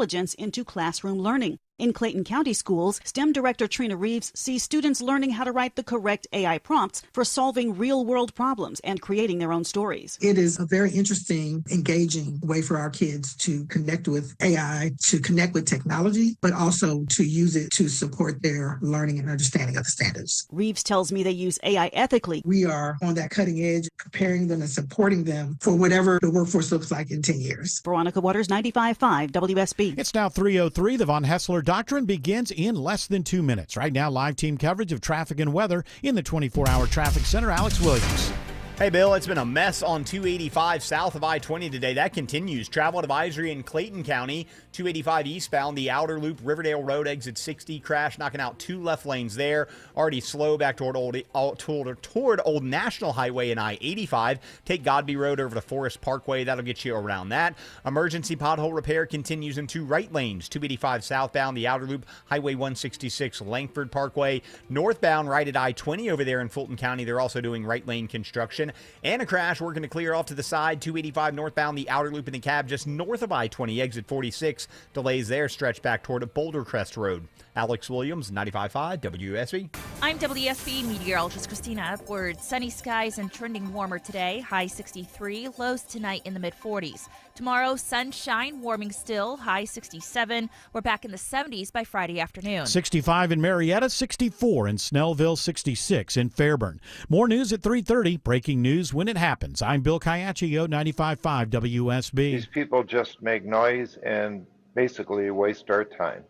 intelligence into classroom learning. In Clayton County schools, STEM Director Trina Reeves sees students learning how to write the correct AI prompts for solving real-world problems and creating their own stories. It is a very interesting, engaging way for our kids to connect with AI, to connect with technology, but also to use it to support their learning and understanding of the standards. Reeves tells me they use AI ethically. We are on that cutting edge, preparing them and supporting them for whatever the workforce looks like in 10 years. Veronica Waters, 95.5 WSB. It's now 3:03. The Von Hessler Doctrine begins in less than 2 minutes. Right now, live team coverage of traffic and weather in the 24-hour traffic center. Alex Williams. Hey, Bill, it's been a mess on 285 south of I-20 today. That continues. Travel advisory in Clayton County, 285 eastbound, the outer loop, Riverdale Road, exit 60, crash knocking out 2 left lanes there. Already slow back toward Old National Highway and I-85. Take Godby Road over to Forest Parkway. That'll get you around that. Emergency pothole repair continues in 2 right lanes, 285 southbound, the outer loop, Highway 166, Langford Parkway. Northbound, right at I-20 over there in Fulton County. They're also doing right lane construction. And a crash working to clear off to the side, 285 northbound, the outer loop in the cab just north of I-20, exit 46. Delays there stretch back toward Boulder Crest Road. Alex Williams, 95.5 WSB. I'm WSB meteorologist Christina Upward. Sunny skies and trending warmer today. High 63, lows tonight in the mid-40s. Tomorrow, sunshine, warming still, high 67. We're back in the 70s by Friday afternoon. 65 in Marietta, 64 in Snellville, 66 in Fairburn. More news at 3:30. Breaking news when it happens. I'm Bill Caiaccio, 95.5 WSB. These people just make noise and basically waste our time.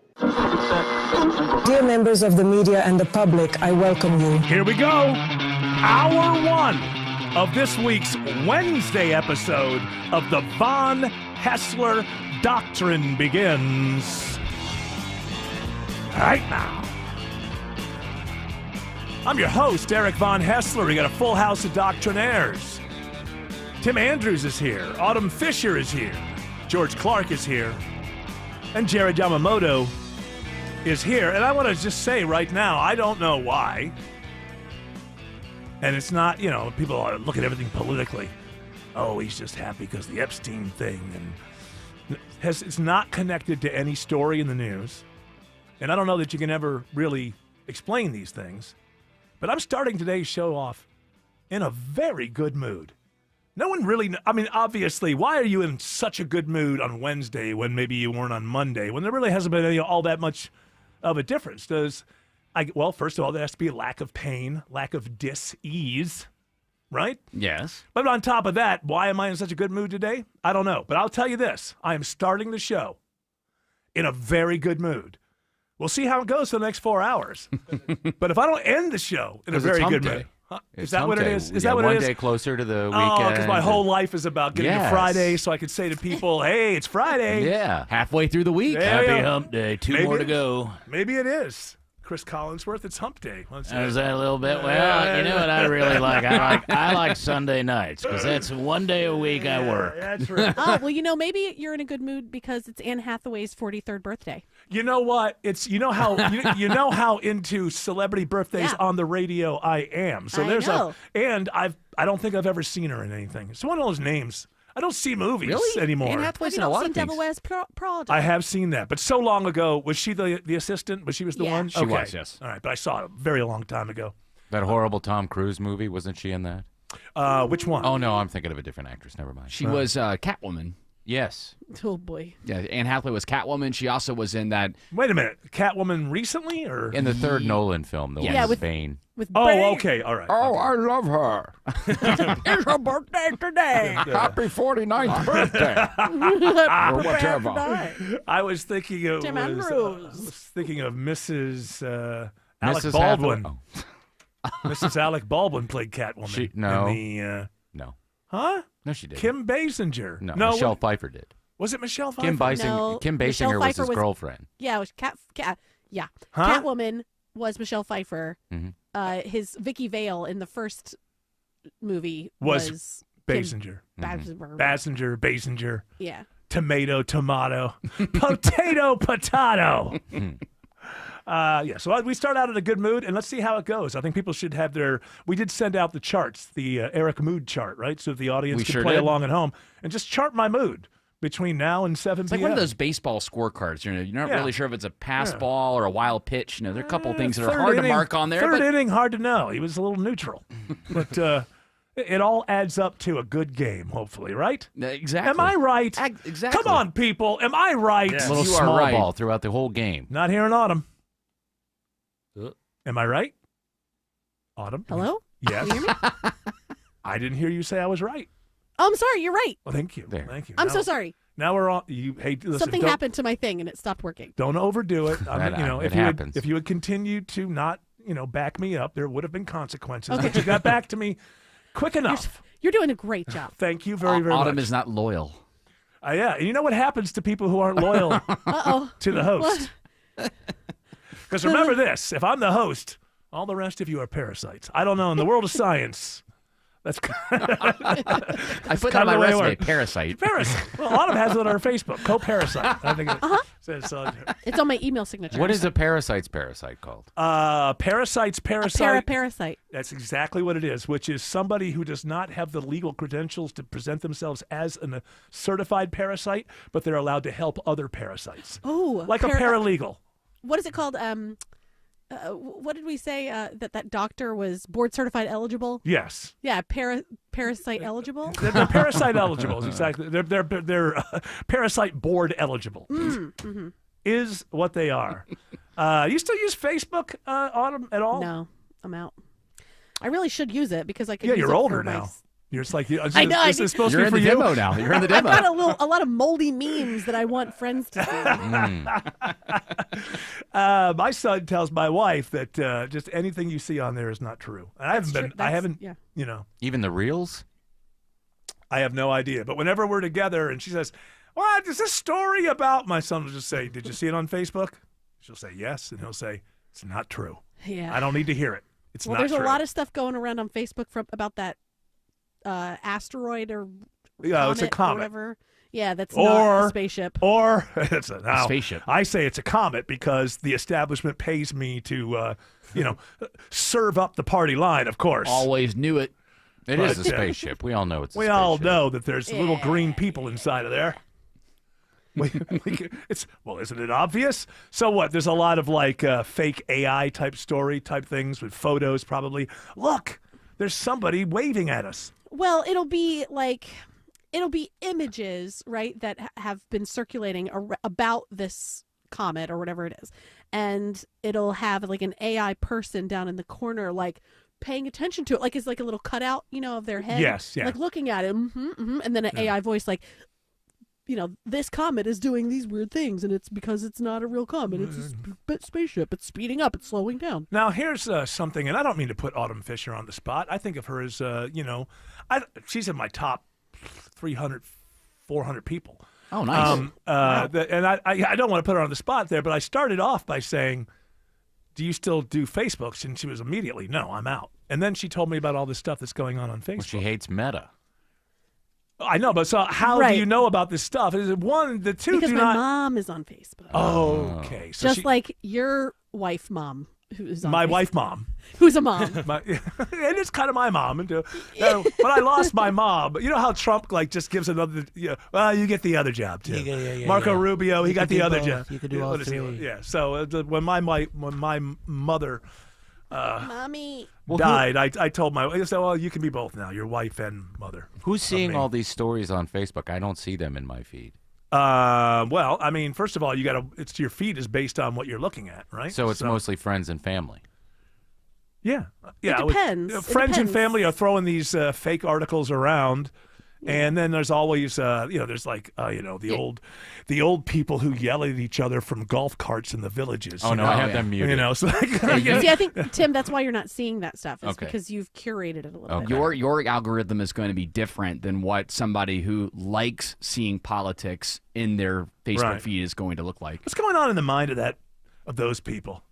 Dear members of the media and the public, I welcome you. Here we go. Hour 1 of this week's Wednesday episode of the Von Hessler Doctrine begins right now. I'm your host, Eric Von Hessler. We got a full house of doctrinaires. Tim Andrews is here. Autumn Fisher is here. George Clark is here. And Jared Yamamoto is here. And I want to just say right now, I don't know why. And it's not, people are looking at everything politically. Oh, he's just happy because the Epstein thing. And it's not connected to any story in the news. And I don't know that you can ever really explain these things. But I'm starting today's show off in a very good mood. No one really, obviously, why are you in such a good mood on Wednesday when maybe you weren't on Monday, when there really hasn't been all that much of a difference? Well, first of all, there has to be a lack of pain, lack of dis-ease, right? Yes. But on top of that, why am I in such a good mood today? I don't know. But I'll tell you this. I am starting the show in a very good mood. We'll see how it goes for the next 4 hours. But if I don't end the show in a very good mood. Is that what it is? Is that what it is? One day closer to the weekend. Oh, because my whole life is about getting to Friday, so I could say to people, hey, it's Friday. Yeah, halfway through the week. Happy hump day. Two more to go. Maybe it is. Chris Collinsworth, it's hump day. Is that a little bit? Well, you know what I really like? I like Sunday nights because that's one day a week I work. That's right. Well, maybe you're in a good mood because it's Anne Hathaway's 43rd birthday. You know what? It's you know how into celebrity birthdays on the radio I am. So I don't think I've ever seen her in anything. It's one of those names. I don't see movies anymore. Anne Hathaway's in a lot of things. Devil Wears Prada? I have seen that, but so long ago. Was she the assistant? Was she the one? She was, yes. All right, but I saw it a very long time ago. That horrible Tom Cruise movie, wasn't she in that? Which one? Oh, no, I'm thinking of a different actress. Never mind. She was Catwoman. Yes. Oh, boy. Yeah, Anne Hathaway was Catwoman. She also was in that... Wait a minute. Catwoman recently? Or in the third Nolan film, the one with Bane. Okay. All right. Oh, I love her. It's her birthday today. Happy 49th birthday. Or whatever. I was thinking of... Tim Andrews. Mrs. Alec Baldwin. Mrs. Alec Baldwin played Catwoman. No. Huh? No, she didn't. Kim Basinger. No, Michelle Pfeiffer did. Was it Michelle Pfeiffer? Kim Basinger was his girlfriend. Yeah, it was yeah. Huh? Catwoman was Michelle Pfeiffer. Mm-hmm. His Vicky Vale in the first movie was Basinger. Basinger. Yeah. Tomato. Potato. So we start out in a good mood, and let's see how it goes. I think people should have we did send out the charts, the Eric Mood chart, right? So the audience can play along at home and just chart my mood. between now and 7 It's p.m. like one of those baseball scorecards. You're not really sure if it's a pass ball or a wild pitch. There are a couple things that are hard to mark on there. Third inning, hard to know. He was a little neutral. But it all adds up to a good game, hopefully, right? Exactly. Am I right? Exactly. Come on, people. Am I right? A little small ball throughout the whole game. Not hearing Autumn. Am I right? Autumn? Hello? Yes. Can you hear me? I didn't hear you say I was right. Oh, I'm sorry. You're right. Well, thank you. Thank you. I'm so sorry. Now we're all. Listen, Something happened to my thing and it stopped working. Don't overdo it. happens. If you had continued to not, back me up, there would have been consequences. Okay. But you got back to me quick enough. You're doing a great job. Thank you very much. Autumn is not loyal. Yeah. And you know what happens to people who aren't loyal to the host? Because remember this, if I'm the host, all the rest of you are parasites. I don't know. In the world of science, that's I put that on my resume, parasite. Parasite. Well, Autumn has it on her Facebook, co-parasite. I think it says it's on my email signature. What is a parasite's parasite called? Parasite's parasite. A parasite. That's exactly what it is, which is somebody who does not have the legal credentials to present themselves as a certified parasite, but they're allowed to help other parasites. Oh, like a paralegal. What is it called? What did we say? That doctor was board certified eligible? Yes. Yeah, parasite eligible. They're parasite eligible. Exactly. They're parasite board eligible. Mm-hmm. Is what they are. You still use Facebook, Autumn, at all? No, I'm out. I really should use it because I could. Yeah, use you're it older for my now. You're just like I know. This is supposed You're to be in for the you. demo now. You're in the demo. I've got a lot of moldy memes that I want friends to see. My son tells my wife that just anything you see on there is not true. And I haven't. Even the reels? I have no idea. But whenever we're together and she says, "What is this story about?" My son will just say, "Did you see it on Facebook?" She'll say yes, and he'll say, "It's not true." Yeah. I don't need to hear it. It's not there's true. a lot of stuff going around on Facebook about that asteroid or it's a comet. Or whatever. Yeah, that's not a spaceship. Or it's a spaceship. I say it's a comet because the establishment pays me to, serve up the party line. Of course, Always knew it. It is a spaceship. We all know it's a spaceship. We all know that there's little green people inside of there. Isn't it obvious? So what? There's a lot of fake AI type story type things with photos. Probably. Look, there's somebody waving at us. Well, it'll be images, right, that have been circulating about this comet or whatever it is, and it'll have an AI person down in the corner, paying attention to it, it's like a little cutout, of their head. Yes, yeah. Looking at it, and then an AI voice this comet is doing these weird things, and it's because it's not a real comet. It's a spaceship. It's speeding up. It's slowing down. Now, here's something, and I don't mean to put Autumn Fisher on the spot. I think of her as, she's in my top 300, 400 people. Oh, nice. And I don't want to put her on the spot there, but I started off by saying, "Do you still do Facebook?" And she was immediately, "No, I'm out." And then she told me about all this stuff that's going on Facebook. Well, she hates Meta. I know, but so how do you know about this stuff? Is it one, the two? Because my mom is on Facebook. Oh, okay. So just like your wife, mom, who's on my Facebook. wife, mom, who's a mom. And it's kind of my mom, but I lost my mom. You know how Trump just gives another? Well, you get the other job too. Yeah, Marco Rubio, he got the other job. You could do all three. Yeah. So when my mother. Mommy died. I told I said, "Well, you can be both now. Your wife and mother." Who's seeing all these stories on Facebook? I don't see them in my feed. Well, I mean, first of all, it's your feed is based on what you're looking at, right? So it's mostly friends and family. Yeah. It depends. Friends and family are throwing these fake articles around. And then there's always, there's the old people who yell at each other from golf carts in the villages. Oh no, I have them muted. So See, I think Tim, that's why you're not seeing that stuff. It's because you've curated it a little bit. Your algorithm is going to be different than what somebody who likes seeing politics in their Facebook feed is going to look like. What's going on in the mind of those people?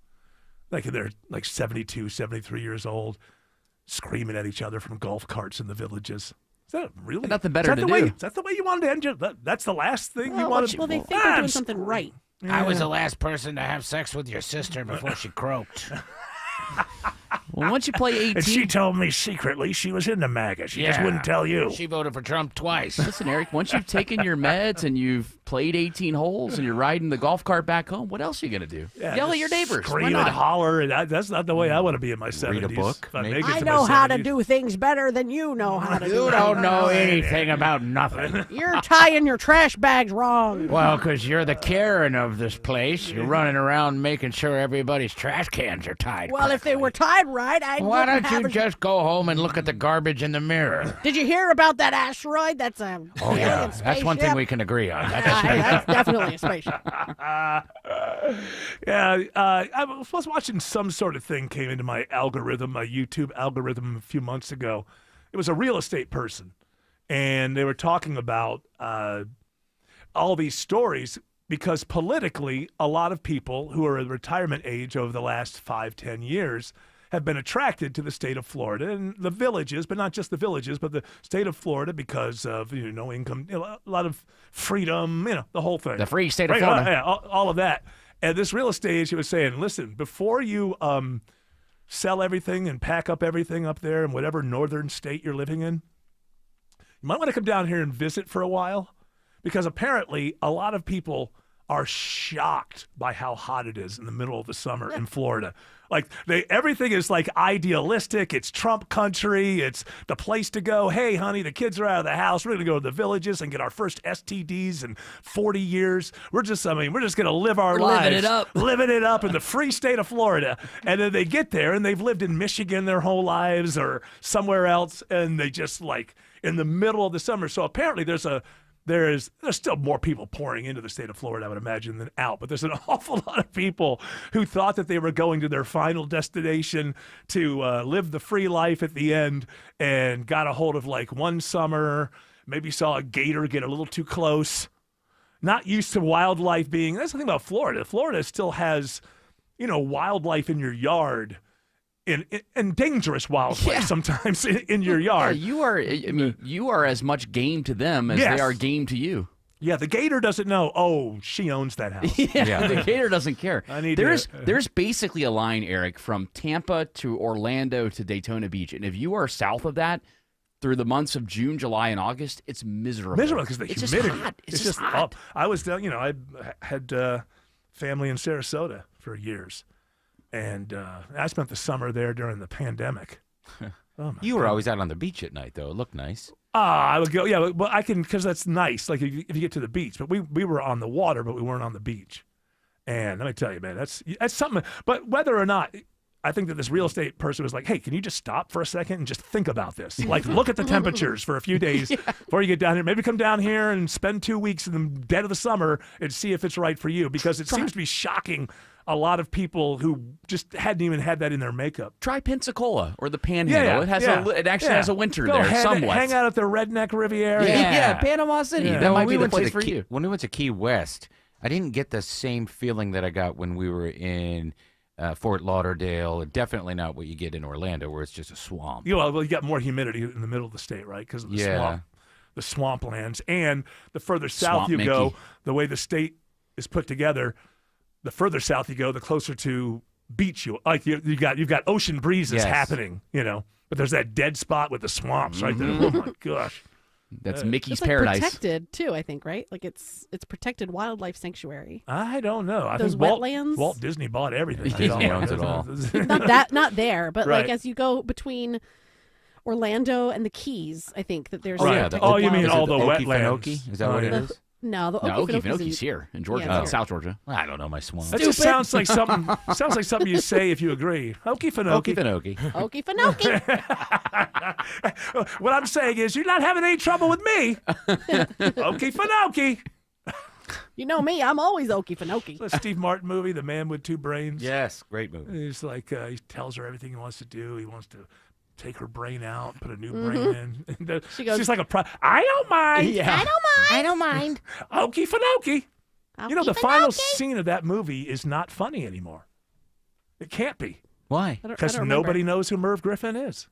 They're 72, 73 years old, screaming at each other from golf carts in the villages. Is that really? Nothing better to do. Is that the way you wanted to end your? That's the last thing you wanted. Well, they think they're doing something right. I was the last person to have sex with your sister before she croaked. Well, once you play 18, and she told me secretly she was into MAGA. She just wouldn't tell you. She voted for Trump twice. Listen, Eric, once you've taken your meds and you've played 18 holes and you're riding the golf cart back home, what else are you going to do? Yell at your neighbors. Scream and holler. And that's not the way I want to be in my 70s. Read a book. I know how to do things better than you know how to do. You don't know anything about nothing. You're tying your trash bags wrong. Well, because you're the Karen of this place. You're running around making sure everybody's trash cans are tied. Well, if they were tied right, I'd. Why don't you just go home and look at the garbage in the mirror? Did you hear about that asteroid? That's a alien spaceship. That's one thing we can agree on. That's definitely a spaceship. I was watching some sort of thing came into my algorithm, my YouTube algorithm a few months ago. It was a real estate person, and they were talking about all these stories because politically, a lot of people who are at retirement age over the last 5-10 years have been attracted to the state of Florida and the villages, but not just the villages, but the state of Florida because of income, a lot of freedom, the whole thing. The free state of Florida. Yeah, all of that. And this real estate agent was saying, listen, before you sell everything and pack up everything up there in whatever northern state you're living in, you might want to come down here and visit for a while because apparently a lot of people are shocked by how hot it is in the middle of the summer in Florida. Like everything is like idealistic. It's Trump country. It's the place to go. Hey, honey, the kids are out of the house. We're going to go to the villages and get our first STDs in 40 years. We're just going to live our lives. Living it up in the free state of Florida. And then they get there and they've lived in Michigan their whole lives or somewhere else. And they just in the middle of the summer. So apparently there's still more people pouring into the state of Florida, I would imagine, than out. But there's an awful lot of people who thought that they were going to their final destination to live the free life at the end and got a hold of one summer, maybe saw a gator get a little too close. Not used to wildlife being – that's the thing about Florida. Florida still has, wildlife in your yard. And dangerous wildlife sometimes in your yard. Yeah, you are as much game to them as they are game to you. Yeah, the gator doesn't know, she owns that house. The gator doesn't care. There's basically a line, Eric, from Tampa to Orlando to Daytona Beach. And if you are south of that, through the months of June, July, and August, it's miserable. Miserable because the humidity. Just hot. It's just hot. I was down, I had family in Sarasota for years. And I spent the summer there during the pandemic. You were always out on the beach at night, though. It looked nice. I would go, but I can, because that's nice, if you get to the beach. But we were on the water, but we weren't on the beach. And let me tell you, man, that's something. But whether or not, I think that this real estate person was like, hey, can you just stop for a second and just think about this? Look at the temperatures for a few days before you get down here. Maybe come down here and spend 2 weeks in the dead of the summer and see if it's right for you. Because it seems to be shocking a lot of people who just hadn't even had that in their makeup. Try Pensacola or the Panhandle. It actually has a winter there somewhat. Hang out at the Redneck Riviera. Yeah, Panama City. That might be the place for you. When we went to Key West, I didn't get the same feeling that I got when we were in Fort Lauderdale. Definitely not what you get in Orlando, where it's just a swamp. You got more humidity in the middle of the state, right? Because of the swamp, the swamplands, and the further south you go, the way the state is put together. The further south you go, the closer to beach you've got ocean breezes happening, But there's that dead spot with the swamps right there. Oh my gosh, that's Mickey's it's Paradise. Protected too, I think, right? It's protected wildlife sanctuary. I don't know. I Those think wetlands. Walt Disney bought everything. Disney owns it all. not there, but as you go between Orlando and the Keys, I think that there's. You mean all the wetlands? Is that what it is? No, the Okefenokee here in Georgia, South Georgia. I don't know my swamp. That just sounds like something. Sounds like something you say if you agree. Okefenokee. What I'm saying is, you're not having any trouble with me. Okefenokee. You know me, I'm always Okefenokee. The Steve Martin movie, The Man with Two Brains. Yes, great movie. He's like, he tells her everything he wants to do. He wants to take her brain out, put a new brain in. And she's like I don't mind. Yeah. I don't mind. Okefenokee. The final scene of that movie is not funny anymore. It can't be. Why? Because nobody knows who Merv Griffin is.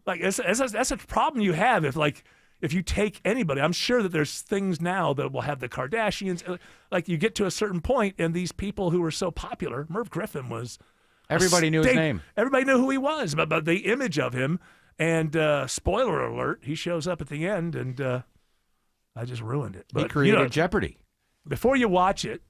That's a problem you have if you take anybody. I'm sure that there's things now that will have the Kardashians. You get to a certain point, and these people who were so popular, Merv Griffin was Everybody knew his name. Everybody knew who he was, but the image of him. And spoiler alert, he shows up at the end, and I just ruined it. But, he created Jeopardy. Before you watch it,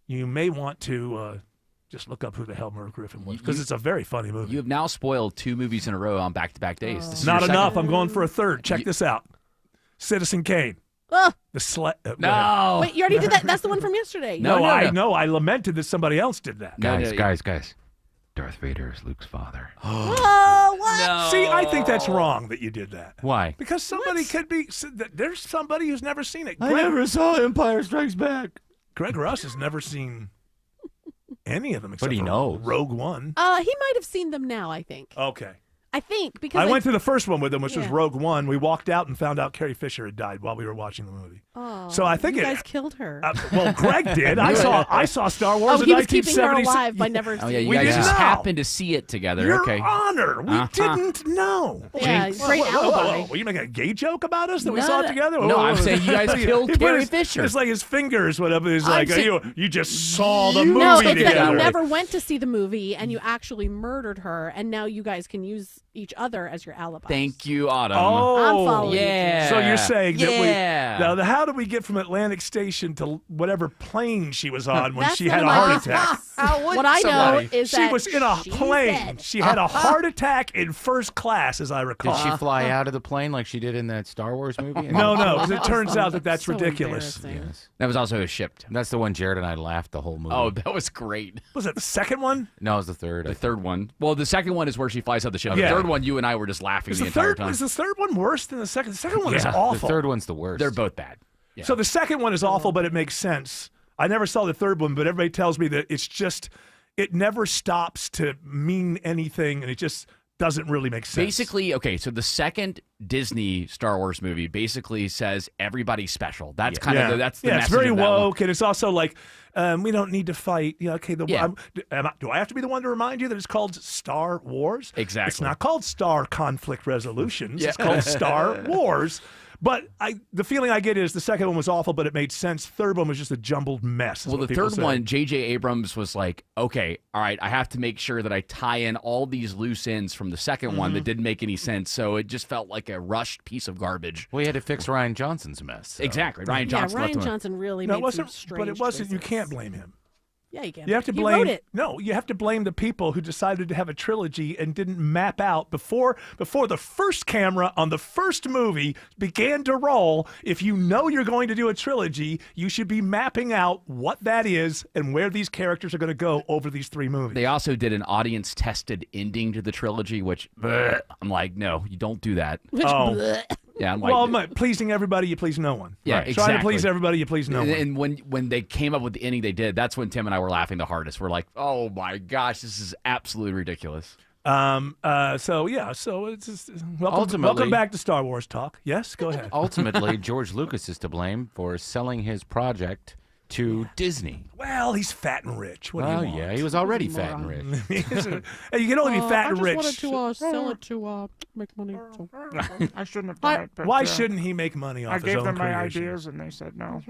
you may want to just look up who the hell Merv Griffin was, because it's a very funny movie. You have now spoiled 2 movies in a row on back-to-back days. This is Not your enough. second. I'm going for a third. Check this out. Citizen Kane. Oh. No. Wait, you already did that? That's the one from yesterday. No, I know. I lamented that somebody else did that. Guys. Darth Vader is Luke's father. Oh, what? No. See, I think that's wrong that you did that. Why? Because somebody could be. There's somebody who's never seen it. I never saw Empire Strikes Back. Greg Russ has never seen any of them except But he for knows. Rogue One. He might have seen them now, I think. Okay. I think because I went to the first one with him, which was Yeah. Rogue One. We walked out and found out Carrie Fisher had died while we were watching the movie. Oh, So I think you it- guys killed her. Well, Greg did. I saw Star Wars in he was keeping her 1976. alive by never Oh, seeing yeah, you We guys didn't just know. happened to see it together. Your okay. Honor, we didn't know. Yeah, Jinx. great alibi. Were you making a gay joke about us that we No, saw it no. together? No, I'm saying you guys killed He put Carrie his- Fisher. It's like his fingers went up. He's I'm like, saying- you just saw the movie No, it's together. that you never went to see the movie and you actually murdered her, and now you guys can use each other as your alibi. Thank you, Autumn. Oh, I'm following you. yeah. So you're saying that Yeah. we now? How did we get from Atlantic Station to whatever plane she was on when That's she had a none of heart my attack? business. What I know is She that was in a she plane. said- She had a heart attack in first class, as I recall. Did she fly out of the plane like she did in that Star Wars movie? No, because it turns out that that's So ridiculous. embarrassing. Yes. That was also a ship. That's the one Jared and I laughed the whole movie. Oh, that was great. Was it the second one? No, it was the third. The third one. Well, the second one is where she flies out the ship. Yeah. The third one, you and I were just laughing Is the the entire third? time. Is the third one worse than the second? The second one is Yeah, awful. The third one's the worst. They're both bad. Yeah. So the second one is awful, but it makes sense. I never saw the third one, but everybody tells me that it's just it never stops to mean anything, and it just doesn't really make sense. Basically, okay, so the second Disney Star Wars movie basically says everybody's special. That's kind of that's the it's message very of that one. woke, and it's also like we don't need to fight. Yeah, okay. Yeah. Do I have to be the one to remind you that it's called Star Wars? Exactly. It's not called Star Conflict Resolutions. Yeah. It's called Star Wars. But the feeling I get is the second one was awful, but it made sense. Third one was just a jumbled mess. is Well, what the people third say. one, J.J. Abrams was like, okay, all right, I have to make sure that I tie in all these loose ends from the second one that didn't make any sense. So it just felt like a rushed piece of garbage. We had to fix Ryan Johnson's mess. so. Exactly. Ryan Yeah, Johnson. left Ryan him- Johnson really No, made it wasn't. some strange But it wasn't. You choices. can't blame him. Yeah, you can. You have to He blame. wrote it. No, you have to blame the people who decided to have a trilogy and didn't map out before the first camera on the first movie began to roll. If you know you're going to do a trilogy, you should be mapping out what that is and where these characters are going to go over these 3 movies. They also did an audience-tested ending to the trilogy, which I'm like, no, you don't do that. Which, Oh. bleh. Yeah, I'm like, Well, pleasing everybody, you please no one. Yeah, Trying to exactly. please everybody, you please no one. and when they came up with the ending they did, that's when Tim and I were laughing the hardest. We're like, oh my gosh, this is absolutely ridiculous. So it's just, welcome Ultimately- back to Star Wars talk. Yes, go ahead. Ultimately, George Lucas is to blame for selling his project to Disney. Well, he's fat and rich. What do Well, you want? yeah, he was already fat and rich. Hey, you can only be fat I and just rich. wanted to sell it to make money. So. I shouldn't have done it. But, Why shouldn't he make money off I his gave own them my creation? ideas, and they said no.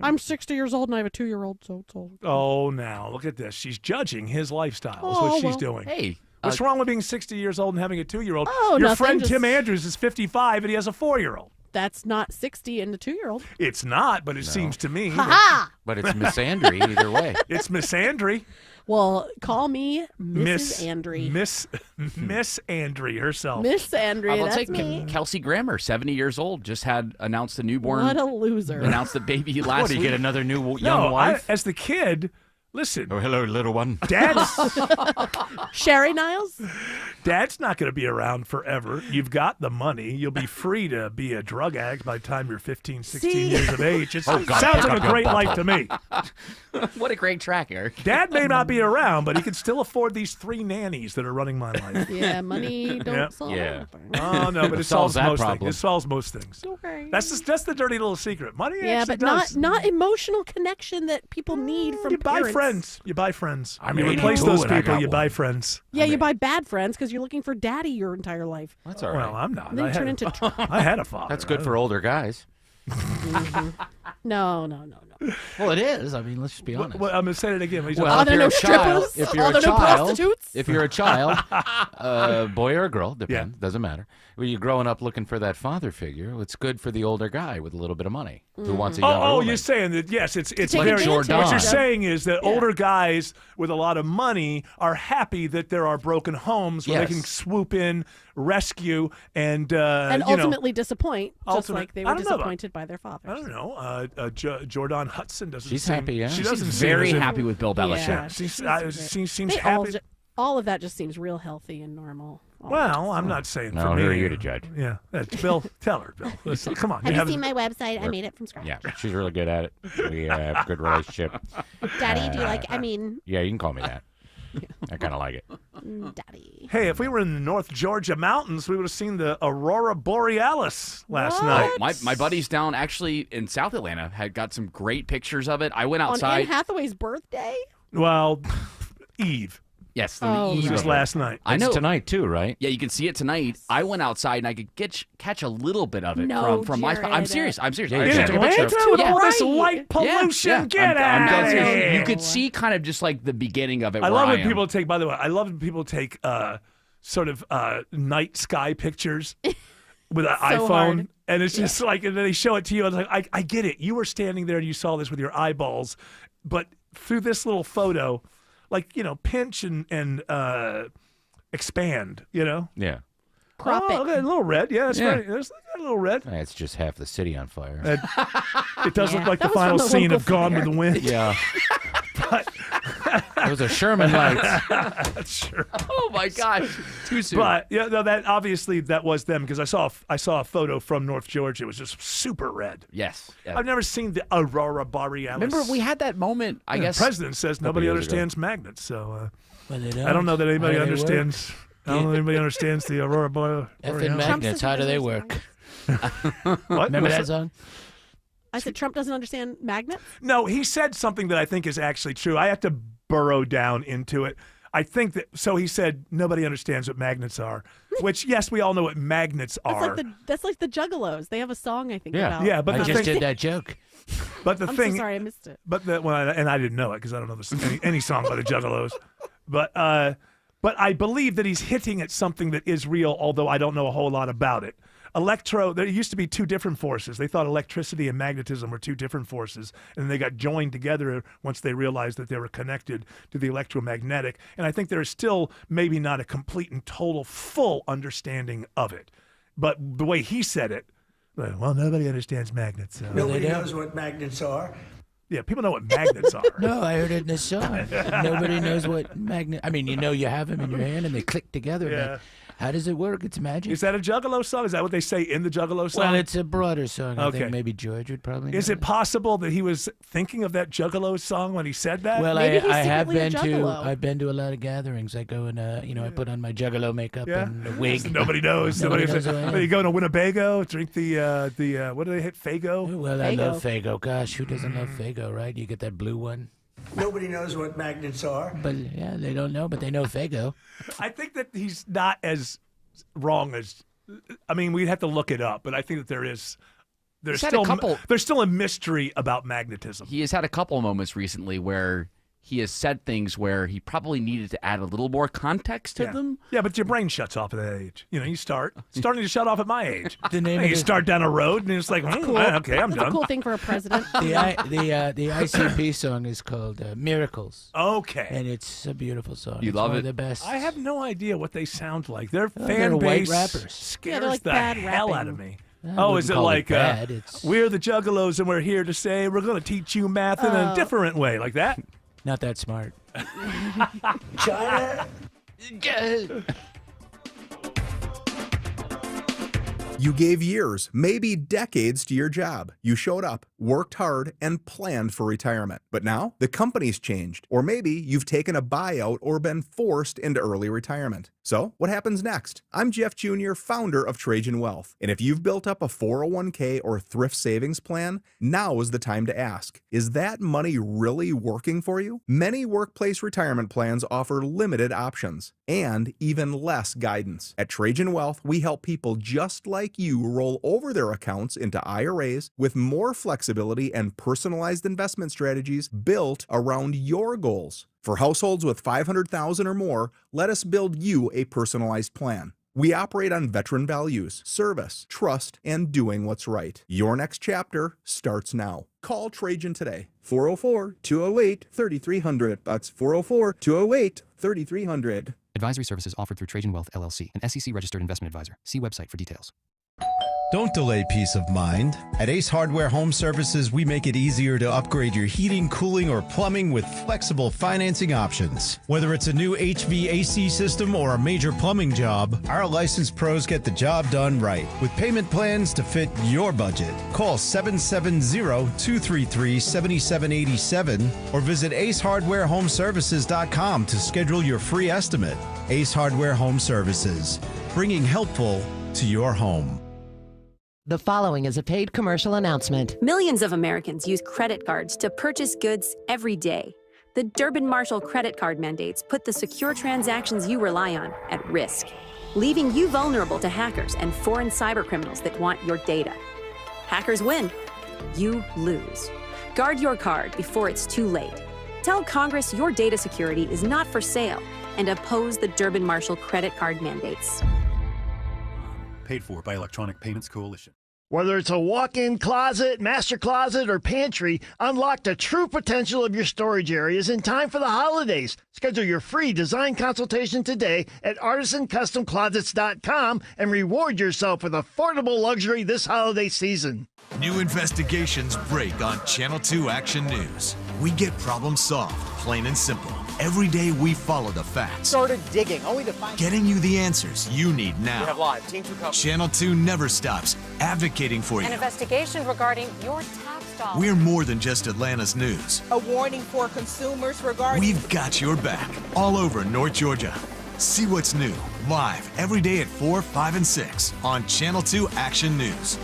I'm 60 years old and I have a 2-year-old, so it's all. Oh, now look at this. She's judging his lifestyle. Is Oh, what she's well. doing. Hey, What's wrong with being 60 years old and having a 2-year-old? Oh, Your nothing, friend just- Tim Andrews is 55 and he has a 4-year-old. That's not 60 and a 2-year-old. It's not, but it seems to me. Ha But it's Miss Andre either way. It's Miss Andre. Well, call me Mrs. Andre. Miss Andre herself. Miss Andre, I'll that's take me. Kelsey Grammer, 70 years old, just had announced a newborn. What a loser. Announced the baby last What, do you week. get another new young No, wife? as the kid, listen, Oh, hello, little one. Dad's Sherry Niles? Dad's not going to be around forever. You've got the money. You'll be free to be a drug addict by the time you're 15, 16 See? years of age. It Oh, God. sounds like a great life to me. What a great track, Eric. Dad may not be around, but he can still afford these 3 nannies that are running my life. Yeah, money don't Yep. solve Yeah. everything. Oh, no, but it solves solves that most problem. things. It solves most things. Okay. That's the dirty little secret. Money Yeah, actually but does. not emotional connection that people need from You buy parents. friends. You buy friends. I'm you 82 replace those and I people, got you buy one. friends. Yeah, you buy bad friends because you're looking for daddy your entire life. That's all Well, right. I'm not. And then I you turn had, into I had a father. That's good for older guys. No. Well, it is. I mean, let's just be honest. Well, I'm going to say it again. Well, Are there no strippers? if you're Are a there no child, prostitutes? if you're a child, boy or a girl, depends, doesn't matter. When you're growing up looking for that father figure, it's good for the older guy with a little bit of money who wants a younger woman. You're saying that, yes, it's like very, Jordan. what you're saying is that older guys with a lot of money are happy that there are broken homes where they can swoop in, rescue, and ultimately disappoint, just like they were disappointed by their father. I don't know. Jordan Hudson doesn't She's seem... happy, yeah. She doesn't She's seem very as if- happy with Bill Belichick. Yeah, she seems They happy. all of that just seems real healthy and normal. Well, I'm not saying No, for who me. are you to judge? Yeah, Bill, tell her, Bill. Listen, come on. Have you seen my website? I made it from scratch. Yeah, she's really good at it. We have a good relationship. Daddy, do you like? I mean, Yeah, you can call me that. I kind of like it. Daddy. Hey, if we were in the North Georgia mountains, we would have seen the Aurora Borealis last night. My buddies down actually in South Atlanta had got some great pictures of it. I went On outside. Anne Hathaway's birthday? Well, Eve. Yes, Oh, the eve Just of it. last night. I know. It's tonight, too, right? Yeah, you can see it tonight. I went outside and I could catch a little bit of it No, from my spot. I'm serious. I'm serious. Yeah, I you took can. a picture of Atlanta with it. all this Right. light pollution. Get I'm out dead of serious. here. You could see kind of just like the beginning of it. I where love when am. people take, by the way, I love when people take sort of night sky pictures with an iPhone. hard. And it's just like, and then they show it to you. And it's like, I get it. You were standing there and you saw this with your eyeballs. But through this little photo, like, pinch and expand, Yeah. Crop it. Okay, a little red. Yeah, that's Yeah. right. There's a little red. It's just half the city on fire. It does look like the That was final from the scene local of Gone with the Wind. Yeah. But Those are Sherman lights. that's sure. Oh my gosh, too soon. But yeah, no, that obviously that was them because I saw a photo from North Georgia. It was just super red. yes. I've never seen the Aurora Borealis. Remember we had that moment. I guess The president says nobody years ago. understands magnets, so Well, they I don't know that anybody How do they understands. I don't know anybody understands the Aurora Borealis. Effing magnets, how do they work? What? Remember that song? I said Trump doesn't understand magnets? No, he said something that I think is actually true. I have to burrow down into it. I think that so he said nobody understands what magnets are, which yes, we all know what magnets are. That's like the Juggalos. They have a song I think about. Yeah, but I the just thing, did that joke. But the I'm thing, so sorry I missed it. but I didn't know it because I don't know any song by the Juggalos. But I believe that he's hitting at something that is real, although I don't know a whole lot about it. There used to be two different forces. They thought electricity and magnetism were two different forces, and they got joined together once they realized that they were connected to the electromagnetic. And I think there is still maybe not a complete and total full understanding of it. But the way he said it, well, nobody understands magnets. So. Nobody knows what magnets are. Yeah, people know what magnets are. No, I heard it in the song. Nobody knows what magnet. I mean, you have them in your hand and they click together. Yeah. But how does it work? It's magic. Is that a Juggalo song? Is that what they say in the Juggalo song? Well, it's a broader song. I Okay. think maybe George would probably. Is know it possible that he was thinking of that Juggalo song when he said that? Well, Maybe he's I have secretly a been to. Juggalo. I've been to a lot of gatherings. I go and I put on my Juggalo makeup Yeah. and a wig. Nobody knows. Nobody Nobody knows who I am. You go to Winnebago, drink the what do they hit? Fago? Well, I love Fago. Gosh, who doesn't love Fago, right? You get that blue one. Nobody knows what magnets are. But yeah, they don't know, but they know Fago. I think that he's not as wrong as. I mean, we'd have to look it up, but I think that there's He's had a couple- there's still a mystery about magnetism. He has had a couple of moments recently where he has said things where he probably needed to add a little more context to them. Yeah, but your brain shuts off at that age. You starting to shut off at my age. The name you of start down a road and it's like, Cool. okay, I'm That's done. a cool thing for a president. The ICP song is called Miracles. Okay. And it's a beautiful song. You it's love one it? Of the best. I have no idea what they sound like. Their Oh, fan they're white base rappers. scares Yeah, they're like the bad hell out rapping. of me. I Oh, is wouldn't it call like bad. It's we're the Juggalos and we're here to say we're going to teach you math in a Oh. different way, like that? not that smart. China. You gave years, maybe decades to your job. You showed up, worked hard, and planned for retirement. But now, the company's changed. Or maybe you've taken a buyout or been forced into early retirement. So, what happens next? I'm Jeff Jr., founder of Trajan Wealth. And if you've built up a 401k or thrift savings plan, now is the time to ask, is that money really working for you? Many workplace retirement plans offer limited options and even less guidance. At Trajan Wealth, we help people just like you roll over their accounts into IRAs with more flexibility and personalized investment strategies built around your goals. For households with $500,000 or more, let us build you a personalized plan. We operate on veteran values, service, trust, and doing what's right. Your next chapter starts now. Call Trajan today. 404-208-3300. That's 404-208-3300. Advisory services offered through Trajan Wealth, LLC, an SEC-registered investment advisor. See website for details. Don't delay peace of mind. At Ace Hardware Home Services, we make it easier to upgrade your heating, cooling, or plumbing with flexible financing options. Whether it's a new HVAC system or a major plumbing job, our licensed pros get the job done right with payment plans to fit your budget. Call 770-233-7787 or visit acehardwarehomeservices.com to schedule your free estimate. Ace Hardware Home Services, bringing helpful to your home. The following is a paid commercial announcement. Millions of Americans use credit cards to purchase goods every day. The Durbin-Marshall credit card mandates put the secure transactions you rely on at risk, leaving you vulnerable to hackers and foreign cybercriminals that want your data. Hackers win. You lose. Guard your card before it's too late. Tell Congress your data security is not for sale and oppose the Durbin-Marshall credit card mandates. Paid for by Electronic Payments Coalition. Whether it's a walk-in closet, master closet, or pantry, unlock the true potential of your storage areas in time for the holidays. Schedule your free design consultation today at artisancustomclosets.com and reward yourself with affordable luxury this holiday season. New investigations break on Channel 2 Action News. We get problems solved, plain and simple. Every day we follow the facts. Started digging, only to find... Getting you the answers you need now. We have live. Team 2 coverage. Channel 2 never stops advocating for you. An investigation regarding your tax dollars. We're more than just Atlanta's news. A warning for consumers regarding... We've got your back all over North Georgia. See what's new, live, every day at 4, 5, and 6 on Channel 2 Action News.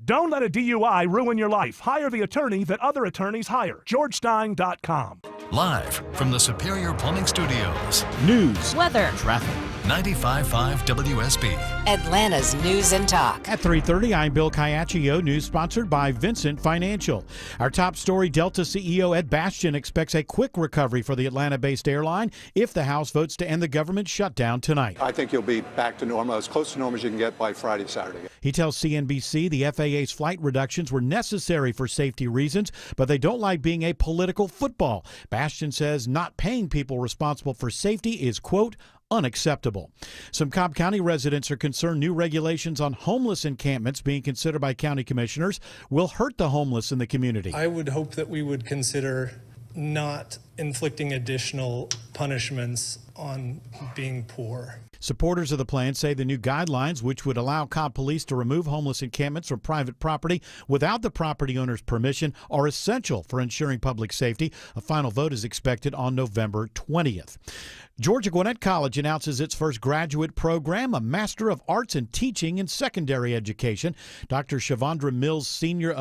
Don't let a DUI ruin your life. Hire the attorney that other attorneys hire. GeorgeStein.com. Live from the Superior Plumbing Studios. News, weather, traffic. 95.5 WSB. Atlanta's News and Talk. At 3:30, I'm Bill Caiaccio. News sponsored by Vincent Financial. Our top story, Delta CEO Ed Bastian expects a quick recovery for the Atlanta-based airline if the House votes to end the government shutdown tonight. I think you'll be back to normal, as close to normal as you can get by Friday, Saturday. He tells CNBC the FAA's flight reductions were necessary for safety reasons, but they don't like being a political football. Bastian says not paying people responsible for safety is, quote, unacceptable. Some Cobb County residents are concerned new regulations on homeless encampments being considered by county commissioners will hurt the homeless in the community. I would hope that we would consider not inflicting additional punishments on being poor. Supporters of the plan say the new guidelines, which would allow Cobb police to remove homeless encampments from private property without the property owner's permission, are essential for ensuring public safety. A final vote is expected on November 20th. Georgia Gwinnett College announces its first graduate program, a Master of Arts in Teaching in Secondary Education. Dr. Shavandra Mills, Senior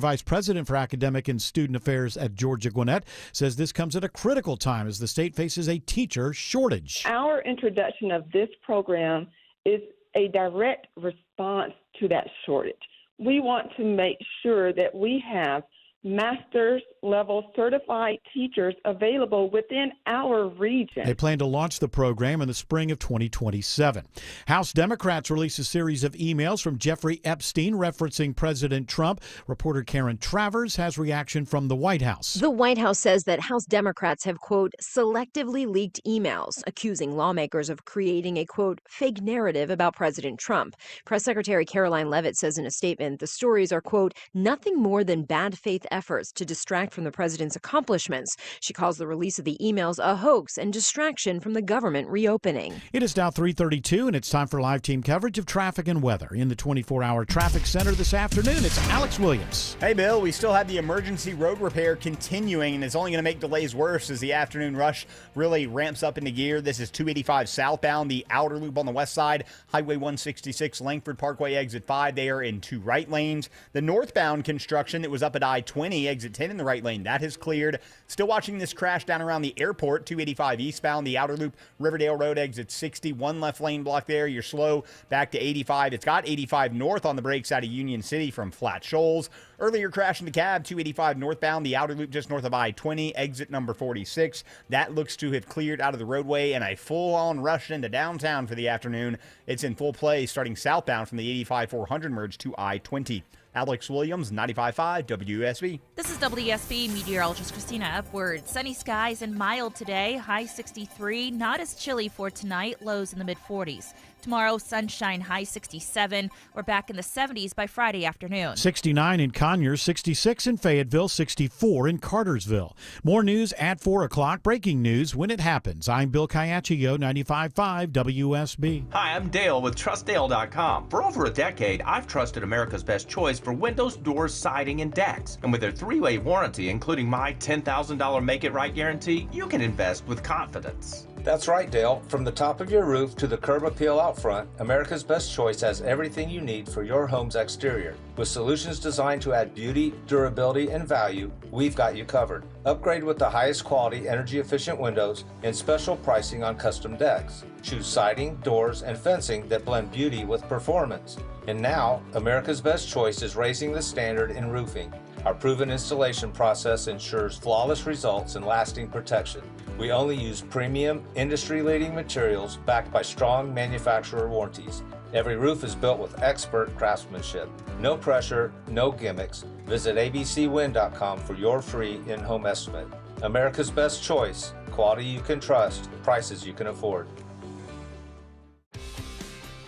Vice President for Academic and Student Affairs at Georgia Gwinnett, says this comes at a critical time as the state faces a teacher shortage. Our introduction of this program is a direct response to that shortage. We want to make sure that we have master's level certified teachers available within our region. They plan to launch the program in the spring of 2027. House Democrats released a series of emails from Jeffrey Epstein referencing President Trump. Reporter Karen Travers has reaction from the White House. The White House says that House Democrats have, quote, selectively leaked emails accusing lawmakers of creating a, quote, fake narrative about President Trump. Press Secretary Caroline Leavitt says in a statement the stories are, quote, nothing more than bad faith efforts to distract from the president's accomplishments. She calls the release of the emails a hoax and distraction from the government reopening. It is now 3:32, and it's time for live team coverage of traffic and weather. In the 24-hour traffic center this afternoon, it's Alex Williams. Hey, Bill, we still have the emergency road repair continuing, and it's only going to make delays worse as the afternoon rush really ramps up into gear. This is 285 southbound, the outer loop on the west side, Highway 166, Langford Parkway, exit 5. They are in 2 right lanes. The northbound construction that was up at I-20, exit 10 in the right lane, that has cleared. Still watching this crash down around the airport, 285 eastbound, the outer loop, Riverdale Road, exit 60. 1 left lane block there. You're slow back to 85. It's got 85 north on the brakes out of Union City from Flat Shoals. Earlier crash in the cab, 285 northbound, the outer loop just north of I-20, exit number 46. That looks to have cleared out of the roadway, and a full-on rush into downtown for the afternoon. It's in full play starting southbound from the 85-400 merge to I-20. Alex Williams, 95.5 WSB. This is WSB meteorologist Christina Upward. Sunny skies and mild today, high 63. Not as chilly for tonight, lows in the mid-40s. Tomorrow, sunshine, high 67. We're back in the 70s by Friday afternoon. 69 in Conyers, 66 in Fayetteville, 64 in Cartersville. More news at 4 o'clock. Breaking news when it happens. I'm Bill Caiaccio, 95.5 WSB. Hi, I'm Dale with TrustDale.com. For over a decade, I've trusted America's Best Choice for windows, doors, siding, and decks. And with their 3-way warranty, including my $10,000 Make It Right guarantee, you can invest with confidence. That's right, Dale. From the top of your roof to the curb appeal out front, America's Best Choice has everything you need for your home's exterior. With solutions designed to add beauty, durability, and value, we've got you covered. Upgrade with the highest quality, energy-efficient windows and special pricing on custom decks. Choose siding, doors, and fencing that blend beauty with performance. And now, America's Best Choice is raising the standard in roofing. Our proven installation process ensures flawless results and lasting protection. We only use premium, industry-leading materials backed by strong manufacturer warranties. Every roof is built with expert craftsmanship. No pressure, no gimmicks. Visit abcwind.com for your free in-home estimate. America's Best Choice. Quality you can trust. Prices you can afford.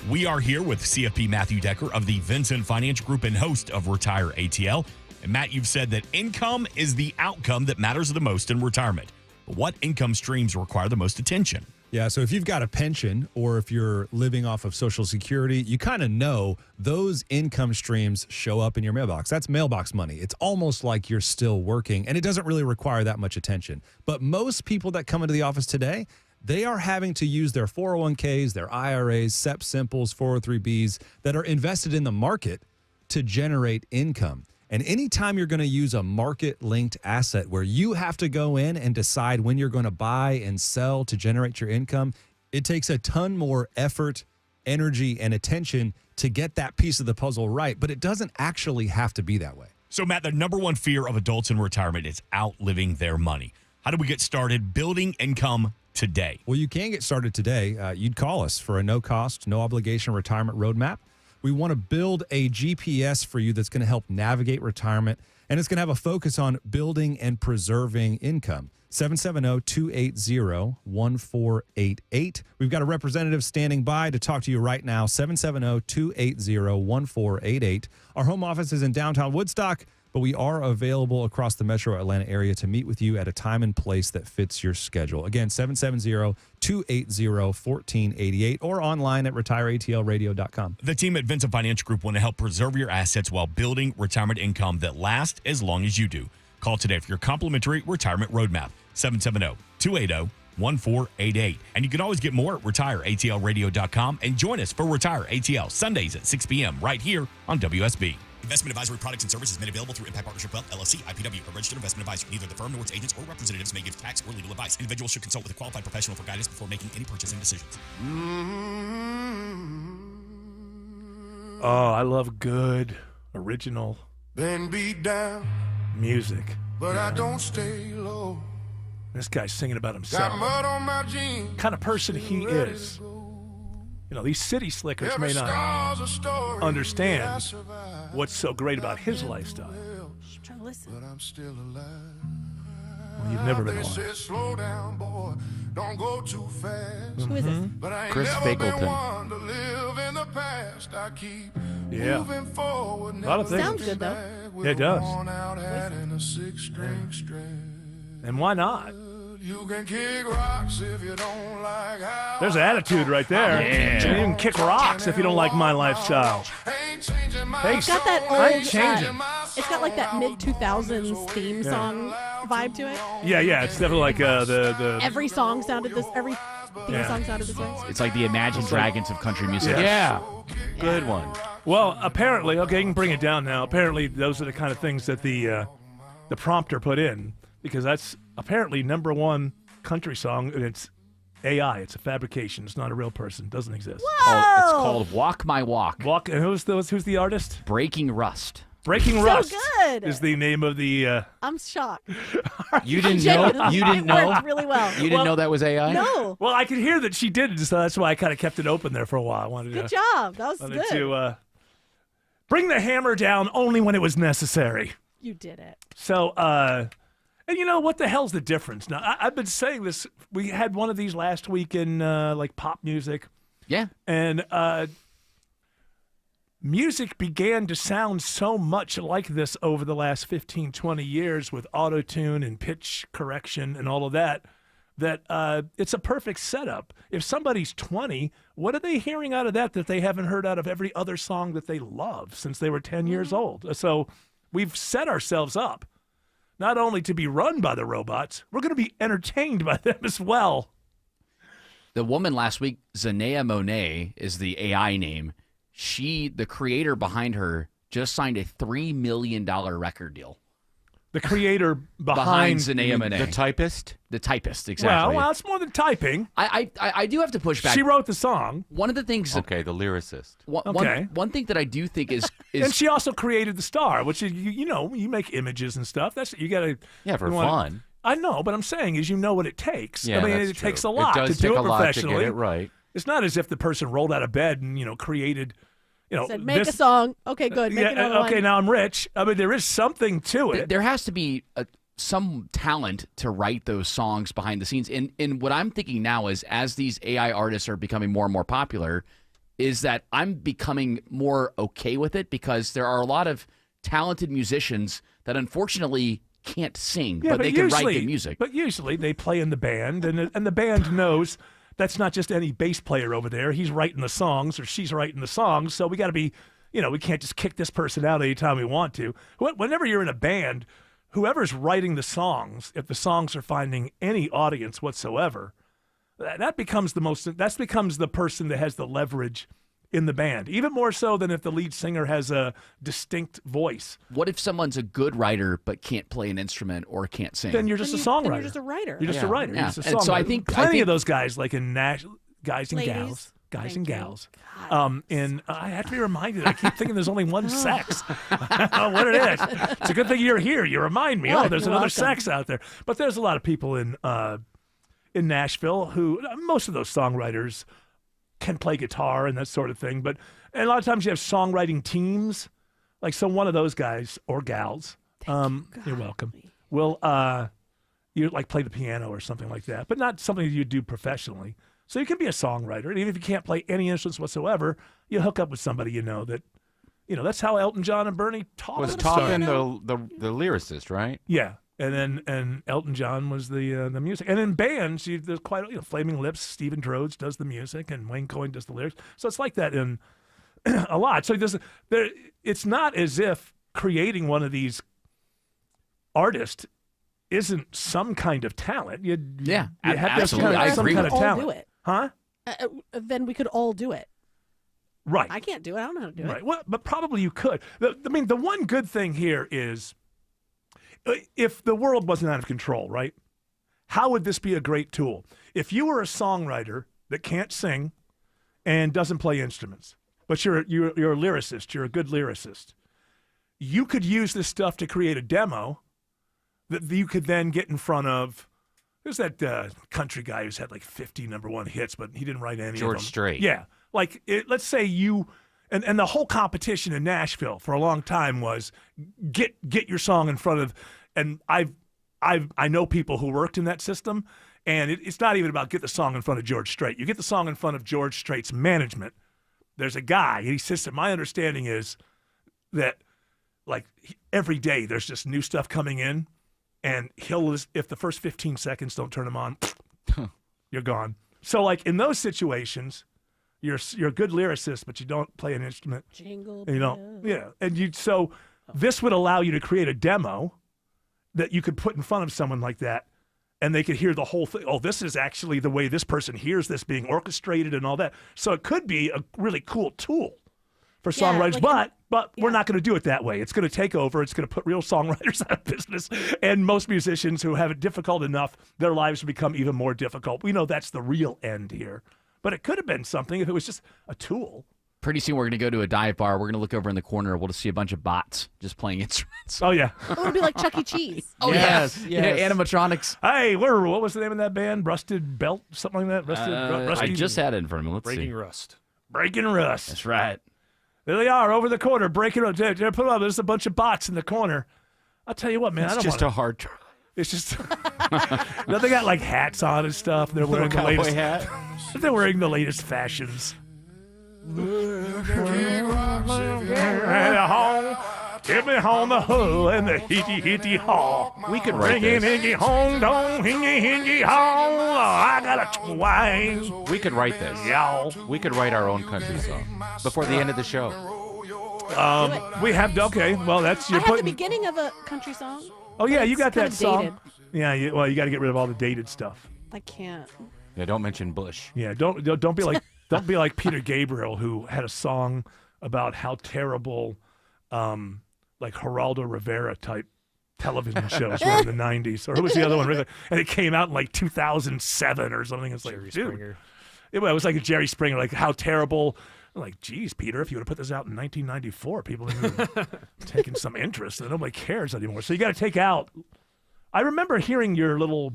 We are here with CFP Matthew Decker of the Vincent Financial Group and host of Retire ATL. And Matt, you've said that income is the outcome that matters the most in retirement. But what income streams require the most attention? Yeah, so if you've got a pension or if you're living off of Social Security, you kind of know those income streams show up in your mailbox. That's mailbox money. It's almost like you're still working, and it doesn't really require that much attention. But most people that come into the office today, they are having to use their 401ks, their IRAs, SEP Simples, 403bs that are invested in the market to generate income. And anytime you're going to use a market-linked asset where you have to go in and decide when you're going to buy and sell to generate your income, it takes a ton more effort, energy, and attention to get that piece of the puzzle right. But it doesn't actually have to be that way. So, Matt, the number one fear of adults in retirement is outliving their money. How do we get started building income today? Well, you can get started today. You'd call us for a no-cost, no-obligation retirement roadmap. We want to build a GPS for you that's going to help navigate retirement, and it's going to have a focus on building and preserving income. 770-280-1488. We've got a representative standing by to talk to you right now, 770-280-1488. Our home office is in downtown Woodstock, but we are available across the metro Atlanta area to meet with you at a time and place that fits your schedule. Again, 770-280-1488 or online at retireatlradio.com. The team at Vincent Financial Group want to help preserve your assets while building retirement income that lasts as long as you do. Call today for your complimentary retirement roadmap, 770-280-1488. And you can always get more at retireatlradio.com and join us for Retire ATL Sundays at 6 p.m. right here on WSB. Investment advisory products and services made available through Impact Partnership Wealth, LLC, IPW, a registered investment advisor. Neither the firm nor its agents or representatives may give tax or legal advice. Individuals should consult with a qualified professional for guidance before making any purchasing decisions. Oh, I love good, original Been beat down, music. but I don't stay low. This guy's singing about himself. Got mud on my jeans. Kind of person he is. You know, these city slickers may not understand what's so great about his lifestyle. Try to listen. But I'm still alive. Well, you've never been They alive. said, slow down, boy. Don't go too fast. Who is this? But I ain't Chris never been Stapleton. one to live in the past. I keep Yeah. moving forward. A lot of never things. Sounds good, though. back with It does. worn out hat and a 6-string And why not? You can kick rocks if you don't like how There's attitude right there. Yeah. You can even kick rocks if you don't like my lifestyle. It's got that I ain't old. changing. It's got like that mid 2000s theme Yeah. song vibe to it. Yeah, it's definitely like the Every song sounded this. Every theme Yeah. song sounded this way. It's like the Imagine Dragons of country music. Yeah. Good one. Well, apparently, okay, you can bring it down now. Apparently, those are the kind of things that the prompter put in, because that's apparently #1 country song, and it's AI. It's a fabrication. It's not a real person. It doesn't exist. It's called Walk My Walk. Walk. And who's the artist? Breaking Rust. Breaking So Rust good. is the name of the. I'm shocked. You didn't know? You didn't It know? worked really well. You didn't know that was AI? No. Well, I could hear that she did, so that's why I kind of kept it open there for a while. I wanted Good to, job. That was wanted good. to bring the hammer down only when it was necessary. You did it. So, and you know, what the hell's the difference? Now, I've been saying this. We had one of these last week in like pop music. Yeah. And music began to sound so much like this over the last 15, 20 years with auto-tune and pitch correction and all of that, that it's a perfect setup. If somebody's 20, what are they hearing out of that they haven't heard out of every other song that they love since they were 10 years old? So we've set ourselves up not only to be run by the robots, we're going to be entertained by them as well. The woman last week, Zanea Monet, is the AI name. The creator behind her, just signed a $3 million record deal. The creator behind Zanea Monet. The typist? The typist, exactly. Well, it's more than typing. I do have to push back. She wrote the song. One of the things. Okay, the lyricist. One thing that I do think is and she also created the star, which is you make images and stuff. That's you got to for fun. I know, but I'm saying is what it takes. Yeah, I mean, that's it takes true. a lot It does to do take it a lot to get professionally. it right. It's not as if the person rolled out of bed and created. Said, make a song. Okay, good. Make another okay, one. now I'm rich. I mean, there is something to it. There has to be some talent to write those songs behind the scenes. And what I'm thinking now is, as these AI artists are becoming more and more popular, is that I'm becoming more okay with it, because there are a lot of talented musicians that unfortunately can't sing, but they can write good music. But usually they play in the band, and the band knows that's not just any bass player over there. He's writing the songs, or she's writing the songs. So we got to be, we can't just kick this person out anytime we want to. Whenever you're in a band, whoever's writing the songs, if the songs are finding any audience whatsoever, that becomes the person that has the leverage in the band, even more so than if the lead singer has a distinct voice. What if someone's a good writer but can't play an instrument or can't sing? Then you're just a songwriter. Then you're just a writer. You're just a writer. Yeah. You're just a And so I songwriter. think plenty of those guys, like in guys and Ladies. gals. Guys and Thank gals. And I have to be reminded. I keep thinking there's only one sex. I don't know what it is. It's a good thing you're here. You remind me. Oh, There's you're another welcome. sex out there. But there's a lot of people in Nashville who, most of those songwriters can play guitar and that sort of thing. And a lot of times you have songwriting teams. So one of those guys or gals, you're welcome, will you play the piano or something like that, but not something that you do professionally. So you can be a songwriter, and even if you can't play any instruments whatsoever, you hook up with somebody that's how Elton John and Bernie talked. Was Taupin the lyricist, right? Yeah, and Elton John was the music, and in bands, there's quite Flaming Lips. Stephen Rhodes does the music, and Wayne Coyne does the lyrics. So it's like that in a lot. So it's not as if creating one of these artists isn't some kind of talent. You have absolutely. I agree. some kind of all talent. do it. Huh? Then we could all do it. Right. I can't do it. I don't know how to do Right. it. Well, but probably you could. The one good thing here is, if the world wasn't out of control, right? How would this be a great tool? If you were a songwriter that can't sing and doesn't play instruments, but you're a lyricist, you're a good lyricist, you could use this stuff to create a demo that you could then get in front of. There's that country guy who's had 50 #1 hits, but he didn't write any of them. George Strait. Yeah. Let's say you, and the whole competition in Nashville for a long time was get your song in front of, and I know people who worked in that system, and it's not even about get the song in front of George Strait. You get the song in front of George Strait's management. There's a guy, and he says that my understanding is that every day there's just new stuff coming in, and if the first 15 seconds don't turn him on, you're gone. So like in those situations, you're a good lyricist, but you don't play an instrument. Jingle And so this would allow you to create a demo that you could put in front of someone like that, and they could hear the whole thing. Oh, this is actually the way this person hears this being orchestrated and all that. So it could be a really cool tool for songwriters, but we're not going to do it that way. It's going to take over. It's going to put real songwriters out of business, and most musicians who have it difficult enough, their lives will become even more difficult. We know that's the real end here, but it could have been something if it was just a tool. Pretty soon we're going to go to a dive bar. We're going to look over in the corner. We'll just see a bunch of bots just playing instruments. Oh, yeah. It would be like Chuck E. Cheese. Oh, yes. Yeah, animatronics. Hey, what was the name of that band? Rusted Belt? Something like that? Rusty? I just had it in front of me. Let's Breaking see. Rust. Breaking Rust. That's right. There they are over the corner, breaking up. Put them up. There's a bunch of bots in the corner. I'll tell you what, man. It's I don't just wanna, a hard try. It's just. No, they got like hats on and stuff. They're wearing the latest. hat. They're wearing the latest fashions. Give me home the ho and the hitty haw. We could write this. Hingy hong dong, hingy hong. I got a twang. We could write this. Yow. We could write our own country song before the end of the show. We have okay. Well, that's I you're have the putting. beginning of a country song. Oh yeah, you It's got kind that of song. dated. Yeah, you got to get rid of all the dated stuff. I can't. Yeah, don't mention Bush. Yeah, don't be like Peter Gabriel, who had a song about how terrible, like Geraldo Rivera type television shows were in the '90s. Or who was the other one? And it came out in like 2007 or something. It's like, dude, it was like a Jerry Springer, like how terrible. I'm like, geez, Peter, if you would have put this out in 1994, people would have taken some interest, and nobody cares anymore. So you got to take out. I remember hearing your little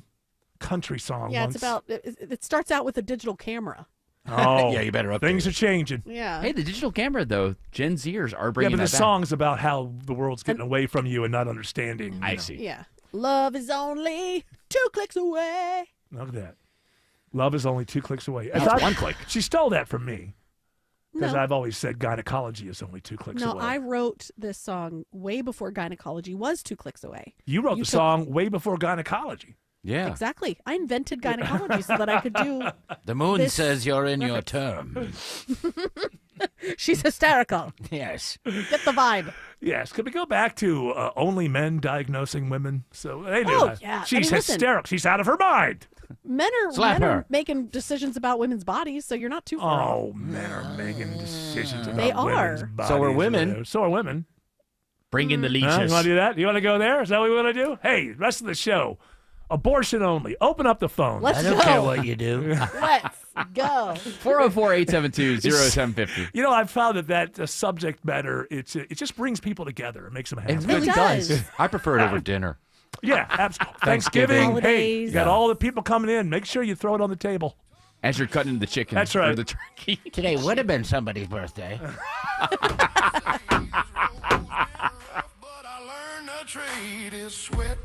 country song. Yeah, once. it's about. It starts out with a digital camera. Oh, yeah, you better update things are changing. Yeah. Hey, the digital camera, though, Gen Zers are bringing Yeah, but the that back. song's about how the world's getting away from you and not understanding. I see. Yeah. Love is only 2 clicks away. Look at that. Love is only 2 clicks away. That's one click. She stole that from me. Because No. I've always said gynecology is only 2 clicks No, away. I wrote this song way before gynecology was 2 clicks away. You wrote the took- song way before gynecology. Yeah. Exactly. I invented gynecology so that I could do. The moon this says you're in your reference. term. She's hysterical. Yes. Get the vibe. Yes. Could we go back to only men diagnosing women? So they knew Oh, that. yeah. I She's mean, listen. hysterical. She's out of her mind. Men are Slap her. making decisions about women's bodies, so you're not too far off. Oh, men are making decisions about They women's are. bodies. So are women. So are women. Bring in the Huh? leeches. You want to do that? You want to go there? Is that what we want to do? Hey, rest of the show. Abortion only. Open up the phone. Let's I don't go. care what you do. Let's go. 404-872-0750. You know, I've found that subject matter, it just brings people together. It makes them happy. It really does. does. I prefer it over dinner. Yeah, absolutely. Thanksgiving. Hey, Holidays. you got all the people coming in. Make sure you throw it on the table. As you're cutting the chicken That's or right. the turkey. Today would have been somebody's birthday. But I learned the trade is sweat,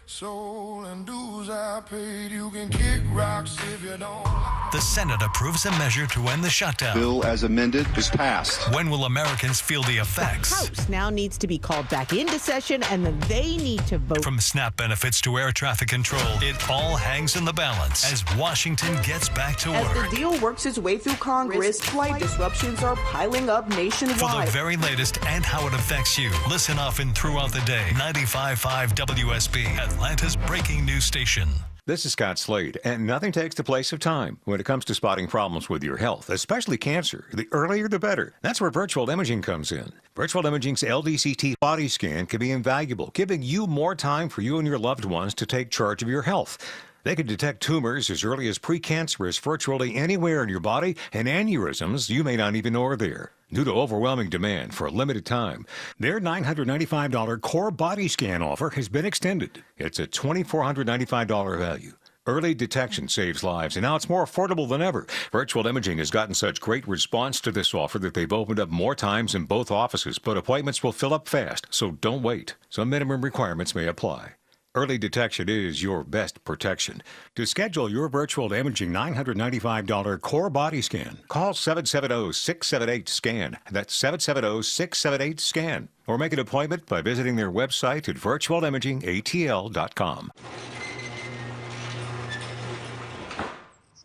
soul, and dues I paid. You can kick rocks if you don't. The Senate approves a measure to end the shutdown. Bill as amended is passed. When will Americans feel the effects? House now needs to be called back into session, and then they need to vote. From SNAP benefits to air traffic control, it all hangs in the balance as Washington gets back to As work. the deal works its way through Congress, flight disruptions are piling up For the nationwide. very latest and how it affects you, listen often throughout the day. 95.5 WSB, Atlanta's breaking news station. This is Scott Slade, and nothing takes the place of time when it comes to spotting problems with your health, especially cancer. The earlier, the better. That's where virtual imaging comes in. Virtual imaging's LDCT body scan can be invaluable, giving you more time for you and your loved ones to take charge of your health. They can detect tumors as early as precancerous virtually anywhere in your body, and aneurysms you may not even know are there. Due to overwhelming demand for a limited time, their $995 core body scan offer has been extended. It's a $2,495 value. Early detection saves lives, and now it's more affordable than ever. Virtual imaging has gotten such great response to this offer that they've opened up more times in both offices, but appointments will fill up fast, so don't wait. Some minimum requirements may apply. Early detection is your best protection. To schedule your virtual imaging $995 core body scan, call 770-678-SCAN. That's 770-678-SCAN. or make an appointment by visiting their website at virtualimagingatl.com.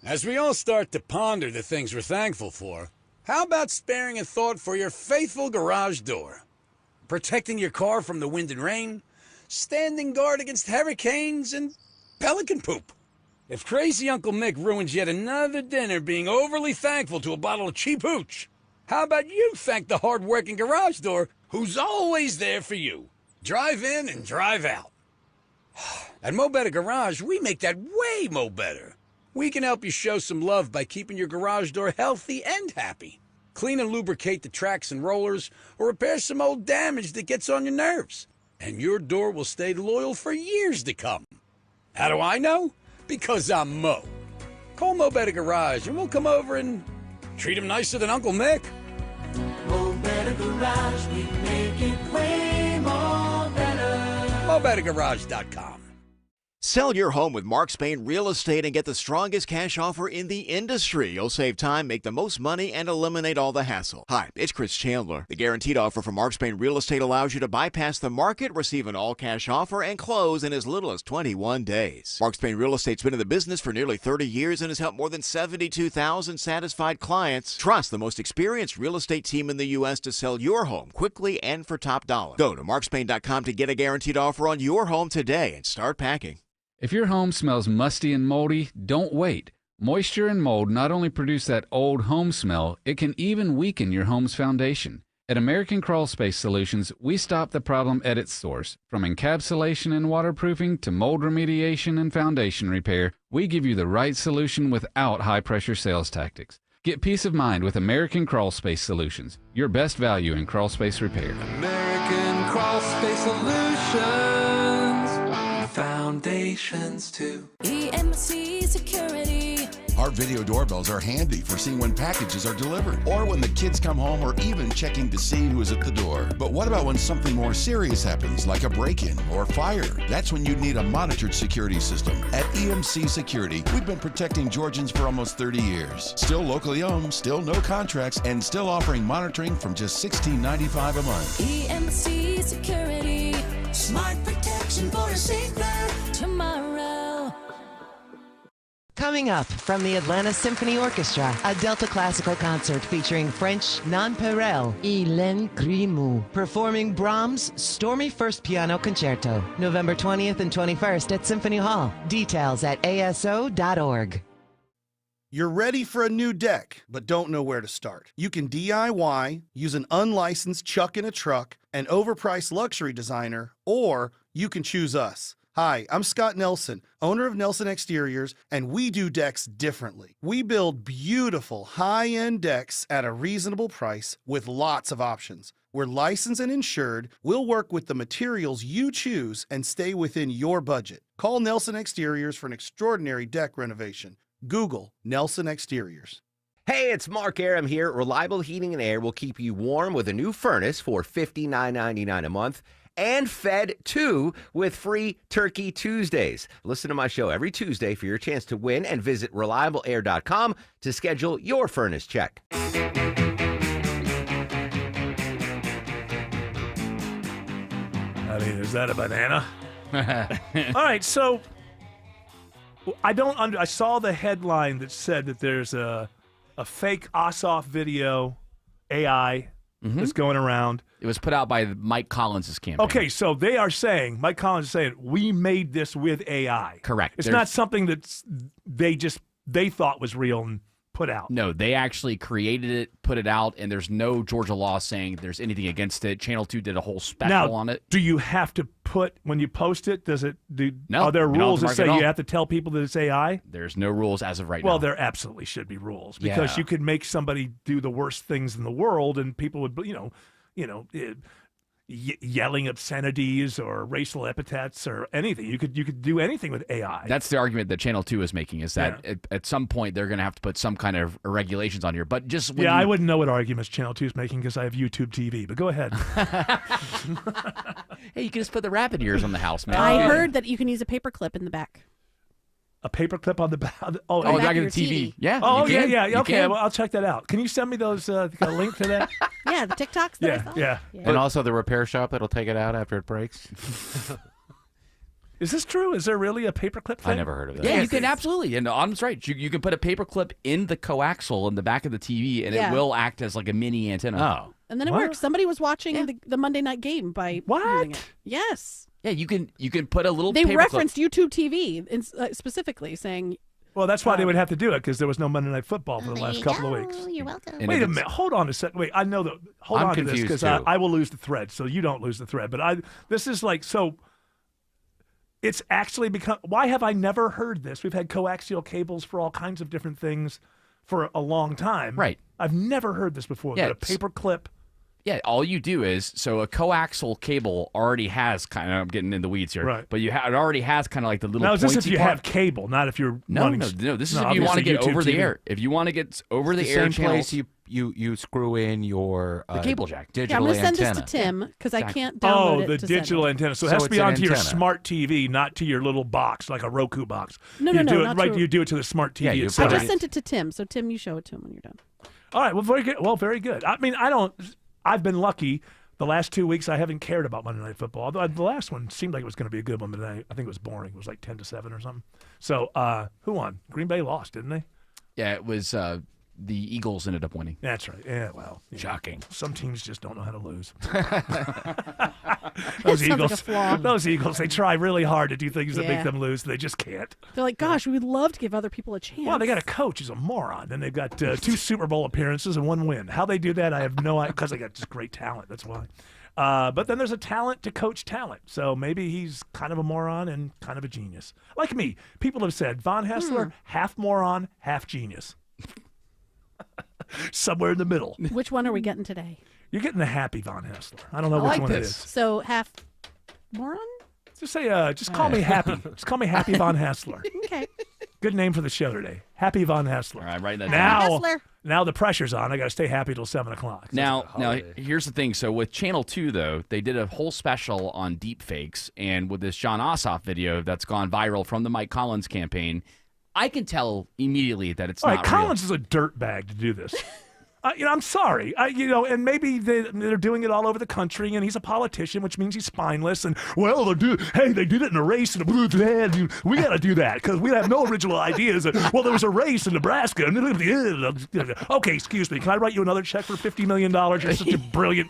As we all start to ponder the things we're thankful for, how about sparing a thought for your faithful garage door? Protecting your car from the wind and rain, standing guard against hurricanes and pelican poop. If crazy Uncle Mick ruins yet another dinner being overly thankful to a bottle of cheap hooch, how about you thank the hard-working garage door who's always there for you? Drive in and drive out. At Mo Better Garage, we make that way mo better. We can help you show some love by keeping your garage door healthy and happy. Clean and lubricate the tracks and rollers, or repair some old damage that gets on your nerves. And your door will stay loyal for years to come. How do I know? Because I'm Mo. Call Mo Better Garage and we'll come over and treat him nicer than Uncle Mick. Mo Better Garage, we make it way more better. MoBetterGarage.com. Sell your home with Mark Spain Real Estate and get the strongest cash offer in the industry. You'll save time, make the most money, and eliminate all the hassle. Hi, it's Chris Chandler. The guaranteed offer from Mark Spain Real Estate allows you to bypass the market, receive an all-cash offer, and close in as little as 21 days. Mark Spain Real Estate's been in the business for nearly 30 years and has helped more than 72,000 satisfied clients. Trust the most experienced real estate team in the U.S. to sell your home quickly and for top dollar. Go to markspain.com to get a guaranteed offer on your home today and start packing. If your home smells musty and moldy, don't wait. Moisture and mold not only produce that old home smell, it can even weaken your home's foundation. At American Crawl Space Solutions, we stop the problem at its source. From encapsulation and waterproofing to mold remediation and foundation repair, we give you the right solution without high-pressure sales tactics. Get peace of mind with American Crawl Space Solutions, your best value in crawl space repair. American Crawl Space Solutions. Foundations too. EMC Security. Our video doorbells are handy for seeing when packages are delivered or when the kids come home or even checking to see who is at the door. But what about when something more serious happens, like a break-in or fire? That's when you'd need a monitored security system. At EMC Security, we've been protecting Georgians for almost 30 years. Still locally owned, still no contracts, and still offering monitoring from just $16.95 a month. EMC Security. Smart protection for a safer tomorrow. Coming up from the Atlanta Symphony Orchestra, a Delta classical concert featuring French nonpareil Hélène Grimaud, performing Brahms' Stormy First Piano Concerto, November 20th and 21st at Symphony Hall. Details at aso.org. You're ready for a new deck, but don't know where to start. You can DIY, use an unlicensed chuck in a truck, an overpriced luxury designer, or you can choose us. Hi, I'm Scott Nelson, owner of Nelson Exteriors, and we do decks differently. We build beautiful, high-end decks at a reasonable price with lots of options. We're licensed and insured. We'll work with the materials you choose and stay within your budget. Call Nelson Exteriors for an extraordinary deck renovation. Google Nelson Exteriors. Hey, it's Mark Aram here. Reliable Heating and Air will keep you warm with a new furnace for $59.99 a month and fed too with free Turkey Tuesdays. Listen to my show every Tuesday for your chance to win and visit reliableair.com to schedule your furnace check. I mean, is that a banana? All right, so I saw the headline that said that there's a fake Ossoff video AI that's going around. It was put out by Mike Collins' campaign. Okay, so they are saying, Mike Collins is saying, we made this with AI. Correct. It's not something that they thought was real and put out. No, they actually created it, put it out, and there's no Georgia law saying there's anything against it. Channel 2 did a whole special on it. Do you have to put, when you post it, No, are there you don't rules have that to mark say it you all. have to tell people that it's AI? There's no rules as of right now. Well, there absolutely should be rules because you could make somebody do the worst things in the world and people would, yelling obscenities or racial epithets or anything. You could do anything with AI. That's the argument that Channel 2 is making, is that at some point they're going to have to put some kind of regulations on here. But just when I wouldn't know what arguments Channel 2 is making because I have YouTube TV, but go ahead. Hey, you can just put the rabbit ears on the house, man. I heard that you can use a paperclip in the back. A paperclip on the back. Oh, back of the TV. Yeah. Oh, you can. yeah. You Okay, can. well, I'll check that out. Can you send me those a link to that? Yeah, the TikToks that I saw. Yeah. And also the repair shop that'll take it out after it breaks. Is this true? Is there really a paperclip thing? I never heard of that. Yeah, you can absolutely. And Autumn's right. You can put a paperclip in the coaxial in the back of the TV, and Yeah. it will act as like a mini antenna. Oh. And then it works. Somebody was watching the Monday night game by using it. Yes. Yeah, you can put a little They paperclip. referenced YouTube TV specifically, saying, Well, that's why they would have to do it, because there was no Monday Night Football for the last couple of weeks. You're welcome. And Wait if a minute. Hold on a second. Wait, I know that. Hold I'm on to this, confused, because too. I will lose the thread, so you don't lose the thread. But this is like, so it's actually become, why have I never heard this? We've had coaxial cables for all kinds of different things for a long time. Right. I've never heard this before. Yeah, But a paperclip. Yeah, all you do is, so a coaxial cable already has kind of, I'm getting in the weeds here, Right. but it already has kind of like the little Now, is this if pointy you part. have cable, not if you're No, running? no. This is if you want to get obviously over YouTube the TV. air. If you want to get over the the air same channels. place you screw in your The cable jack. yeah, I'm digital going to send antenna. this to Tim because I Exactly. can't download Oh, it the to digital send it. antenna. So it So has to it's be an onto your antenna. smart TV, not to your little box, like a Roku box. No, you no, do no, it not right. to- You do it to the smart TV. Yeah, you itself. I just sent it to Tim, so Tim, you show it to him when you're done. All right. Well, very good. Well, very good. I mean, I've been lucky. The last 2 weeks, I haven't cared about Monday Night Football. Although the last one seemed like it was going to be a good one, but I think it was boring. It was like 10-7 or something. So, who won? Green Bay lost, didn't they? Yeah, it was the Eagles ended up winning. That's right. Yeah, well. Shocking. Some teams just don't know how to lose. Sounds like a flaw. Those Eagles, they try really hard to do things that Yeah. make them lose. They just can't. They're like, gosh, we would love to give other people a chance. Well, they got a coach who's a moron, and they've got 2 Super Bowl appearances and 1 win. How they do that, I have no idea, because they got just great talent. That's why. But then there's a talent to coach talent. So maybe he's kind of a moron and kind of a genius. Like me. People have said, Von Hessler, half moron, half genius. Somewhere in the middle. Which one are we getting today? You're getting the happy Von Hessler. I don't know I which like one it this. is. So half moron? Just say, just call me Happy. Just call me Happy Von Hessler. Okay. Good name for the show today. Happy Von Hessler. All right, write that Now, Hessler. now the pressure's on. I got to stay happy till 7 o'clock. Now, here's the thing. So with Channel 2, though, they did a whole special on deep fakes, and with this John Ossoff video that's gone viral from the Mike Collins campaign, I can tell immediately that it's All right, not Collins is a dirtbag to do this. I'm sorry. And maybe they're doing it all over the country, and he's a politician, which means he's spineless. And, well, they did it in a race, and we got to do that because we have no original ideas. Well, there was a race in Nebraska. Okay, excuse me. Can I write you another check for $50 million? You're such a brilliant...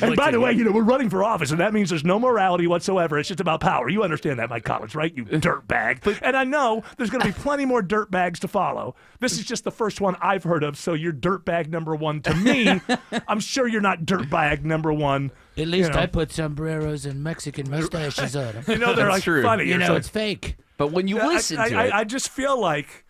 And by the way, we're running for office, and that means there's no morality whatsoever. It's just about power. You understand that, Mike Collins, right? You dirtbag. And I know there's going to be plenty more dirtbags to follow. This is just the first one I've heard of, so you're dirtbag number 1 to me. I'm sure you're not dirtbag number 1. At least You know. I put sombreros and Mexican mustaches on them. They're like funny. You It's know, like- it's fake. But when you listen to it, I just feel like,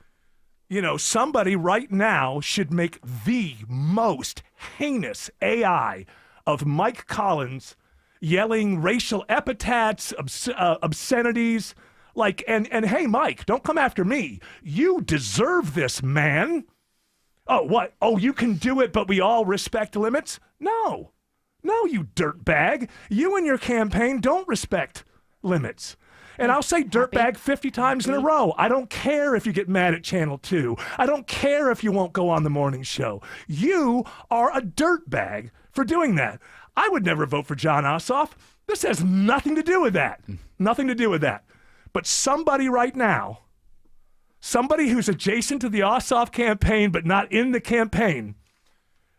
somebody right now should make the most heinous AI of Mike Collins yelling racial epithets, obscenities, and hey, Mike, don't come after me. You deserve this, man. Oh, what? Oh, you can do it, but we all respect limits? No, you dirtbag. You and your campaign don't respect limits. And I'll say dirtbag 50 times in a row. I don't care if you get mad at Channel 2. I don't care if you won't go on the morning show. You are a dirtbag for doing that. I would never vote for John Ossoff. This has nothing to do with that. Nothing to do with that. But somebody right now, somebody who's adjacent to the Ossoff campaign but not in the campaign,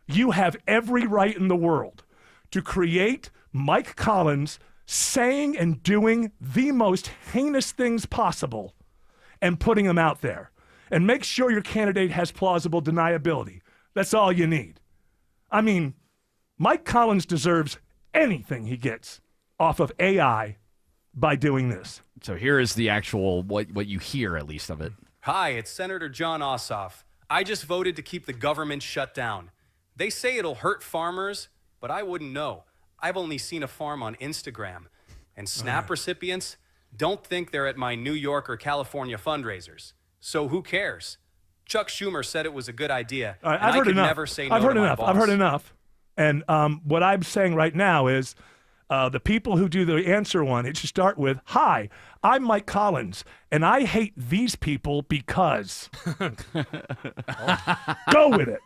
you have every right in the world to create Mike Collins saying and doing the most heinous things possible and putting them out there. And make sure your candidate has plausible deniability. That's all you need. I mean, Mike Collins deserves anything he gets off of AI by doing this. so here is the actual, what you hear at least of it. Hi, it's Senator John Ossoff. I just voted to keep the government shut down. They say it'll hurt farmers, but I wouldn't know. I've only seen a farm on Instagram. And SNAP recipients don't think they're at my New York or California fundraisers. So who cares? Chuck Schumer said it was a good idea. All right, and I've I heard could enough. never say no I've heard to my enough. boss. I've heard enough. And what I'm saying right now is The people who do the answer one, it should start with, "Hi, I'm Mike Collins, and I hate these people because." Go with it.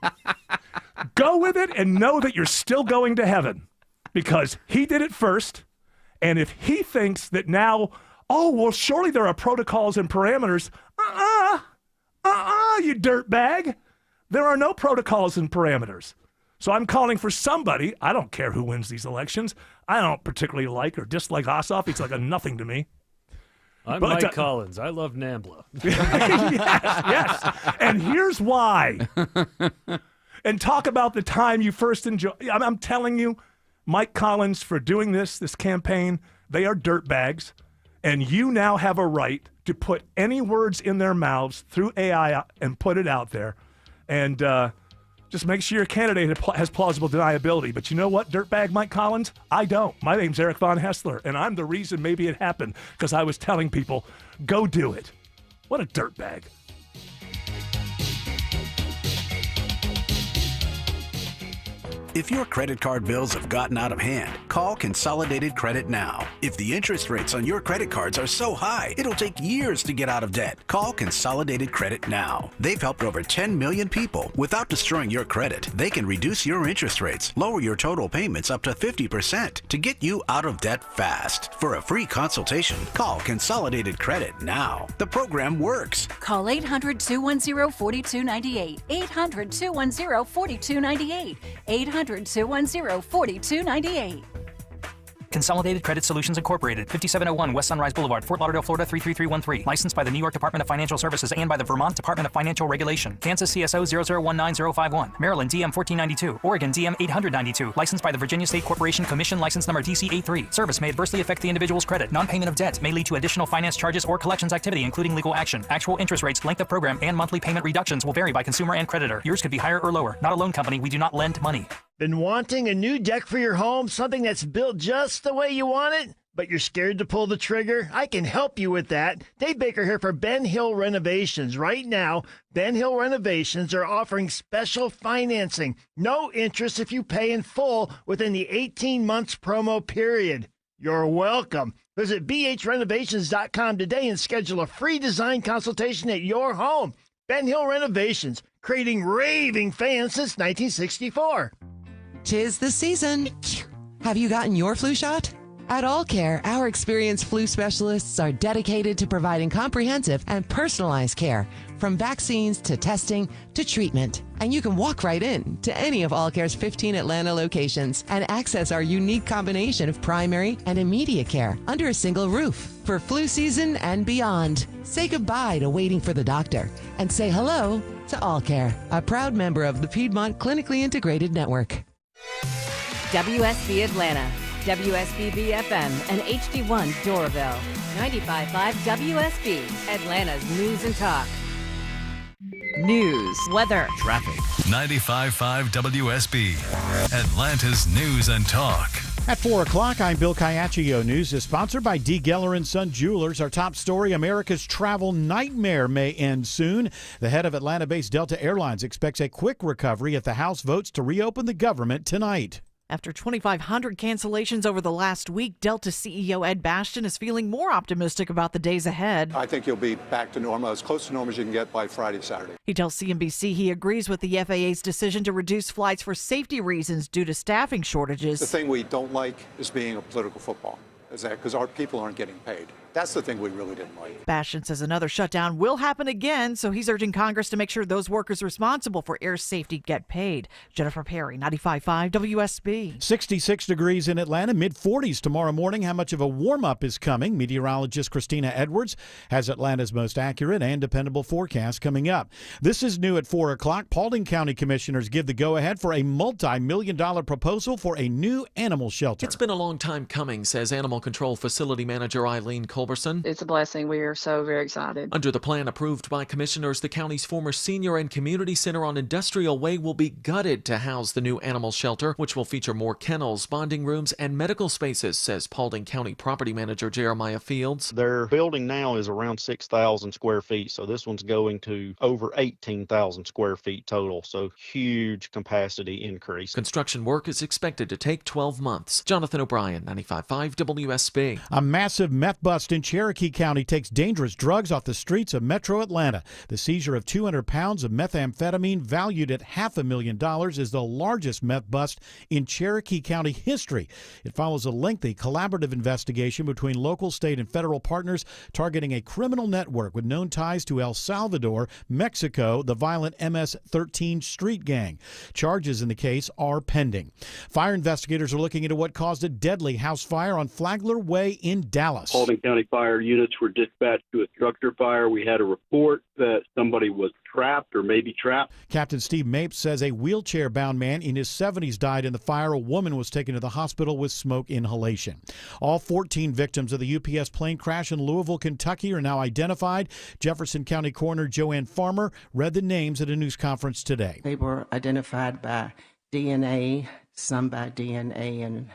Go with it and know that you're still going to heaven because he did it first. And if he thinks that now, oh, well, surely there are protocols and parameters. You dirtbag. There are no protocols and parameters. So I'm calling for somebody. I don't care who wins these elections. I don't particularly like or dislike Ossoff. He's like a nothing to me. I'm Mike Collins. I love NAMBLA. yes. And here's why. And talk about the time you first enjoyed. I'm telling you, Mike Collins, for doing this campaign, they are dirtbags. And you now have a right to put any words in their mouths through AI and put it out there. And just make sure your candidate has plausible deniability. But you know what, dirtbag Mike Collins? I don't. My name's Eric Von Hessler, and I'm the reason maybe it happened because I was telling people, go do it. What a dirtbag. If your credit card bills have gotten out of hand, call Consolidated Credit now. If the interest rates on your credit cards are so high, it'll take years to get out of debt. Call Consolidated Credit now. They've helped over 10 million people without destroying your credit. They can reduce your interest rates, lower your total payments up to 50% to get you out of debt fast. For a free consultation, call Consolidated Credit now. The program works. Call 800-210-4298. 800-210-4298. 800-210-4298. Consolidated Credit Solutions Incorporated, 5701 West Sunrise Boulevard, Fort Lauderdale, Florida 33313. Licensed by the New York Department of Financial Services and by the Vermont Department of Financial Regulation. Kansas CSO 0019051. Maryland DM 1492. Oregon DM 892. Licensed by the Virginia State Corporation Commission license number DC83. Service may adversely affect the individual's credit. Non-payment of debt may lead to additional finance charges or collections activity, including legal action. Actual interest rates, length of program, and monthly payment reductions will vary by consumer and creditor. Yours could be higher or lower. Not a loan company. We do not lend money. Been wanting a new deck for your home, something that's built just the way you want it, but you're scared to pull the trigger? I can help you with that. Dave Baker here for Ben Hill Renovations. Right now, Ben Hill Renovations are offering special financing. No interest if you pay in full within the 18 months promo period. You're welcome. Visit bhrenovations.com today and schedule a free design consultation at your home. Ben Hill Renovations, creating raving fans since 1964. 'Tis the season. Have you gotten your flu shot? At All Care, our experienced flu specialists are dedicated to providing comprehensive and personalized care, from vaccines to testing to treatment. And you can walk right in to any of All Care's 15 Atlanta locations and access our unique combination of primary and immediate care under a single roof. For flu season and beyond, say goodbye to waiting for the doctor and say hello to All Care, a proud member of the Piedmont Clinically Integrated Network. WSB Atlanta, WSB BFM, and HD1 Doraville. 95.5 WSB, Atlanta's news and talk. News, weather, traffic. 95.5 WSB, Atlanta's news and talk. At 4 o'clock, I'm Bill Caiaccio. News is sponsored by D. Geller & Son Jewelers. Our top story, America's travel nightmare may end soon. The head of Atlanta-based Delta Airlines expects a quick recovery if the House votes to reopen the government tonight. After 2,500 cancellations over the last week, Delta CEO Ed Bastian is feeling more optimistic about the days ahead. I think you'll be back to normal, as close to normal as you can get by Friday, Saturday. He tells CNBC he agrees with the FAA's decision to reduce flights for safety reasons due to staffing shortages. The thing we don't like is being a political football, is that because our people aren't getting paid. That's the thing we really didn't like. Bastian says another shutdown will happen again, so he's urging Congress to make sure those workers responsible for air safety get paid. Jennifer Perry, 95.5 WSB. 66 degrees in Atlanta, mid-40s tomorrow morning. How much of a warm-up is coming? Meteorologist Christina Edwards has Atlanta's most accurate and dependable forecast coming up. This is new at 4 o'clock. Paulding County commissioners give the go-ahead for a multi-million-dollar proposal for a new animal shelter. It's been a long time coming, says Animal Control Facility Manager Eileen Cole. Culberson. It's a blessing. We are so very excited. Under the plan approved by commissioners, the county's former senior and community center on Industrial Way will be gutted to house the new animal shelter, which will feature more kennels, bonding rooms, and medical spaces, says Paulding County property manager Jeremiah Fields. Their building now is around 6,000 square feet, so this one's going to over 18,000 square feet total, so huge capacity increase. Construction work is expected to take 12 months. Jonathan O'Brien, 95.5 WSB. A massive meth bust in Cherokee County takes dangerous drugs off the streets of metro Atlanta. The seizure of 200 pounds of methamphetamine valued at $500,000 is the largest meth bust in Cherokee County history. It follows a lengthy collaborative investigation between local, state, and federal partners targeting a criminal network with known ties to El Salvador, Mexico, the violent MS-13 street gang. Charges in the case are pending. Fire investigators are looking into what caused a deadly house fire on Flagler Way in Dallas. Paulding County fire units were dispatched to a structure fire. We had a report that somebody was trapped or maybe trapped. Captain Steve Mapes says a wheelchair-bound man in his 70s died in the fire. A woman was taken to the hospital with smoke inhalation. All 14 victims of the UPS plane crash in Louisville, Kentucky are now identified. Jefferson County Coroner Joanne Farmer read the names at a news conference today. They were identified by DNA, some by DNA and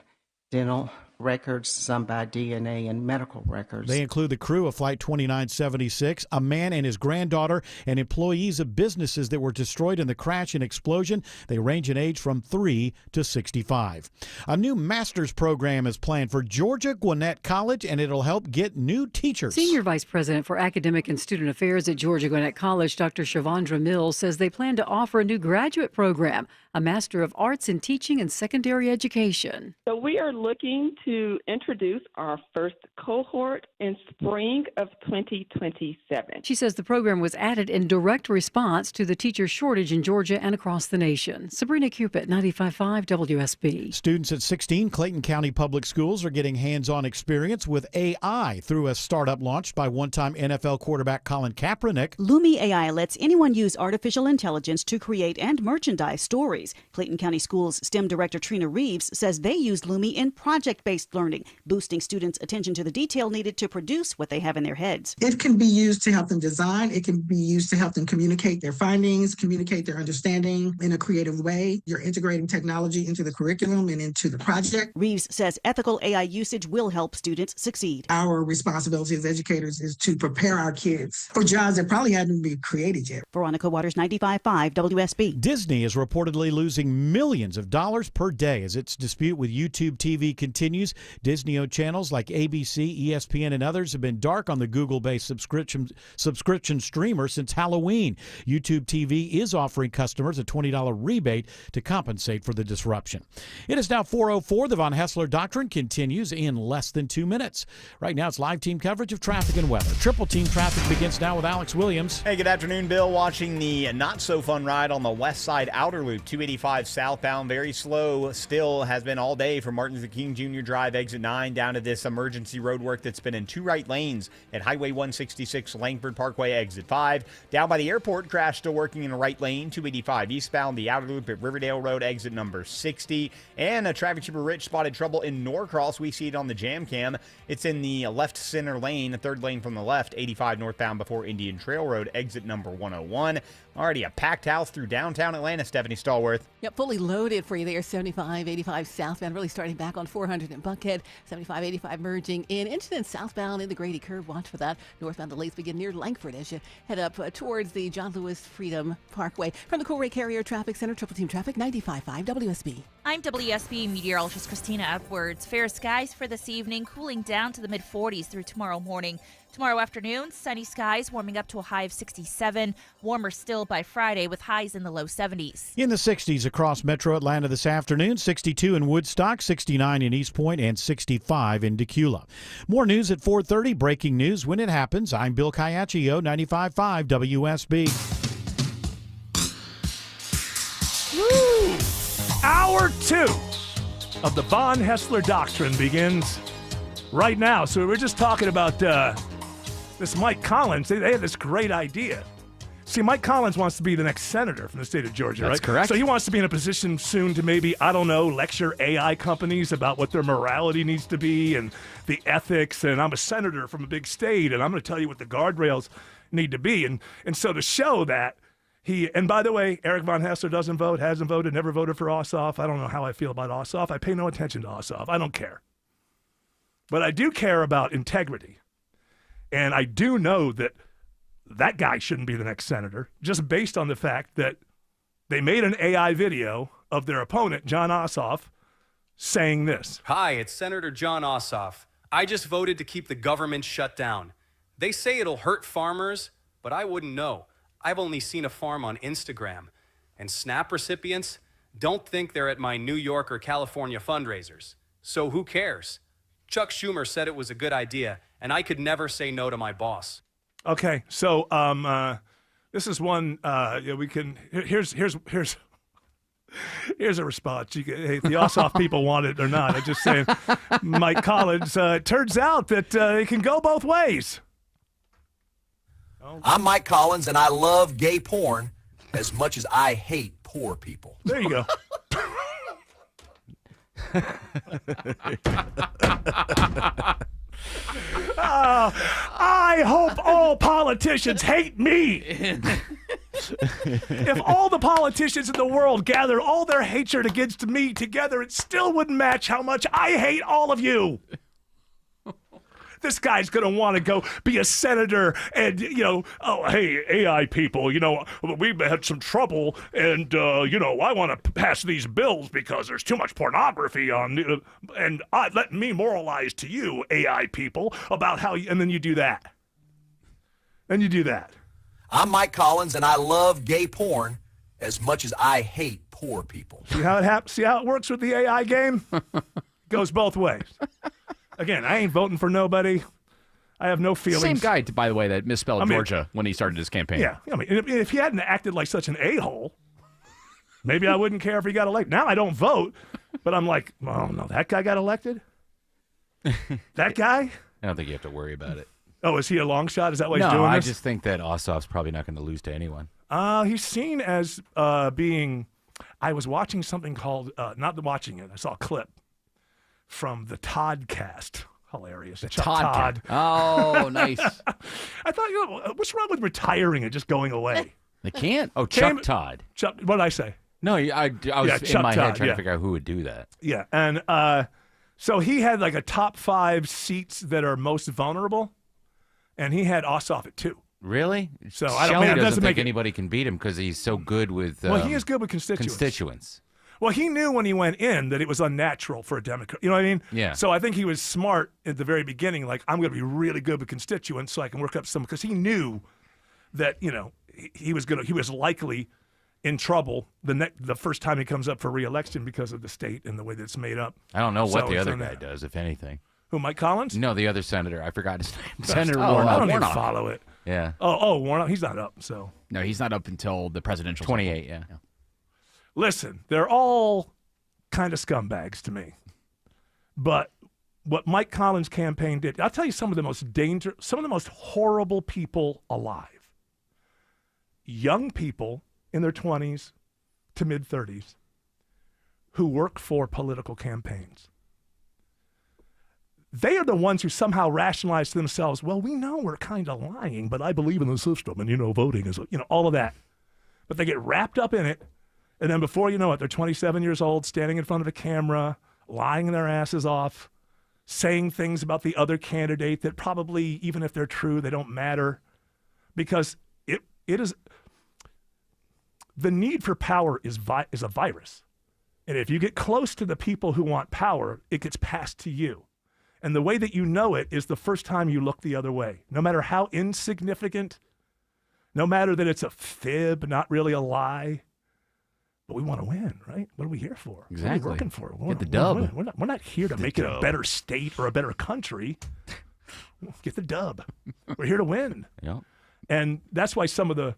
dental records, some by DNA and medical records. They include the crew of Flight 2976, a man and his granddaughter, and employees of businesses that were destroyed in the crash and explosion. They range in age from 3 to 65. A new master's program is planned for Georgia Gwinnett College, and it'll help get new teachers. Senior Vice President for Academic and Student Affairs at Georgia Gwinnett College, Dr. Shavandra Mills, says they plan to offer a new graduate program, a Master of Arts in Teaching and Secondary Education. So we are looking to introduce our first cohort in spring of 2027. She says the program was added in direct response to the teacher shortage in Georgia and across the nation. Sabrina Cupid, 95.5 WSB. Students at 16 Clayton County Public Schools are getting hands-on experience with AI through a startup launched by one-time NFL quarterback Colin Kaepernick. Lumi AI lets anyone use artificial intelligence to create and merchandise stories. Clayton County Schools STEM Director Trina Reeves says they use Lumi in project-based learning, boosting students' attention to the detail needed to produce what they have in their heads. It can be used to help them design. It can be used to help them communicate their findings, communicate their understanding in a creative way. You're integrating technology into the curriculum and into the project. Reeves says ethical AI usage will help students succeed. Our responsibility as educators is to prepare our kids for jobs that probably hadn't been created yet. Veronica Waters, 95.5 WSB. Disney is reportedly losing millions of dollars per day as its dispute with YouTube TV continues. Disney-owned channels like ABC, ESPN, and others have been dark on the Google-based subscription streamer since Halloween. YouTube TV is offering customers a $20 rebate to compensate for the disruption. It is now 4:04. The Von Hessler Doctrine continues in less than 2 minutes. Right now, it's live team coverage of traffic and weather. Triple team traffic begins now with Alex Williams. Hey, good afternoon, Bill. Watching the not-so-fun ride on the west side outer loop, 285 southbound. Very slow still has been all day from Martin Luther King Jr. Drive, exit 9, down to this emergency road work that's been in 2 right lanes at Highway 166, Langford Parkway, exit 5. Down by the airport, crash still working in the right lane, 285 eastbound, the outer loop at Riverdale Road, exit number 60. And a traffic super rich spotted trouble in Norcross. We see it on the jam cam. It's in the left center lane, the third lane from the left, 85 northbound before Indian Trail Road, exit number 101. Already a packed house through downtown Atlanta. Stephanie Stallworth. Yep, fully loaded for you there. 75, 85 southbound, really starting back on 400 in Buckhead. 75, 85 merging in. Incident southbound in the Grady Curve. Watch for that. Northbound delays begin near Langford as you head up towards the John Lewis Freedom Parkway. From the Coolray Carrier Traffic Center, Triple Team Traffic, 95.5 WSB. I'm WSB meteorologist Christina Edwards. Fair skies for this evening, cooling down to the mid-40s through tomorrow morning. Tomorrow afternoon, sunny skies warming up to a high of 67. Warmer still by Friday with highs in the low 70s. In the 60s across metro Atlanta this afternoon, 62 in Woodstock, 69 in East Point, and 65 in Decula. More news at 4:30. Breaking news when it happens. I'm Bill Caiaccio, 95.5 WSB. Woo! Hour 2 of the Von Hessler Doctrine begins right now. So we're just talking about this Mike Collins. They had this great idea. See, Mike Collins wants to be the next senator from the state of Georgia, That's right? correct. So he wants to be in a position soon to maybe, I don't know, lecture AI companies about what their morality needs to be and the ethics. And I'm a senator from a big state, and I'm going to tell you what the guardrails need to be. And so to show that and by the way, Eric Von Haessler doesn't vote, hasn't voted, never voted for Ossoff. I don't know how I feel about Ossoff. I pay no attention to Ossoff. I don't care. But I do care about integrity. And I do know that that guy shouldn't be the next senator, just based on the fact that they made an AI video of their opponent, John Ossoff, saying this. Hi, it's Senator John Ossoff. I just voted to keep the government shut down. They say it'll hurt farmers, but I wouldn't know. I've only seen a farm on Instagram. And SNAP recipients don't think they're at my New York or California fundraisers. So who cares? Chuck Schumer said it was a good idea, and I could never say no to my boss. Okay, so this is one we can. Here's a response. If the Ossoff people want it or not, I'm just saying. Mike Collins. It turns out that it can go both ways. I'm Mike Collins, and I love gay porn as much as I hate poor people. There you go. I hope all politicians hate me. If all the politicians in the world gathered all their hatred against me together, it still wouldn't match how much I hate all of you. This guy's going to want to go be a senator and, oh, hey, AI people, we've had some trouble and, I want to pass these bills because there's too much pornography on, and let me moralize to you, AI people, about how, and then you do that. And you do that. I'm Mike Collins, and I love gay porn as much as I hate poor people. See how it happens? See how it works with the AI game? Goes both ways. Again, I ain't voting for nobody. I have no feelings. Same guy, by the way, that misspelled Georgia when he started his campaign. Yeah, if he hadn't acted like such an a-hole, maybe I wouldn't care if he got elected. Now I don't vote, but I'm like, oh no, that guy got elected? That guy? I don't think you have to worry about it. Oh, is he a long shot? Is that why he's doing No, I this? just think that Ossoff's probably not going to lose to anyone. He's seen as being. I was watching something called, not watching it, I saw a clip from the Toddcast. Hilarious. Chuck Todd. Oh, nice. I thought, what's wrong with retiring and just going away? They can't. Oh, Chuck Todd. What did I say? No, I was in my head trying to figure out who would do that. Yeah, and so he had like a top 5 seats that are most vulnerable, and he had Ossoff at 2. Really? So I Shelley don't doesn't think anybody can beat him because he's so good with. Well, he is good with constituents. Well, he knew when he went in that it was unnatural for a Democrat. You know what I mean? Yeah. So I think he was smart at the very beginning. Like, I'm going to be really good with constituents so I can work up some, because he knew that he was likely in trouble the first time he comes up for re-election because of the state and the way that it's made up. I don't know what the other guy does, if anything. Who, Mike Collins? No, the other senator. I forgot his name. Senator Warnock. I don't even follow it. Yeah. Oh, Warnock. He's not up. So no, he's not up until the presidential 28. Yeah. Listen, they're all kind of scumbags to me. But what Mike Collins' campaign did, I'll tell you some of the most horrible people alive. Young people in their 20s to mid-30s who work for political campaigns. They are the ones who somehow rationalize to themselves, well, we know we're kind of lying, but I believe in the system, and, voting is, all of that. But they get wrapped up in it. And then before you know it, they're 27 years old, standing in front of a camera, lying their asses off, saying things about the other candidate that probably, even if they're true, they don't matter. Because it is the need for power is a virus. And if you get close to the people who want power, it gets passed to you. And the way that you know it is the first time you look the other way. No matter how insignificant, no matter that it's a fib, not really a lie. But we want to win, right? What are we here for? Exactly. What are we working for? Get the dub. We're not here to make it a better state or a better country. Get the dub. We're here to win. Yeah. And that's why some of the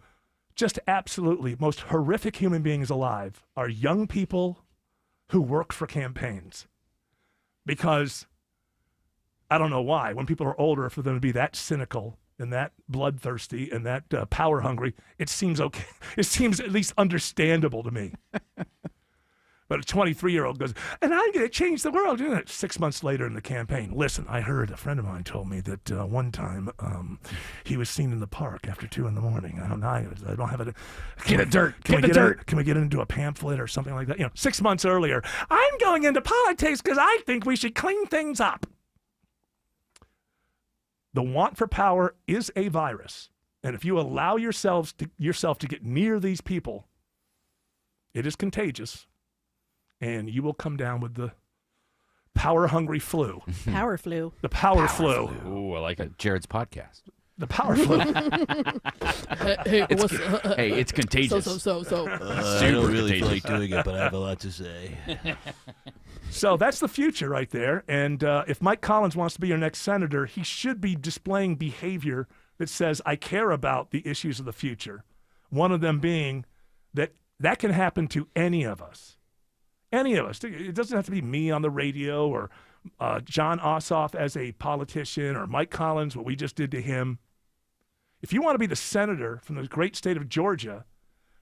just absolutely most horrific human beings alive are young people who work for campaigns. Because I don't know why, when people are older, for them to be that cynical and that bloodthirsty and that power hungry, it seems okay. It seems at least understandable to me. But a 23-year-old goes, and I'm going to change the world. 6 months later in the campaign, listen, I heard a friend of mine told me that one time he was seen in the park after 2 a.m. I don't have it. Can we get into a pamphlet or something like that? 6 months earlier, I'm going into politics because I think we should clean things up. The want for power is a virus. And if you allow yourself to get near these people, it is contagious. And you will come down with the power-hungry flu. Power flu. The power flu. Ooh, I like it. Jared's podcast. The power flu. It's contagious. So. I don't really feel like doing it, but I have a lot to say. So that's the future right there. And if Mike Collins wants to be your next senator, he should be displaying behavior that says, I care about the issues of the future. One of them being that can happen to any of us. Any of us. It doesn't have to be me on the radio or John Ossoff as a politician or Mike Collins, what we just did to him. If you want to be the senator from the great state of Georgia,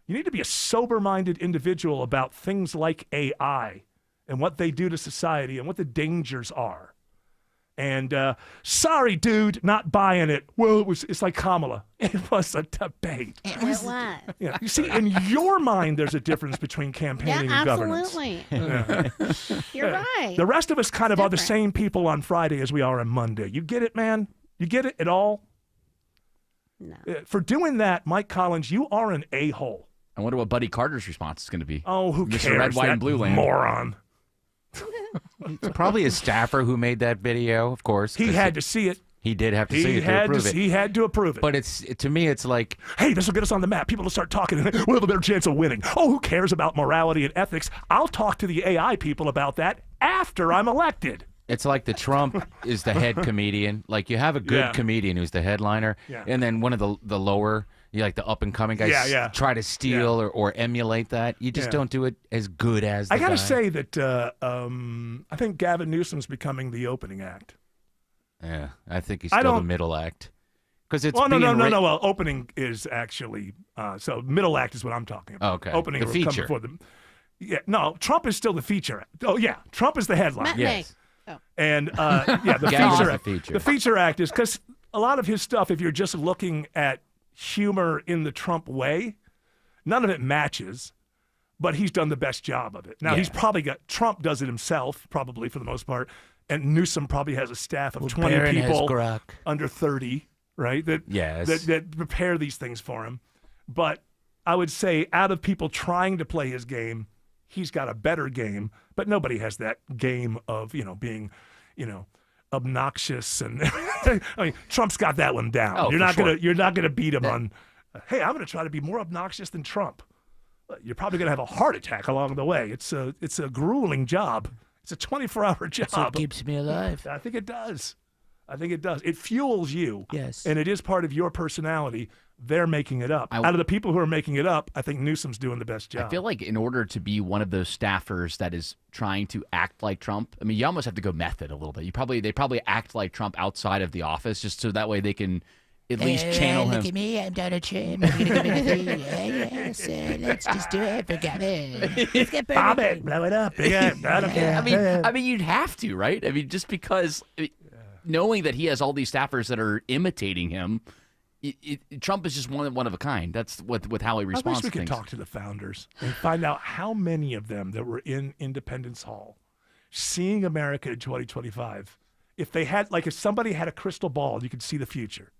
you need to be a sober-minded individual about things like AI and what they do to society and what the dangers are. And sorry, dude, not buying it. Well, it's like Kamala. It was a debate. It was. Yeah, you see, in your mind, there's a difference between campaigning and governance. Yeah. You're right. The rest of us kind of are the same people on Friday as we are on Monday. You get it, man? You get it at all? No. For doing that, Mike Collins, you are an a-hole. I wonder what Buddy Carter's response is going to be. Oh, who Mr. cares? Red, White, that and Blue Land. Moron. It's probably a staffer who made that video, of course. He had to see it. He did have to see it to approve it. He had to approve it. But to me, it's like, hey, this will get us on the map. People will start talking, and we'll have a better chance of winning. Oh, who cares about morality and ethics? I'll talk to the AI people about that after I'm elected. It's like the Trump is the head comedian. Like you have a good comedian who's the headliner, and then one of the lower, like the up and coming guys, try to steal or emulate that. You just don't do it as good as. The I gotta guy. say that I think Gavin Newsom's becoming the opening act. Yeah, I think he's still the middle act. Because it's no. Well, opening is actually so middle act is what I'm talking about. Oh, okay, Opening the will feature. come before them. Yeah, no, Trump is still the feature. Oh yeah, Trump is the headline. Yes. And the Gavin's feature the act. feature. The feature act is because a lot of his stuff, if you're just looking at humor in the Trump way, none of it matches. But he's done the best job of it. Now he's probably got Trump does it himself, probably for the most part, and Newsom probably has a staff of 20 Barron people has Grok. under 30, right? That prepare these things for him. But I would say, out of people trying to play his game, he's got a better game. But nobody has that game of being, obnoxious and. I mean, Trump's got that one down. Oh, you're not gonna beat him on. Hey, I'm gonna try to be more obnoxious than Trump. You're probably gonna have a heart attack along the way. It's a grueling job. It's a 24-hour job. That's what keeps me alive. I think it does. It fuels you. Yes. And it is part of your personality. They're making it up. Out of the people who are making it up, I think Newsom's doing the best job. I feel like in order to be one of those staffers that is trying to act like Trump, I mean, you almost have to go method a little bit. They probably act like Trump outside of the office, just so that way they can at least channel him. Look at me, I'm Donald Trump. I'm going to come in the yes, let's just do it for Gavin. Let's get Bomb it, blow it up. I mean, you'd have to, right? I mean, just because knowing that he has all these staffers that are imitating him. Trump is just one of a kind. That's with how he responds I wish we to things. could talk to the founders and find out how many of them that were in Independence Hall seeing America in 2025, if somebody had a crystal ball, you could see the future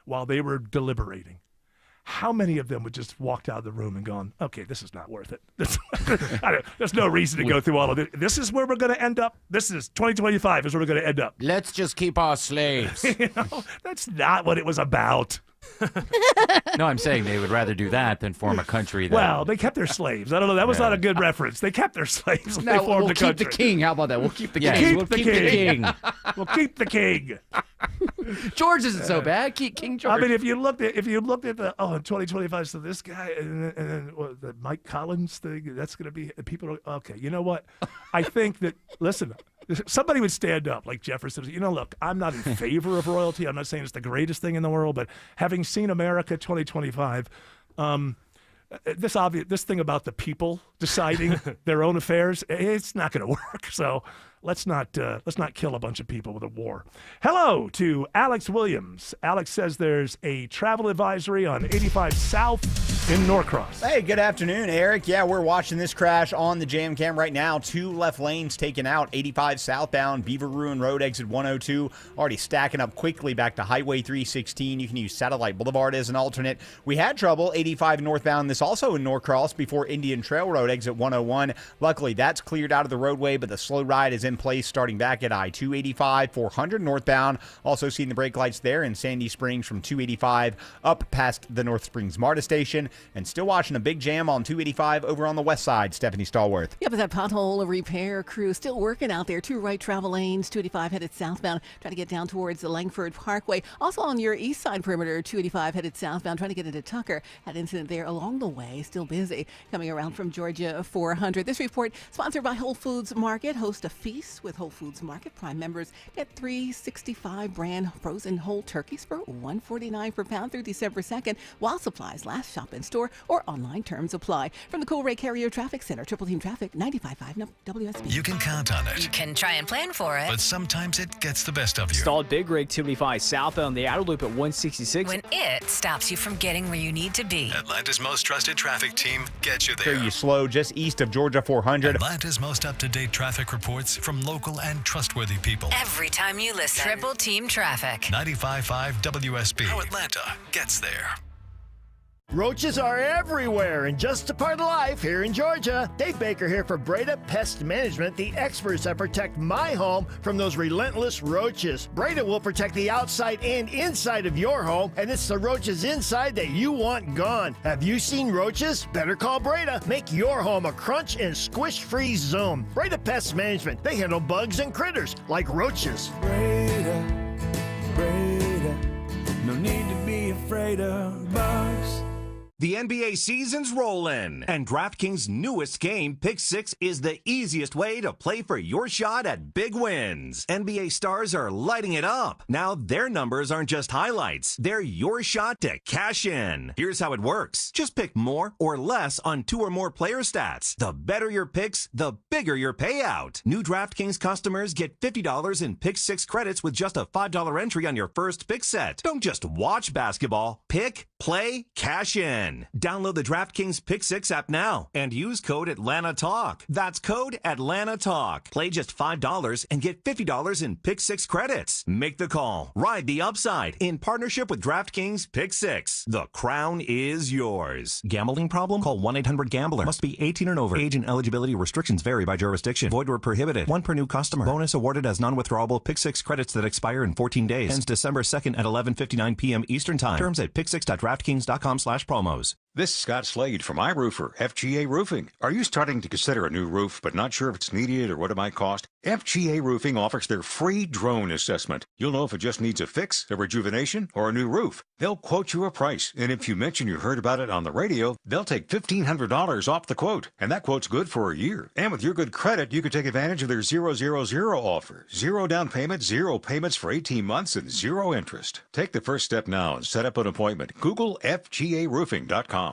while they were deliberating. How many of them would just walked out of the room and gone, okay, this is not worth it. There's no reason to go through all of it. This is where we're going to end up. This is 2025 is where we're going to end up. Let's just keep our slaves. That's not what it was about. No, I'm saying they would rather do that than form a country. Well, they kept their slaves. I don't know. That was not a good reference. They kept their slaves when they formed we'll the country. keep the king. How about that? We'll keep the We'll king. keep the king. We'll keep the king. George isn't so bad. King George. I mean, if you looked at the in 2025, so this guy and then the Mike Collins thing, that's going to be people. Okay, you know what? I think that somebody would stand up like Jefferson. Look, I'm not in favor of royalty. I'm not saying it's the greatest thing in the world, but having seen America 2025, this thing about the people deciding their own affairs, it's not going to work. So let's not kill a bunch of people with a war. Hello to Alex Williams. Alex says there's a travel advisory on 85 South in Norcross. Hey, good afternoon, Eric. Yeah, we're watching this crash on the jam cam right now. 2 left lanes taken out. 85 southbound, Beaver Ruin Road, exit 102. Already stacking up quickly back to Highway 316. You can use Satellite Boulevard as an alternate. We had trouble 85 northbound. This also in Norcross before Indian Trail Road, exit 101. Luckily, that's cleared out of the roadway, but the slow ride is in place starting back at I-285, 400 northbound. Also seeing the brake lights there in Sandy Springs from 285 up past the North Springs MARTA station. And still watching a big jam on 285 over on the west side. Stephanie Stallworth. Yeah, but that pothole repair crew still working out there. 2 right travel lanes, 285 headed southbound, trying to get down towards the Langford Parkway. Also on your east side perimeter, 285 headed southbound, trying to get into Tucker. Had an incident there along the way, still busy. Coming around from Georgia 400. This report sponsored by Whole Foods Market. Host a feast with Whole Foods Market. Prime members get 365 brand frozen whole turkeys for $1.49 per pound through December 2nd, while supplies last. Shop in store or online, terms apply. From the Coolray Carrier Traffic Center, Triple Team Traffic, 95.5 WSB. You can count on it. You can try and plan for it. But sometimes it gets the best of you. Installed Big Rig 285 southbound the outer loop at 166. When it stops you from getting where you need to be. Atlanta's most trusted traffic team gets you there. Here you slow just east of Georgia 400. Atlanta's most up-to-date traffic reports from local and trustworthy people. Every time you listen. Triple Team Traffic. 95.5 WSB. How Atlanta gets there. Roaches are everywhere, and just a part of life here in Georgia. Dave Baker here for Breda Pest Management, the experts that protect my home from those relentless roaches. Breda will protect the outside and inside of your home, and it's the roaches inside that you want gone. Have you seen roaches? Better call Breda. Make your home a crunch and squish-free zone. Breda Pest Management. They handle bugs and critters like roaches. Breda, no need to be afraid of bugs. The NBA season's rollin', and DraftKings' newest game, Pick 6, is the easiest way to play for your shot at big wins. NBA stars are lighting it up. Now their numbers aren't just highlights. They're your shot to cash in. Here's how it works. Just pick more or less on 2 or more player stats. The better your picks, the bigger your payout. New DraftKings customers get $50 in Pick 6 credits with just a $5 entry on your first pick set. Don't just watch basketball. Pick, play, cash in. Download the DraftKings Pick 6 app now and use code AtlantaTalk. That's code AtlantaTalk. Play just $5 and get $50 in Pick 6 credits. Make the call. Ride the upside in partnership with DraftKings Pick 6. The crown is yours. Gambling problem? Call 1-800-GAMBLER. Must be 18 and over. Age and eligibility restrictions vary by jurisdiction. Void where prohibited. 1 per new customer. Bonus awarded as non-withdrawable Pick 6 credits that expire in 14 days. Ends December 2nd at 11:59 p.m. Eastern Time. Terms at pick6.draftkings.com/promos. This is Scott Slade from iRoofer, FGA Roofing. Are you starting to consider a new roof but not sure if it's needed or what it might cost? FGA Roofing offers their free drone assessment. You'll know if it just needs a fix, a rejuvenation, or a new roof. They'll quote you a price, and if you mention you heard about it on the radio, they'll take $1,500 off the quote, and that quote's good for a year. And with your good credit, you can take advantage of their 000 offer. 0 down payment, 0 payments for 18 months, and 0 interest. Take the first step now and set up an appointment. Google FGARoofing.com.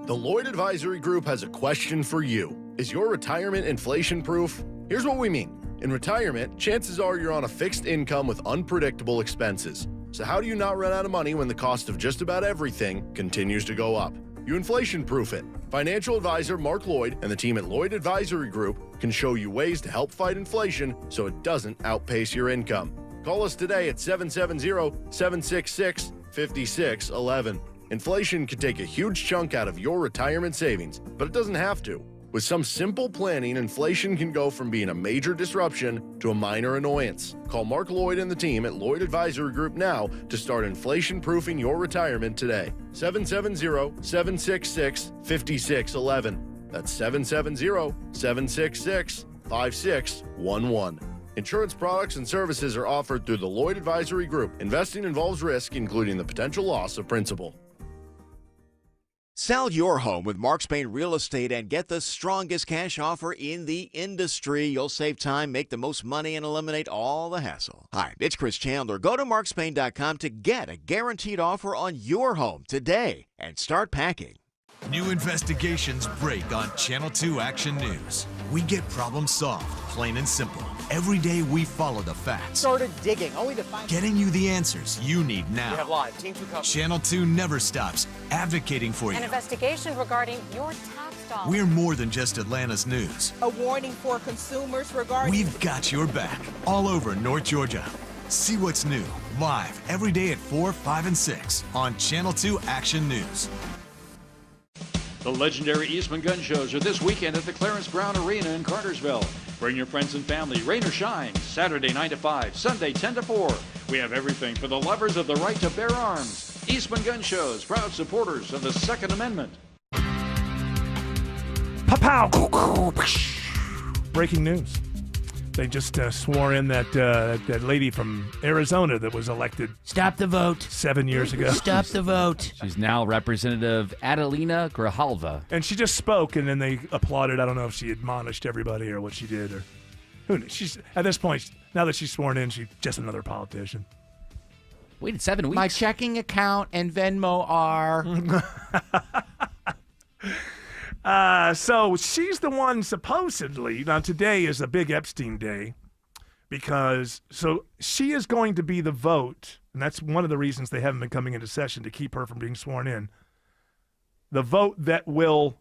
The Lloyd Advisory Group has a question for you. Is your retirement inflation-proof? Here's what we mean. In retirement, chances are you're on a fixed income with unpredictable expenses. So how do you not run out of money when the cost of just about everything continues to go up? You inflation-proof it. Financial advisor Mark Lloyd and the team at Lloyd Advisory Group can show you ways to help fight inflation so it doesn't outpace your income. Call us today at 770-766-5611. Inflation can take a huge chunk out of your retirement savings, but it doesn't have to. With some simple planning, inflation can go from being a major disruption to a minor annoyance. Call Mark Lloyd and the team at Lloyd Advisory Group now to start inflation-proofing your retirement today. 770-766-5611. That's 770-766-5611. Insurance products and services are offered through the Lloyd Advisory Group. Investing involves risk, including the potential loss of principal. Sell your home with Mark Spain Real Estate and get the strongest cash offer in the industry. You'll save time, make the most money, and eliminate all the hassle. Hi, it's Chris Chandler. Go to markspain.com to get a guaranteed offer on your home today and start packing. New investigations break on Channel 2 Action News. We get problems solved, plain and simple. Every day we follow the facts. Started digging, only to find... Getting you the answers you need now. We have live. Team 2 coverage. Channel 2 never stops advocating for you. An investigation regarding your tax dollars. We're more than just Atlanta's news. A warning for consumers regarding... We've got your back all over North Georgia. See what's new, live, every day at 4, 5, and 6 on Channel 2 Action News. The legendary Eastman Gun Shows are this weekend at the Clarence Brown Arena in Cartersville. Bring your friends and family. Rain or shine. Saturday 9 to 5. Sunday 10 to 4. We have everything for the lovers of the right to bear arms. Eastman Gun Shows, proud supporters of the Second Amendment. Pow! Breaking news. They just swore in that lady from Arizona that was elected. Stop the vote. 7 years ago. Stop the vote. She's now Representative Adelina Grijalva. And she just spoke, and then they applauded. I don't know if she admonished everybody or what she did, or who knows. She's at this point, now that she's sworn in, she's just another politician. Waited 7 weeks. My checking account and Venmo are. So she's the one supposedly, now today is a big Epstein day, because so she is going to be the vote, and that's one of the reasons they haven't been coming into session, to keep her from being sworn in, the vote that will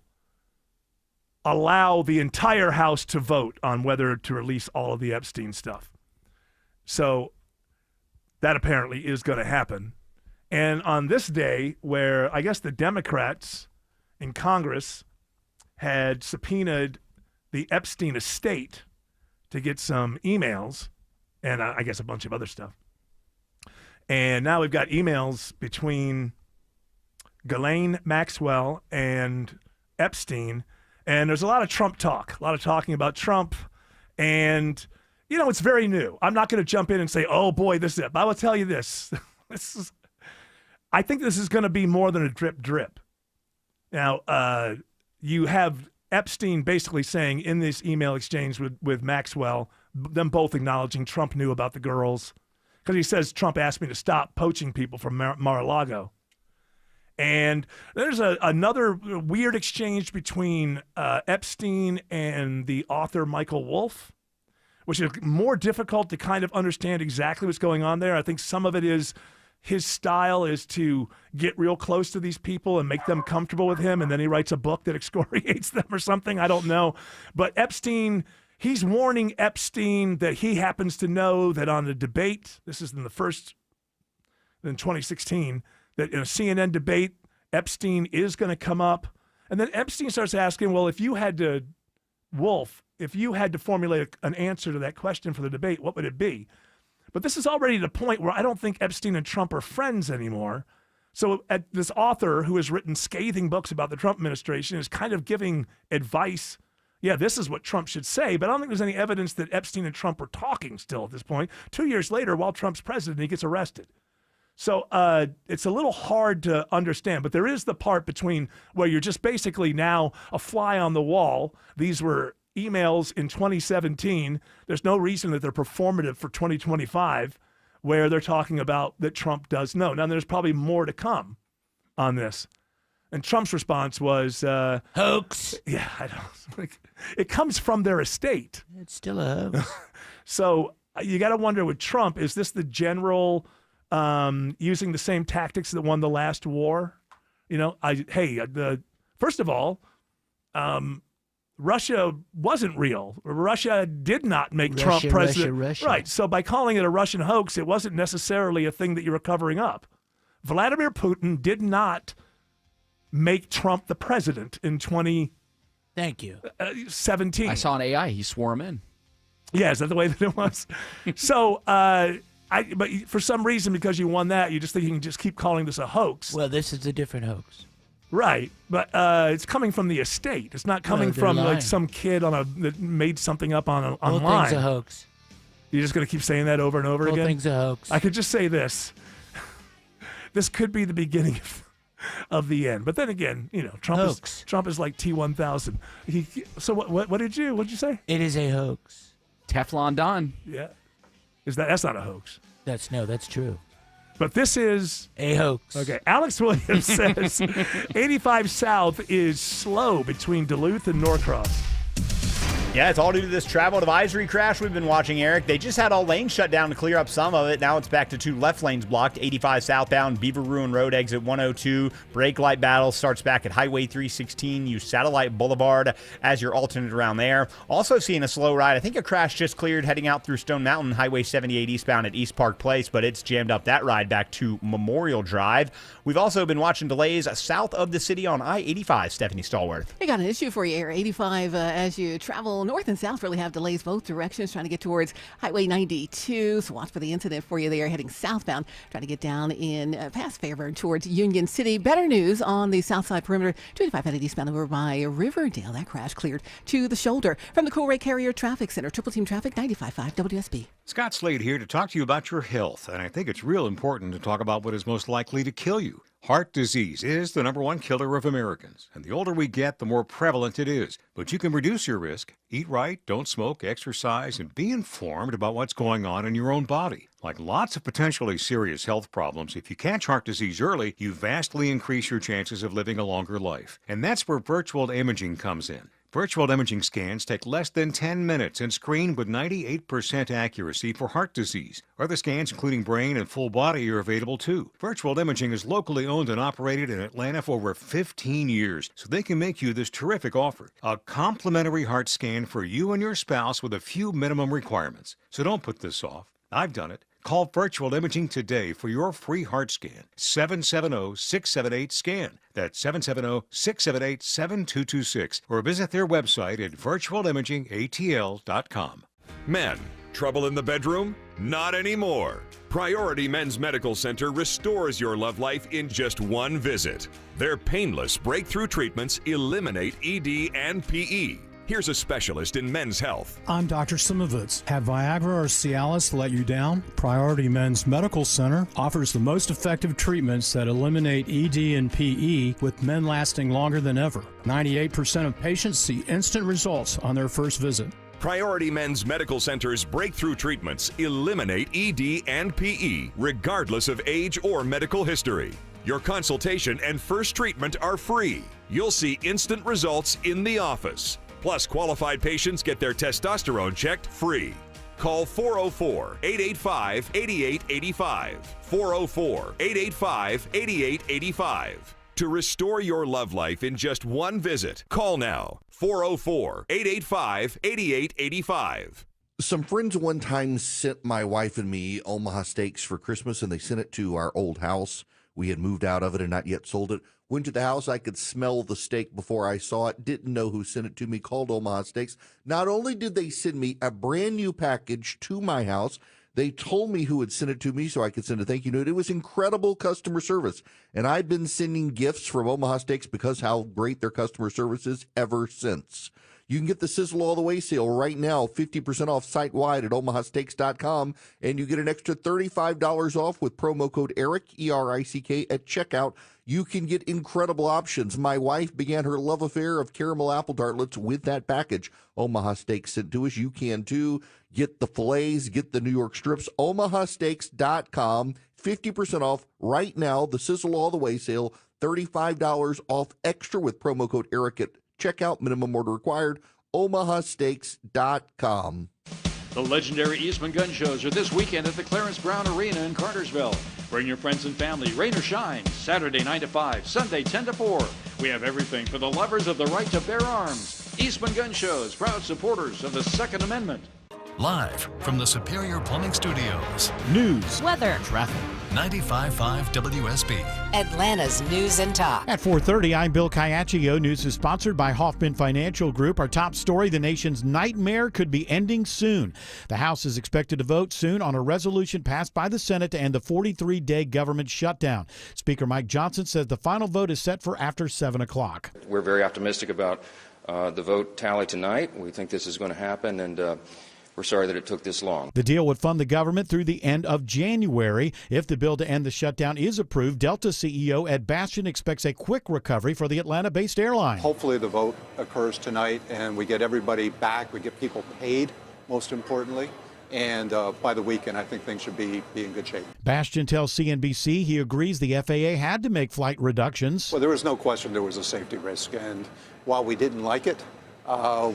allow the entire House to vote on whether to release all of the Epstein stuff. So that apparently is going to happen. And on this day, where I guess the Democrats in Congress had subpoenaed the Epstein estate to get some emails and I guess a bunch of other stuff. And now we've got emails between Ghislaine Maxwell and Epstein. And there's a lot of Trump talk, a lot of talking about Trump. And, you know, it's very new. I'm not going to jump in and say, oh, boy, this is it. But I will tell you this. I think this is going to be more than a drip. Now, you have Epstein basically saying in this email exchange with Maxwell, them both acknowledging Trump knew about the girls, because he says Trump asked me to stop poaching people from Mar-a-Lago. And there's another weird exchange between Epstein and the author Michael Wolff, which is more difficult to kind of understand exactly what's going on there. I think some of it is his style is to get real close to these people and make them comfortable with him, and then he writes a book that excoriates them or something. I don't know. But Epstein, he's warning Epstein that he happens to know that on the debate, this is in 2016, that in a CNN debate, Epstein is going to come up. And then Epstein starts asking, well, if you had to formulate an answer to that question for the debate, what would it be? But this is already the point where I don't think Epstein and Trump are friends anymore. So this author who has written scathing books about the Trump administration is kind of giving advice. Yeah, this is what Trump should say, but I don't think there's any evidence that Epstein and Trump are talking still at this point. 2 years later, while Trump's president, he gets arrested. So it's a little hard to understand, but there is the part between where you're just basically now a fly on the wall. These were emails in 2017. There's no reason that they're performative for 2025, where they're talking about that Trump does know. Now, there's probably more to come on this. And Trump's response was... hoax. Yeah, I don't... It comes from their estate. It's still a hoax. So you got to wonder with Trump, is this the general using the same tactics that won the last war? You know, first of all, Russia wasn't real. Russia did not make Trump president. Russia. Right. So by calling it a Russian hoax, it wasn't necessarily a thing that you were covering up. Vladimir Putin did not make Trump the president in 2017. I saw an AI. He swore him in. Yeah, is that the way that it was? So, but for some reason, because you won that, you just think you can just keep calling this a hoax. Well, this is a different hoax. Right, but it's coming from the estate. It's not coming from like some kid that made something up online. Whole thing's a hoax. You're just going to keep saying that over and over again? Whole thing's a hoax. I could just say this. This could be the beginning of the end. But then again, Trump is like T-1000. So what did you say? It is a hoax. Teflon Don. Yeah. That's not a hoax. That's true. But this is a hoax. Okay. Alex Williams says 85 South is slow between Duluth and Norcross. Yeah, it's all due to this travel advisory crash we've been watching, Eric. They just had all lanes shut down to clear up some of it. Now it's back to 2 left lanes blocked. 85 southbound, Beaver Ruin Road, exit 102. Brake light battle starts back at Highway 316. Use Satellite Boulevard as your alternate around there. Also seeing a slow ride. I think a crash just cleared heading out through Stone Mountain, Highway 78 eastbound at East Park Place, but it's jammed up that ride back to Memorial Drive. We've also been watching delays south of the city on I-85, Stephanie Stallworth. I got an issue for you here. 85 as you travel north and south really have delays both directions trying to get towards Highway 92. So watch for the incident for you there heading southbound, trying to get down in past Fairburn towards Union City. Better news on the south side perimeter, 25 headed eastbound over by Riverdale. That crash cleared to the shoulder. From the Cool Ray Carrier Traffic Center, Triple Team Traffic, 95.5 WSB. Scott Slade here to talk to you about your health, and I think it's real important to talk about what is most likely to kill you. Heart disease is the #1 killer of Americans, and the older we get, the more prevalent it is. But you can reduce your risk. Eat right, don't smoke, exercise, and be informed about what's going on in your own body. Like lots of potentially serious health problems, if you catch heart disease early, you vastly increase your chances of living a longer life. And that's where virtual imaging comes in. Virtual imaging scans take less than 10 minutes and screen with 98% accuracy for heart disease. Other scans, including brain and full body, are available too. Virtual imaging is locally owned and operated in Atlanta for over 15 years, so they can make you this terrific offer. A complimentary heart scan for you and your spouse with a few minimum requirements. So don't put this off. I've done it. Call Virtual Imaging today for your free heart scan. 770-678-SCAN. That's 770-678-7226. Or visit their website at virtualimagingatl.com. Men, trouble in the bedroom? Not anymore. Priority Men's Medical Center restores your love life in just one visit. Their painless breakthrough treatments eliminate ED and PE. Here's a specialist in men's health. I'm Dr. Simovitz. Have Viagra or Cialis let you down? Priority Men's Medical Center offers the most effective treatments that eliminate ED and PE, with men lasting longer than ever. 98% of patients see instant results on their first visit. Priority Men's Medical Center's breakthrough treatments eliminate ED and PE, regardless of age or medical history. Your consultation and first treatment are free. You'll see instant results in the office. Plus, qualified patients get their testosterone checked free. Call 404-885-8885. 404-885-8885. To restore your love life in just one visit, call now. 404-885-8885. Some friends one time sent my wife and me Omaha steaks for Christmas, and they sent it to our old house. We had moved out of it and not yet sold it. Went to the house. I could smell the steak before I saw it. Didn't know who sent it to me. Called Omaha Steaks. Not only did they send me a brand new package to my house, they told me who had sent it to me so I could send a thank you note. It was incredible customer service. And I've been sending gifts from Omaha Steaks because how great their customer service is ever since. You can get the Sizzle All the Way sale right now, 50% off site-wide at omahasteaks.com, and you get an extra $35 off with promo code ERIC, E-R-I-C-K, at checkout. You can get incredible options. My wife began her love affair of caramel apple tartlets with that package. Omaha Steaks sent to us. You can too. Get the fillets, get the New York strips. omahasteaks.com, 50% off right now. The Sizzle All the Way sale, $35 off extra with promo code ERIC at checkout. Minimum order required. omahasteaks.com. The legendary Eastman Gun Shows are this weekend at the Clarence Brown Arena in Cartersville. Bring your friends and family. Rain or shine. Saturday 9 to 5. Sunday 10 to 4. We have everything for the lovers of the right to bear arms. Eastman Gun Shows, proud supporters of the Second Amendment. Live from the Superior Plumbing Studios. News, weather, traffic. 95.5 WSB. Atlanta's News and Talk. At 4:30, I'm Bill Caiaccio. News is sponsored by Hoffman Financial Group. Our top story, the nation's nightmare could be ending soon. The House is expected to vote soon on a resolution passed by the Senate to end the 43-day government shutdown. Speaker Mike Johnson says the final vote is set for after 7 o'clock. We're very optimistic about the vote tally tonight. We think this is going to happen, and We're sorry that it took this long. The deal would fund the government through the end of January. If the bill to end the shutdown is approved, Delta CEO Ed Bastian expects a quick recovery for the Atlanta-based airline. Hopefully the vote occurs tonight and we get everybody back, we get people paid, most importantly. And by the weekend, I think things should be in good shape. Bastian tells CNBC he agrees the FAA had to make flight reductions. Well, there was no question there was a safety risk. And while we didn't like it,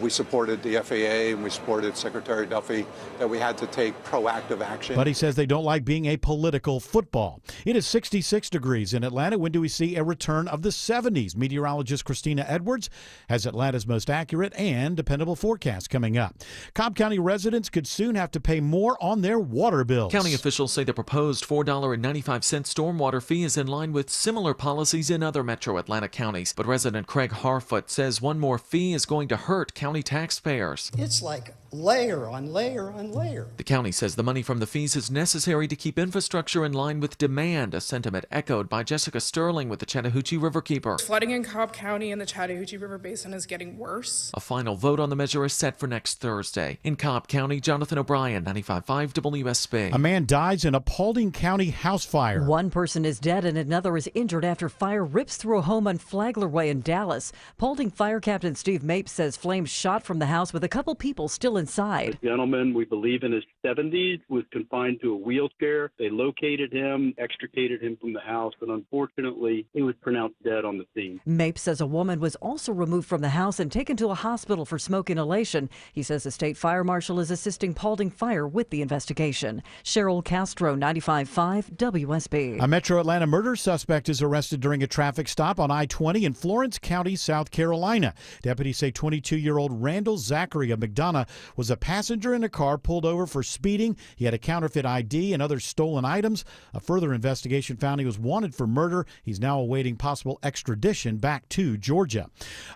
we supported the FAA and we supported Secretary Duffy that we had to take proactive action. But he says they don't like being a political football. It is 66 degrees in Atlanta. When do we see a return of the 70s? Meteorologist Christina Edwards has Atlanta's most accurate and dependable forecast coming up. Cobb County residents could soon have to pay more on their water bills. County officials say the proposed $4.95 stormwater fee is in line with similar policies in other metro Atlanta counties. But resident Craig Harfoot says one more fee is going to hurt county taxpayers. It's like layer on layer on layer. The county says the money from the fees is necessary to keep infrastructure in line with demand, a sentiment echoed by Jessica Sterling with the Chattahoochee Riverkeeper. Flooding in Cobb County and the Chattahoochee River Basin is getting worse. A final vote on the measure is set for next Thursday. In Cobb County, Jonathan O'Brien, 95.5 WSB. A man dies in a Paulding County house fire. One person is dead and another is injured after fire rips through a home on Flagler Way in Dallas. Paulding Fire Captain Steve Mapes says flames shot from the house with a couple people still inside. The gentleman, we believe in his 70s, was confined to a wheelchair. They located him, extricated him from the house, but unfortunately, he was pronounced dead on the scene. Mapes says a woman was also removed from the house and taken to a hospital for smoke inhalation. He says the state fire marshal is assisting Paulding Fire with the investigation. Cheryl Castro, 95.5 WSB. A Metro Atlanta murder suspect is arrested during a traffic stop on I-20 in Florence County, South Carolina. Deputies say 22-year-old Randall Zachary of McDonough was a passenger in a car pulled over for speeding. He had a counterfeit ID and other stolen items. A further investigation found he was wanted for murder. He's now awaiting possible extradition back to Georgia.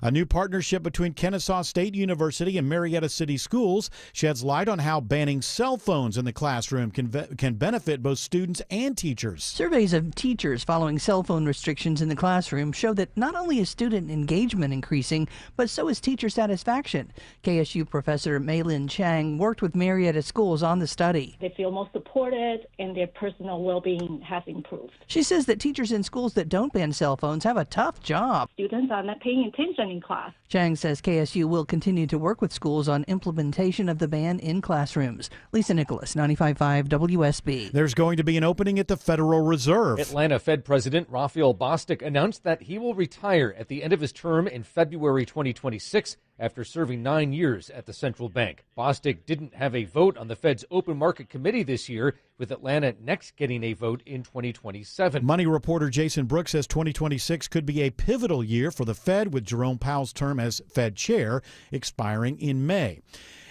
A new partnership between Kennesaw State University and Marietta City Schools sheds light on how banning cell phones in the classroom can benefit both students and teachers. Surveys of teachers following cell phone restrictions in the classroom show that not only is student engagement increasing, but so is teacher satisfaction. KSU professor Maylin Chang worked with Marietta schools on the study. They feel more supported and their personal well-being has improved. She says that teachers in schools that don't ban cell phones have a tough job. Students are not paying attention in class. Chang says KSU will continue to work with schools on implementation of the ban in classrooms. Lisa Nicholas, 95.5 WSB. There's going to be an opening at the Federal Reserve. Atlanta Fed President Raphael Bostic announced that he will retire at the end of his term in February 2026 after serving 9 years at the central bank. Bostic didn't have a vote on the Fed's open market committee this year, with Atlanta next getting a vote in 2027. Money reporter Jason Brooks says 2026 could be a pivotal year for the Fed, with Jerome Powell's term as Fed chair expiring in May.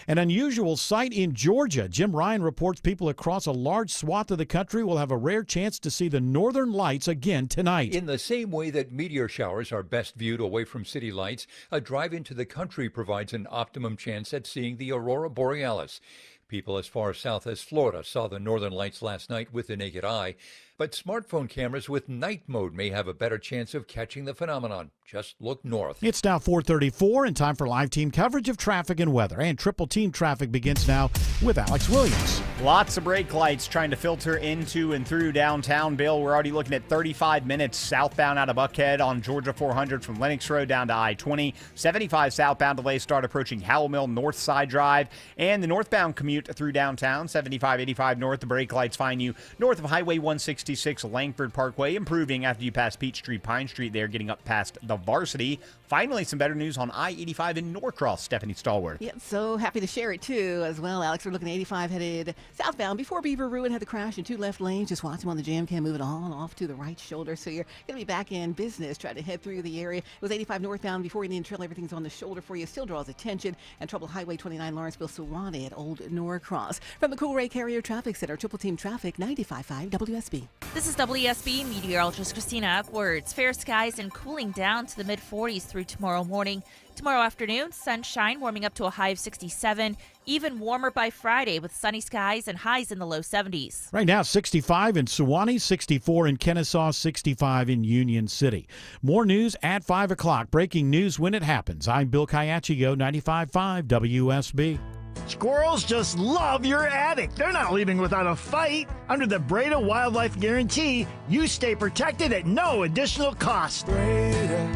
An unusual sight in Georgia. Jim Ryan reports people across a large swath of the country will have a rare chance to see the northern lights again tonight. In the same way that meteor showers are best viewed away from city lights, a drive into the country provides an optimum chance at seeing the aurora borealis. People as far south as Florida saw the northern lights last night with the naked eye, but smartphone cameras with night mode may have a better chance of catching the phenomenon. Just look north. It's now 4:34 and time for live team coverage of traffic and weather. And triple team traffic begins now with Alex Williams. Lots of brake lights trying to filter into and through downtown. Bill, we're already looking at 35 minutes southbound out of Buckhead on Georgia 400 from Lennox Road down to I-20. 75 southbound delays start approaching Howell Mill North Side Drive. And the northbound commute through downtown, 75-85 north. The brake lights find you north of Highway 166 Langford Parkway, improving after you pass Peachtree, Pine Street there, getting up past the Varsity. Finally, some better news on I-85 in Norcross. Stephanie Stallworth. Yep, so happy to share it too as well, Alex. We're looking at 85 headed southbound before Beaver Ruin had the crash in two left lanes. Just watch him on the jam cam moving on off to the right shoulder. So you're going to be back in business trying to head through the area. It was 85 northbound before Indian Trail. Everything's on the shoulder for you. Still draws attention. And trouble Highway 29 Lawrenceville Suwanee at Old Norcross. From the Cool Ray Carrier Traffic Center, Triple Team Traffic, 95.5 WSB. This is WSB meteorologist Christina Upwards. Fair skies and cooling down to the mid-40s through tomorrow morning. Tomorrow afternoon, sunshine warming up to a high of 67. Even warmer by Friday with sunny skies and highs in the low 70s. Right now, 65 in Suwanee, 64 in Kennesaw, 65 in Union City. More news at 5 o'clock. Breaking news when it happens. I'm Bill Caiaccio, 95.5 WSB. Squirrels just love your attic. They're not leaving without a fight. Under the Breda Wildlife Guarantee, you stay protected at no additional cost. Breda,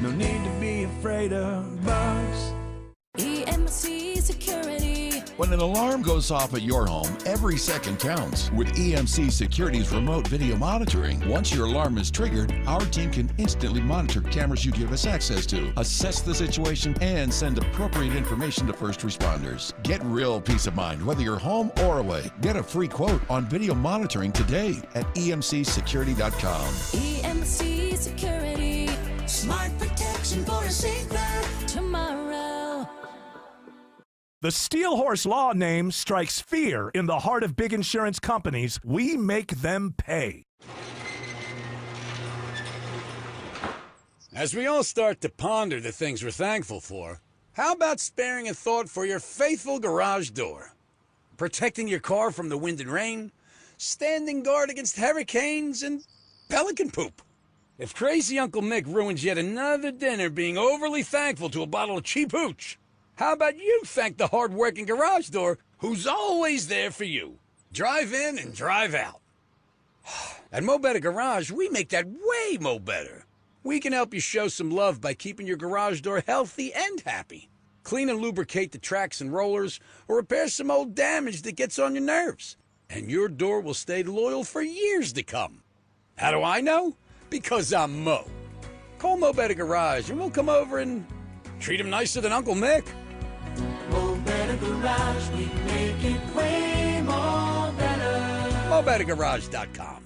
no need to be afraid of bugs. EMC Security. When an alarm goes off at your home, every second counts. With EMC Security's remote video monitoring, once your alarm is triggered, our team can instantly monitor cameras you give us access to, assess the situation, and send appropriate information to first responders. Get real peace of mind, whether you're home or away. Get a free quote on video monitoring today at emcsecurity.com. EMC Security. Smart protection for a safer tomorrow. The Steel Horse Law name strikes fear in the heart of big insurance companies. We make them pay. As we all start to ponder the things we're thankful for, how about sparing a thought for your faithful garage door? Protecting your car from the wind and rain, standing guard against hurricanes and pelican poop. If crazy Uncle Mick ruins yet another dinner being overly thankful to a bottle of cheap hooch, how about you thank the hard-working garage door who's always there for you? Drive in and drive out. At Mo Better Garage, we make that way mo better. We can help you show some love by keeping your garage door healthy and happy. Clean and lubricate the tracks and rollers, or repair some old damage that gets on your nerves. And your door will stay loyal for years to come. How do I know? Because I'm Mo. Call Mo Better Garage and we'll come over and treat him nicer than Uncle Mick. Mo Better Garage, we make it way more better. MoBetterGarage.com.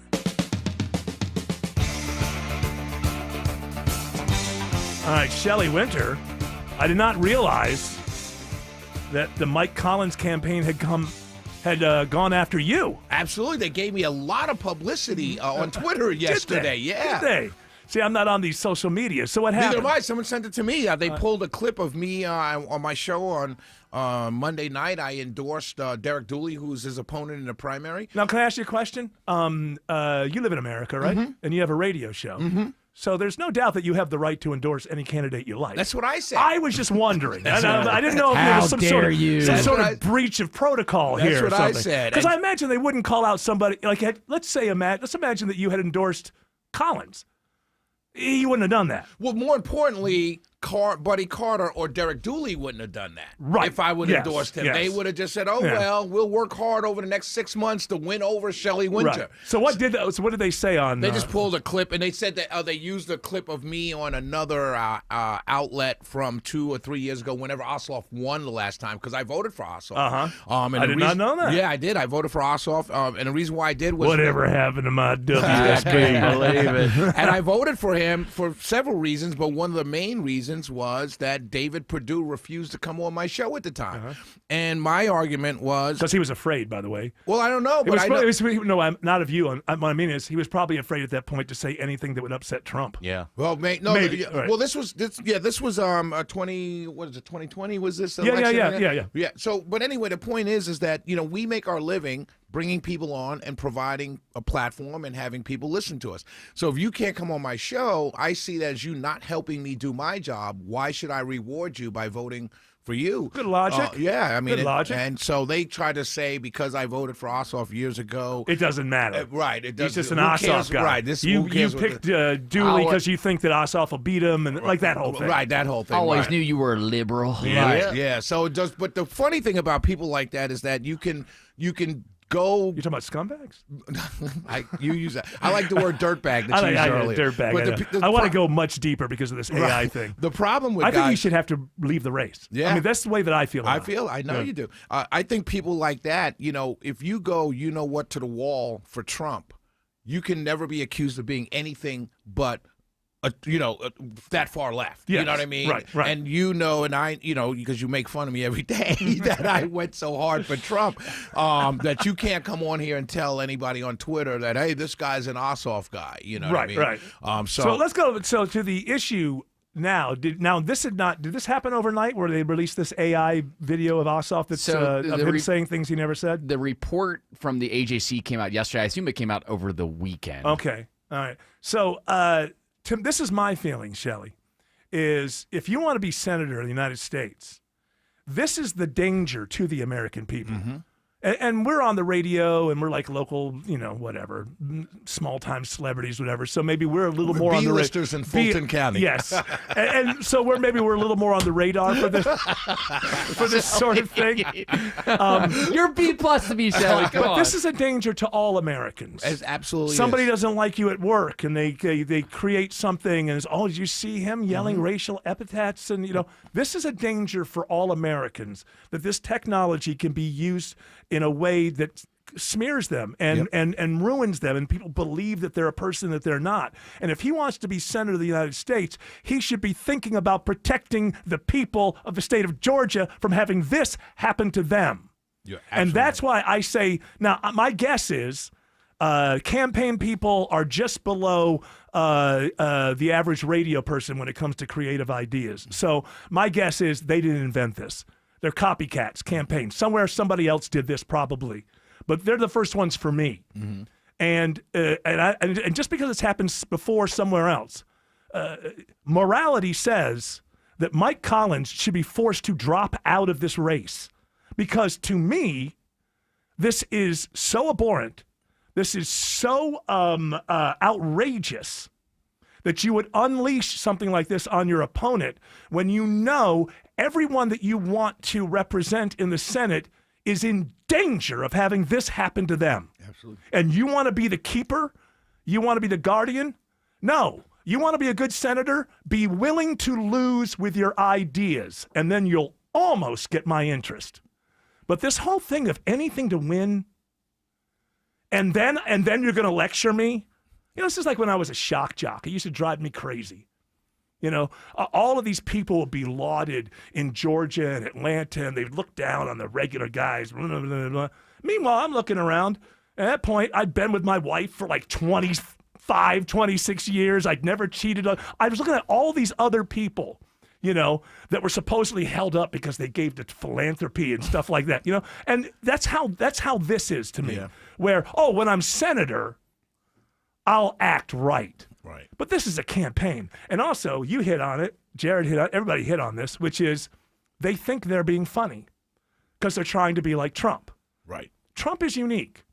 All right, Shelley Winter. I did not realize that the Mike Collins campaign had gone after you. Absolutely. They gave me a lot of publicity on Twitter yesterday. Yeah. Did they? See, I'm not on these social media, so what happened? Neither am I. Someone sent it to me. They pulled a clip of me on my show on Monday night. I endorsed Derek Dooley, who's his opponent in the primary. Now, can I ask you a question? You live in America, right? Mm-hmm. And you have a radio show. Mm-hmm. So there's no doubt that you have the right to endorse any candidate you like. That's what I said. I was just wondering. I didn't know if there was some sort of breach of protocol here or something. That's what I said. Because I imagine they wouldn't call out somebody, like, let's imagine that you had endorsed Collins. He wouldn't have done that. Well, more importantly, Buddy Carter or Derek Dooley wouldn't have done that. Right. If I would have endorsed him. Yes. They would have just said, well, we'll work hard over the next 6 months to win over Shelley Winter. Right. So what did they say on... They just pulled a clip, and they said that they used a clip of me on another outlet from 2 or 3 years ago whenever Ossoff won the last time, because I voted for Ossoff. Uh-huh. I did not know that. Yeah, I did. I voted for Ossoff, and the reason why I did was... Whatever happened to my WSB? Believe it. And I voted for him for several reasons, but one of the main reasons was that David Perdue refused to come on my show at the time. Uh-huh. And my argument was... Because he was afraid, by the way. Well, I don't know, but no, not of you. What I mean is he was probably afraid at that point to say anything that would upset Trump. Yeah. Well, maybe. Right. Well, this was 20. What is it? 2020 was this election? Yeah. So, but anyway, the point is that we make our living bringing people on and providing a platform and having people listen to us. So if you can't come on my show, I see that as you not helping me do my job. Why should I reward you by voting for you? Good logic. Yeah, I mean, good logic. And so they try to say because I voted for Ossoff years ago, it doesn't matter. Right. It doesn't. He's just an Ossoff guy. Right. You picked Dooley because you think that Ossoff will beat him, and like that whole thing. Right. That whole thing. Always knew you were a liberal. Right. Yeah. So it does. But the funny thing about people like that is that you can go. You're talking about scumbags? You use that. I like the word dirtbag that you used earlier. Dirtbag. But I want to go much deeper because of this AI thing. The problem with I think you should have to leave the race. Yeah. I mean, that's the way that I feel. I know you do. I think people like that, if you go, what, to the wall for Trump, you can never be accused of being anything but that far left. Yes. You know what I mean? Right. And and I, because you make fun of me every day that I went so hard for Trump, that you can't come on here and tell anybody on Twitter that, hey, this guy's an Ossoff guy. You know what I mean? Right. So let's go to the issue now. Did this happen overnight where they released this AI video of Ossoff that's of him saying things he never said? The report from the AJC came out yesterday. I assume it came out over the weekend. Okay. All right. So, Tim, this is my feeling, Shelley, is if you want to be senator of the United States, this is the danger to the American people. And we're on the radio, and we're like local, whatever, small-time celebrities, whatever. So maybe we're a little more on the B-listers in Fulton County. Yes, and so we're a little more on the radar for this sort of thing. You're B+ to me, Shelly. Come But on. this is a danger to all Americans. As absolutely. Somebody is. doesn't like you at work, and they create something, and it's, oh, did you see him yelling racial epithets? And this is a danger for all Americans, that this technology can be used in a way that smears them and ruins them, and people believe that they're a person that they're not. And if he wants to be Senator of the United States, he should be thinking about protecting the people of the state of Georgia from having this happen to them. And that's why I say, now, my guess is campaign people are just below the average radio person when it comes to creative ideas. So my guess is they didn't invent this. They're copycats, campaigns. Somewhere somebody else did this probably, but they're the first ones for me. And just because it's happened before somewhere else, morality says that Mike Collins should be forced to drop out of this race, because to me, this is so abhorrent. This is so outrageous that you would unleash something like this on your opponent when you know everyone that you want to represent in the Senate is in danger of having this happen to them. Absolutely. And you want to be the keeper? You want to be the guardian? No. You want to be a good senator? Be willing to lose with your ideas, and then you'll almost get my interest. But this whole thing of anything to win, and then you're going to lecture me? This is like when I was a shock jock. It used to drive me crazy. All of these people would be lauded in Georgia and Atlanta, and they'd look down on the regular guys. Blah, blah, blah, blah. Meanwhile, I'm looking around. At that point, I'd been with my wife for like 25, 26 years. I'd never cheated. I was looking at all these other people, that were supposedly held up because they gave to philanthropy and stuff like that, And that's how this is to me. Yeah. Where, when I'm senator, I'll act right. Right. But this is a campaign. And also, you hit on it, Jared hit on it, everybody hit on this, which is they think they're being funny because they're trying to be like Trump. Right. Trump is unique.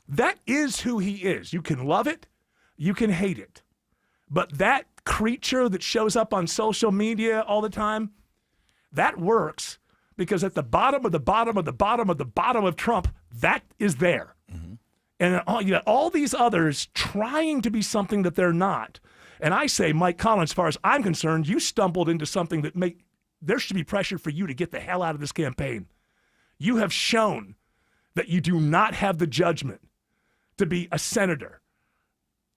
That is who he is. You can love it, you can hate it. But that creature that shows up on social media all the time, that works because at the bottom of the bottom of the bottom of the bottom of Trump, that is there. And you got all these others trying to be something that they're not. And I say, Mike Collins, as far as I'm concerned, you stumbled into something that there should be pressure for you to get the hell out of this campaign. You have shown that you do not have the judgment to be a senator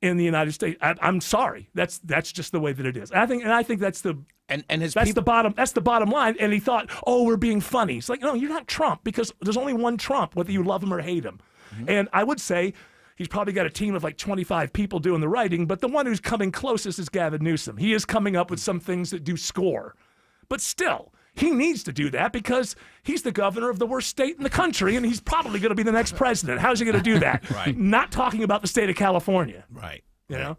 in the United States. I'm sorry. That's just the way that it is. I think that's the bottom line. And he thought, we're being funny. It's like, no, you're not Trump, because there's only one Trump, whether you love him or hate him. And I would say he's probably got a team of like 25 people doing the writing, but the one who's coming closest is Gavin Newsom. He is coming up with some things that do score. But still, he needs to do that because he's the governor of the worst state in the country, and he's probably going to be the next president. How's he going to do that? Right. Not talking about the state of California. Right.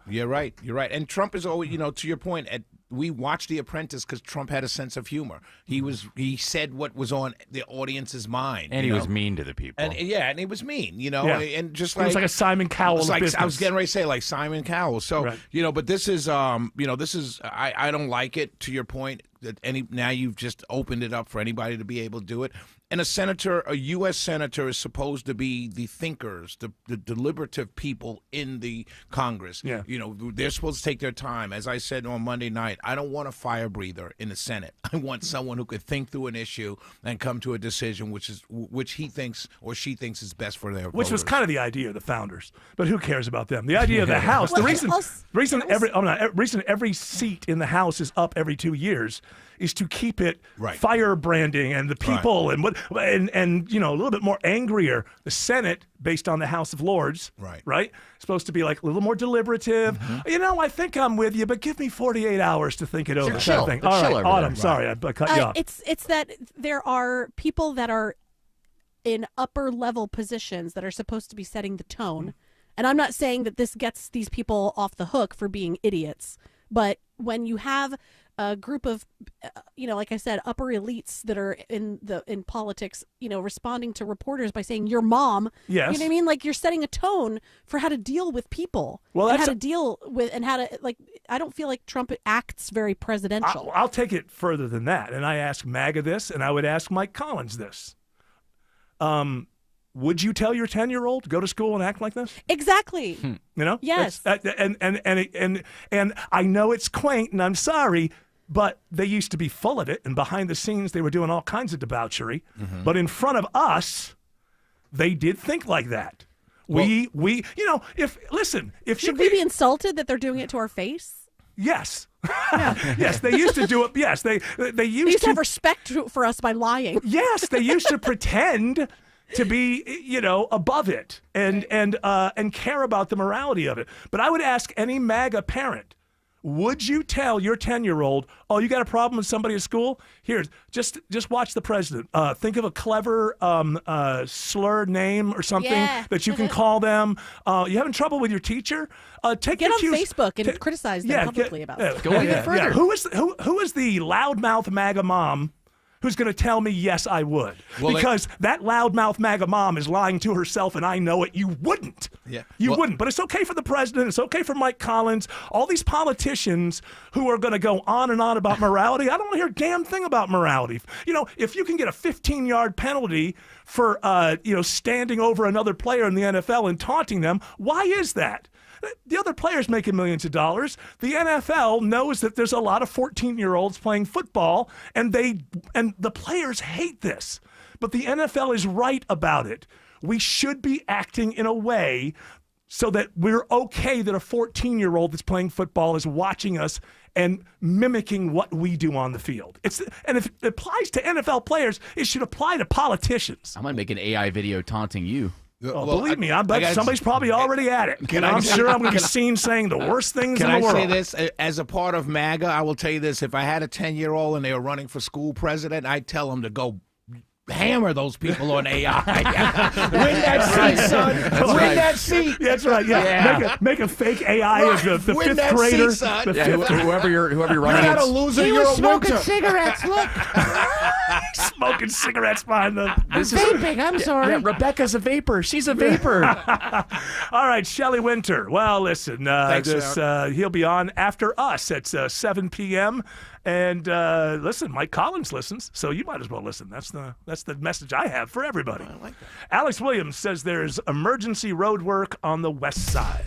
You're right. And Trump is always, to your point, we watched The Apprentice because Trump had a sense of humor. He said what was on the audience's mind, and he was mean to the people. And he was mean, and just like it was like a Simon Cowell. I was getting ready to say like Simon Cowell. So right. But this is I don't like it. To your point, that now you've just opened it up for anybody to be able to do it. And a U.S. senator is supposed to be the thinkers, the deliberative people in the Congress. Yeah. They're supposed to take their time. As I said on Monday night, I don't want a fire breather in the Senate. I want someone who could think through an issue and come to a decision which he thinks or she thinks is best for their voters. Which was kind of the idea of the founders, but who cares about them? The idea of the House, the reason every seat in the House is up every 2 years is to keep it firebranding and the people and a little bit more angrier. The Senate, based on the House of Lords, right, supposed to be like a little more deliberative. I think I'm with you, but give me 48 hours to think it over. Chill. All right, Autumn, sorry, I cut you off. It's that there are people that are in upper level positions that are supposed to be setting the tone. And I'm not saying that this gets these people off the hook for being idiots, But when you have a group of, like I said, upper elites that are in politics, responding to reporters by saying your mom, yes. You know what I mean? Like, you're setting a tone for how to deal with people, and how to deal with, and how to, like, I don't feel like Trump acts very presidential. I'll take it further than that, and I ask MAGA this, and I would ask Mike Collins this. Would you tell your 10-year-old to go to school and act like this? Exactly. Yes. And I know it's quaint, and I'm sorry, but they used to be full of it, and behind the scenes they were doing all kinds of debauchery. Mm-hmm. But in front of us, they did think like that. Well, should we be insulted that they're doing it to our face? Yes. Yes, they used to do it. Yes, they used to have respect for us by lying. Yes, they used to pretend to be, above it and care about the morality of it. But I would ask any MAGA parent, would you tell your 10-year-old, oh, you got a problem with somebody at school? Here, just watch the president. Think of a clever slur name or something that you can call them. You having trouble with your teacher? Get on Facebook and criticize them publicly about it. Go even further. Yeah. Who is the loudmouth MAGA mom who's going to tell me, yes, I would? Well, because that loudmouth MAGA mom is lying to herself, and I know it. You wouldn't. Yeah. You wouldn't. But it's okay for the president. It's okay for Mike Collins. All these politicians who are going to go on and on about morality. I don't want to hear a damn thing about morality. If you can get a 15-yard penalty for, standing over another player in the NFL and taunting them, why is that? The other players making millions of dollars. The NFL knows that there's a lot of 14-year-olds playing football, and the players hate this. But the NFL is right about it. We should be acting in a way so that we're okay that a 14-year-old that's playing football is watching us and mimicking what we do on the field. And if it applies to NFL players, it should apply to politicians. I'm going to make an AI video taunting you. Believe me, I bet somebody's probably already at it. I'm sure I'm going to be seen saying the worst things in the world. Can I say this? As a part of MAGA, I will tell you this. If I had a 10-year-old and they were running for school president, I'd tell them to go hammer those people on AI. Win that seat, son. Win that seat. That's right. Yeah. Make a fake AI as the fifth grader. Seat, whoever you're running. You're not a loser. He you're was a smoking winter. cigarettes. Look. Smoking cigarettes behind the. Vaping. I'm sorry. Yeah, Rebecca's a vapor. She's a vapor. All right, Shelley Winter. Well, listen. He'll be on after us at 7 p.m. And listen, Mike Collins listens, so you might as well listen. That's the message I have for everybody. I like that. Alex Williams says there's emergency road work on the west side.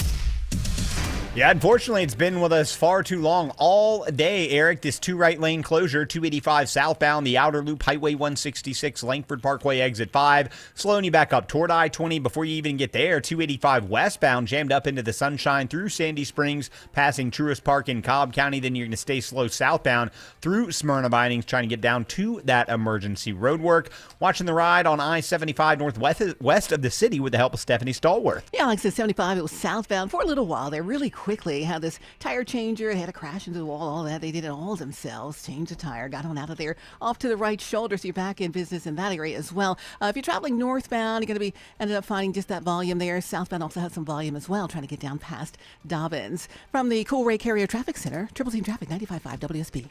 Yeah, unfortunately, it's been with us far too long all day, Eric. This 2 right lane closure, 285 southbound, the outer loop, Highway 166, Langford Parkway, exit 5. Slowing you back up toward I-20 before you even get there. 285 westbound, jammed up into the Sunshine through Sandy Springs, passing Truist Park in Cobb County. Then you're going to stay slow southbound through Smyrna Bindings, trying to get down to that emergency road work. Watching the ride on I-75 northwest of the city with the help of Stephanie Stallworth. Yeah, like I said, 75, it was southbound for a little while there, really quickly. Had this tire changer, had a crash into the wall, all that. They did it all themselves. Changed the tire, got on out of there, off to the right shoulder, so you're back in business in that area as well. If you're traveling northbound, you're going to be ended up finding just that volume there. Southbound also has some volume as well, trying to get down past Dobbins. From the Coolray Carrier Traffic Center, Triple Team Traffic, 95.5 WSB.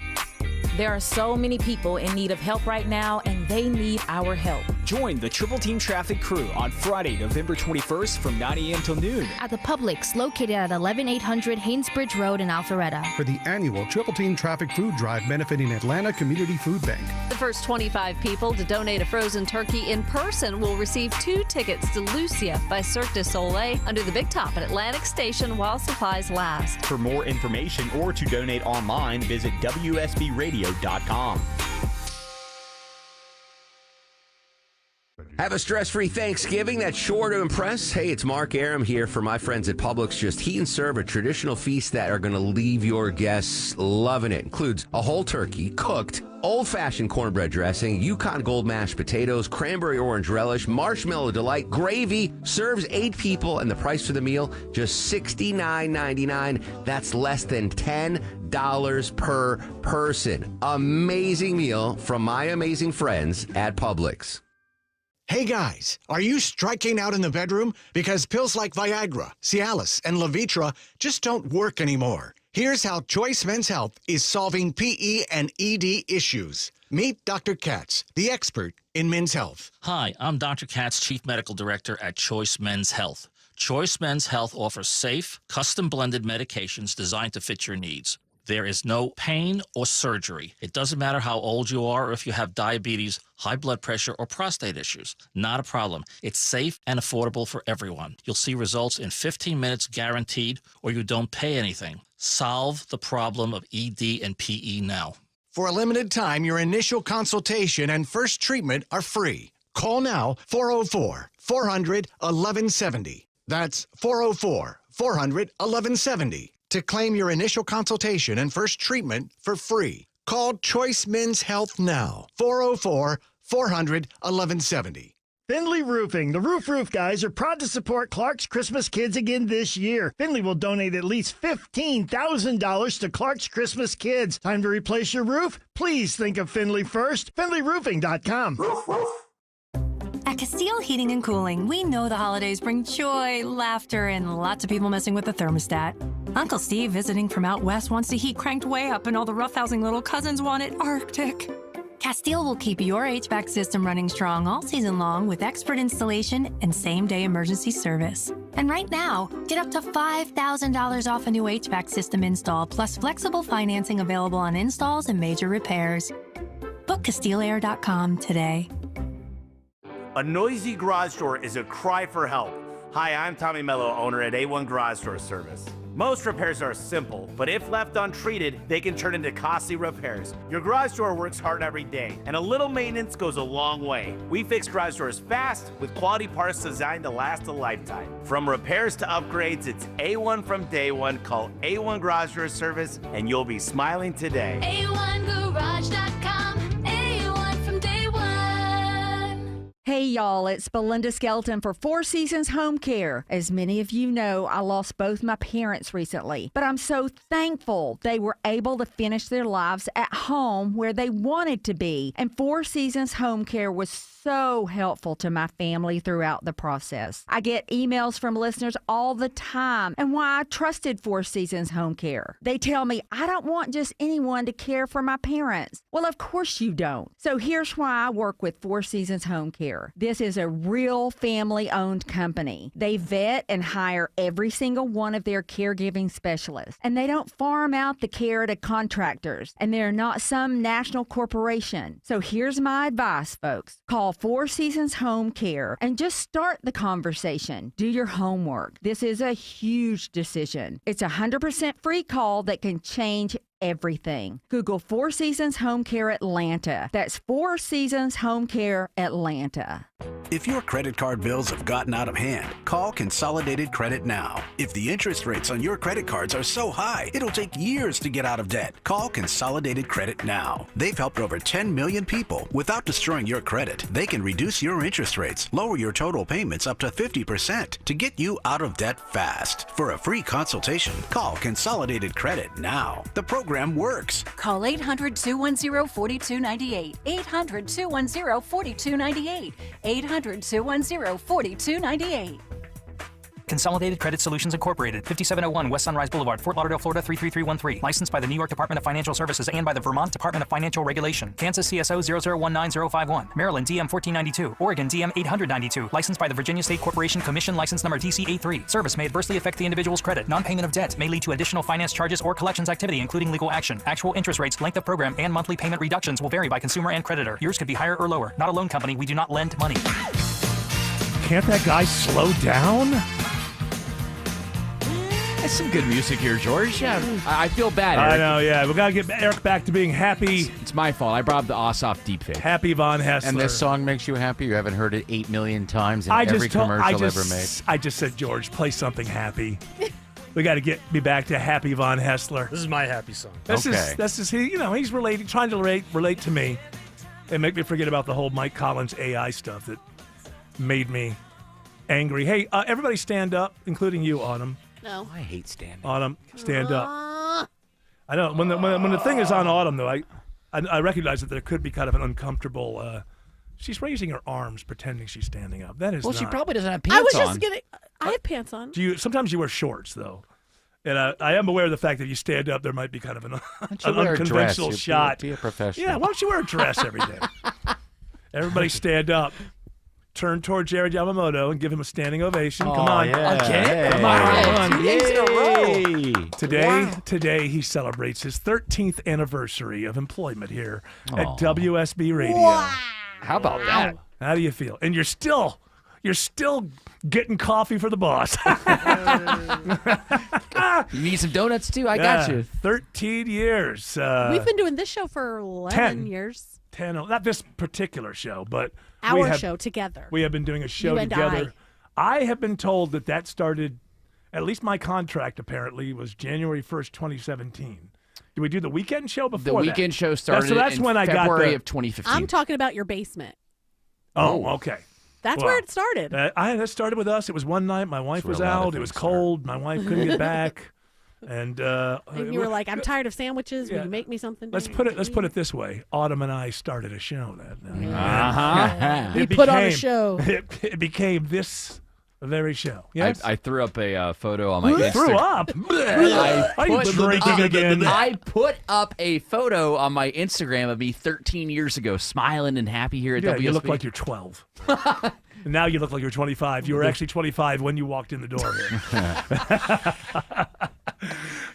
There are so many people in need of help right now, and they need our help. Join the Triple Team Traffic crew on Friday, November 21st from 9 a.m. till noon at the Publix located at 11800 Haynesbridge Road in Alpharetta for the annual Triple Team Traffic Food Drive benefiting Atlanta Community Food Bank. The first 25 people to donate a frozen turkey in person will receive 2 tickets to Lucia by Cirque du Soleil under the Big Top at Atlantic Station while supplies last. For more information or to donate online, visit WSBRadio.com. Have a stress-free Thanksgiving that's sure to impress? Hey, it's Mark Aram here for my friends at Publix. Just heat and serve a traditional feast that are going to leave your guests loving it. Includes a whole turkey, cooked, old-fashioned cornbread dressing, Yukon Gold mashed potatoes, cranberry orange relish, marshmallow delight, gravy. Serves 8 people, and the price for the meal, just $69.99. That's less than $10 per person. Amazing meal from my amazing friends at Publix. Hey guys, are you striking out in the bedroom? Because pills like Viagra, Cialis, and Levitra just don't work anymore. Here's how Choice Men's Health is solving PE and ED issues. Meet Dr. Katz, the expert in men's health. Hi, I'm Dr. Katz, Chief Medical Director at Choice Men's Health. Choice Men's Health offers safe, custom-blended medications designed to fit your needs. There is no pain or surgery. It doesn't matter how old you are or if you have diabetes, high blood pressure, or prostate issues. Not a problem. It's safe and affordable for everyone. You'll see results in 15 minutes guaranteed, or you don't pay anything. Solve the problem of ED and PE now. For a limited time, your initial consultation and first treatment are free. Call now, 404-400-1170. That's 404-400-1170 to claim your initial consultation and first treatment for free. Call Choice Men's Health now, 404-400-1170. Findlay Roofing. The Roof guys are proud to support Clark's Christmas Kids again this year. Findlay will donate at least $15,000 to Clark's Christmas Kids. Time to replace your roof? Please think of Findlay first. FindlayRoofing.com. At Castile Heating and Cooling, we know the holidays bring joy, laughter, and lots of people messing with the thermostat. Uncle Steve, visiting from out west, wants the heat cranked way up, and all the roughhousing little cousins want it Arctic. Castile will keep your HVAC system running strong all season long with expert installation and same-day emergency service. And right now, get up to $5,000 off a new HVAC system install, plus flexible financing available on installs and major repairs. Book CastileAir.com today. A noisy garage door is a cry for help. Hi, I'm Tommy Mello, owner at A1 Garage Door Service. Most repairs are simple, but if left untreated, they can turn into costly repairs. Your garage door works hard every day, and a little maintenance goes a long way. We fix garage doors fast with quality parts designed to last a lifetime. From repairs to upgrades, it's A1 from day one. Call A1 Garage Door Service, and you'll be smiling today. A1Garage.com. A1 from day one. Hey y'all, it's Belinda Skelton for Four Seasons Home Care. As many of you know, I lost both my parents recently, but I'm so thankful they were able to finish their lives at home where they wanted to be. And Four Seasons Home Care was so helpful to my family throughout the process. I get emails from listeners all the time and why I trusted Four Seasons Home Care. They tell me I don't want just anyone to care for my parents. Well, of course you don't. So here's why I work with Four Seasons Home Care. This is a real family-owned company. They vet and hire every single one of their caregiving specialists, and they don't farm out the care to contractors, and they're not some national corporation. So here's my advice, folks. Call Four Seasons Home Care and just start the conversation. Do your homework. This is a huge decision. It's a 100% free call that can change everything. Google Four Seasons Home Care Atlanta. That's Four Seasons Home Care Atlanta. If your credit card bills have gotten out of hand, call Consolidated Credit now. If the interest rates on your credit cards are so high, it'll take years to get out of debt. Call Consolidated Credit now. They've helped over 10 million people without destroying your credit. They can reduce your interest rates, lower your total payments up to 50% to get you out of debt fast. For a free consultation, call Consolidated Credit now. The program works. Call 800-210-4298. 800-210-4298. 800-210-4298. Consolidated Credit Solutions Incorporated, 5701 West Sunrise Boulevard, Fort Lauderdale, Florida 33313. Licensed by the New York Department of Financial Services and by the Vermont Department of Financial Regulation. Kansas CSO 0019051. Maryland DM 1492. Oregon DM 892. Licensed by the Virginia State Corporation Commission license number DC83. Service may adversely affect the individual's credit. Non-payment of debt may lead to additional finance charges or collections activity, including legal action. Actual interest rates, length of program, and monthly payment reductions will vary by consumer and creditor. Yours could be higher or lower. Not a loan company. We do not lend money. Can't that guy slow down? That's some good music here, George. Yeah, I feel bad, Eric. I know, yeah. We got to get Eric back to being happy. It's my fault. I brought up the Ossoff deepfake. Happy Von Hessler. And this song makes you happy? You haven't heard it 8 million times in every commercial ever made. I just said, George, play something happy. We got to get me back to Happy Von Hessler. This is my happy song. This is he. You know, he's trying to relate to me, and make me forget about the whole Mike Collins AI stuff that made me angry. Hey, everybody, stand up, including you, Autumn. No. I hate standing. Autumn, stand up. I know when the thing is on Autumn though, I recognize that there could be kind of an uncomfortable. She's raising her arms, pretending she's standing up. That is. Well, not. she probably doesn't have pants on. I was just gonna. I have pants on. Sometimes you wear shorts though, And I am aware of the fact that you stand up, there might be kind of an you wear a dress? unconventional shot. Be a professional. Yeah, why don't you wear a dress every day? Everybody stand up. Turn toward Jared Yamamoto and give him a standing ovation. Come on. Yeah. Okay. Come on. 2 days in a row. Today he celebrates his 13th anniversary of employment here at WSB Radio. How about that? How do you feel? And you're still getting coffee for the boss. You need some donuts too? I got you. 13 years. We've been doing this show for 11 years. 10, not this particular show, but Our show together. We have been doing a show You and together. I have been told that started, at least my contract apparently was January 1st, 2017. Did we do the weekend show before The weekend show started that's in when I got February of 2015. I'm talking about your basement. Oh, okay. That's where it started. That started with us. It was one night. My wife was out. It was cold. My wife couldn't get back. And you were like, I'm tired of sandwiches. Will you make me something? Let's put it this way. Autumn and I started a show that night. We put on a show. It became this very show. Yes? I threw up a photo on my Instagram. Threw up? Are you drinking again? I put up a photo on my Instagram of me 13 years ago, smiling and happy here at WSB. You look like you're 12. Now you look like you're 25. You were actually 25 when you walked in the door here.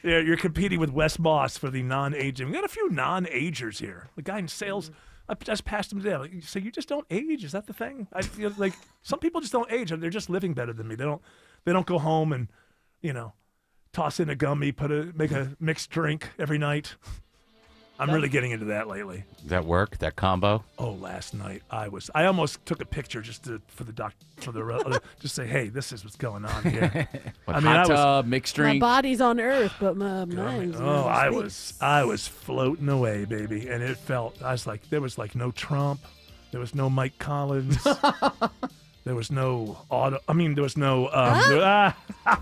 Yeah, you're competing with Wes Moss for the non-aging. We got a few non-agers here. The guy in sales, I just passed him today. Like, so you just don't age? Is that the thing? I feel like some people just don't age. They're just living better than me. They don't go home and, toss in a gummy, make a mixed drink every night. I'm really getting into that lately. That work? That combo? Oh, last night I almost took a picture just just say, hey, this is what's going on here. Hot tub, mixed drink. My body's on Earth, but my mind's in space. I was floating away, baby, and it felt. I was like, there was like no Trump, there was no Mike Collins. There was no there was no.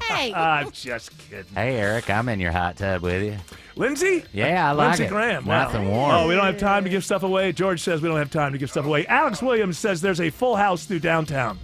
Hey. I'm just kidding. Hey, Eric, I'm in your hot tub with you. Lindsay? Yeah, I like Lindsey it. Graham. Wow. Nothing warm. Oh, we don't have time to give stuff away. George says we don't have time to give stuff away. Alex Williams says there's a full house through downtown.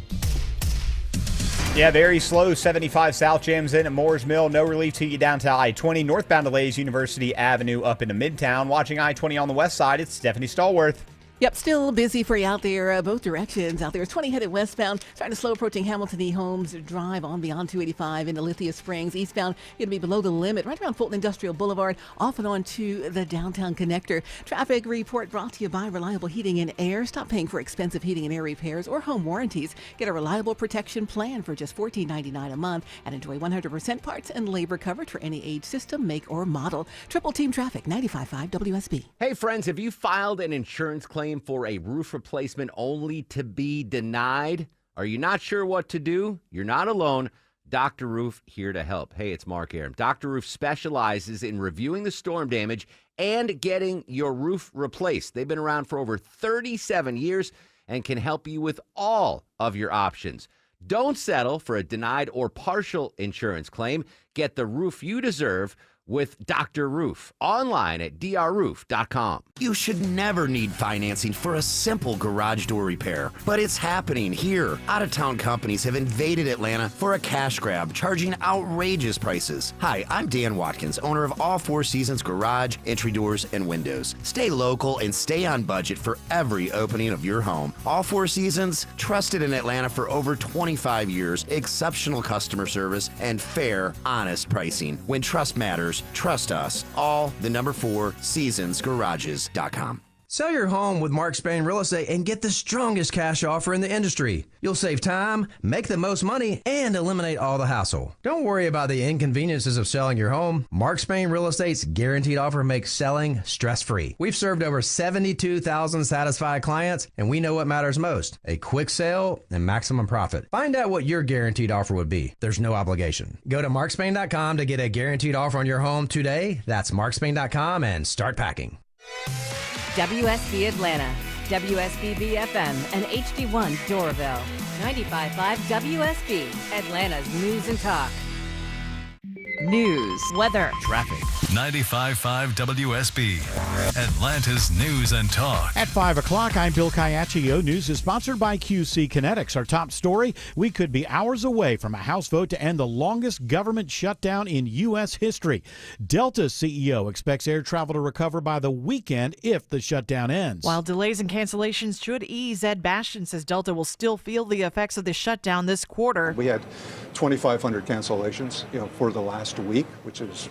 Yeah, very slow. 75 South jams in at Moores Mill. No relief to you downtown I-20. Northbound delays University Avenue up into Midtown. Watching I-20 on the west side, it's Stephanie Stallworth. Yep, still busy for you out there, both directions out there. It's 20 headed westbound, starting to slow approaching Hamilton E. Holmes Drive on beyond 285 into Lithia Springs. Eastbound, going to be below the limit, right around Fulton Industrial Boulevard, off and on to the downtown connector. Traffic report brought to you by Reliable Heating and Air. Stop paying for expensive heating and air repairs or home warranties. Get a reliable protection plan for just $14.99 a month and enjoy 100% parts and labor coverage for any age, system, make, or model. Triple Team Traffic, 95.5 WSB. Hey, friends, have you filed an insurance claim for a roof replacement only to be denied? Are you not sure what to do? You're not alone. Dr. Roof here to help. Hey, it's Mark Aram. Dr. Roof specializes in reviewing the storm damage and getting your roof replaced. They've been around for over 37 years and can help you with all of your options. Don't settle for a denied or partial insurance claim. Get the roof you deserve with Dr. Roof, online at drroof.com. You should never need financing for a simple garage door repair, but it's happening here. Out-of-town companies have invaded Atlanta for a cash grab, charging outrageous prices. Hi, I'm Dan Watkins, owner of All Four Seasons Garage, Entry Doors, and Windows. Stay local and stay on budget for every opening of your home. All Four Seasons, trusted in Atlanta for over 25 years, exceptional customer service, and fair, honest pricing. When trust matters, trust us. All the number 4 seasonsgarages.com. Sell your home with Mark Spain Real Estate and get the strongest cash offer in the industry. You'll save time, make the most money, and eliminate all the hassle. Don't worry about the inconveniences of selling your home. Mark Spain Real Estate's guaranteed offer makes selling stress-free. We've served over 72,000 satisfied clients, and we know what matters most: a quick sale and maximum profit. Find out what your guaranteed offer would be. There's no obligation. Go to markspain.com to get a guaranteed offer on your home today. That's markspain.com and start packing. WSB Atlanta, WSB FM, and HD1 Doraville. 95.5 WSB, Atlanta's News and Talk. news, weather, traffic. 95.5 WSB, Atlanta's News and Talk. At 5 o'clock, I'm Bill Caiaccio. News is sponsored by QC Kinetics. Our top story, we could be hours away from a House vote to end the longest government shutdown in U.S. history. Delta's CEO expects air travel to recover by the weekend if the shutdown ends. While delays and cancellations should ease, Ed Bastian says Delta will still feel the effects of the shutdown this quarter. We had 2,500 cancellations, for the last week, which is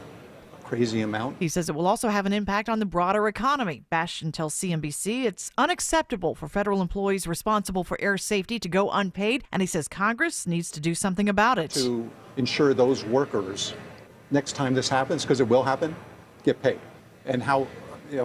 crazy amount. He says it will also have an impact on the broader economy. Bastian tells CNBC it's unacceptable for federal employees responsible for air safety to go unpaid, and he says Congress needs to do something about it. To ensure those workers, next time this happens, because it will happen, get paid. And how,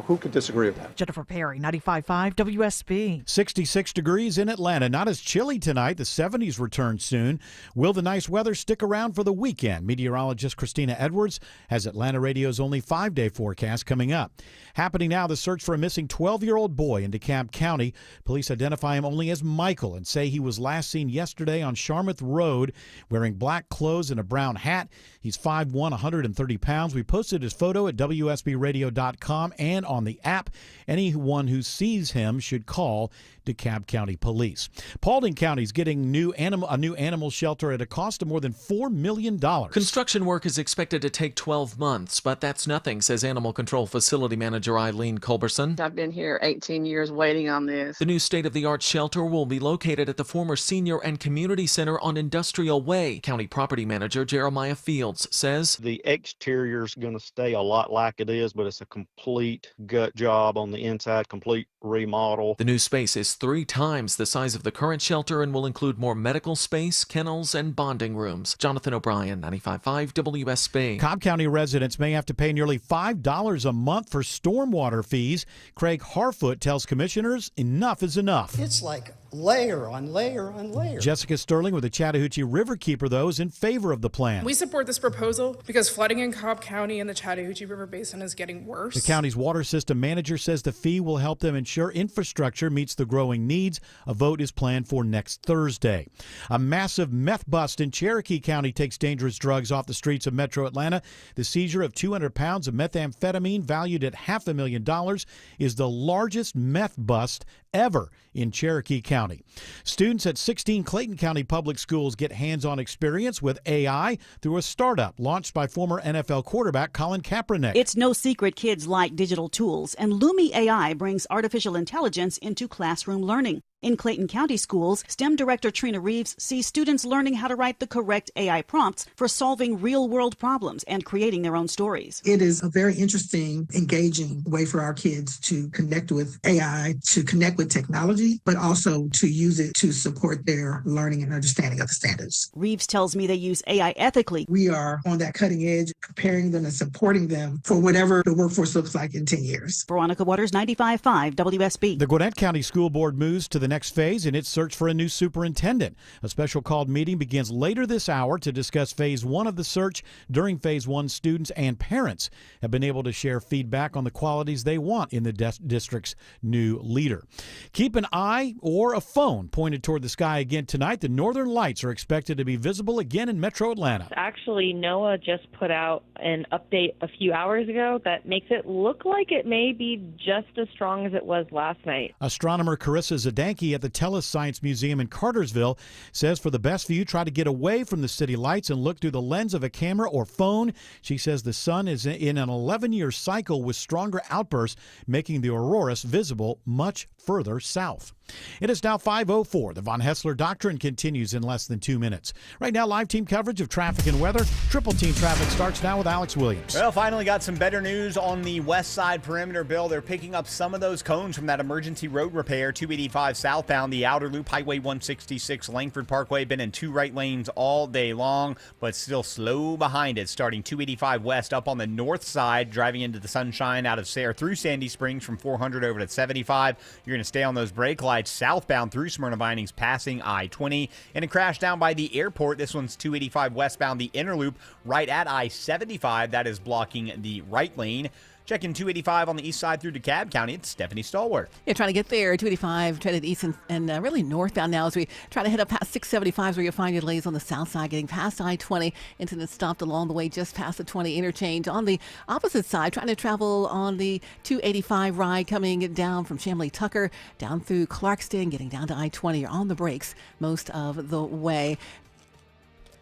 who could disagree with that? Jennifer Perry, 95.5 WSB. 66 degrees in Atlanta. Not as chilly tonight. The 70s return soon. Will the nice weather stick around for the weekend? Meteorologist Christina Edwards has Atlanta Radio's only 5-day forecast coming up. Happening now, the search for a missing 12-year-old boy in DeKalb County. Police identify him only as Michael and say he was last seen yesterday on Charmouth Road wearing black clothes and a brown hat. He's 5'1", 130 pounds. We posted his photo at WSBRadio.com and on the app. Anyone who sees him should call DeKalb County Police. Paulding County is getting a new animal shelter at a cost of more than $4 million. Construction work is expected to take 12 months, but that's nothing, says Animal Control Facility Manager Eileen Culberson. I've been here 18 years waiting on this. The new state-of-the-art shelter will be located at the former Senior and Community Center on Industrial Way. County Property Manager Jeremiah Fields says the exterior's going to stay a lot like it is, but it's a complete gut job on the inside, complete remodel. The new space is 3 times the size of the current shelter and will include more medical space, kennels, and bonding rooms. Jonathan O'Brien, 95.5 WSB. Cobb County residents may have to pay nearly $5 a month for stormwater fees. Craig Harfoot tells commissioners enough is enough. It's like layer on layer on layer. Jessica Sterling with the Chattahoochee Riverkeeper, though, is in favor of the plan. We support this proposal because flooding in Cobb County and the Chattahoochee River Basin is getting worse. The county's water system manager says the fee will help them ensure infrastructure meets the growing needs. A vote is planned for next Thursday. A massive meth bust in Cherokee County takes dangerous drugs off the streets of Metro Atlanta. The seizure of 200 pounds of methamphetamine valued at $500,000 is the largest meth bust ever in Cherokee County. Students at 16 Clayton County Public Schools get hands-on experience with AI through a startup launched by former NFL quarterback Colin Kaepernick. It's no secret kids like digital tools, and Lumi AI brings artificial intelligence into classroom learning. In Clayton County schools, STEM director Trina Reeves sees students learning how to write the correct AI prompts for solving real-world problems and creating their own stories. It is a very interesting, engaging way for our kids to connect with AI, to connect with technology, but also to use it to support their learning and understanding of the standards. Reeves tells me they use AI ethically. We are on that cutting edge, preparing them and supporting them for whatever the workforce looks like in 10 years. Veronica Waters, 95.5 WSB. The Gwinnett County School Board moves to the next phase in its search for a new superintendent. A special called meeting begins later this hour to discuss phase 1 of the search. During phase 1, students and parents have been able to share feedback on the qualities they want in the district's new leader. Keep an eye or a phone pointed toward the sky again tonight. The northern lights are expected to be visible again in Metro Atlanta. Actually, NOAA just put out an update a few hours ago that makes it look like it may be just as strong as it was last night. Astronomer Carissa Zdanke at the Telus Science Museum in Cartersville says for the best view, try to get away from the city lights and look through the lens of a camera or phone. She says the sun is in an 11-year cycle with stronger outbursts, making the auroras visible much further south. It is now 5:04. The Von Hessler Doctrine continues in less than 2 minutes. Right now, live team coverage of traffic and weather. Triple team traffic starts now with Alex Williams. Well, finally got some better news on the west side perimeter, Bill. They're picking up some of those cones from that emergency road repair, 285 southbound, the outer loop, Highway 166, Langford Parkway, been in 2 right lanes all day long, but still slow behind it, starting 285 west up on the north side, driving into the sunshine out of Sayre through Sandy Springs from 400 over to 75. You're going to stay on those brake lights southbound through Smyrna Vinings, passing I-20, and a crash down by the airport. This one's 285 westbound, the inner loop, right at I-75. That is blocking the right lane. Checking 285 on the east side through DeKalb County. It's Stephanie Stallworth. Yeah, trying to get there. 285, traded east and really northbound now as we try to head up past 675 is where you'll find your delays on the south side, getting past I-20. Incident stopped along the way just past the 20 interchange. On the opposite side, trying to travel on the 285 ride coming down from Chamblee Tucker down through Clarkston, getting down to I-20. You're on the brakes most of the way.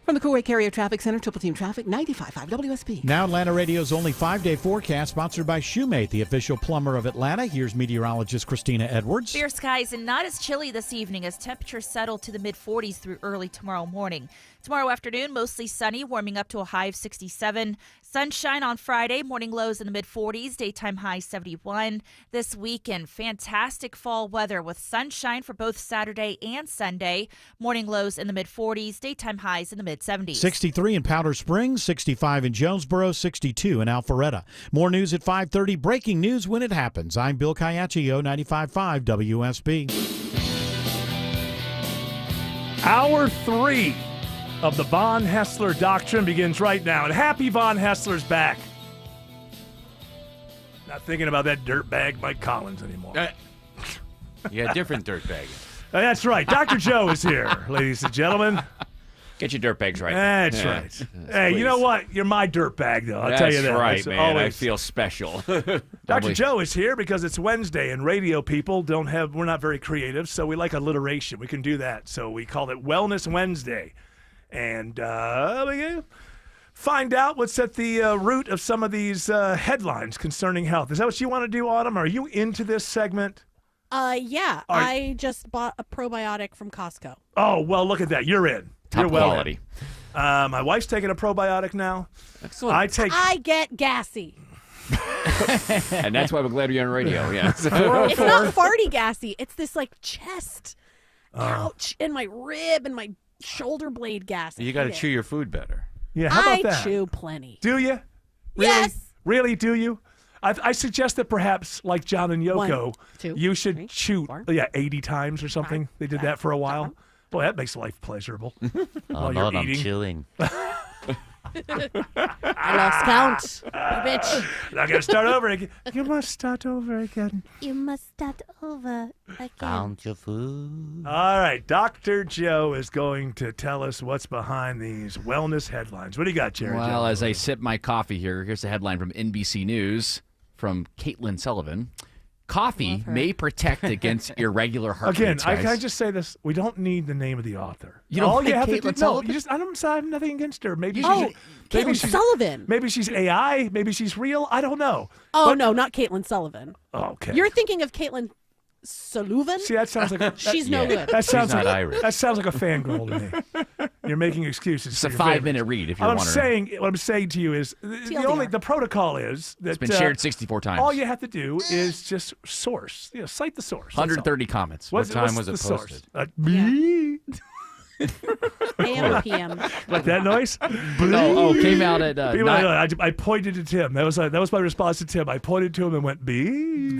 From the Coolway Carrier Traffic Center, Triple Team Traffic, 95.5 WSB. Now Atlanta Radio's only 5-day forecast, sponsored by Shoemate, the official plumber of Atlanta. Here's meteorologist Christina Edwards. Clear skies and not as chilly this evening as temperatures settle to the mid-40s through early tomorrow morning. Tomorrow afternoon, mostly sunny, warming up to a high of 67. Sunshine on Friday, morning lows in the mid-40s, daytime high 71. This weekend, fantastic fall weather with sunshine for both Saturday and Sunday. Morning lows in the mid-40s, daytime highs in the mid-70s. 63 in Powder Springs, 65 in Jonesboro, 62 in Alpharetta. More news at 5:30. Breaking news when it happens. I'm Bill Caiaccio, 95.5 WSB. Hour 3 of the Von Haessler Doctrine begins right now. And happy Von Haessler's back. Not thinking about that dirtbag Mike Collins anymore. Yeah, different dirtbag. That's right. Dr. Joe is here, ladies and gentlemen. Get your dirtbags right. That's right. Hey, please. You know what? You're my dirtbag, though. I'll That's tell you that. right, That's man. always- I feel special. Dr. Joe is here because it's Wednesday, and radio people we're not very creative, so we like alliteration. We can do that. So we call it Wellness Wednesday. And we find out what's at the root of some of these headlines concerning health. Is that what you want to do, Autumn? Are you into this segment? Yeah. I just bought a probiotic from Costco. Oh, well, look at that. You're in. Top You're well quality. in. My wife's taking a probiotic now. Excellent. I get gassy. And that's why we're glad you're on radio. Yeah. It's not farty gassy. It's this like chest, ouch, and my rib and my shoulder blade gas. You got to chew your food better. Yeah, how about I that? chew plenty. Do you? Really? Yes. Really, do you? I suggest that perhaps, like John and Yoko, 1, 2, you should 3, chew 4, 80 times or something. They did that for a while. Boy, that makes life pleasurable. While Lord, you're I'm eating. chilling. I lost count. You bitch. I gotta start over again. You must start over again. You must start over again. Count your food. All right, Dr. Joe is going to tell us what's behind these wellness headlines. What do you got, Jerry? Well, as I sip my coffee here, here's a headline from NBC News from Caitlin Sullivan. Coffee may protect against irregular heart Again, rates, guys. can I just say this? We don't need the name of the author. You don't All like you have to Caitlin do, Sullivan? I have nothing against her. Maybe Oh, maybe Caitlin Sullivan. Maybe she's AI. Maybe she's real. I don't know. Oh, no, not Caitlin Sullivan. Okay. You're thinking of Caitlin Sullivan? See, that sounds like She's no good. That sounds She's not like Irish. That sounds like a fangirl to me. You're making excuses. It's for a your 5-minute favorites. read if you're wondering. What I'm saying to you is the protocol is that It's been shared 64 times. All you have to do is just source. Cite the source. That's all. 130 comments. What time was the it source? posted? AM or PM? Like that noise? Came out at People, I pointed to Tim. That was my response to Tim. I pointed to him and went, B.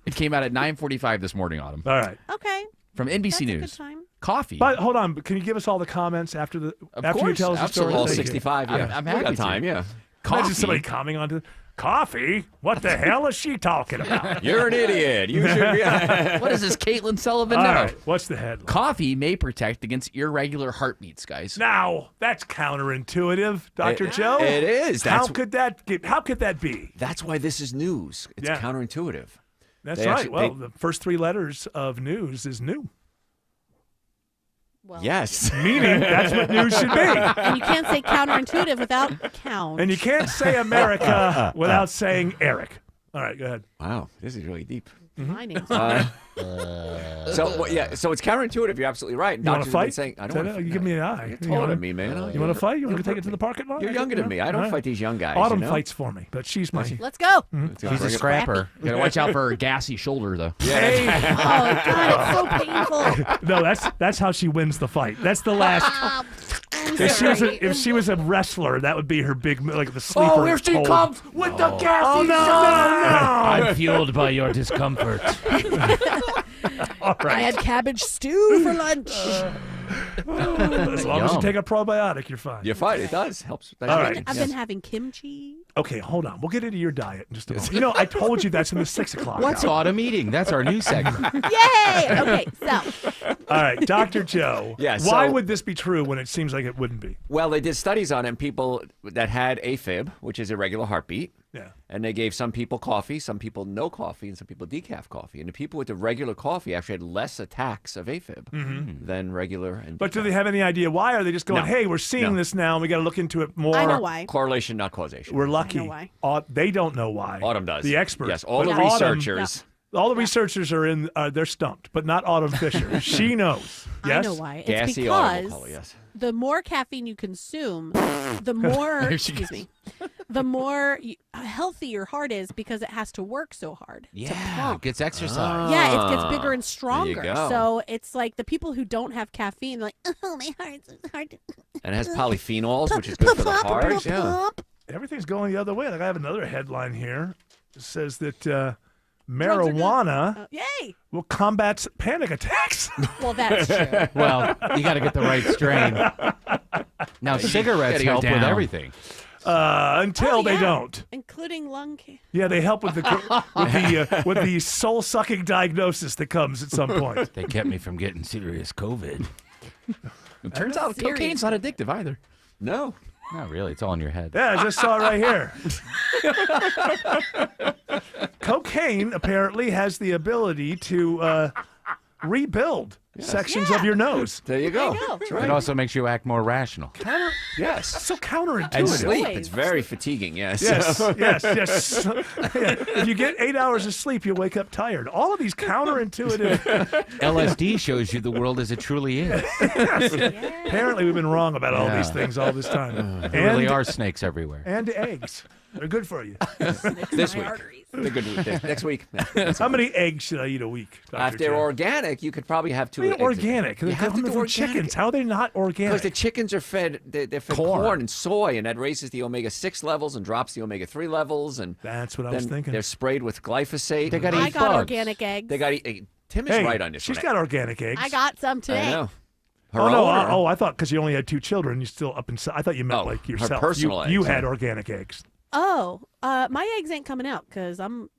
It came out at 9:45 this morning, Autumn. All right. Okay. From NBC News. Coffee. But hold on. Can you give us all the comments after you course, tell us the story? absolutely. All Thank you. 65, yeah. I'm We happy got to. time, yeah. Imagine somebody commenting on to coffee. What the hell is she talking about? You're an idiot. You should be. What does this Caitlin Sullivan All know? right, what's the headline? Coffee may protect against irregular heartbeats, guys. Now that's counterintuitive, Dr. Joe. It is. How could that be? That's why this is news. It's Yeah. counterintuitive. That's They right. actually- Well, they- the first 3 letters of news is new. Well, Yes. Meaning that's what news should be. And you can't say counterintuitive without count. And you can't say America without saying Eric. All right, go ahead. Wow, this is really deep. My name's So it's counterintuitive. You're absolutely right. You want to Doctors have been fight? saying, I don't want You give me an eye. You're taller than me, man. You want to fight? You want to take it to the parking lot? You're younger than me. I don't fight these young guys. Autumn you know? fights for me, but she's my. Let's go. She's a scrapper. Gotta watch out for her gassy shoulder, though. Hey. Oh, God, it's so painful. No, that's how she wins the fight. That's the last. If she was a wrestler, that would be her big, like the sleeper. Oh, here she hold. comes with the gassy Oh no! shoulder. I'm fueled by your discomfort. All I right. had cabbage stew for lunch. As long as you take a probiotic, you're fine. You're fine. It does helps. All right. I've been having kimchi. Okay, hold on. We'll get into your diet in just a moment. You know, I told you that's in the 6 o'clock What's hour. autumn eating? That's our new segment. Yay! Okay, so. All right, Dr. Joe. Yeah, why so- would this be true when it seems like it wouldn't be? Well, they did studies on it, and people that had AFib, which is irregular heartbeat. Yeah. And they gave some people coffee, some people no coffee, and some people decaf coffee. And the people with the regular coffee actually had less attacks of AFib than regular and But do they have any idea why? Are they just going, No. hey, we're seeing No. this now, and we got to look into it more? I know why. Correlation, not causation. We're lucky. I know why. They don't know why. Autumn does. The experts. Yes, all But the Autumn- researchers. All the researchers are in. They're stumped, but not Autumn Fisher. She knows. Yes. I know why. It's Gassy audible because color, yes. the more caffeine you consume, the more There she excuse me, the more healthy your heart is because it has to work so hard to Yeah, pump. gets exercise. Yeah, it gets bigger and There you stronger. go. So it's like the people who don't have caffeine, like, oh, my heart's hard. And it has polyphenols, which is good for the heart. Yeah. Everything's going the other way. Like I have another headline here. It says that marijuana Yay! will combat panic attacks. Well, that's true. Well, you got to get the right strain. Now, cigarettes Gotta go help with down. everything. Until they yeah. don't. Including lung cancer. Yeah, they help with the with the soul sucking diagnosis that comes at some point. They kept me from getting serious COVID. It turns out serious. cocaine's not addictive either. No. Not really. It's all in your head. Yeah, I just saw it right here. Cocaine apparently has the ability to rebuild sections of your nose. There you go. There you go. That's It right. also makes you act more rational. Yes. So counterintuitive. And sleep. Always. It's very fatiguing, yes. Yes, yes. Yeah. If you get 8 hours of sleep, you'll wake up tired. All of these counterintuitive. LSD shows you the world as it truly is. Apparently, we've been wrong about all these things all this time. There really are snakes everywhere. And eggs. They're good for you. This week. They're good. Next week. How many eggs should I eat a week? Dr. If they're Joe? organic, you could probably have two. I mean, eggs. organic. You They're have to coming do from chickens. How are they not Because organic? the chickens are fed, they're fed corn and soy, and that raises the omega-6 levels and drops the omega-3 levels, and That's what I then was thinking. they're sprayed with glyphosate. They got to I eat got bugs. organic eggs. They got to eat. Tim is Hey, right on this she's one. got organic eggs. I got some today. I know. Her Oh no! own, or- I thought because you only had 2 children, you still up inside. I thought you meant Oh, like her yourself. personal you eggs, had huh? organic eggs. Oh, my eggs ain't coming out because I'm.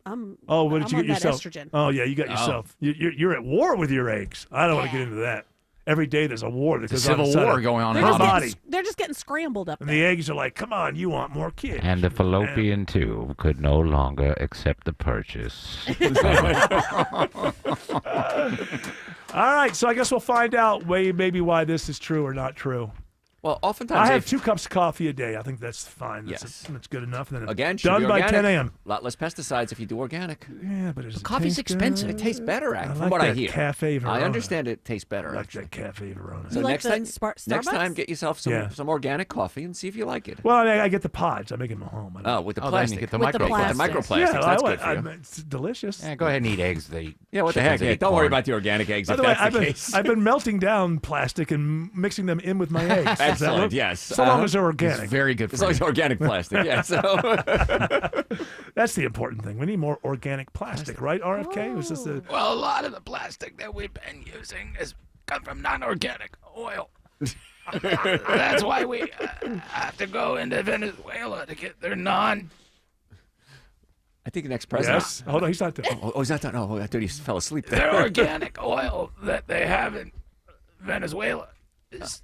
Oh, what did I'm you on get that yourself? estrogen. Oh yeah, you got yourself. You're at war with your eggs. I don't want to get into that. Every day there's a war that There's goes a on civil inside war of going on her in They're just, body. getting, they're just getting scrambled up And there. the eggs are like, come on, you want more kids. And the fallopian tube could no longer accept the purchase. All right, so I guess we'll find out maybe why this is true or not true. Well, oftentimes I have if- 2 cups of coffee a day. I think that's fine. Yes. That's good enough. And then Again, should done be by organic. 10 a.m. A lot less pesticides if you do organic. Yeah, but it's Coffee's expensive. It tastes better, I from like what I that hear. Cafe Verona. I understand it tastes better. I like that Cafe Verona. So You like next the time, Starbucks? next time, get yourself some Yeah. some organic coffee and see if you like it. Well, I get the pods. I make them at home. I don't- Oh, with the Oh, then you plastic. get the With the microplastics. plastic. The microplastics. Yeah, That's good for you. it's delicious. Yeah, go ahead and eat eggs. Yeah, what the heck? chickens Yeah, eat don't worry corn. about the organic eggs By if the way, that's I've the been, case. I've been melting down plastic and mixing them in with my eggs. Is that Excellent, what- yes. So long as they're organic. It's very good As for long as you. organic plastic, yeah. So That's the important thing. We need more organic plastic, right, RFK? Was this the Well, a lot of the plastic that we've been using has come from non-organic oil. That's why we have to go into Venezuela to get their I think the next president. Yes. Hold on, he's not done. Oh, he's not done. Oh, I thought he fell asleep there. their organic oil that they have in Venezuela is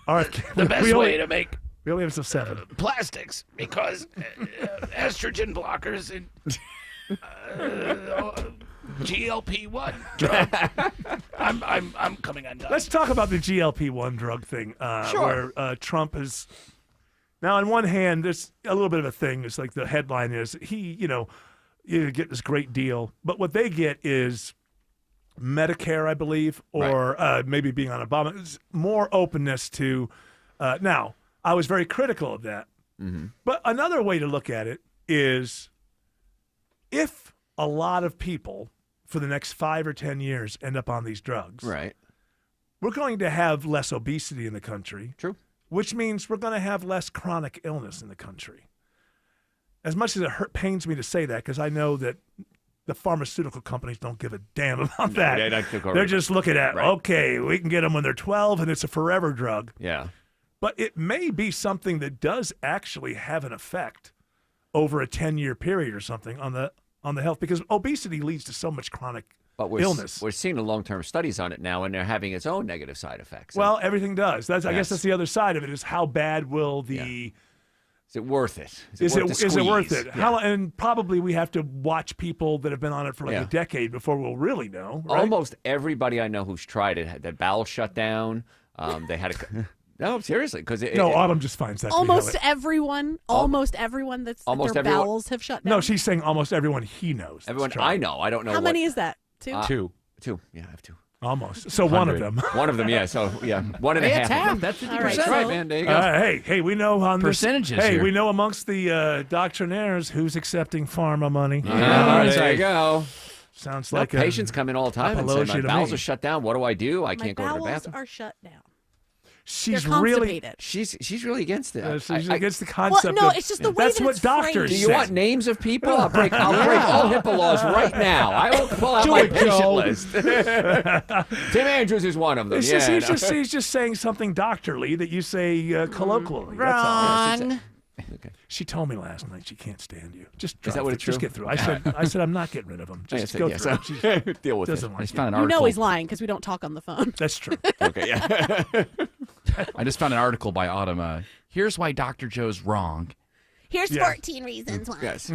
RFK. the best we only, way to make We only have some 7. plastics because estrogen blockers and GLP-1 drug. I'm coming undone. Let's talk about the GLP-1 drug thing. Sure. Where Trump is now, on one hand, there's a little bit of a thing. It's like the headline is you get this great deal, but what they get is Medicare, I believe, or maybe being on Obama. It's more openness to. Now, I was very critical of that, but another way to look at it is if a lot of people for the next 5 or 10 years end up on these drugs, Right. we're going to have less obesity in the country. True. Which means we're going to have less chronic illness in the country. As much as it pains me to say that, because I know that the pharmaceutical companies don't give a damn about that. they don't take over. They're just looking at, Right. okay, we can get them when they're 12 and it's a forever drug. Yeah. But it may be something that does actually have an effect over a 10-year period or something on the health, because obesity leads to so much chronic illness. We're seeing the long-term studies on it now, and they're having its own negative side effects. Well, everything does. I guess that's the other side of it, is how bad will the... Is it worth it? Is it worth it? Yeah. And probably we have to watch people that have been on it for a decade before we'll really know. Right? Almost everybody I know who's tried it had their bowel shut down. They had a... No, seriously, because Autumn just finds that. Almost everyone that's almost their everyone. bowels have shut down. No, she's saying almost everyone he knows. Everyone I know. I don't know. How many is that? Two? Two. Yeah, I have two. Almost. So 100. One of them. One of them, yeah. So, yeah, 1.5. That's 50%. That's right, man. There you go. Hey, we know on percentages this. Hey, here. we know amongst the doctrinaires who's accepting pharma money. There you go. Sounds like patients come in all the time and say, my bowels are shut down. What do I do? I can't go to the bathroom. My bowels are shut down. She's They're really constipated. she's really against it. She's against the concept. Well, no, it's just the way that's that what it's doctors framed. Do say. you want names of people? I'll break all HIPAA laws right now. I will pull out Do my it, patient Joe. list. Tim Andrews is one of them. It's he's just saying something doctorly that you say colloquially. That's all. Okay. She told me last night she can't stand you. Just Is that what it's just true? get through. I said I'm not getting rid of him. Just go through. It. Deal with it. Doesn't I like just you. found an You article. know he's lying because we don't talk on the phone. That's true. Okay, yeah. I just found an article by Autumn. Here's why Dr. Joe's wrong. Here's 14 reasons why. Yes.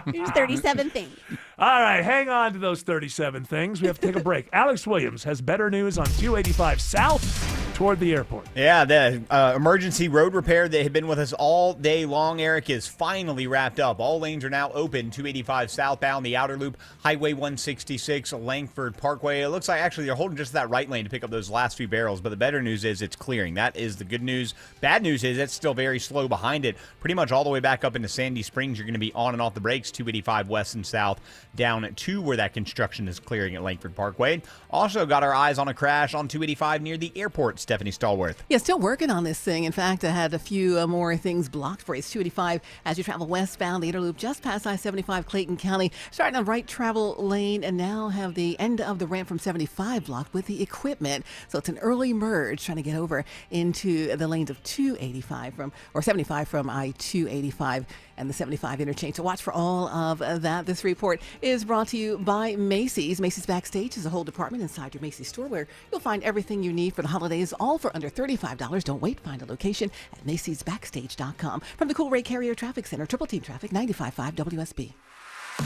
Here's 37 things. All right, hang on to those 37 things. We have to take a break. Alex Williams has better news on 285 South toward the airport. Yeah, the emergency road repair that had been with us all day long, Eric, is finally wrapped up. All lanes are now open. 285 southbound, the outer loop, Highway 166, Langford Parkway. It looks like actually they're holding just that right lane to pick up those last few barrels, but the better news is it's clearing. That is the good news. Bad news is it's still very slow behind it. Pretty much all the way back up into Sandy Springs, you're going to be on and off the brakes, 285 west and south, down to where that construction is clearing at Langford Parkway. Also got our eyes on a crash on 285 near the airport, Stephanie Stallworth. Yeah, still working on this thing. In fact, I had a few more things blocked for you. It's 285 as you travel westbound, the inner loop just past I-75 Clayton County, starting on right travel lane, and now have the end of the ramp from 75 blocked with the equipment. So it's an early merge trying to get over into the lanes of 285 or 75 from I-285 and the 75 interchange. So watch for all of that. This report is brought to you by Macy's. Macy's Backstage is a whole department inside your Macy's store where you'll find everything you need for the holidays, all for under $35. Don't wait. Find a location at macy'sbackstage.com. From the Cool Ray Carrier Traffic Center, Triple Team Traffic, 95.5 WSB.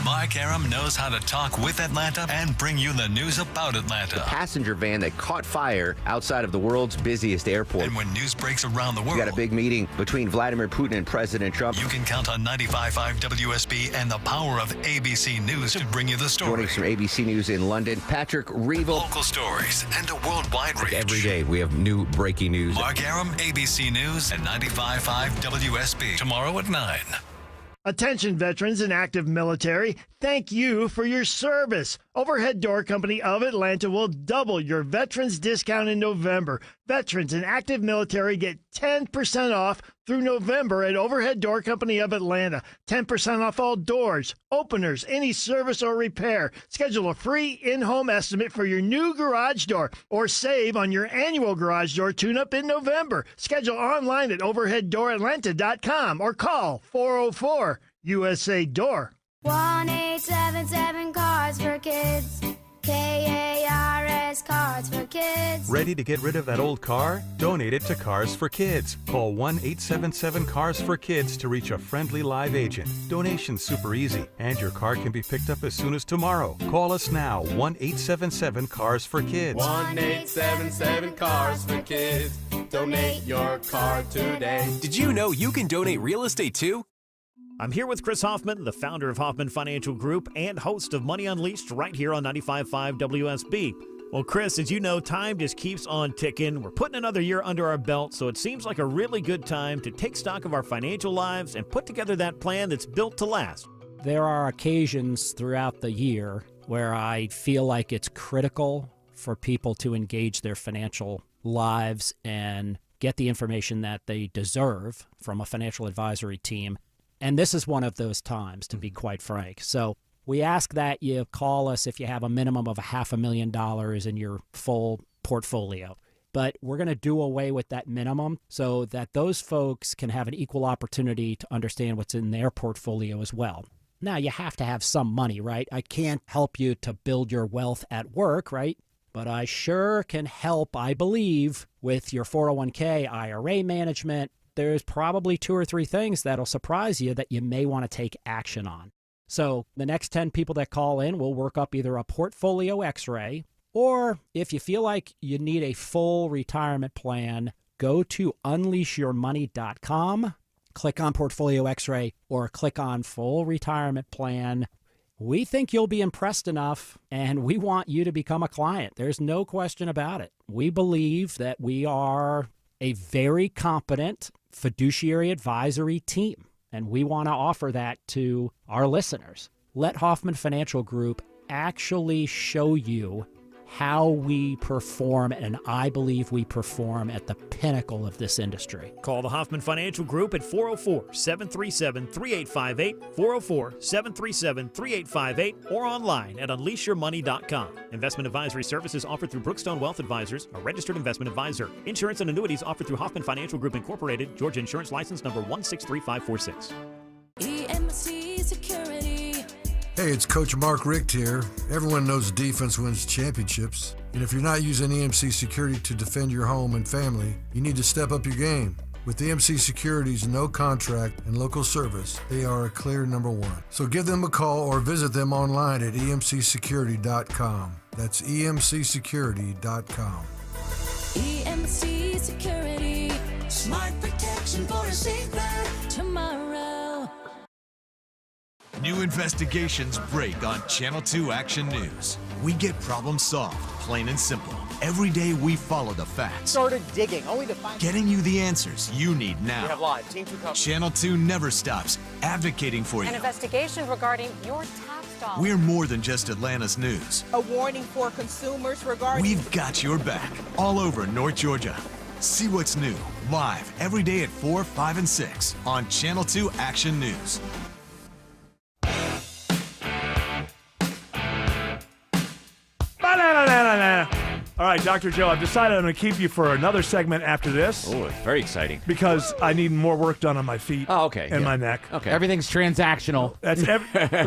Mike Aram knows how to talk with Atlanta and bring you the news about Atlanta. Passenger van that caught fire outside of the world's busiest airport. And when news breaks around the world, We got a big meeting between Vladimir Putin and President Trump. you can count on 95.5 WSB and the power of ABC News to bring you the story. Joining us from ABC News in London, Patrick Reevil. Local stories and a worldwide reach. Every day we have new breaking news. Mark Aram, ABC News and 95.5 WSB. Tomorrow at 9. Attention veterans and active military, thank you for your service. Overhead Door Company of Atlanta will double your veterans discount in November. Veterans and active military get 10% off through November at Overhead Door Company of Atlanta. 10% off all doors, openers, any service or repair. Schedule a free in-home estimate for your new garage door or save on your annual garage door tune-up in November. Schedule online at overheaddooratlanta.com or call 404 USA Door. 1-877 Cards for Kids. KARS Cards for Kids. Ready to get rid of that old car? Donate it to Cars for Kids. Call 1-877-CARS for Kids to reach a friendly live agent. Donation's super easy, and your car can be picked up as soon as tomorrow. Call us now, 1-877-CARS for Kids. 1-877 Cars for Kids. Donate your car today. Did you know you can donate real estate too? I'm here with Chris Hoffman, the founder of Hoffman Financial Group and host of Money Unleashed right here on 95.5 WSB. Well, Chris, as you know, time just keeps on ticking. We're putting another year under our belt, so it seems like a really good time to take stock of our financial lives and put together that plan that's built to last. There are occasions throughout the year where I feel like it's critical for people to engage their financial lives and get the information that they deserve from a financial advisory team. And this is one of those times, to be quite frank. So we ask that you call us if you have a minimum of $500,000 in your full portfolio. but we're going to do away with that minimum so that those folks can have an equal opportunity to understand what's in their portfolio as well. Now, you have to have some money, right? I can't help you to build your wealth at work, right? But I sure can help, I believe, with your 401k, IRA management. There's probably 2 or 3 things that'll surprise you that you may want to take action on. So the next 10 people that call in will work up either a portfolio x-ray, or if you feel like you need a full retirement plan, go to unleashyourmoney.com, click on Portfolio X-ray, or click on Full Retirement Plan. We think you'll be impressed enough, and we want you to become a client. There's no question about it. We believe that we are a very competent fiduciary advisory team, and we want to offer that to our listeners. Let Hoffman Financial Group actually show you how we perform, and I believe we perform at the pinnacle of this industry. Call the Hoffman Financial Group at 404-737-3858, 404-737-3858, or online at unleashyourmoney.com. Investment advisory services offered through Brookstone Wealth Advisors, a registered investment advisor. Insurance and annuities offered through Hoffman Financial Group Incorporated, Georgia Insurance License number 163546. EMC Security. Hey, it's Coach Mark Richt here. Everyone knows defense wins championships. And if you're not using EMC Security to defend your home and family, you need to step up your game. With EMC Security's no contract and local service, they are a clear number 1. So give them a call or visit them online at emcsecurity.com. That's emcsecurity.com. EMC Security. Smart protection for a safer tomorrow. New investigations break on Channel 2 Action News. We get problems solved, plain and simple. Every day we follow the facts. Started digging, only to find... Getting you the answers you need now. We have live. Team 2 comes. Channel 2 never stops advocating for you. An investigation regarding your tax dollars. We're more than just Atlanta's news. A warning for consumers regarding... We've got your back all over North Georgia. See what's new, live, every day at 4, 5, and 6 on Channel 2 Action News. All right, Dr. Joe, I've decided I'm going to keep you for another segment after this. Oh, it's very exciting. Because I need more work done on my feet and my neck. Okay. Everything's transactional.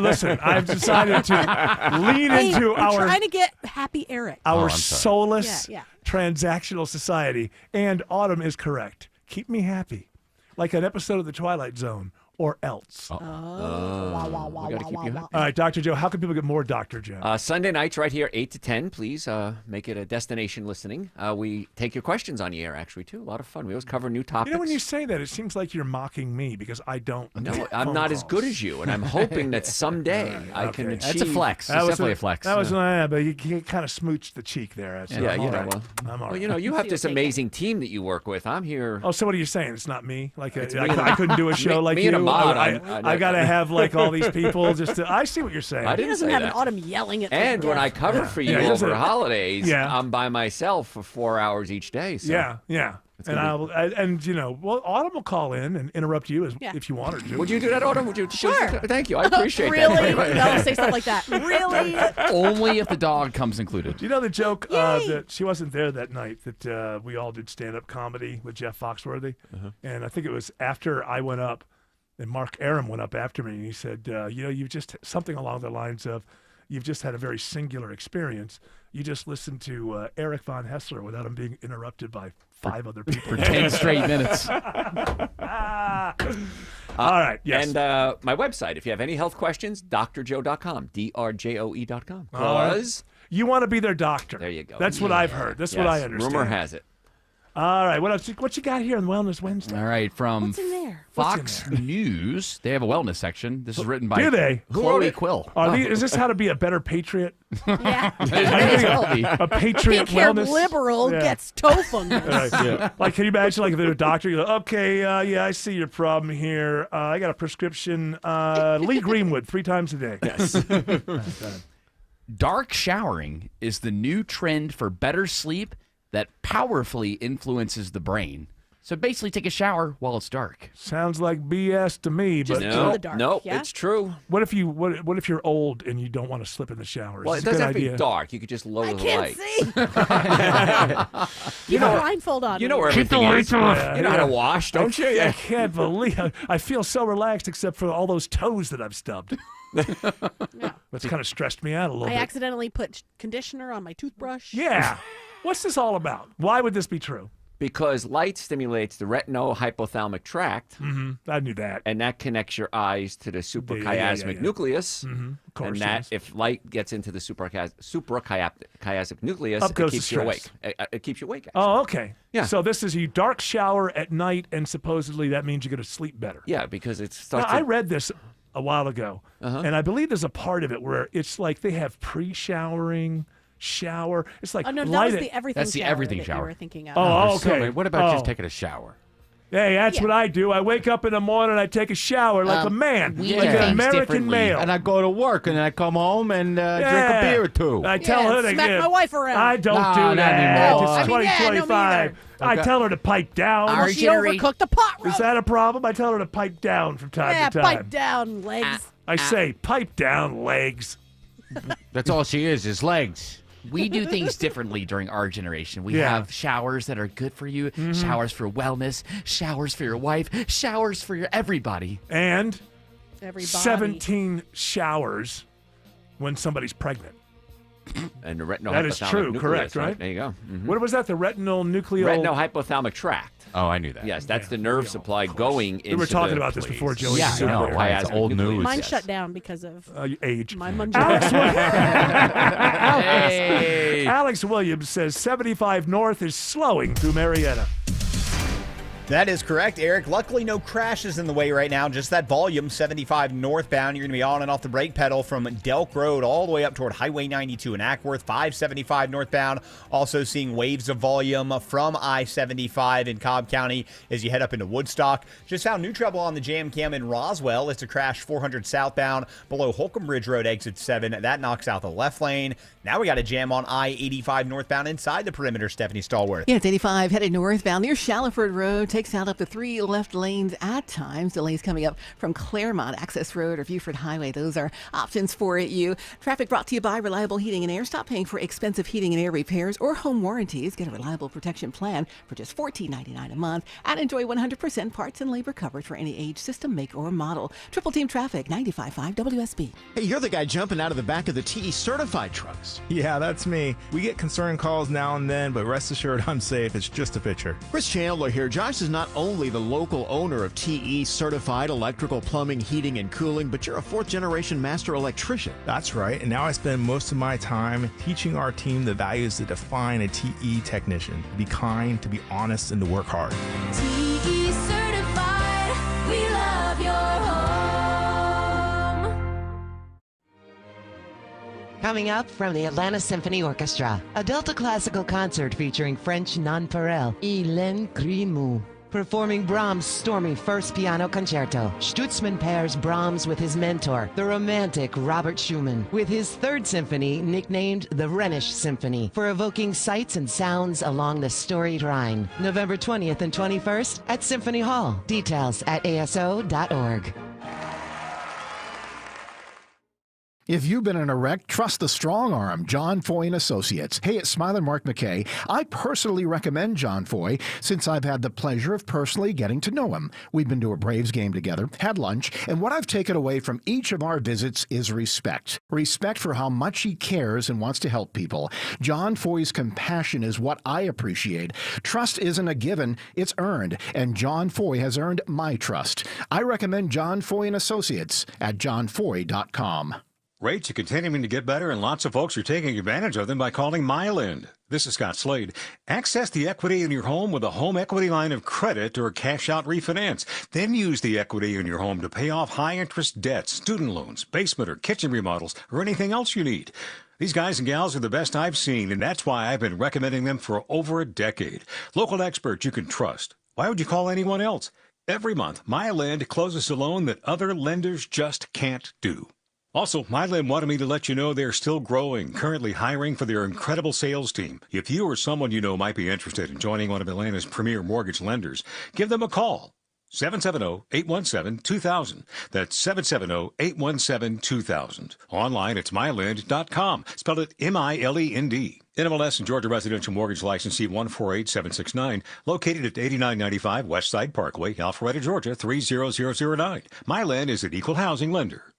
Listen, I've decided to lean into we're our trying to get Happy Eric. our soulless Yeah, transactional society. And Autumn is correct. Keep me happy. Like an episode of The Twilight Zone. Or else. We got to keep you happy. All right, Dr. Joe, how can people get more Dr. Joe? Sunday nights right here, 8 to 10. Please make it a destination listening. We take your questions on the air, actually, too. A lot of fun. We always cover new topics. You know, when you say that, it seems like you're mocking me because I don't. No, I'm not as good as you, and I'm hoping that someday I can achieve. That's a flex. It's definitely a flex. That was, but you kind of smooched the cheek there. So yeah, I'm you all know. right. Well, I'm all right. you know, you have this amazing team that you work with. I'm here. Oh, so what are you saying? It's not me? Like It's I couldn't do a show like me you. and Ahmad, I got to have like all these people just to. I see what you're saying. I He didn't doesn't say have that. an Autumn yelling at And me. when I cover for you Yeah, over the holidays, Yeah. I'm by myself for 4 hours each day. So Yeah. it's And gonna and you know, well, Autumn will call in and interrupt you if you want her to. Would you do that, Autumn? Would you? Sure. Thank you. I appreciate Really? that. Don't say stuff like that. Really? Only if the dog comes included. Do you know the joke that she wasn't there that night that we all did stand-up comedy with Jeff Foxworthy? And I think it was after I went up and Mark Aram went up after me and he said, you know, you've just something along the lines of, you've just had a very singular experience. You just listened to Eric Von Hessler without him being interrupted by 5 other people. For 10 straight minutes. All right, yes. And my website, if you have any health questions, drjoe.com, drjoe.com. Because you want to be their doctor. There you go. That's what I've heard. That's what I understand. Rumor has it. All right, what else? What you got here on Wellness Wednesday? All right, from What's in there? Fox News, they have a wellness section. This is written by Do they? Chloe Quill. Is this how to be a better patriot? Yeah. A patriot Pink haired wellness liberal Yeah. gets toe fungus. Right. Like, can you imagine, like, if they're a doctor, you go, okay, yeah, I see your problem here. I got a prescription. Lee Greenwood 3 times a day. Yes. Dark showering is the new trend for better sleep that powerfully influences the brain. So basically take a shower while it's dark. Sounds like BS to me, Just but in the dark, no, yeah? it's true. what if you're old and you don't want to slip in the shower? Well, it It's a doesn't good have to be idea. dark. You could just lower I the can't lights. see. Keep a blindfold on. You know where Keep the everything lights is. off. You know how to wash, don't you? I can't believe I feel so relaxed except for all those toes that I've stubbed. That's kind of stressed me out a little I bit. accidentally put conditioner on my toothbrush. Yeah. What's this all about? Why would this be true? Because light stimulates the retinohypothalamic tract. Mm-hmm. I knew that. And that connects your eyes to the suprachiasmatic nucleus. Mm-hmm. Of course. And yes. that, if light gets into the suprachiasmatic nucleus, Up goes it keeps the you awake. stress. It keeps you awake. Oh, okay. Yeah. So this is a dark shower at night, and supposedly that means you're going to sleep better. Yeah, because it Now, starts. I read this a while ago, and I believe there's a part of it where it's like they have pre-showering, shower. It's like Oh no, that light was it. the everything That's the shower everything that shower. you were thinking of. Oh, There's so okay. many. What about just Oh. taking a shower? Hey, that's what I do. I wake up in the morning, I take a shower like a man, we like do an things American differently. male. And I go to work, and I come home and drink Yeah. a beer or two. I tell Yeah, her to smack my wife around. I don't No, do not that. anymore. It's I mean, 2025. I Okay. tell her to pipe down. Well, she overcooked the pot Is roast. that a problem? I tell her to pipe down from time Yeah, to time. pipe down, legs. I say, pipe down, legs. That's all she is legs. We do things differently during our generation. We Yeah. have showers that are good for you, showers for wellness, showers for your wife, showers for your everybody. And Everybody. 17 showers when somebody's pregnant. And the retinohypothalamic That is true, nucleus, correct, right? There you go. Mhm. What was that? The retinal nucleal... Retinohypothalamic tract. Oh, I knew that. Yes, that's the nerve supply going into We were talking the about this before, Joey. Yeah, I know. Why, it's old news. Mine shut down because of age. my Alex Williams says 75 North is slowing through Marietta. That is correct, Eric. Luckily, no crashes in the way right now. Just that volume, 75 northbound. You're going to be on and off the brake pedal from Delk Road all the way up toward Highway 92 in Ackworth, 575 northbound. Also seeing waves of volume from I-75 in Cobb County as you head up into Woodstock. Just found new trouble on the jam cam in Roswell. It's a crash 400 southbound below Holcomb Bridge Road, exit 7. That knocks out the left lane. Now we got a jam on I-85 northbound inside the perimeter, Stephanie Stallworth. Yeah, it's 85 headed northbound near Shallowford Road. Takes out up to 3 left lanes at times. Delays coming up from Claremont Access Road or Viewford Highway. Those are options for you. Traffic brought to you by Reliable Heating and Air. Stop paying for expensive heating and air repairs or home warranties. Get a reliable protection plan for just $14.99 a month and enjoy 100% parts and labor coverage for any age, system, make, or model. Triple Team Traffic, 95.5 WSB. Hey, you're the guy jumping out of the back of the TE certified trucks. Yeah, that's me. We get concerned calls now and then, but rest assured I'm safe. It's just a picture. Chris Chandler here. Josh is not only the local owner of TE certified electrical, plumbing, heating, and cooling, but you're a 4th generation master electrician. That's right, and now I spend most of my time teaching our team the values that define a TE technician. To be kind, to be honest, and to work hard. TE certified, we love your home. Coming up from the Atlanta Symphony Orchestra, a Delta classical concert featuring French nonpareil Hélène Grimaud. Performing Brahms' stormy first piano concerto, Stutzman pairs Brahms with his mentor, the romantic Robert Schumann, with his 3rd symphony nicknamed the Rhenish Symphony, for evoking sights and sounds along the storied Rhine. November 20th and 21st at Symphony Hall. Details at aso.org. If you've been in a wreck, trust the strong arm, John Foy & Associates. Hey, it's Smiler Mark McKay. I personally recommend John Foy since I've had the pleasure of personally getting to know him. We've been to a Braves game together, had lunch, and what I've taken away from each of our visits is respect. Respect for how much he cares and wants to help people. John Foy's compassion is what I appreciate. Trust isn't a given, it's earned, and John Foy has earned my trust. I recommend John Foy & Associates at johnfoy.com. Rates are continuing to get better, and lots of folks are taking advantage of them by calling Myland. This is Scott Slade. Access the equity in your home with a home equity line of credit or cash-out refinance. Then use the equity in your home to pay off high-interest debts, student loans, basement or kitchen remodels, or anything else you need. These guys and gals are the best I've seen, and that's why I've been recommending them for over a decade. Local experts you can trust. Why would you call anyone else? Every month, Myland closes a loan that other lenders just can't do. Also, Mylan wanted me to let you know they're still growing, currently hiring for their incredible sales team. If you or someone you know might be interested in joining one of Atlanta's premier mortgage lenders, give them a call. 770-817-2000. That's 770-817-2000. Online, it's mylend.com. Spell it M-I-L-E-N-D. NMLS and Georgia Residential Mortgage Licensee 148769, located at 8995 Westside Parkway, Alpharetta, Georgia 30009. Myland is an equal housing lender.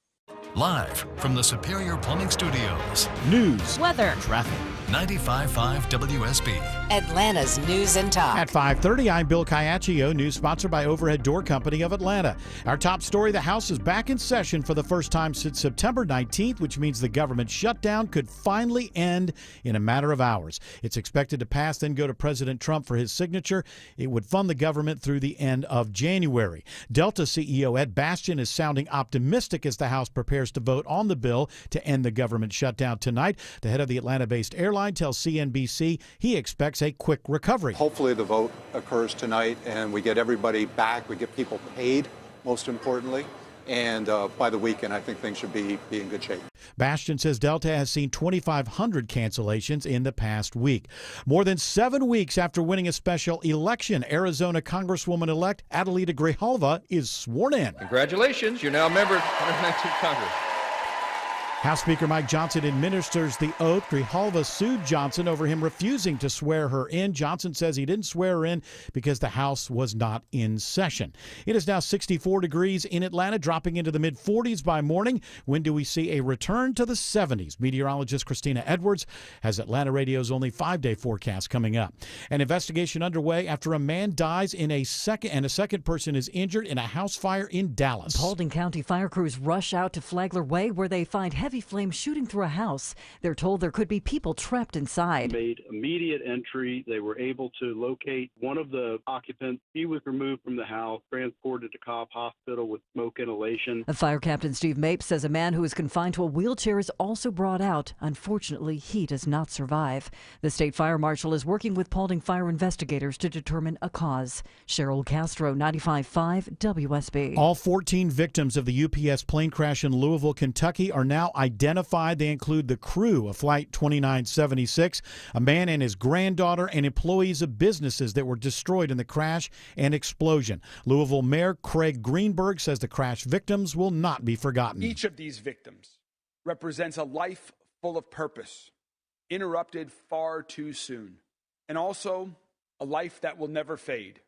Live from the Superior Plumbing Studios. News, weather, traffic. 95.5 WSB. Atlanta's News and Talk. At 5:30, I'm Bill Caiaccio, news sponsored by Overhead Door Company of Atlanta. Our top story, the House is back in session for the first time since September 19th, which means the government shutdown could finally end in a matter of hours. It's expected to pass, then go to President Trump for his signature. It would fund the government through the end of January. Delta CEO Ed Bastian is sounding optimistic as the House prepares to vote on the bill to end the government shutdown tonight. The head of the Atlanta-based airline tells CNBC he expects a quick recovery. Hopefully the vote occurs tonight and we get everybody back, we get people paid, most importantly. And by the weekend, I think things should be in good shape. Bastian says Delta has seen 2,500 cancellations in the past week. More than 7 weeks after winning a special election, Arizona Congresswoman-elect Adelita Grijalva is sworn in. Congratulations, you're now a member of 119th Congress. House Speaker Mike Johnson administers the oath. Grijalva sued Johnson over him refusing to swear her in. Johnson says he didn't swear her in because the House was not in session. It is now 64 degrees in Atlanta, dropping into the mid-40s by morning. When do we see a return to the 70s? Meteorologist Christina Edwards has Atlanta Radio's only 5-day forecast coming up. An investigation underway after a man dies in a second person is injured in a house fire in Dallas. Paulding County fire crews rush out to Flagler Way where they find heavy flames shooting through a house. They're told there could be people trapped inside. Made immediate entry. They were able to locate one of the occupants. He was removed from the house, transported to Cobb Hospital with smoke inhalation. Fire Captain Steve Mapes says a man who is confined to a wheelchair is also brought out. Unfortunately, he does not survive. The state fire marshal is working with Paulding fire investigators to determine a cause. Cheryl Castro, 95.5 WSB. All 14 victims of the UPS plane crash in Louisville, Kentucky are now identified. They include the crew of Flight 2976, a man and his granddaughter, and employees of businesses that were destroyed in the crash and explosion. Louisville Mayor Craig Greenberg says the crash victims will not be forgotten. Each of these victims represents a life full of purpose, interrupted far too soon, and also a life that will never fade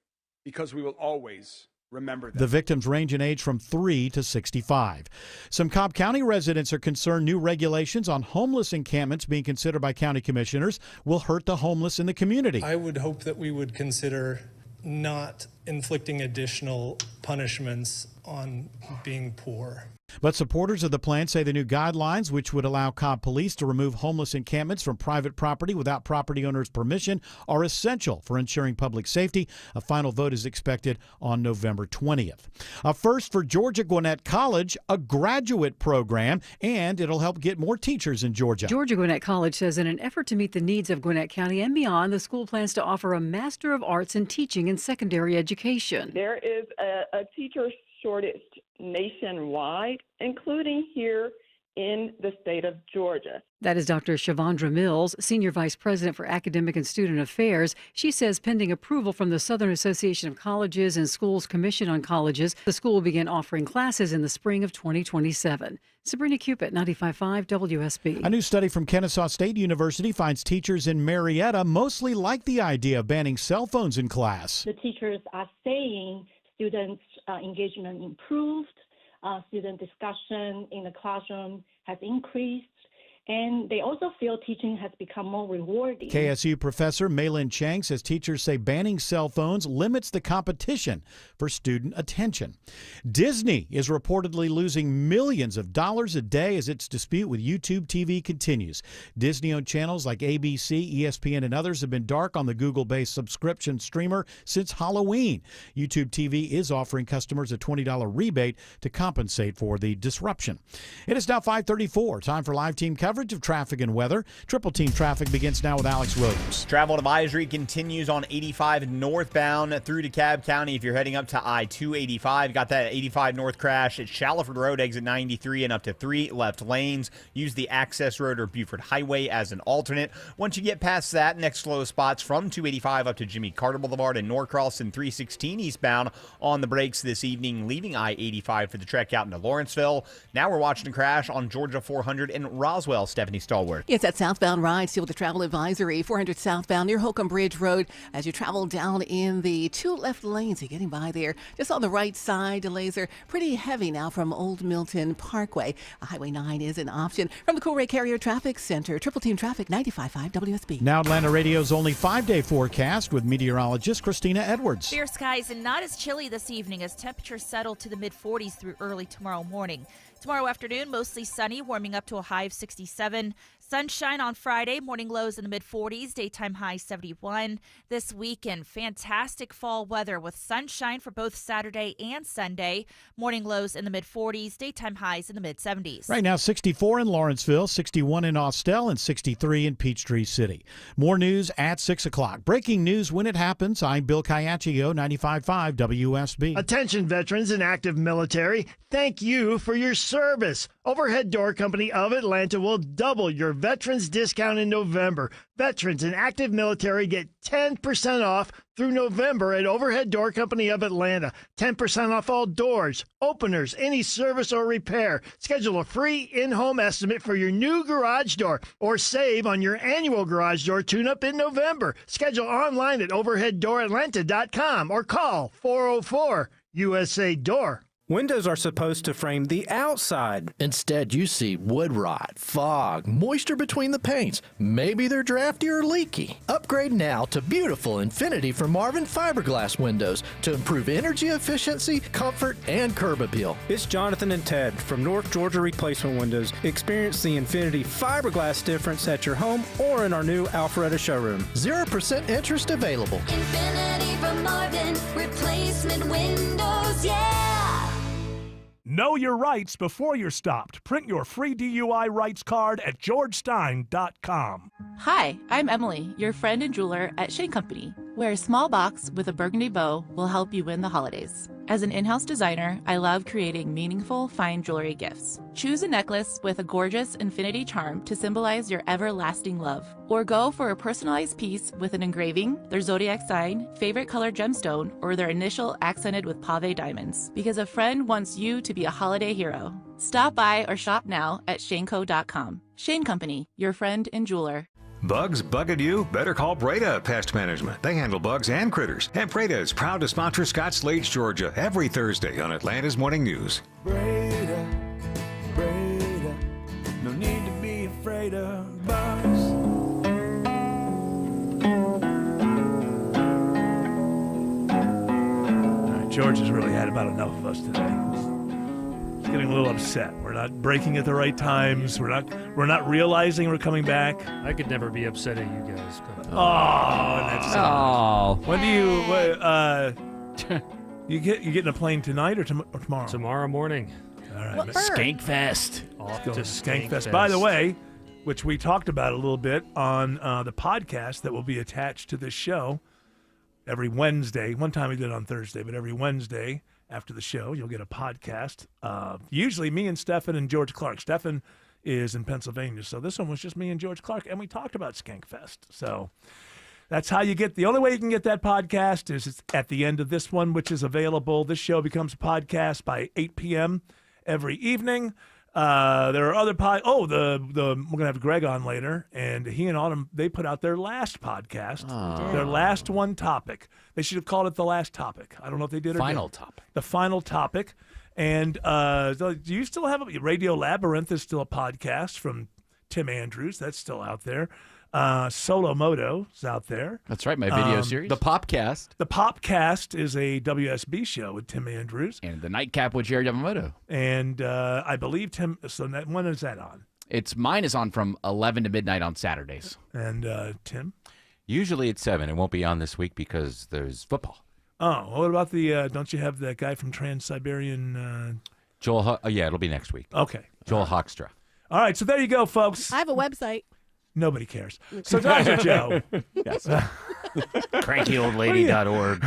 because we will always remember that. The victims range in age from 3 to 65. Some Cobb County residents are concerned new regulations on homeless encampments being considered by county commissioners will hurt the homeless in the community. I would hope that we would consider not inflicting additional punishments on being poor. But supporters of the plan say the new guidelines, which would allow Cobb Police to remove homeless encampments from private property without property owners' permission, are essential for ensuring public safety. A final vote is expected on November 20th. A first for Georgia Gwinnett College, a graduate program, and it'll help get more teachers in Georgia. Georgia Gwinnett College says in an effort to meet the needs of Gwinnett County and beyond, the school plans to offer a Master of Arts in Teaching in Secondary Education. There is a teacher shortage nationwide, including here in the state of Georgia. That is Dr. Shavandra Mills, Senior Vice President for Academic and Student Affairs. She says pending approval from the Southern Association of Colleges and Schools Commission on Colleges, the school will begin offering classes in the spring of 2027. Sabrina Cupid, 95.5 WSB. A new study from Kennesaw State University finds teachers in Marietta mostly like the idea of banning cell phones in class. The teachers are saying students' engagement improved, student discussion in the classroom has increased, and they also feel teaching has become more rewarding. KSU professor Maylin Chang says teachers say banning cell phones limits the competition for student attention. Disney is reportedly losing millions of dollars a day as its dispute with YouTube TV continues. Disney-owned channels like ABC, ESPN, and others have been dark on the Google-based subscription streamer since Halloween. YouTube TV is offering customers a $20 rebate to compensate for the disruption. It is now 5:34. Time for live team coverage coverage of traffic and weather. Triple Team Traffic begins now with Alex Williams. Travel advisory continues on 85 northbound through DeKalb County. If you're heading up to I-285, got that 85 north crash at Shallowford Road, exit 93 and up to 3 left lanes. Use the access road or Buford Highway as an alternate. Once you get past that, next slow spots from 285 up to Jimmy Carter Boulevard and Norcross and 316 eastbound on the brakes this evening, leaving I-85 for the trek out into Lawrenceville. Now we're watching a crash on Georgia 400 in Roswell. Stephanie Stallworth. It's that southbound ride still with the travel advisory. 400 southbound near Holcomb Bridge Road as you travel down in the 2 left lanes. You're getting by there. Just on the right side, delays are pretty heavy now from Old Milton Parkway. Highway 9 is an option. From the Coolray Carrier Traffic Center, Triple Team Traffic 95.5 WSB. Now Atlanta Radio's only 5-day forecast with meteorologist Christina Edwards. Clear skies and not as chilly this evening as temperatures settle to the mid-40s through early tomorrow morning. Tomorrow afternoon, mostly sunny, warming up to a high of 67. Sunshine on Friday, morning lows in the mid-40s, daytime high 71. This weekend, fantastic fall weather with sunshine for both Saturday and Sunday. Morning lows in the mid-40s, daytime highs in the mid-70s. Right now, 64 in Lawrenceville, 61 in Austell, and 63 in Peachtree City. More news at 6 o'clock. Breaking news when it happens. I'm Bill Caiaccio, 95.5 WSB. Attention veterans and active military, thank you for your service. Overhead Door Company of Atlanta will double your veterans discount in November. Veterans and active military get 10% off through November at Overhead Door Company of Atlanta. 10% off all doors, openers, any service or repair. Schedule a free in-home estimate for your new garage door or save on your annual garage door tune-up in November. Schedule online at overheaddooratlanta.com or call 404-USA-DOOR. Windows are supposed to frame the outside. Instead, you see wood rot, fog, moisture between the paints. Maybe they're drafty or leaky. Upgrade now to beautiful Infinity from Marvin fiberglass windows to improve energy efficiency, comfort, and curb appeal. It's Jonathan and Ted from North Georgia Replacement Windows. Experience the Infinity fiberglass difference at your home or in our new Alpharetta showroom. 0% interest available. Infinity from Marvin, replacement windows, yeah! Know your rights before you're stopped. Print your free DUI rights card at georgestein.com. Hi, I'm Emily, your friend and jeweler at Shane Company, where a small box with a burgundy bow will help you win the holidays. As an in-house designer, I love creating meaningful, fine jewelry gifts. Choose a necklace with a gorgeous infinity charm to symbolize your everlasting love. Or go for a personalized piece with an engraving, their zodiac sign, favorite color gemstone, or their initial accented with pave diamonds. Because a friend wants you to be a holiday hero. Stop by or shop now at shaneco.com. Shane Company, your friend and jeweler. Bugs bugging you? Better call Breda Pest Management. They handle bugs and critters. And Breda is proud to sponsor Scott Slade's Georgia every Thursday on Atlanta's Morning News. Breda, no need to be afraid of bugs. All right, George has really had about enough of us today. He's getting a little upset. We're not breaking at the right times. We're not realizing we're coming back. I could never be upset at you guys. When do you you getting a plane tonight or tomorrow? Tomorrow morning. All right. Skankfest. Off to Skankfest. By the way, which we talked about a little bit on the podcast that will be attached to this show every Wednesday. One time we did it on Thursday, but every Wednesday after the show, you'll get a podcast. Usually me and Stefan and George Clark. Stefan is in Pennsylvania, so this one was just me and George Clark, and we talked about Skankfest. So that's how you get, the only way you can get that podcast is it's at the end of this one, which is available. This show becomes a podcast by 8 p.m. every evening. There are other we're gonna have Greg on later, and he and Autumn, they put out their last podcast, their last one topic. They should have called it The Last Topic. I don't know if they did or Final didn't. Topic. The Final Topic. And do you still have Radio Labyrinth is still a podcast from Tim Andrews. That's still out there. Solo Moto is out there. That's right, my video series. The Popcast. The Popcast is a WSB show with Tim Andrews. And the Nightcap with Jerry Yamamoto. And I believe Tim, when is that on? Mine is on from 11 to midnight on Saturdays. And Tim? Usually it's 7. It won't be on this week because there's football. Oh, what about don't you have that guy from Trans-Siberian? Joel, yeah, it'll be next week. Okay. Joel Hoekstra. All right, so there you go, folks. I have a website. Nobody cares. So, Dr. Joe. Yes. CrankyOldLady.org.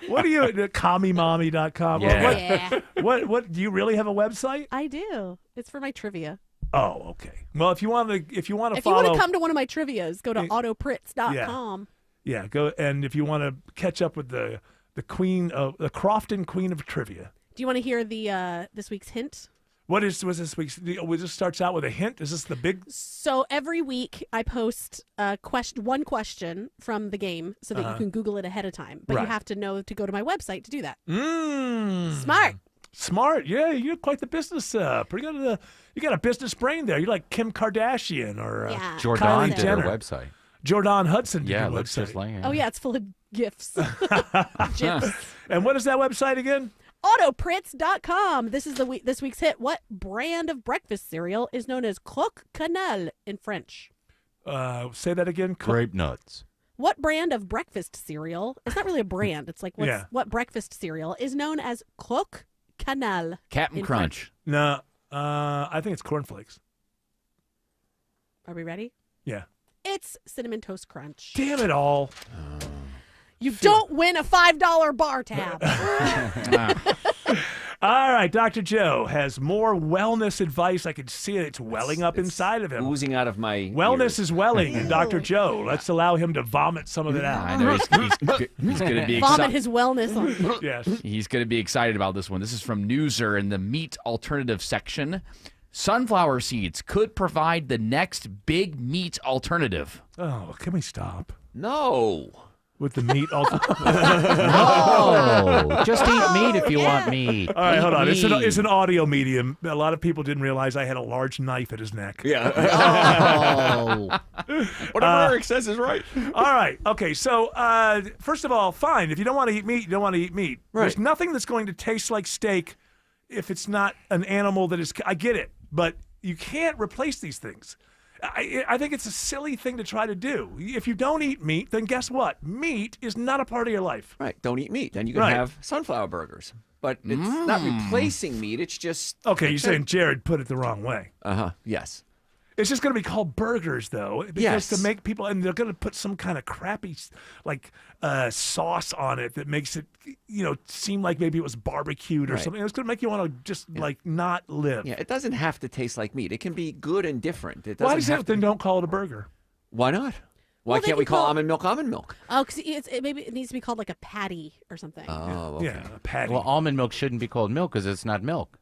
What do you, commymommy.com? Yeah. What do you really have a website? I do. It's for my trivia. Oh, okay. Well, if you want to If you follow, want to come to one of my trivias, go to autopritz.com. Yeah, go, and if you want to catch up with the queen of the Crofton Queen of Trivia. Do you want to hear the this week's hint? What was this week's? This starts out with a hint. Is this the big? So every week I post one question from the game so that you can Google it ahead of time. But you have to know to go to my website to do that. Smart. Yeah, you're quite the business. Pretty good. You got a business brain there. You're like Kim Kardashian or Jordan Kylie did Jenner. her website. Jordan Hudson did Yeah, your it looks website. just like it. Oh yeah, it's full of gifs. GIFs. And what is that website again? Autopritz.com. This is this week's hit. What brand of breakfast cereal is known as croque cannelle in French? Say that again. Grape nuts. What brand of breakfast cereal? It's not really a brand. It's like what breakfast cereal is known as croque cannelle? Captain Crunch. No, I think it's cornflakes. Are we ready? Yeah. It's Cinnamon Toast Crunch. Damn it all. You don't win a $5 bar tab. All right, Dr. Joe has more wellness advice. I can see it. It's welling up inside of him. Oozing out of my Wellness ears. is welling in Dr. Joe. Let's allow him to vomit some of it out. I know he's going to be Vomit excited. his wellness on. Yes. He's going to be excited about this one. This is from Newser in the meat alternative section. Sunflower seeds could provide the next big meat alternative. Oh, can we stop No. with the meat alternative? No, just eat meat if you want meat. All right, hold on. Eat It's an meat. audio medium. A lot of people didn't realize I had a large knife at his neck. Yeah. Whatever Eric says is right. All right. Okay. So, first of all, fine. If you don't want to eat meat, you don't want to eat meat. Right. There's nothing that's going to taste like steak if it's not an animal that is. I get it, but you can't replace these things. I think it's a silly thing to try to do. If you don't eat meat, then guess what? Meat is not a part of your life. Right. Don't eat meat. Then you can have sunflower burgers. But it's not replacing meat. It's just. Okay, you're saying Jared put it the wrong way. Yes. It's just going to be called burgers, though, because Yes. to make people, and they're going to put some kind of crappy, like, sauce on it that makes it, seem like maybe it was barbecued or Right. something. It's going to make you want to just like not live. Yeah. It doesn't have to taste like meat. It can be good and different. It Why doesn't does have it to. then don't call it a burger? Why not? Why Well, they can't we can call call- almond milk almond milk? Oh, because maybe it needs to be called like a patty or something. Oh, okay. Yeah, a patty. Well, almond milk shouldn't be called milk because it's not milk.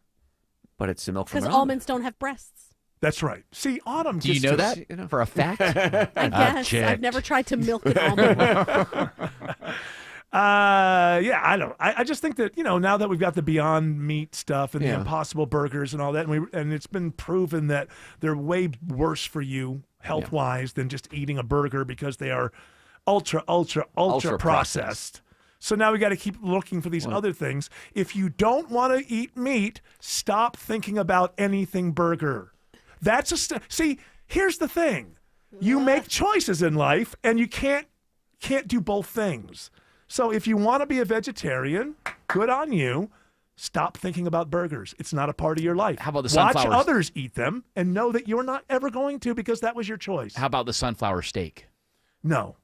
But it's the milk from Because an almonds don't have breasts. That's right. See, Autumn. Do you gets know to- that for a fact? I guess. I've never tried to milk an almond. Yeah, I don't. I just think that now that we've got the Beyond Meat stuff and the Yeah. Impossible Burgers and all that, and it's been proven that they're way worse for you health wise than just eating a burger because they are ultra Ultra processed. So now we got to keep looking for these other things. If you don't want to eat meat, stop thinking about anything burger. That's see. Here's the thing: you make choices in life, and you can't do both things. So if you want to be a vegetarian, good on you. Stop thinking about burgers. It's not a part of your life. How about the Watch sunflowers? others eat them and know that you're not ever going to because that was your choice. How about the sunflower steak? No.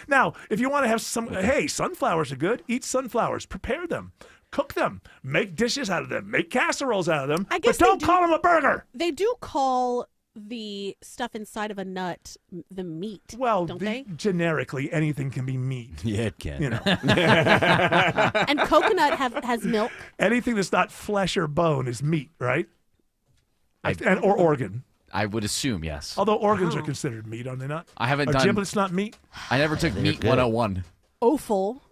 Now, if you want to have hey, sunflowers are good. Eat sunflowers. Prepare them. Cook them. Make dishes out of them. Make casseroles out of them. I guess but don't call them a burger. They do call the stuff inside of a nut the meat. Well, don't they? Generically, anything can be meat. Yeah, it can. And coconut has milk. Anything that's not flesh or bone is meat, right? Or organ. I would assume yes. Although organs are considered meat, are they not? I haven't Are done. giblets not meat? I never took Meat good. 101. Offal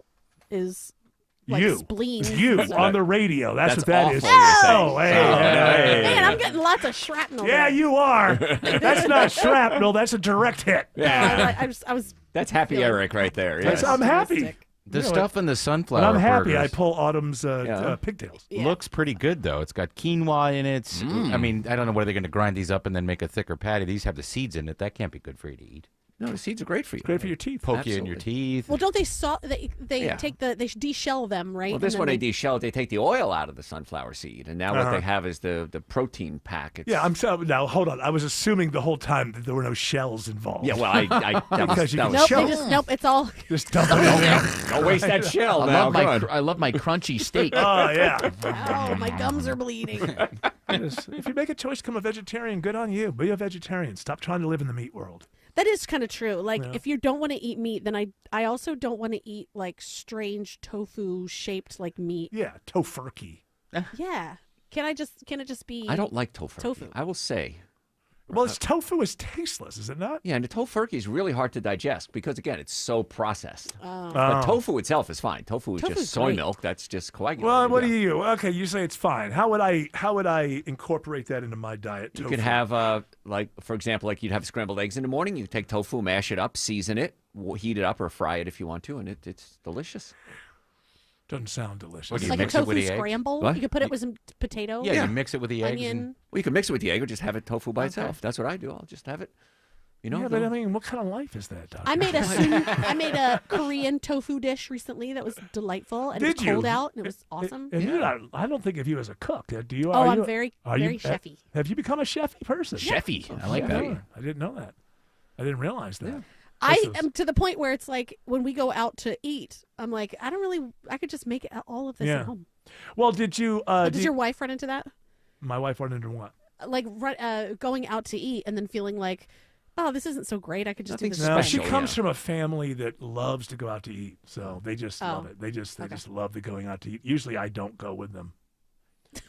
is like you. spleen. You on the radio. That's what that is. awful, you're saying. Oh, hey. Man, I'm getting lots of shrapnel. Yeah, there. you are. That's not shrapnel. That's a direct hit. I was. That's happy feeling Eric right there. Yes. I'm happy. The stuff in the When sunflower I'm happy, I burgers pull Autumn's pigtails. looks pretty good, though. It's got quinoa in it. I mean, I don't know whether they're going to grind these up and then make a thicker patty. These have the seeds in it. That can't be good for you to eat. No, the seeds are great for you. Great for your teeth. Poke you in your teeth. Well, don't they they Yeah. take they deshell them, right? Well, this And one then they deshell it. They take the oil out of the sunflower seed, and now what they have is the protein pack. It's, Yeah, now hold on. I was assuming the whole time that there were no shells involved. Yeah, well, that because was- you that can was- shell. Nope, it's all. Just dump it in there. Don't waste that shell. I love my crunchy steak. Oh yeah. Oh, my gums are bleeding. If you make a choice to become a vegetarian, good on you. Be a vegetarian. Stop trying to live in the meat world. That is kind of true. Like, Yeah. if you don't want to eat meat, then I also don't want to eat like strange tofu shaped like meat. Yeah, tofurkey. Yeah. Can it just be? I don't like tofu. Tofu. I will say. Well, tofu is tasteless, is it not? Yeah, and the tofurkey is really hard to digest because, again, it's so processed. Oh. But tofu itself is fine. Tofu is Tofu's just soy great. milk. That's just coagulated. Well, what do you? Okay, you say it's fine. How would I incorporate that into my diet? You Tofu? could have, like, for example, like you'd have scrambled eggs in the morning. You take tofu, mash it up, season it, heat it up, or fry it if you want to, and it's delicious. Doesn't sound delicious. What, do It's you like mix a it tofu with the eggs? scramble. What? You could put it with some potato. Yeah, you mix it with the eggs. Onion. And, Well, you can mix it with the egg or just have it tofu by itself. That's what I do. I'll just have it. You know, yeah, but I mean, what kind of life is that, Doctor? I made a Korean tofu dish recently that was delightful, and Did it was cold you? out, and it was awesome. And you're not, I don't think of you as a cook. Do you? Oh, Are I'm you, very are you- chefy. Have you become a chefy person? Chefy. I like Yeah, that. I didn't know that. I didn't realize that. I This is- am to the point where it's like when we go out to eat, I'm like, I could just make all of this Yeah. at home. Well, did you? Does your wife run into that? My wife run into what? Like going out to eat and then feeling like, oh, this isn't so great. I could just do this. No, at she home. comes from a family that loves to go out to eat, so they just Oh. love it. They just love the going out to eat. Usually, I don't go with them.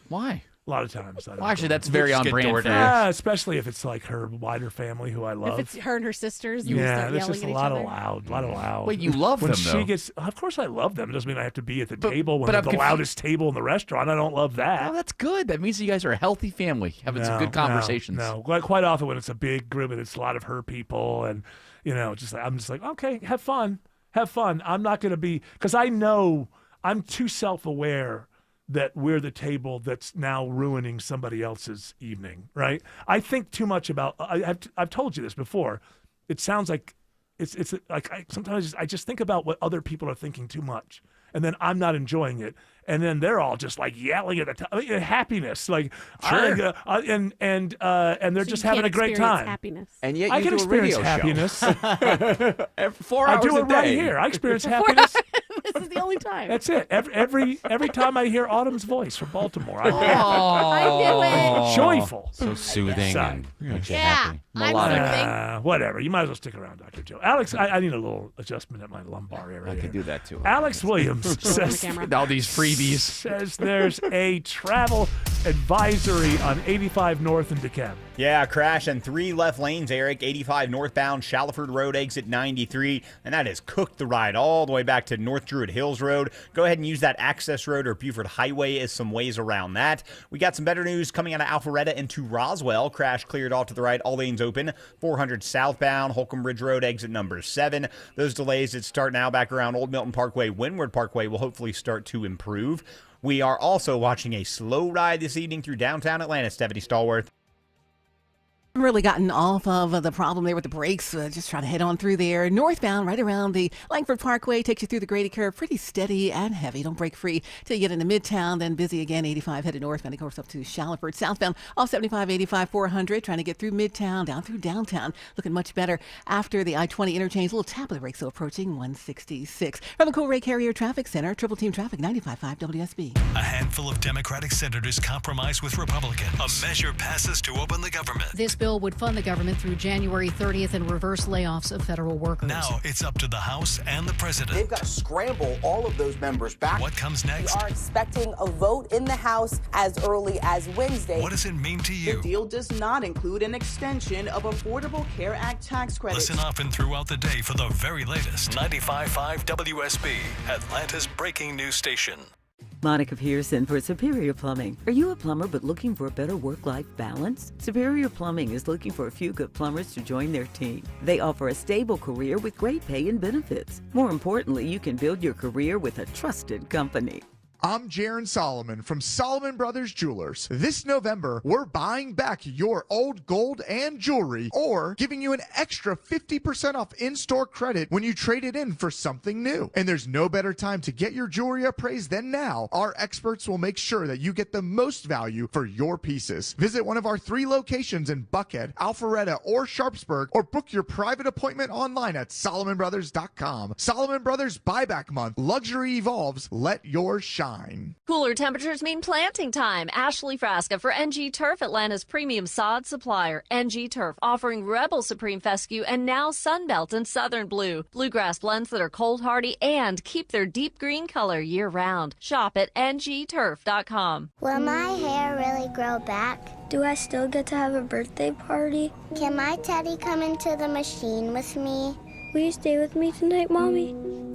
Why? A lot of times. I don't Well, actually, go. that's very on brand for you. Yeah, especially if it's like her wider family who I love. If it's her and her sisters, you yeah, start there's yelling just at a each lot other. of loud. Wait, you love when them, she though. gets, of course I love them. It doesn't mean I have to be at the But- table when but they're I'm the confu- loudest table in the restaurant. I don't love that. Oh, that's good. That means you guys are a healthy family, having some good conversations. No, quite often when it's a big group and it's a lot of her people, and I'm just like, okay, have fun. I'm not going to be, because I know I'm too self-aware that we're the table that's now ruining somebody else's evening, right? I think too much about. I've told you this before. It sounds like it's like sometimes I just think about what other people are thinking too much, and then I'm not enjoying it, and then they're all just like yelling at the top. Happiness, like Sure. and they're So just you having can't a great experience time. Happiness. And yet I you can do a experience radio happiness. show. 4 I hours do a it right day. here. I experience happiness. This is the only time. That's it. Every time I hear Autumn's voice from Baltimore, I'm I knew it. joyful. so soothing and makes you Yeah, happy. I'm something. Whatever. You might as well stick around, Dr. Joe. Alex, I need a little adjustment at my lumbar area. I could do that too. Alex Williams says, camera. All these freebies. says there's a travel advisory on 85 North in DeKalb. Yeah, crash in 3 left lanes, Eric. 85 northbound, Shallowford Road, exit 93. And that has cooked the ride all the way back to North Druid Hills Road. Go ahead and use that access road or Buford Highway as some ways around that. We got some better news coming out of Alpharetta into Roswell. Crash cleared off to the right, all lanes open. 400 southbound, Holcomb Bridge Road, exit number 7. Those delays that start now back around Old Milton Parkway, Windward Parkway will hopefully start to improve. We are also watching a slow ride this evening through downtown Atlanta. Stephanie Stallworth. Really gotten off of the problem there with the brakes. Just trying to head on through there. Northbound, right around the Langford Parkway, takes you through the Grady curve. Pretty steady and heavy. Don't break free till you get into Midtown. Then busy again. 85 headed northbound. Of course, up to Shallowford. Southbound, off 75, 85, 400. Trying to get through Midtown, down through downtown. Looking much better after the I-20 interchange. A little tap of the brakes, so approaching 166. From the Cool Carrier Traffic Center, Triple Team Traffic, 95.5 WSB. A handful of Democratic senators compromise with Republicans. A measure passes to open the government. This bill would fund the government through January 30th and reverse layoffs of federal workers. Now it's up to the House and the president. They've got to scramble all of those members back. What comes next? We are expecting a vote in the House as early as Wednesday. What does it mean to you? The deal does not include an extension of Affordable Care Act tax credits. Listen often throughout the day for the very latest. 95.5 WSB, Atlanta's breaking news station. Monica Pearson for Superior Plumbing. Are you a plumber but looking for a better work-life balance? Superior Plumbing is looking for a few good plumbers to join their team. They offer a stable career with great pay and benefits. More importantly, you can build your career with a trusted company. I'm Jaron Solomon from Solomon Brothers Jewelers. This November, we're buying back your old gold and jewelry or giving you an extra 50% off in-store credit when you trade it in for something new. And there's no better time to get your jewelry appraised than now. Our experts will make sure that you get the most value for your pieces. Visit one of our 3 locations in Buckhead, Alpharetta, or Sharpsburg, or book your private appointment online at SolomonBrothers.com. Solomon Brothers Buyback Month. Luxury evolves. Let yours shine. Cooler temperatures mean planting time. Ashley Frasca for NG Turf, Atlanta's premium sod supplier. NG Turf offering Rebel Supreme Fescue and now Sunbelt and Southern Blue. Bluegrass blends that are cold hardy and keep their deep green color year round. Shop at ngturf.com. Will my hair really grow back? Do I still get to have a birthday party? Can my teddy come into the machine with me? Will you stay with me tonight, Mommy?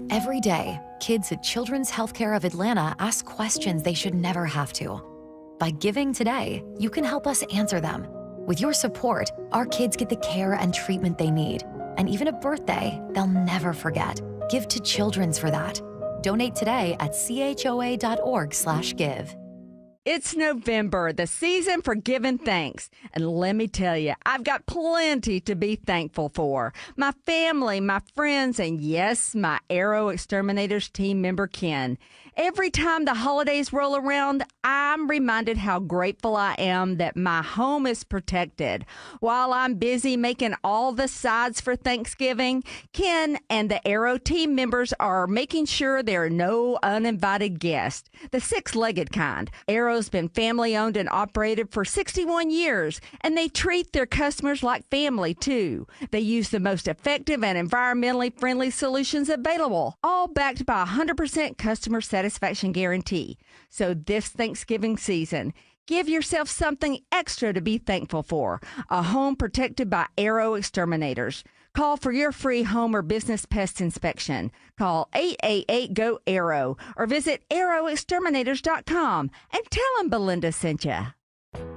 Every day, kids at Children's Healthcare of Atlanta ask questions they should never have to. By giving today, you can help us answer them. With your support, our kids get the care and treatment they need, and even a birthday they'll never forget. Give to Children's for that. Donate today at choa.org/give. It's November, the season for giving thanks. And let me tell you, I've got plenty to be thankful for. My family, my friends, and yes, my Arrow Exterminators team member Ken. Every time the holidays roll around, I'm reminded how grateful I am that my home is protected. While I'm busy making all the sides for Thanksgiving, Ken and the Arrow team members are making sure there are no uninvited guests. The 6-legged kind. Arrow's been family-owned and operated for 61 years, and they treat their customers like family, too. They use the most effective and environmentally friendly solutions available, all backed by a 100% customer satisfaction guarantee. So this Thanksgiving season, give yourself something extra to be thankful for. A home protected by Arrow Exterminators. Call for your free home or business pest inspection. Call 888-GO-ARROW or visit arrowexterminators.com and tell them Belinda sent you.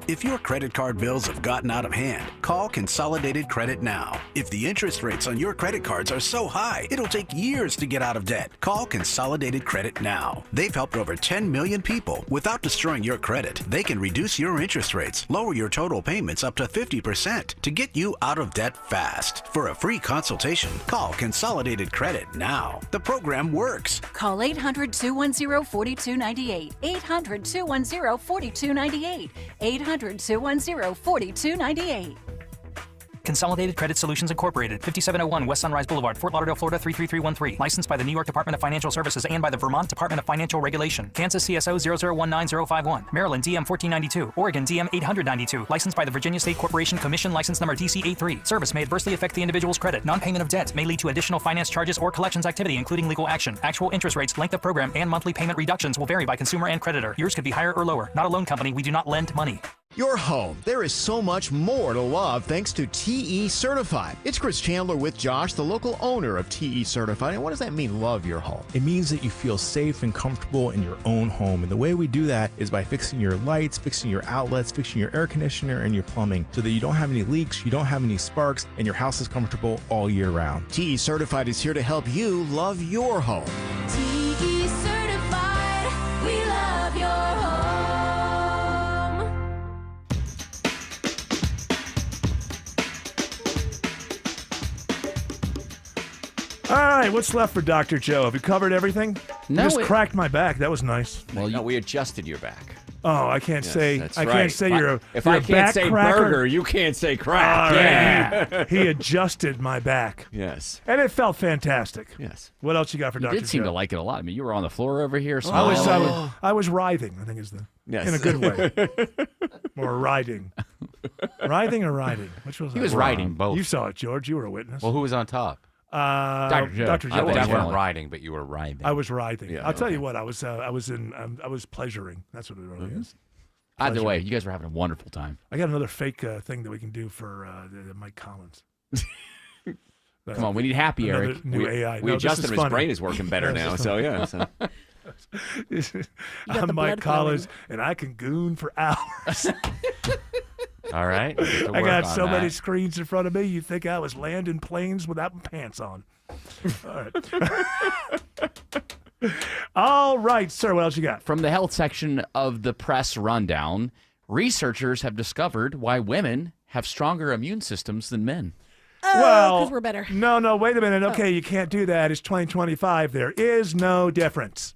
If your credit card bills have gotten out of hand, call Consolidated Credit now. If the interest rates on your credit cards are so high, it'll take years to get out of debt. Call Consolidated Credit now. They've helped over 10 million people without destroying your credit. They can reduce your interest rates, lower your total payments up to 50% to get you out of debt fast. For a free consultation, call Consolidated Credit now. The program works. Call 800-210-4298. 800-210-4298. 800-210-4298. Consolidated Credit Solutions Incorporated, 5701 West Sunrise Boulevard, Fort Lauderdale, Florida 33313. Licensed by the New York Department of Financial Services and by the Vermont Department of Financial Regulation. Kansas CSO 0019051. Maryland DM 1492. Oregon DM 892. Licensed by the Virginia State Corporation Commission license number DC83. Service may adversely affect the individual's credit. Non-payment of debt may lead to additional finance charges or collections activity, including legal action. Actual interest rates, length of program, and monthly payment reductions will vary by consumer and creditor. Yours could be higher or lower. Not a loan company. We do not lend money. Your home. There is so much more to love thanks to TE Certified. It's Chris Chandler with Josh, the local owner of TE Certified. And what does that mean, love your home? It means that you feel safe and comfortable in your own home. And the way we do that is by fixing your lights, fixing your outlets, fixing your air conditioner and your plumbing so that you don't have any leaks, you don't have any sparks, and your house is comfortable all year round. TE Certified is here to help you love your home. TE Certified, we love your home. All right, what's left for Dr. Joe? Have we covered everything? No, You just cracked my back. That was nice. Well, no, we adjusted your back. Oh, I can't say. That's I right. can't say you're a. If you're I a can't back say cracker. burger, you can't say crack. All right. Yeah. He adjusted my back. Yes. And it felt fantastic. Yes. What else you got for You Dr. did seem Joe? to like it a lot. I mean, you were on the floor over here. I was writhing, I think is the in a good way. Or riding. Writhing or riding? Which was He was riding both. You saw it, George. You were a witness. Well, who was on top? Dr. Joe. Dr. Joe. You was weren't definitely riding, but you were writhing. I was writhing. Yeah, I'll tell you what. I was pleasuring. That's what it really is. Either way, you guys were having a wonderful time. I got another fake thing that we can do for Mike Collins. Come on, we need happy, Another Eric. New AI. We adjusted him. His brain is working better now. So yeah. So. I'm Mike Collins, and I can goon for hours. All right. I got so many screens in front of me, you'd think I was landing planes without pants on. All right. All right, sir. What else you got? From the health section of the press rundown, researchers have discovered why women have stronger immune systems than men. Well, because we're better. No, wait a minute. Okay, you can't do that. It's 2025. There is no difference.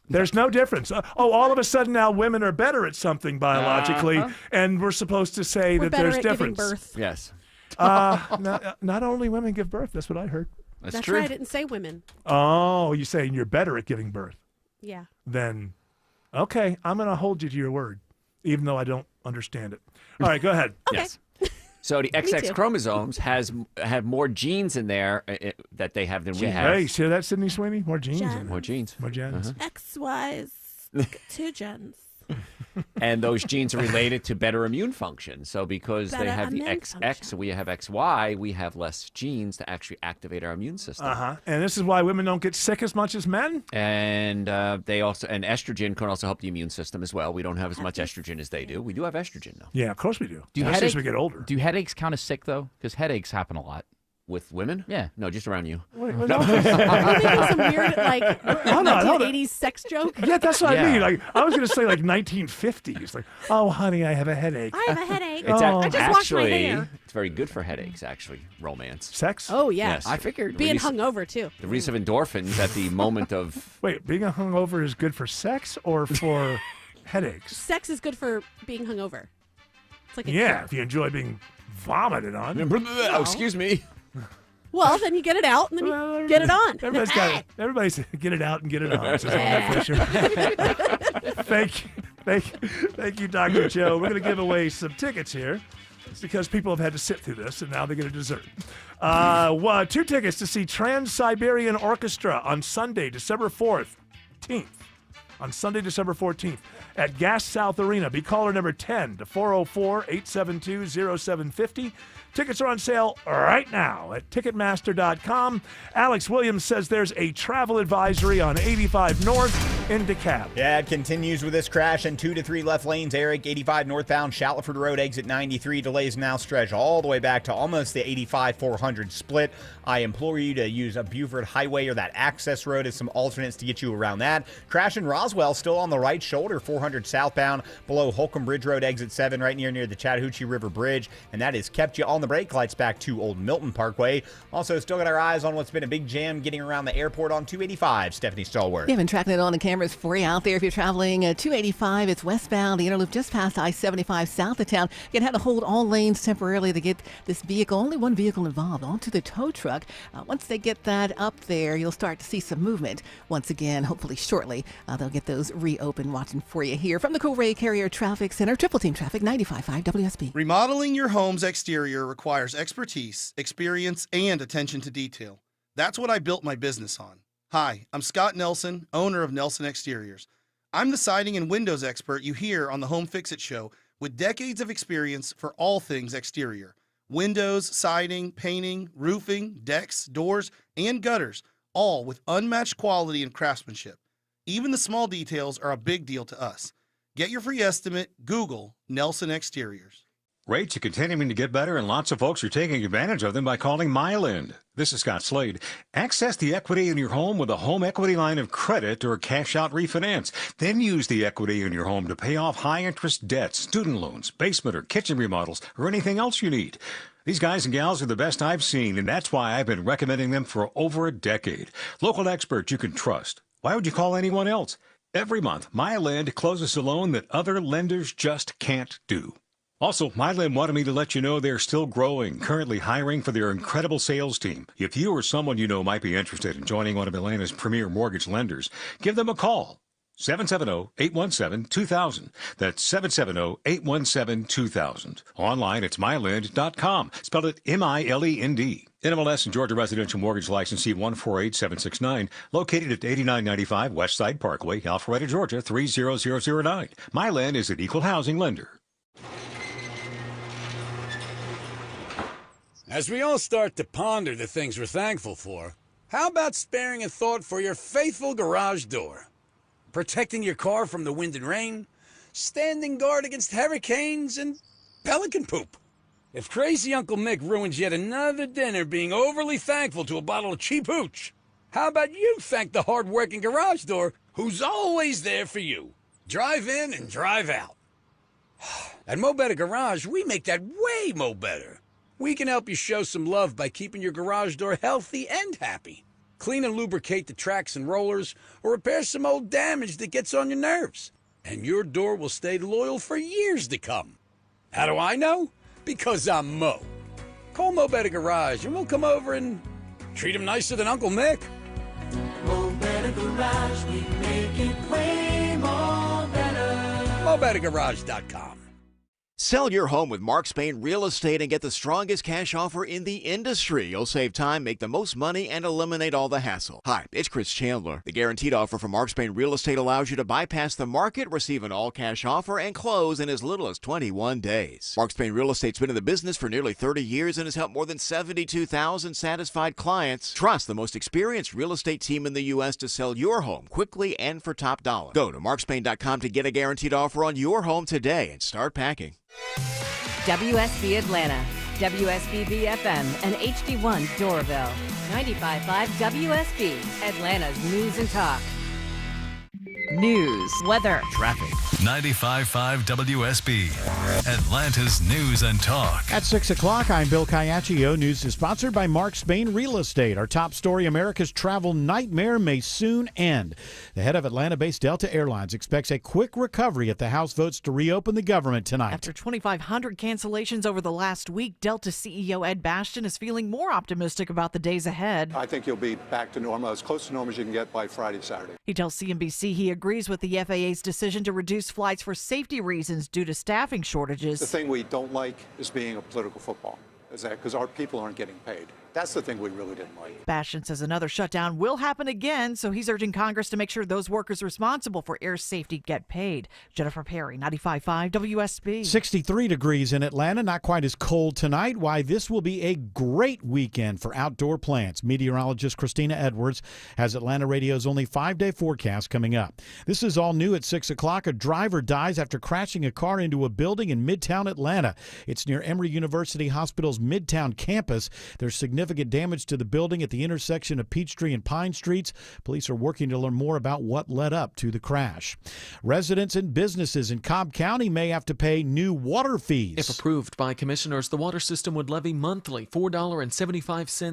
There's no difference. All of a sudden now women are better at something biologically, and we're supposed to say We're that better there's at difference. giving birth. Yes. Not only women give birth. That's what I heard. That's That's true. right. I didn't say women. Oh, you're saying you're better at giving birth. Yeah. Then, okay, I'm going to hold you to your word, even though I don't understand it. All right, go ahead. Yes. So the XX chromosomes have more genes in there that they have than we have. Hey, you see that, Sydney Sweeney? More genes. More genes. More gens. XY's 2 gens. And those genes are related to better immune function. So because they Better have the immune XX and we have XY, we have less genes to actually activate our immune system. And this is why women don't get sick as much as men? And estrogen can also help the immune system as well. We don't have as much estrogen as they do. We do have estrogen though. Yeah, of course we do. Especially as we get older. Do headaches count as sick, though? Because headaches happen a lot. With women? Yeah. No, just around you. Wait, are you making some weird, like, Hold on. 1980s sex joke? Yeah, that's what I mean. Like I was going to say like 1950s. Like, oh, honey, I have a headache. I have a headache. I just washed my hair. It's very good for headaches, actually, romance. Sex? Oh, yeah. Yes. I figured. Being hungover, too. The release of endorphins at the moment of... Wait, being hungover is good for sex or for headaches? Sex is good for being hungover. It's like a Yeah, cure. if you enjoy being vomited on. Oh, excuse me. Well, then you get it out and then you get it on. Everybody's get it out and get it on. Says Yeah. Fisher. Thank you, Dr. Joe. We're going to give away some tickets here. It's because people have had to sit through this, and now they're going to dessert. 2 tickets to see Trans-Siberian Orchestra on Sunday, December 14th. On Sunday, December 14th at Gas South Arena. Be caller number 10 to 404-872-0750. Tickets are on sale right now at Ticketmaster.com. Alex Williams says there's a travel advisory on 85 North in DeKalb. Yeah, it continues with this crash and 2 to 3 left lanes. Eric, 85 northbound, Shalford Road, exit 93. Delays now stretch all the way back to almost the 85-400 split. I implore you to use a Buford Highway or that access road as some alternates to get you around that. Crash in Roswell, still on the right shoulder, 400 southbound, below Holcomb Bridge Road, exit 7, right near the Chattahoochee River Bridge. And that has kept you on the brake lights back to Old Milton Parkway. Also, still got our eyes on what's been a big jam getting around the airport on 285. Stephanie Stallworth. We have been tracking it on the cameras for you out there. If you're traveling 285, it's westbound, the inner loop just past I-75 south of town. You're going to have to hold all lanes temporarily to get this vehicle, only one vehicle involved, onto the tow truck. Once they get that up there, you'll start to see some movement. Once again, hopefully shortly, they'll get those reopened. Watching for you here from the Cool-Ray Carrier Traffic Center, Triple Team Traffic, 95.5 WSB. Remodeling your home's exterior requires expertise, experience, and attention to detail. That's what I built my business on. Hi, I'm Scott Nelson, owner of Nelson Exteriors. I'm the siding and windows expert you hear on the Home Fix-It Show with decades of experience for all things exterior. Windows, siding, painting, roofing, decks, doors, and gutters, all with unmatched quality and craftsmanship. Even the small details are a big deal to us. Get your free estimate, Google Nelson Exteriors. Rates are continuing to get better, and lots of folks are taking advantage of them by calling Myland. This is Scott Slade. Access the equity in your home with a home equity line of credit or cash-out refinance. Then use the equity in your home to pay off high-interest debts, student loans, basement or kitchen remodels, or anything else you need. These guys and gals are the best I've seen, and that's why I've been recommending them for over a decade. Local experts you can trust. Why would you call anyone else? Every month, Myland closes a loan that other lenders just can't do. Also, Myland wanted me to let you know they're still growing, currently hiring for their incredible sales team. If you or someone you know might be interested in joining one of Atlanta's premier mortgage lenders, give them a call. 770-817-2000. That's 770-817-2000. Online, it's Myland.com. Spell it M-I-L-E-N-D. NMLS and Georgia Residential Mortgage Licensee 148769. Located at 8995 Westside Parkway, Alpharetta, Georgia 30009. Myland is an equal housing lender. As we all start to ponder the things we're thankful for, how about sparing a thought for your faithful garage door? Protecting your car from the wind and rain, standing guard against hurricanes and pelican poop. If crazy Uncle Mick ruins yet another dinner being overly thankful to a bottle of cheap hooch, How about you thank the hard-working garage door who's always there for you? Drive in and drive out. At Mo Better Garage, we make that way mo better. We can help you show some love by keeping your garage door healthy and happy. Clean and lubricate the tracks and rollers, or repair some old damage that gets on your nerves. And your door will stay loyal for years to come. How do I know? Because I'm Mo. Call Mo Better Garage and we'll come over and treat him nicer than Uncle Mick. Mo Better Garage, we make it way more better. MoBetterGarage.com. Sell your home with Mark Spain Real Estate and get the strongest cash offer in the industry. You'll save time, make the most money, and eliminate all the hassle. Hi, it's Chris Chandler. The guaranteed offer from Mark Spain Real Estate allows you to bypass the market, receive an all-cash offer, and close in as little as 21 days. Mark Spain Real Estate's been in the business for nearly 30 years and has helped more than 72,000 satisfied clients. Trust the most experienced real estate team in the U.S. to sell your home quickly and for top dollar. Go to markspain.com to get a guaranteed offer on your home today and start packing. WSB Atlanta, WSB FM, and HD1 Doraville. 95.5 WSB, Atlanta's news and talk. News, weather, traffic. 95.5 WSB, Atlanta's news and talk. At 6 o'clock, I'm Bill Caiaccio. News is sponsored by Mark Spain Real Estate. Our top story, America's travel nightmare may soon end. The head of Atlanta-based Delta Airlines expects a quick recovery if the House votes to reopen the government tonight. After 2,500 cancellations over the last week, Delta CEO Ed Bastian is feeling more optimistic about the days ahead. I think you'll be back to normal, as close to normal as you can get by Friday, Saturday. He tells CNBC he agrees with the FAA's decision to reduce flights for safety reasons due to staffing shortages. The thing we don't like is being a political football, is that because our people aren't getting paid. That's the thing we really didn't like. Bastian says another shutdown will happen again, so he's urging Congress to make sure those workers responsible for air safety get paid. Jennifer Perry, 95.5 WSB. 63 degrees in Atlanta, not quite as cold tonight. Why, this will be a great weekend for outdoor plants. Meteorologist Christina Edwards has Atlanta Radio's only 5-day forecast coming up. This is all new at 6 o'clock. A driver dies after crashing a car into a building in Midtown Atlanta. It's near Emory University Hospital's Midtown campus. There's significant damage to the building at the intersection of Peachtree and Pine Streets. Police are working to learn more about what led up to the crash. Residents and businesses in Cobb County may have to pay new water fees. If approved by commissioners, the water system would levy monthly $4.75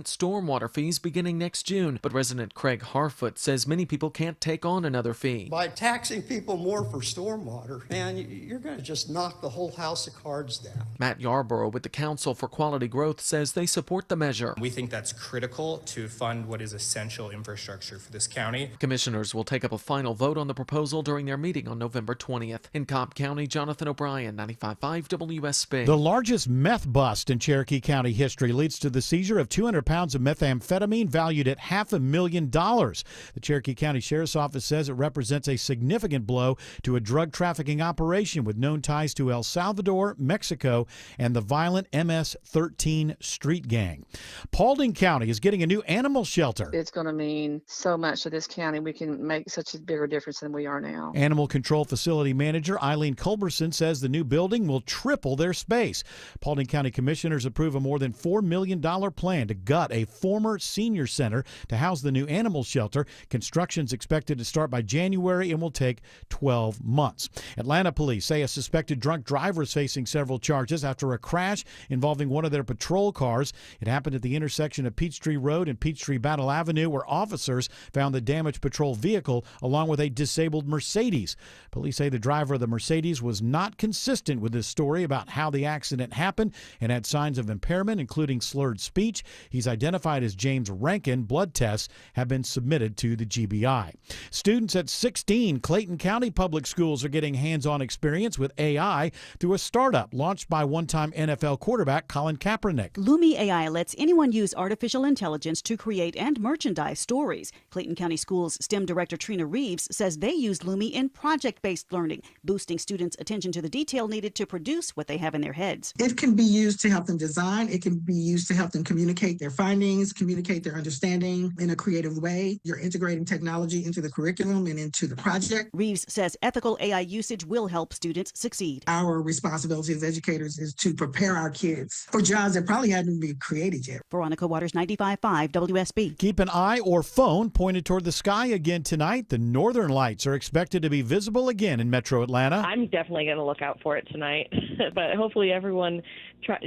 stormwater fees beginning next June. But resident Craig Harfoot says many people can't take on another fee. By taxing people more for stormwater, man, you're going to just knock the whole house of cards down. Matt Yarborough with the Council for Quality Growth says they support the measure. We think that's critical to fund what is essential infrastructure for this county. Commissioners will take up a final vote on the proposal during their meeting on November 20th. In Cobb County, Jonathan O'Brien, 95.5 WSB. The largest meth bust in Cherokee County history leads to the seizure of 200 pounds of methamphetamine valued at $500,000. The Cherokee County Sheriff's Office says it represents a significant blow to a drug trafficking operation with known ties to El Salvador, Mexico, and the violent MS-13 street gang. Paulding County is getting a new animal shelter. It's going to mean so much to this county. We can make such a bigger difference than we are now. Animal Control Facility Manager Eileen Culberson says the new building will triple their space. Paulding County Commissioners approve a more than $4 million plan to gut a former senior center to house the new animal shelter. Construction's expected to start by January and will take 12 months. Atlanta police say a suspected drunk driver is facing several charges after a crash involving one of their patrol cars. It happened at the intersection of Peachtree Road and Peachtree Battle Avenue, where officers found the damaged patrol vehicle along with a disabled Mercedes. Police say the driver of the Mercedes was not consistent with his story about how the accident happened and had signs of impairment, including slurred speech. He's identified as James Rankin. Blood tests have been submitted to the GBI. Students at 16 Clayton County Public Schools are getting hands-on experience with AI through a startup launched by one-time NFL quarterback Colin Kaepernick. Lumi AI lets anyone use artificial intelligence to create and merchandise stories. Clayton County Schools STEM Director Trina Reeves says they used Lumi in project-based learning, boosting students' attention to the detail needed to produce what they have in their heads. It can be used to help them design. It can be used to help them communicate their findings, communicate their understanding in a creative way. You're integrating technology into the curriculum and into the project. Reeves says ethical AI usage will help students succeed. Our responsibility as educators is to prepare our kids for jobs that probably hadn't been created yet. For Veronica Waters, 95.5 WSB. Keep an eye or phone pointed toward the sky again tonight. The northern lights are expected to be visible again in metro Atlanta. I'm definitely going to look out for it tonight, but hopefully everyone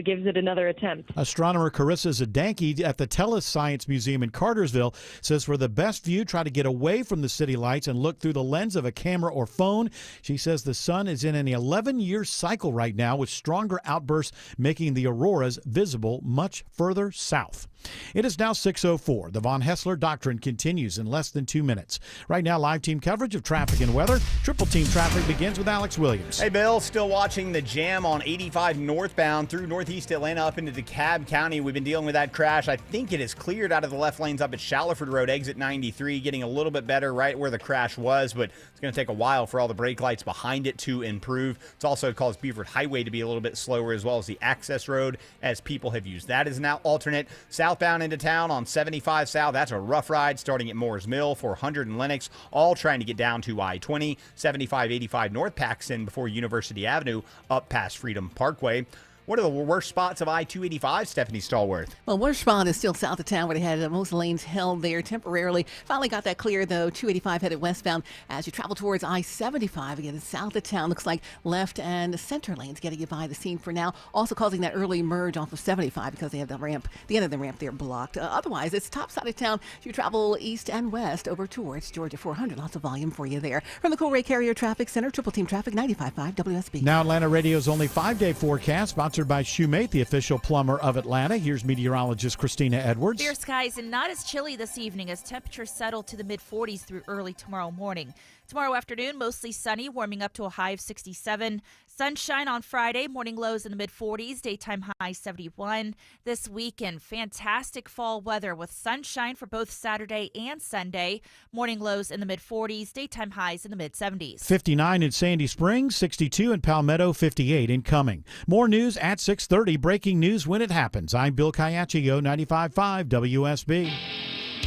gives it another attempt. Astronomer Carissa Zdanke at the Tellus Science Museum in Cartersville says for the best view, try to get away from the city lights and look through the lens of a camera or phone. She says the sun is in an 11-year cycle right now with stronger outbursts making the auroras visible much further south. It is now 6:04. The Von Hessler Doctrine continues in less than 2 minutes. Right now, live team coverage of traffic and weather. Triple team traffic begins with Alex Williams. Hey, Bill, still watching the jam on 85 northbound through northeast Atlanta up into DeKalb County. We've been dealing with that crash. I think it is cleared out of the left lanes up at Shallowford Road, exit 93, getting a little bit better right where the crash was, but it's going to take a while for all the brake lights behind it to improve. It's also caused Beaufort Highway to be a little bit slower, as well as the access road, as people have used that as an alternate. Southbound into town on 75 South, that's a rough ride starting at Moores Mill, 400 and Lenox, all trying to get down to I-20, 75-85 North Paxton before University Avenue up past Freedom Parkway. What are the worst spots of I-285, Stephanie Stallworth? Well, worst spot is still south of town where they had most lanes held there temporarily. Finally got that clear, though. 285 headed westbound as you travel towards I-75. Again, south of town. Looks like left and center lanes getting you by the scene for now. Also causing that early merge off of 75 because they have the ramp, the end of the ramp there blocked. Otherwise, it's top side of town. You travel east and west over towards Georgia 400. Lots of volume for you there. From the Colray Carrier Traffic Center, Triple Team Traffic, 95.5 WSB. Now Atlanta Radio's only 5-day forecast, sponsored by Shoemate, the official plumber of Atlanta. Here's meteorologist Christina Edwards. Clear skies and not as chilly this evening as temperatures settle to the mid-40s through early tomorrow morning. Tomorrow afternoon, mostly sunny, warming up to a high of 67. Sunshine on Friday, morning lows in the mid-40s, daytime high 71. This weekend, fantastic fall weather with sunshine for both Saturday and Sunday. Morning lows in the mid-40s, daytime highs in the mid-70s. 59 in Sandy Springs, 62 in Palmetto, 58 incoming. More news at 6:30. Breaking news when it happens. I'm Bill Caiaccio, 95.5 WSB.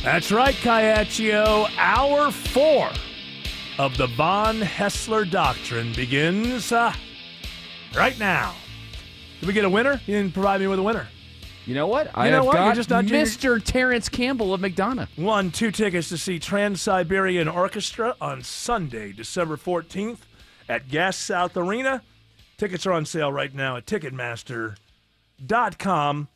That's right, Caiaccio. Hour 4 of the Von Hessler Doctrine begins right now. Did we get a winner? You didn't provide me with a winner. You know what? I You know have what? got You're just not doing Mr. Terrence Campbell of McDonough. Won 2 tickets to see Trans-Siberian Orchestra on Sunday, December 14th at Gas South Arena. Tickets are on sale right now at Ticketmaster.com.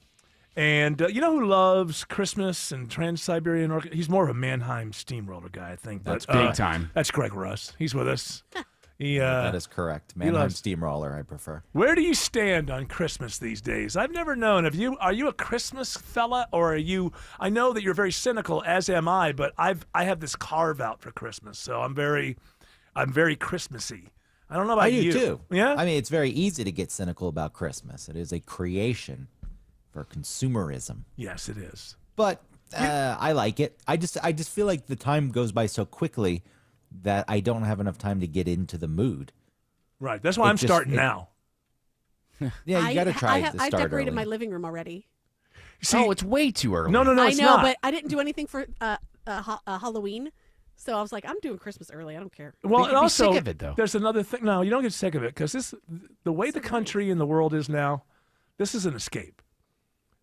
And you know who loves Christmas and Trans-Siberian Orchestra? He's more of a Mannheim Steamroller guy, I think. That's big time. That's Greg Russ. He's with us. That is correct. Mannheim Steamroller, I prefer. Where do you stand on Christmas these days? I've never known. Are you a Christmas fella, or are you? I know that you're very cynical, as am I. But I have this carve out for Christmas, so I'm very Christmassy. I don't know about you. I do too. Yeah. I mean, it's very easy to get cynical about Christmas. It is a creation for consumerism. Yes, it is. But I like it. I just feel like the time goes by so quickly that I don't have enough time to get into the mood. Right. That's why I'm starting now. Yeah, you got to try to start I've decorated early. my living room already. See, it's way too early. No, I it's know, not. but I didn't do anything for Halloween. So I was like, I'm doing Christmas early. I don't care. Well, and also, sick of it, though. There's another thing. No, you don't get sick of it because the way the country and the world is now, this is an escape.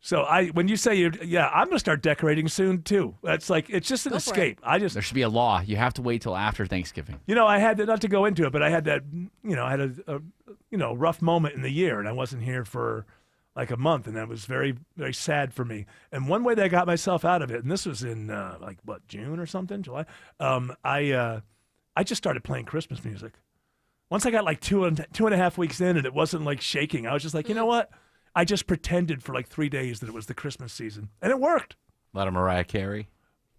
So when you say I'm going to start decorating soon too. That's like it's just an escape. There should be a law. You have to wait till after Thanksgiving. I had not to go into it, but I had that. I had a rough moment in the year, and I wasn't here for like a month, and that was very, very sad for me. And one way that I got myself out of it, and this was in June or something, July. I just started playing Christmas music. Once I got like 2.5 weeks in, and it wasn't like shaking, I was just like, you know what? I just pretended for like 3 days that it was the Christmas season, and it worked. A lot of Mariah Carey.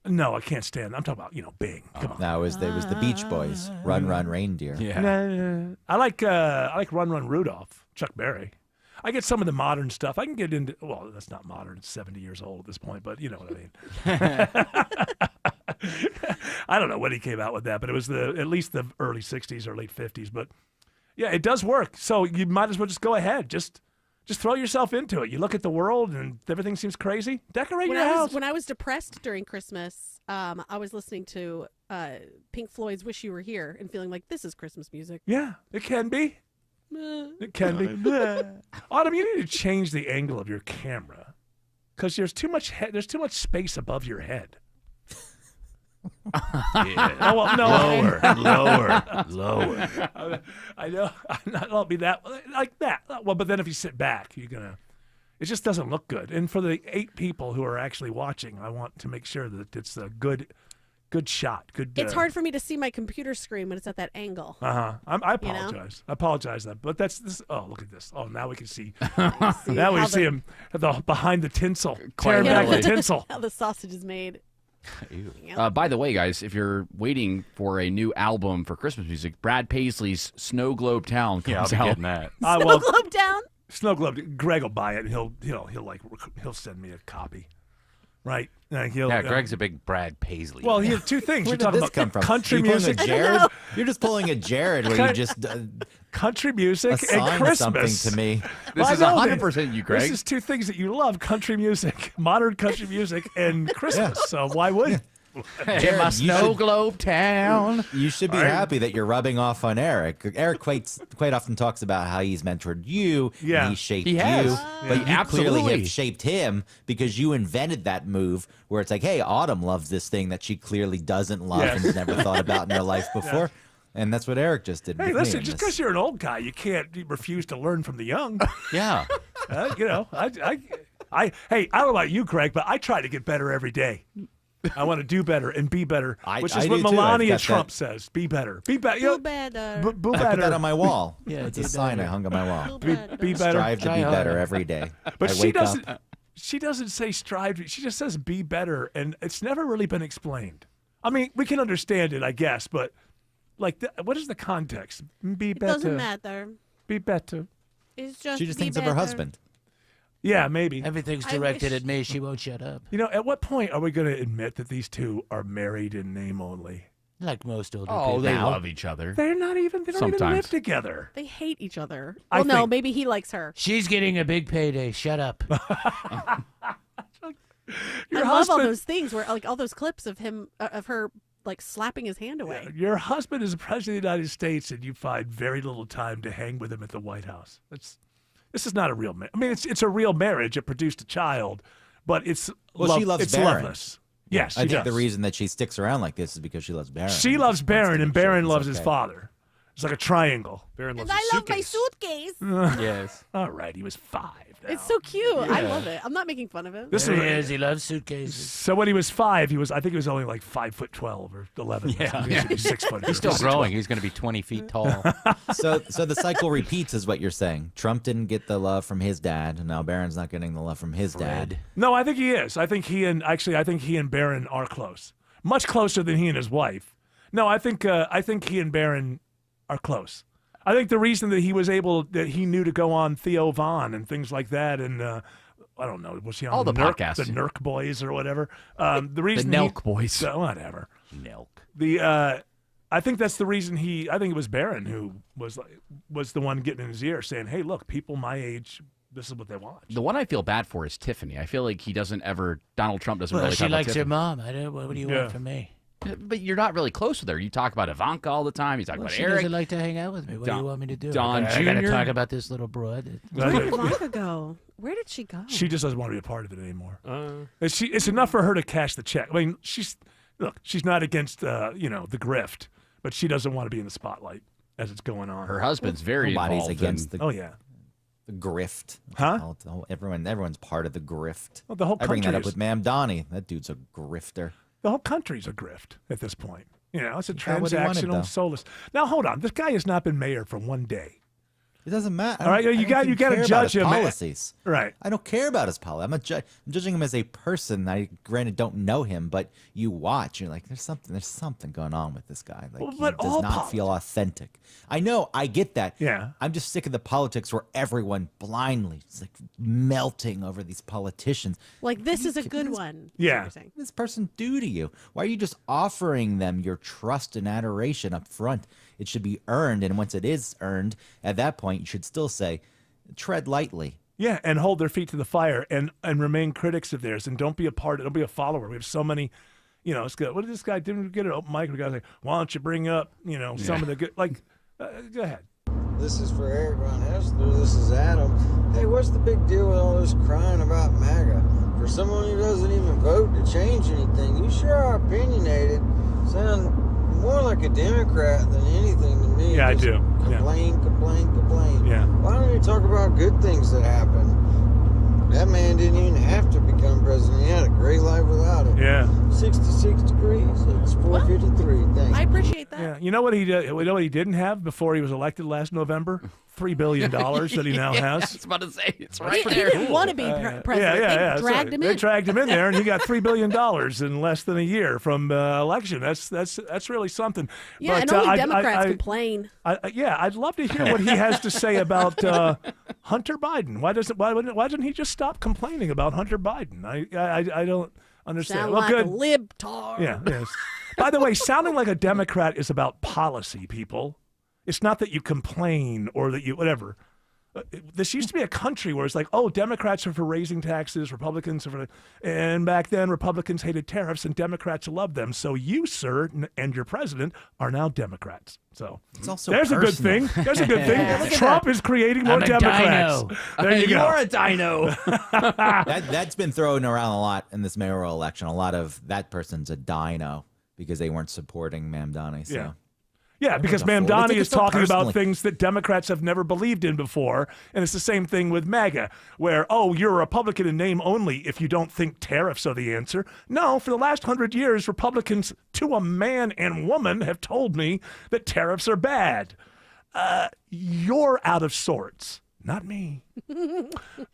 No, I can't stand. I'm talking about Bing. Come on. No, it was the Beach Boys. Run, Run, Reindeer. Yeah. I like Run, Run, Rudolph. Chuck Berry. I get some of the modern stuff. I can get into. Well, that's not modern. It's 70 years old at this point, but you know what I mean. I don't know when he came out with that, but it was at least the early 60s or late 50s. But yeah, it does work. So you might as well just go ahead. Just throw yourself into it. You look at the world and everything seems crazy. Decorate your house. When I was depressed during Christmas, I was listening to Pink Floyd's "Wish You Were Here" and feeling like this is Christmas music. Yeah, it can be. It can be. Autumn, you need to change the angle of your camera. Because there's too much space above your head. Yeah. Oh, well, no. Lower. I know. I'll be that like that. Well, but then if you sit back, you're gonna. It just doesn't look good. And for the 8 people who are actually watching, I want to make sure that it's a good shot. Good. It's hard for me to see my computer screen when it's at that angle. I apologize. You know? I apologize that, but that's this. Oh, look at this. Oh, now we can see. See now we how see the- him behind the tinsel, Quite tearing back the literally. tinsel. How the sausage is made. By the way, guys, if you're waiting for a new album for Christmas music, Brad Paisley's Snow Globe Town comes I'll be out. getting that. Snow Globe Down. Snow Globe. Greg will buy it, and he'll send me a copy. Right? Greg's a big Brad Paisley. Well, he has 2 things. Where You're did talking this about come from? country You're pulling a music. Jared? You're just pulling a Jared where you just country music and assign Christmas. something to me. This Well, is I know 100% you, Greg. This is 2 things that you love: country music, modern country music, and Christmas. So why wouldn't? In my Snow Globe Town. You should be happy that you're rubbing off on Eric. Eric quite often talks about how he's mentored you, Yeah. and he shaped He has. you, Yeah. but you clearly Absolutely. have shaped him because you invented that move where it's like, hey, Autumn loves this thing that she clearly doesn't love Yes. and has never thought about in her life before. And that's what Eric just did. Hey, with me listen, in just this. because you're an old guy, you can't refuse to learn from the young. Yeah. You know, hey, I don't know about you, Craig, but I try to get better every day. I want to do better and be better, which is I what do too. I've Melania got Trump that. says. Be better. Be better. Do better. Be I put better. that on my wall. Yeah, it's do a sign I better. hung on my wall. Be better. Strive to be better every day. But I she wake doesn't. up. She doesn't say strive. She just says be better, and it's never really been explained. I mean, we can understand it, I guess, but like, what is the context? Be It better. doesn't matter. Be better. It's just She just be thinks of her better. husband. Yeah, maybe. Everything's I directed wish- at me. She won't shut up. You know, at what point are we going to admit that these 2 are married in name only? Like most older Oh, people. they now. love each other. They don't even Sometimes. live together. They hate each other. I Well, no, think- maybe he likes her. She's getting a big payday. Shut up. Your I love all husband- those things where, like, all those clips of him, of her, like, slapping his hand away. Your husband is the president of the United States, and you find very little time to hang with him at the White House. This is not a real marriage. I mean, it's a real marriage. It produced a child, but it's She loves it's Barron. loveless. Yes, I she think does. the reason that she sticks around like this is because she loves Barron. She loves Barron, and Barron loves he's his okay. father. It's like a triangle. Barron loves his love my suitcase. suitcase. Yes. All right, he was 5. now. It's so cute. I Yeah. love it. I'm not making fun of him. This There is- he is. He loves suitcases. So when he was 5, I think he was only like 5'12" or 11. Yeah. He should be 6 foot. He's still growing. He's going to be 20 feet tall. So the cycle repeats, is what you're saying. Trump didn't get the love from his dad, and now Barron's not getting the love from his dad. No, I think he is. I think he and Barron are close, much closer than he and his wife. No, I think he and Barron are close. I think the reason that he knew to go on Theo Von and things like that, and I don't know, was he on All the Nerk, podcasts. the Nerk Boys or whatever? The reason Nelk Boys. whatever. Nelk. I think that's the reason I think it was Barron who was the one getting in his ear saying, "Hey, look, people my age, this is what they want." The one I feel bad for is Tiffany. I feel like Donald Trump doesn't Well, really she talk about likes her Tiffany. mom. What do you Yeah. want from me? But you're not really close with her. You talk about Ivanka all the time. You talk Well, about she Eric. doesn't like to hang out with me. What do you want me to do? Don I gotta Jr.? talk about this little broad. Where did Ivanka go? Where did she go? She just doesn't want to be a part of it anymore. It's enough for her to cash the check. I mean, she's not against the grift, but she doesn't want to be in the spotlight as it's going on. Her husband's very Nobody's involved. against in- the Oh yeah. the grift. Huh? Everyone's part of the grift. Well, the whole I bring that country up is- with Ma'am Donnie. That dude's a grifter. The whole country's a grift at this point. You know, it's a Got what he wanted, transactional, though. soulless. Now hold on, this guy has not been mayor for one day. It doesn't matter. All right, you got to judge him. Policies. Right. I don't care about his policy. I'm judging him as a person. I granted don't know him, but you watch. You're like, there's something going on with this guy. Like, Well, he but does all not feel authentic. I know. I get that. Yeah. I'm just sick of the politics where everyone blindly is like melting over these politicians. Like, this is a good one. Yeah. You're saying. This person do to you? Why are you just offering them your trust and adoration up front? It should be earned, and once it is earned, at that point, you should still say, tread lightly. Yeah, and hold their feet to the fire and remain critics of theirs and don't be a follower. We have so many, it's good. What did this guy didn't get an open mic? We got to say, why don't you bring up, some of the good, go ahead. This is for Eric Von Hessler. This is Adam. Hey, what's the big deal with all this crying about MAGA? For someone who doesn't even vote to change anything, you sure are opinionated. Sound more like a Democrat than anything to me. Yeah, I Just do. Complain. Yeah. Why don't you talk about good things that happen? That man didn't even have to become president. He had a great life without it. Yeah. 66 degrees. It's 453. Thanks. I appreciate that. Yeah. You know what he did? You know what he didn't have before he was elected last November? $3 billion that he now has. I was about to say, it's right He there. didn't want to be president. Yeah. They dragged him in. They dragged him in there, and he got $3 billion in less than a year from election. That's really something. Yeah, but, and only Democrats complain. I'd love to hear what he has to say about Hunter Biden. Why doesn't he just stop complaining about Hunter Biden? I don't understand. Sound Well, like good. a libtard. Yeah. Yes. By the way, sounding like a Democrat is about policy, people. It's not that you complain or that you whatever. This used to be a country where it's like, oh, Democrats are for raising taxes, Republicans are for, and back then Republicans hated tariffs and Democrats loved them. So you, sir, and your president are now Democrats. So It's also there's personal. a good thing. There's a good thing. Yeah, look at Trump that. is creating more I'm a Democrats. dino. There you go. You're a dino. That's been thrown around a lot in this mayoral election. A lot of that person's a dino because they weren't supporting Mamdani. So. Yeah. Yeah, because They Mamdani took it is so talking about personally. things that Democrats have never believed in before. And it's the same thing with MAGA, where, oh, you're a Republican in name only if you don't think tariffs are the answer. No, for the last 100 years, Republicans, to a man and woman, have told me that tariffs are bad. You're out of sorts. Not me.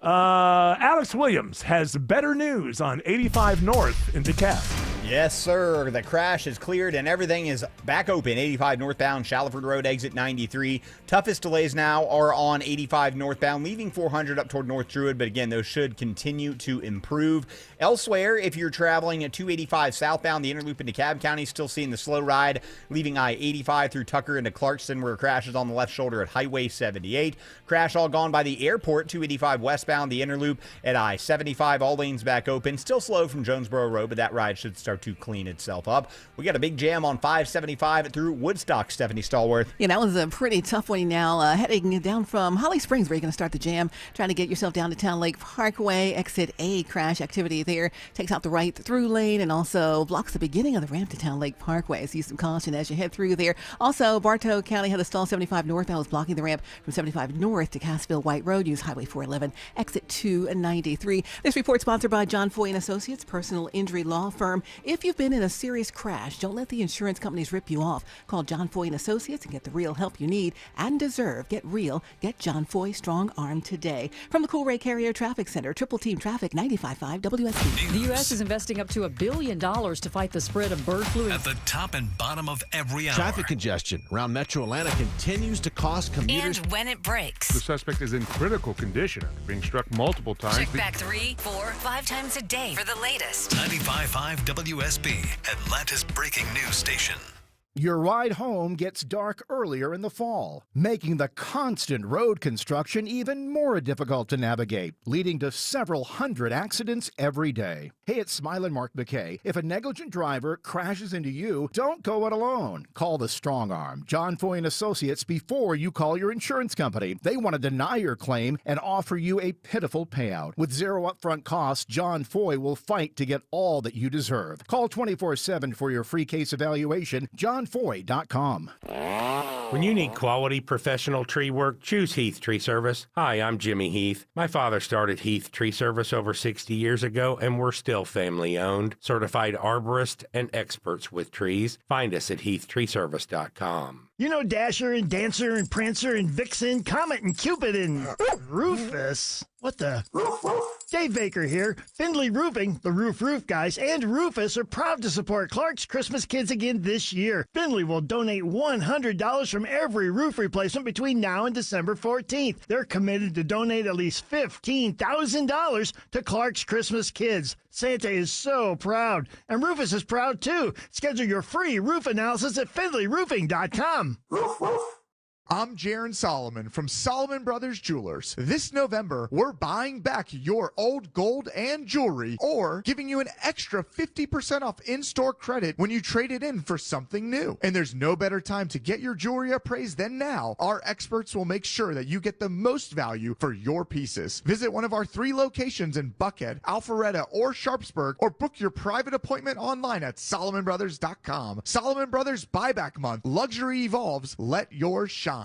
Alex Williams has better news on 85 North in DeKalb. Yes, sir. The crash is cleared and everything is back open. 85 northbound, Shallowford Road, exit 93. Toughest delays now are on 85 northbound, leaving 400 up toward North Druid. But again, those should continue to improve. Elsewhere, if you're traveling at 285 southbound, the Interloop into DeKalb County, still seeing the slow ride, leaving I-85 through Tucker into Clarkston, where it crashes on the left shoulder at Highway 78. Crash all gone by the airport, 285 westbound, the Interloop at I-75, all lanes back open. Still slow from Jonesboro Road, but that ride should start to clean itself up. We got a big jam on 575 through Woodstock, Stephanie Stallworth. Yeah, that was a pretty tough one now. Heading down from Holly Springs, where you're going to start the jam, trying to get yourself down to Town Lake Parkway. Exit A, crash activity there. Takes out the right through lane and also blocks the beginning of the ramp to Town Lake Parkway. So use some caution as you head through there. Also, Bartow County had a stall 75 northbound was blocking the ramp from 75 north to Cassville White Road. Use Highway 411, exit 293. This report sponsored by John Foy & Associates, personal injury law firm. If you've been in a serious crash, don't let the insurance companies rip you off. Call John Foy & Associates and get the real help you need and deserve. Get real. Get John Foy Strong Arm today. From the Coolray Carrier Traffic Center, Triple Team Traffic, 95.5 WSB. The U.S. is investing up to $1 billion to fight the spread of bird flu. At the top and bottom of every hour. Traffic congestion around Metro Atlanta continues to cost commuters. And when it breaks. The suspect is in critical condition, being struck multiple times. Check back 3, 4, 5 times a day for the latest. 95.5 WSB, Atlanta's breaking news station. Your ride home gets dark earlier in the fall, making the constant road construction even more difficult to navigate, leading to several hundred accidents every day. Hey, it's Smilin' Mark McKay. If a negligent driver crashes into you, don't go it alone. Call the Strong Arm, John Foy & Associates, before you call your insurance company. They want to deny your claim and offer you a pitiful payout. With zero upfront costs, John Foy will fight to get all that you deserve. Call 24/7 for your free case evaluation. JohnFoy.com. When you need quality professional tree work, choose Heath Tree Service. Hi, I'm Jimmy Heath. My father started Heath Tree Service over 60 years ago, and we're still family owned. Certified arborists and experts with trees. Find us at heathtreeservice.com. You know Dasher and Dancer and Prancer and Vixen, Comet and Cupid and Rufus. What the? Dave Baker here. Findlay Roofing, the Roof guys, and Rufus are proud to support Clark's Christmas Kids again this year. Findlay will donate $100 from every roof replacement between now and December 14th. They're committed to donate at least $15,000 to Clark's Christmas Kids. Santa is so proud, and Rufus is proud too. Schedule your free roof analysis at FindlayRoofing.com. I'm Jaron Solomon from Solomon Brothers Jewelers. This November, we're buying back your old gold and jewelry or giving you an extra 50% off in-store credit when you trade it in for something new. And there's no better time to get your jewelry appraised than now. Our experts will make sure that you get the most value for your pieces. Visit one of our 3 locations in Buckhead, Alpharetta, or Sharpsburg, or book your private appointment online at SolomonBrothers.com. Solomon Brothers Buyback Month. Luxury evolves. Let yours shine.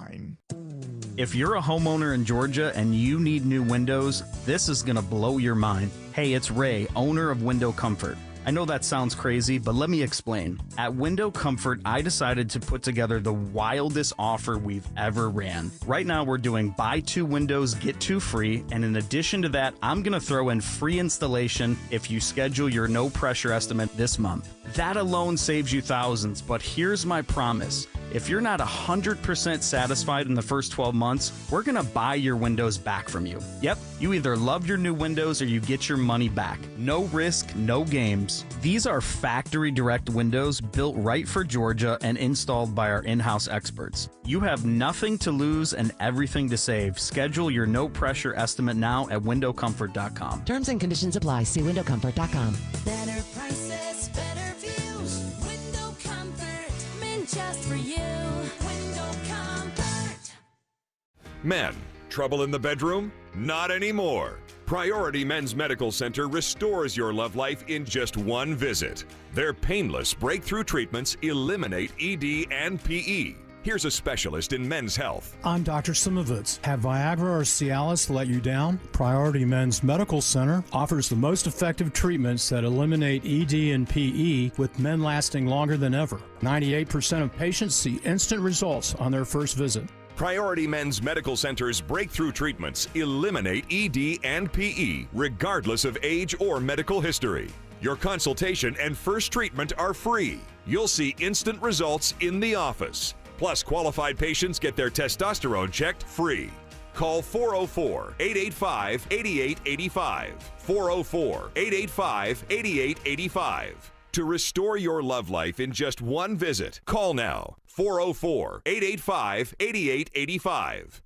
If you're a homeowner in Georgia and you need new windows, this is going to blow your mind. Hey, it's Ray, owner of Window Comfort. I know that sounds crazy, but let me explain. At Window Comfort, I decided to put together the wildest offer we've ever ran. Right now, we're doing buy 2 windows, get 2 free, and in addition to that, I'm going to throw in free installation if you schedule your no pressure estimate this month. That alone saves you thousands, but here's my promise. If you're not 100% satisfied in the first 12 months, we're going to buy your windows back from you. Yep, you either love your new windows or you get your money back. No risk, no games. These are factory direct windows built right for Georgia and installed by our in-house experts. You have nothing to lose and everything to save. Schedule your no pressure estimate now at windowcomfort.com. Terms and conditions apply. See windowcomfort.com. Better prices, better views. Window Comfort, meant just for you. Window Comfort. Men, trouble in the bedroom? Not anymore. Priority Men's Medical Center restores your love life in just one visit. Their painless breakthrough treatments eliminate ED and PE. Here's a specialist in men's health. I'm Dr. Simovitz. Have Viagra or Cialis let you down? Priority Men's Medical Center offers the most effective treatments that eliminate ED and PE, with men lasting longer than ever. 98% of patients see instant results on their first visit. Priority Men's Medical Center's breakthrough treatments eliminate ED and PE, regardless of age or medical history. Your consultation and first treatment are free. You'll see instant results in the office. Plus, qualified patients get their testosterone checked free. Call 404-885-8885. 404-885-8885. To restore your love life in just one visit, call now. 404-885-8885.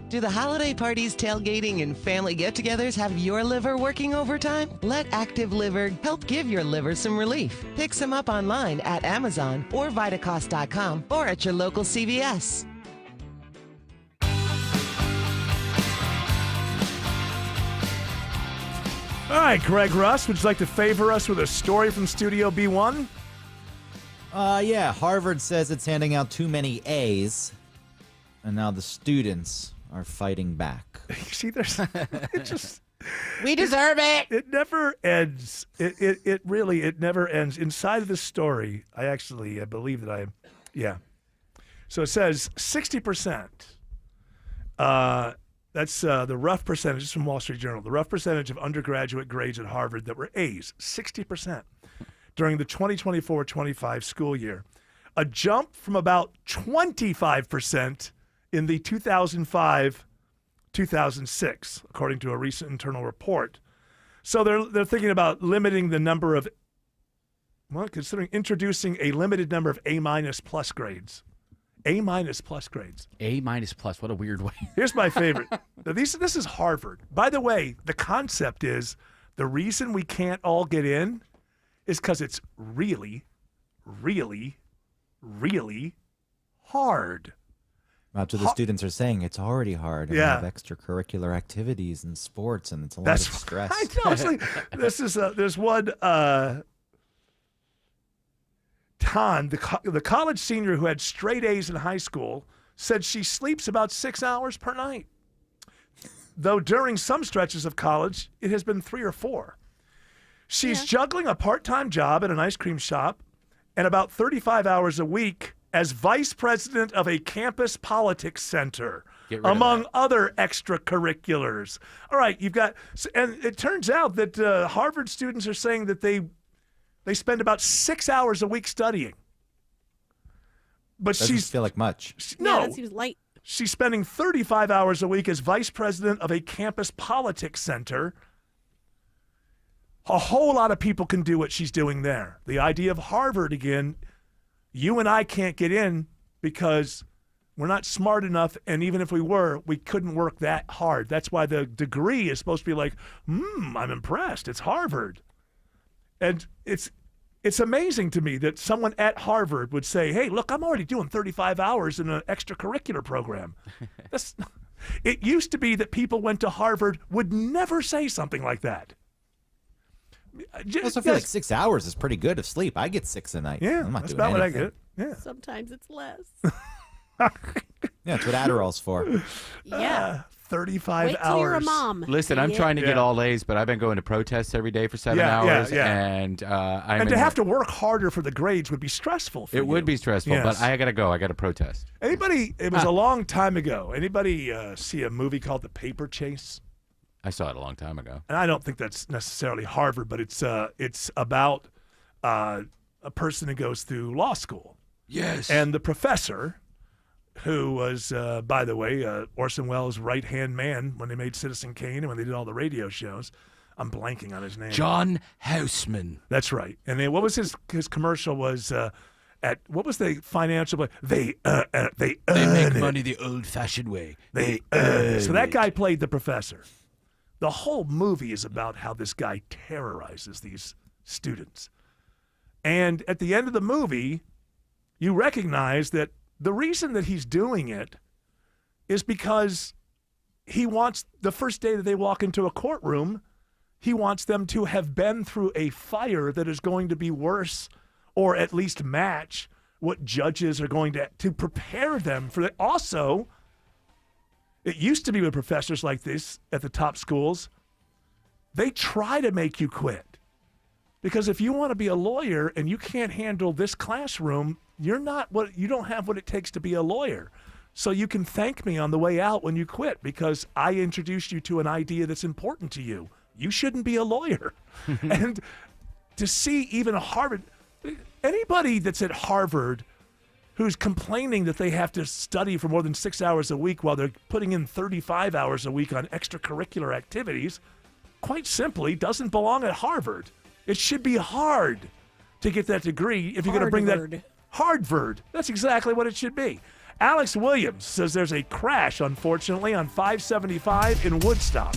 Do the holiday parties, tailgating, and family get-togethers have your liver working overtime? Let Active Liver help give your liver some relief. Pick some up online at Amazon or Vitacost.com or at your local CVS. All right, Greg Russ, would you like to favor us with a story from Studio B1? Yeah, Harvard says it's handing out too many A's, and now the students are fighting back. See, there's it just we deserve it. It never ends. It really never ends. Inside of this story, I believe that yeah. So it says 60%. That's the rough percentage. This is from Wall Street Journal. The rough percentage of undergraduate grades at Harvard that were A's, 60%, during the 2024-25 school year. A jump from about 25% in the 2005-2006, according to a recent internal report. So they're thinking about limiting the number of, considering introducing a limited number of A- plus grades. A- plus grades. A- plus. What a weird way. Here's my favorite. Now, this is Harvard. By the way, the concept is the reason we can't all get in is because it's really, really, really hard. That's what the students are saying. It's already hard. And Yeah. they have extracurricular activities and sports, and it's a lot of stress. I know. It's like, there's one. Tan, the college senior who had straight A's in high school, said she sleeps about 6 hours per night. Though during some stretches of college, it has been 3 or 4. She's juggling a part-time job at an ice cream shop and about 35 hours a week as vice president of a campus politics center, among other extracurriculars. All right, you've got, and it turns out that Harvard students are saying that they spend about 6 hours a week studying. But Doesn't feel like much. No, that seems light. She's spending 35 hours a week as vice president of a campus politics center. A whole lot of people can do what she's doing there. The idea of Harvard, again, you and I can't get in because We're not smart enough, and even if we were, we couldn't work that hard. That's why the degree is supposed to be like, I'm impressed. It's Harvard. And it's amazing to me that someone at Harvard would say, hey, look, I'm already doing 35 hours in an extracurricular program. It used to be that people went to Harvard would never say something like that. I also feel like 6 hours is pretty good of sleep. I get 6 a night. Yeah, I'm not that's doing about anything. what I get. Yeah. Sometimes it's less. Yeah, that's what Adderall's for. Yeah. 35 Wait till hours. you're a mom. Listen, I'm trying to get all A's, but I've been going to protests every day for 7 hours, and I'm to have to work harder for the grades would be stressful for you. It would be stressful, Yes. but I got to go. I got to protest. Anybody, it was a long time ago. Anybody see a movie called The Paper Chase? I saw it a long time ago. And I don't think that's necessarily Harvard, but it's about a person who goes through law school. Yes. And the professor, who was, by the way, Orson Welles' right-hand man when they made Citizen Kane and when they did all the radio shows. I'm blanking on his name. John Houseman. That's right. And then what was his commercial was what was the financial? They make money the old-fashioned way. They so that guy played the professor. The whole movie is about how this guy terrorizes these students. And at the end of the movie, you recognize that the reason that he's doing it is because he wants, the first day that they walk into a courtroom, he wants them to have been through a fire that is going to be worse or at least match what judges are going to prepare them for it. Also, it used to be with professors like this at the top schools, they try to make you quit. Because if you want to be a lawyer and you can't handle this classroom, you don't have what it takes to be a lawyer. So you can thank me on the way out when you quit because I introduced you to an idea that's important to you. You shouldn't be a lawyer. And to see even anybody that's at Harvard who's complaining that they have to study for more than 6 hours a week while they're putting in 35 hours a week on extracurricular activities, quite simply doesn't belong at Harvard. It should be hard to get that degree if you're going to bring that. Harvard. That's exactly what it should be. Alex Williams says there's a crash, unfortunately, on 575 in Woodstock.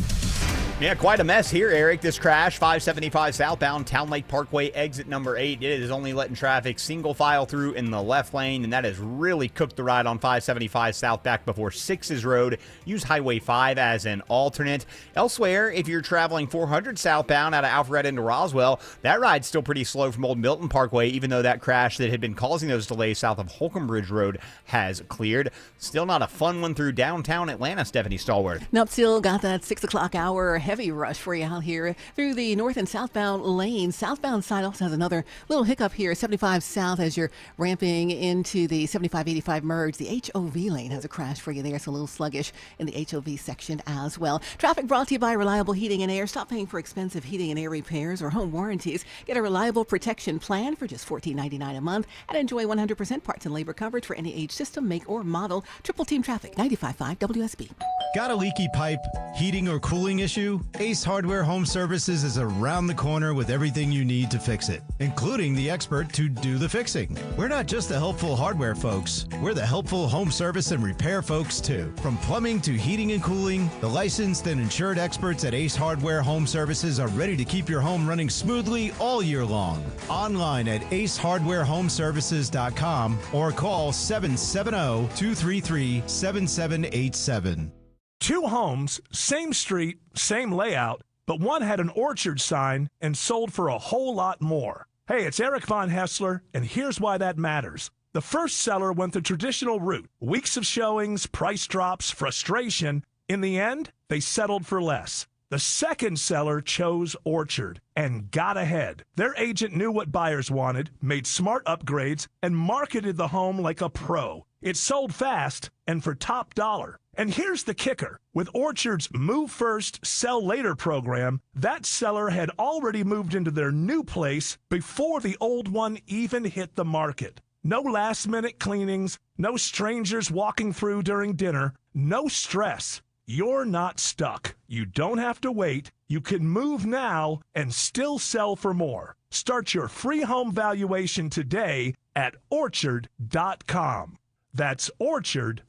Yeah, quite a mess here, Eric. This crash, 575 southbound, Town Lake Parkway, exit number 8. It is only letting traffic single file through in the left lane, and that has really cooked the ride on 575 south back before 6's Road. Use Highway 5 as an alternate. Elsewhere, if you're traveling 400 southbound out of Alpharetta into Roswell, that ride's still pretty slow from Old Milton Parkway, even though that crash that had been causing those delays south of Holcomb Bridge Road has cleared. Still not a fun one through downtown Atlanta, Stephanie Stallworth. Nope, still got that 6 o'clock hour heavy rush for you out here through the north and southbound lanes. Southbound side also has another little hiccup here. 75 south as you're ramping into the 75-85 merge. The HOV lane has a crash for you there. It's a little sluggish in the HOV section as well. Traffic brought to you by Reliable Heating and Air. Stop paying for expensive heating and air repairs or home warranties. Get a reliable protection plan for just $14.99 a month and enjoy 100% parts and labor coverage for any age, system, make, or model. Triple Team Traffic, 95.5 WSB. Got a leaky pipe, heating, or cooling issue? Ace Hardware Home Services is around the corner with everything you need to fix it, including the expert to do the fixing. We're not just the helpful hardware folks, we're the helpful home service and repair folks too. From plumbing to heating and cooling, the licensed and insured experts at Ace Hardware Home Services are ready to keep your home running smoothly all year long. Online at aceHardwareHomeservices.com or call 770-233-7787. Two homes, same street, same layout, but one had an orchard sign and sold for a whole lot more. Hey, it's Eric Von Hessler, and here's why that matters. The first seller went the traditional route. Weeks of showings, price drops, frustration. In the end, they settled for less. The second seller chose Orchard and got ahead. Their agent knew what buyers wanted, made smart upgrades, and marketed the home like a pro. It sold fast and for top dollar. And here's the kicker. With Orchard's Move First, Sell Later program, that seller had already moved into their new place before the old one even hit the market. No last-minute cleanings, no strangers walking through during dinner, no stress. You're not stuck. You don't have to wait. You can move now and still sell for more. Start your free home valuation today at Orchard.com. That's Orchard.com.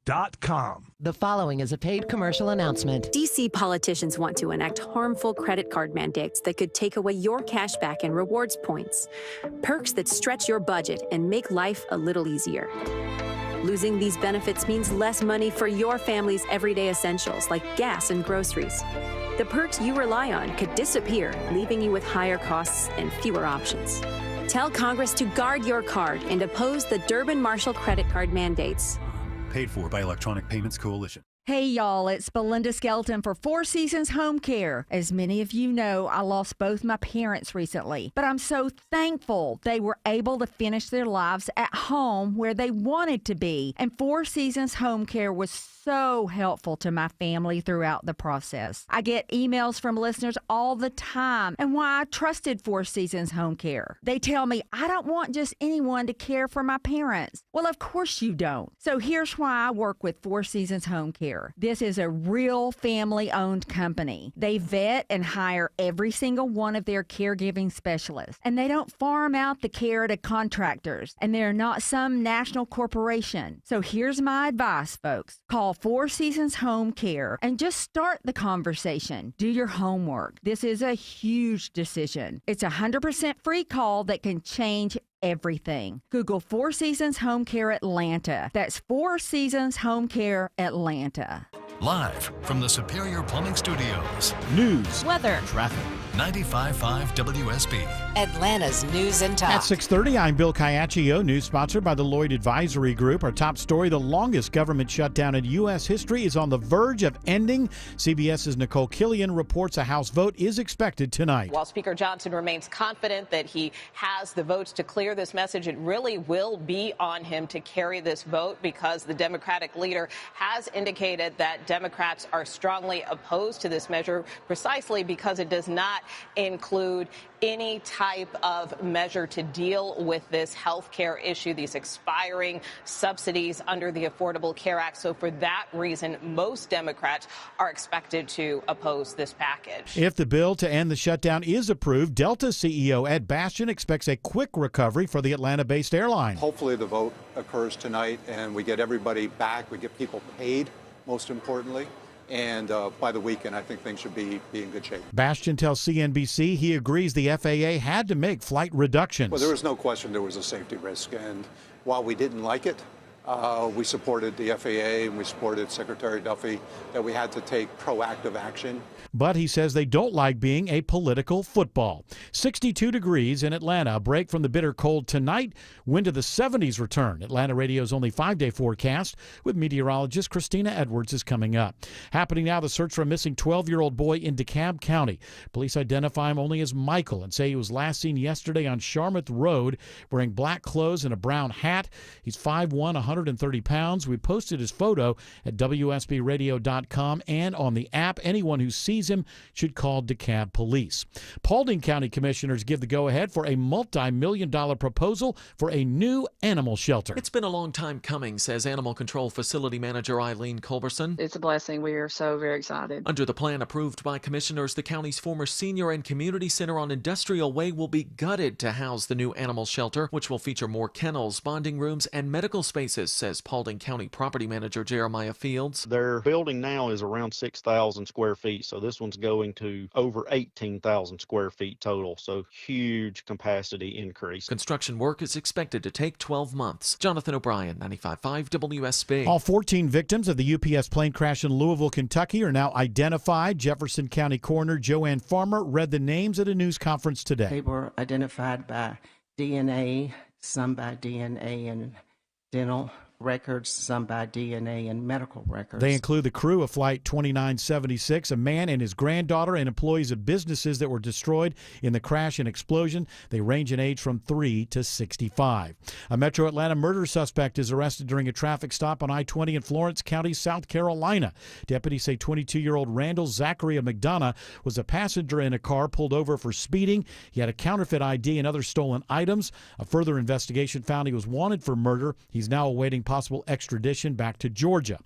The following is a paid commercial announcement. DC politicians want to enact harmful credit card mandates that could take away your cash back and rewards points. Perks that stretch your budget and make life a little easier. Losing these benefits means less money for your family's everyday essentials like gas and groceries. The perks you rely on could disappear, leaving you with higher costs and fewer options. Tell Congress to guard your card and oppose the Durbin-Marshall credit card mandates. Paid for by Electronic Payments Coalition. Hey y'all, it's Belinda Skelton for Four Seasons Home Care. As many of you know, I lost both my parents recently, but I'm so thankful they were able to finish their lives at home where they wanted to be. And Four Seasons Home Care was so helpful to my family throughout the process. I get emails from listeners all the time and why I trusted Four Seasons Home Care. They tell me I don't want just anyone to care for my parents. Well, of course you don't. So here's why I work with Four Seasons Home Care. This is a real family-owned company. They vet and hire every single one of their caregiving specialists, and they don't farm out the care to contractors, and they're not some national corporation. So here's my advice, folks. Call Four Seasons Home Care and just start the conversation. Do your homework. This is a huge decision. It's a 100% free call that can change everything. Google Four Seasons Home Care Atlanta. That's Four Seasons Home Care Atlanta. Live from the Superior Plumbing Studios. News, weather, traffic. 95.5 WSB. Atlanta's News and Talk. At 6:30, I'm Bill Caiaccio. News sponsored by the Lloyd Advisory Group. Our top story, the longest government shutdown in U.S. history is on the verge of ending. CBS's Nicole Killian reports a House vote is expected tonight. While Speaker Johnson remains confident that he has the votes to clear this message, it really will be on him to carry this vote because the Democratic leader has indicated that Democrats are strongly opposed to this measure precisely because it does not include any type of measure to deal with this health care issue, these expiring subsidies under the Affordable Care Act. So for that reason, most Democrats are expected to oppose this package. If the bill to end the shutdown is approved, Delta CEO Ed Bastian expects a quick recovery for the Atlanta-based airline. Hopefully the vote occurs tonight and we get everybody back, we get people paid, most importantly. And by the weekend, I think things should be in good shape. Bastian tells CNBC he agrees the FAA had to make flight reductions. Well, there was no question there was a safety risk. And while we didn't like it, we supported the FAA and we supported Secretary Duffy that we had to take proactive action. But he says they don't like being a political football. 62 degrees in Atlanta. A break from the bitter cold tonight. Wind to the 70s return. Atlanta Radio's only 5-day forecast with meteorologist Christina Edwards is coming up. Happening now, the search for a missing 12-year-old boy in DeKalb County. Police identify him only as Michael and say he was last seen yesterday on Charmouth Road wearing black clothes and a brown hat. He's 5'1", 130 pounds. We posted his photo at WSBradio.com and on the app. Anyone who sees him should call DeKalb Police. Paulding County commissioners give the go-ahead for a multi-million-dollar proposal for a new animal shelter. It's been a long time coming, says Animal Control Facility Manager Eileen Culberson. It's a blessing. We are so very excited. Under the plan approved by commissioners, the county's former senior and community center on Industrial Way will be gutted to house the new animal shelter, which will feature more kennels, bonding rooms, and medical spaces, says Paulding County Property Manager Jeremiah Fields. Their building now is around 6,000 square feet, so this one's going to over 18,000 square feet total, so huge capacity increase. Construction work is expected to take 12 months. Jonathan O'Brien, 95.5 WSB. All 14 victims of the UPS plane crash in Louisville, Kentucky are now identified. Jefferson County Coroner Joanne Farmer read the names at a news conference today. They were identified by DNA, some by DNA and dental records, some by DNA and medical records. They include the crew of Flight 2976, a man and his granddaughter, and employees of businesses that were destroyed in the crash and explosion. They range in age from 3 to 65. A Metro Atlanta murder suspect is arrested during a traffic stop on I-20 in Florence County, South Carolina. Deputies say 22-year-old Randall Zachary McDonough was a passenger in a car pulled over for speeding. He had a counterfeit ID and other stolen items. A further investigation found he was wanted for murder. He's now awaiting possible extradition back to Georgia.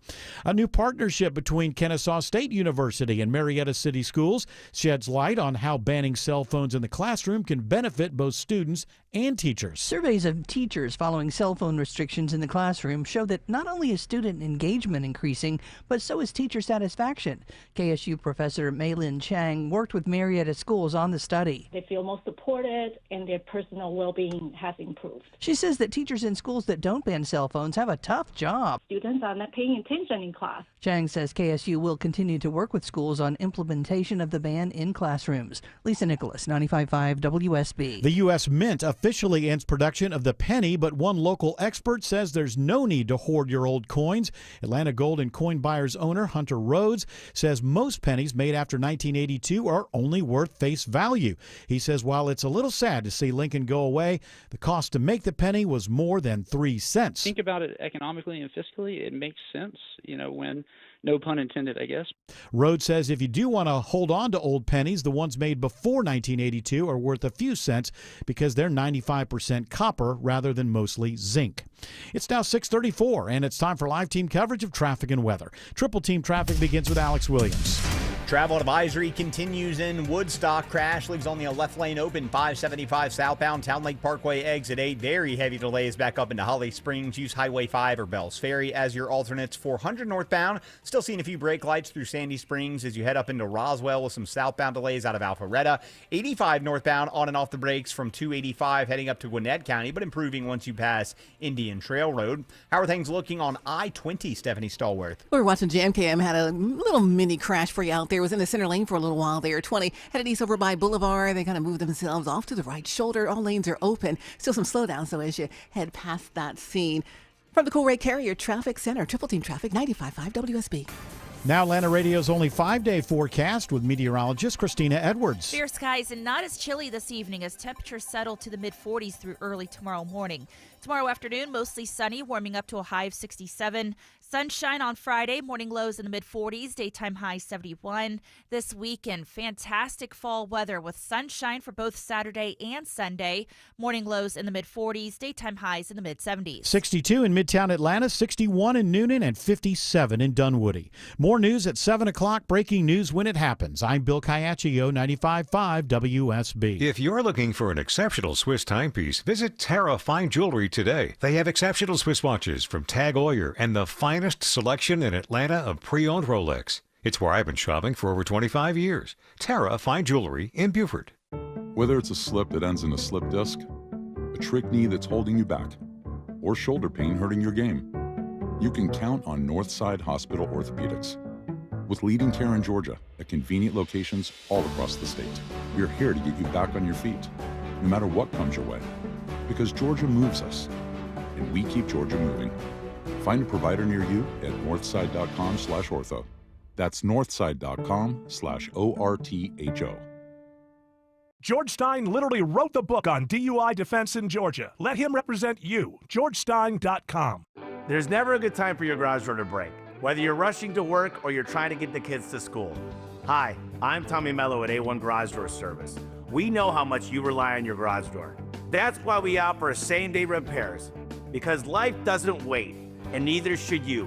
A new partnership between Kennesaw State University and Marietta City Schools sheds light on how banning cell phones in the classroom can benefit both students and teachers. Surveys of teachers following cell phone restrictions in the classroom show that not only is student engagement increasing, but so is teacher satisfaction. KSU professor Maylin Chang worked with Marietta schools on the study. They feel more supported and their personal well-being has improved. She says that teachers in schools that don't ban cell phones have a tough job. Students are not paying attention in class. Chang says KSU will continue to work with schools on implementation of the ban in classrooms. Lisa Nicholas, 95.5 WSB. The U.S. Mint officially ends production of the penny, but one local expert says there's no need to hoard your old coins. Atlanta Gold and Coin Buyers owner Hunter Rhodes says most pennies made after 1982 are only worth face value. He says while it's a little sad to see Lincoln go away, the cost to make the penny was more than 3 cents. Think about it economically and fiscally. It makes sense, when no pun intended, I guess. Rhodes says if you do want to hold on to old pennies, the ones made before 1982 are worth a few cents because they're 95% copper rather than mostly zinc. It's now 6:34, and it's time for live team coverage of traffic and weather. Triple Team Traffic begins with Alex Williams. Travel advisory continues in Woodstock. Crash leaves only a left lane open, 575 southbound, Town Lake Parkway exit 8. Very heavy delays back up into Holly Springs. Use Highway 5 or Bells Ferry as your alternates. 400 northbound. Still seeing a few brake lights through Sandy Springs as you head up into Roswell with some southbound delays out of Alpharetta. 85 northbound on and off the brakes from 285 heading up to Gwinnett County, but improving once you pass Indian Trail Road. How are things looking on I-20, Stephanie Stallworth? We're watching JMKM had a little mini crash for you out there. Was in the center lane for a little while there. 20 headed east over by Boulevard. They kind of moved themselves off to the right shoulder. All lanes are open. Still some slowdowns though as you head past that scene. From the Cool Carrier Traffic Center, Triple Team Traffic, 95.5 WSB. Now Atlanta Radio's only 5-day forecast with meteorologist Christina Edwards. Clear skies and not as chilly this evening as temperatures settle to the mid-40s through early tomorrow morning. Tomorrow afternoon, mostly sunny, warming up to a high of 67. Sunshine on Friday, morning lows in the mid-40s, daytime high 71. This weekend, fantastic fall weather with sunshine for both Saturday and Sunday. Morning lows in the mid-40s, daytime highs in the mid-70s. 62 in Midtown Atlanta, 61 in Noonan, and 57 in Dunwoody. More news at 7 o'clock, breaking news when it happens. I'm Bill Caiaccio, 95.5 WSB. If you're looking for an exceptional Swiss timepiece, visit Terra Fine Jewelry today. They have exceptional Swiss watches from Tag Heuer and the finest selection in Atlanta of pre-owned Rolex. It's where I've been shopping for over 25 years. Terra Fine Jewelry in Beaufort. Whether it's a slip that ends in a slip disc, a trick knee that's holding you back, or shoulder pain hurting your game, you can count on Northside Hospital Orthopedics. With leading care in Georgia at convenient locations all across the state, we're here to get you back on your feet, no matter what comes your way. Because Georgia moves us, and we keep Georgia moving. Find a provider near you at northside.com/ortho. That's northside.com/ORTHO. George Stein literally wrote the book on DUI defense in Georgia. Let him represent you. GeorgeStein.com. There's never a good time for your garage door to break, whether you're rushing to work or you're trying to get the kids to school. Hi, I'm Tommy Mello at A1 Garage Door Service. We know how much you rely on your garage door. That's why we offer same-day repairs, because life doesn't wait, and neither should you.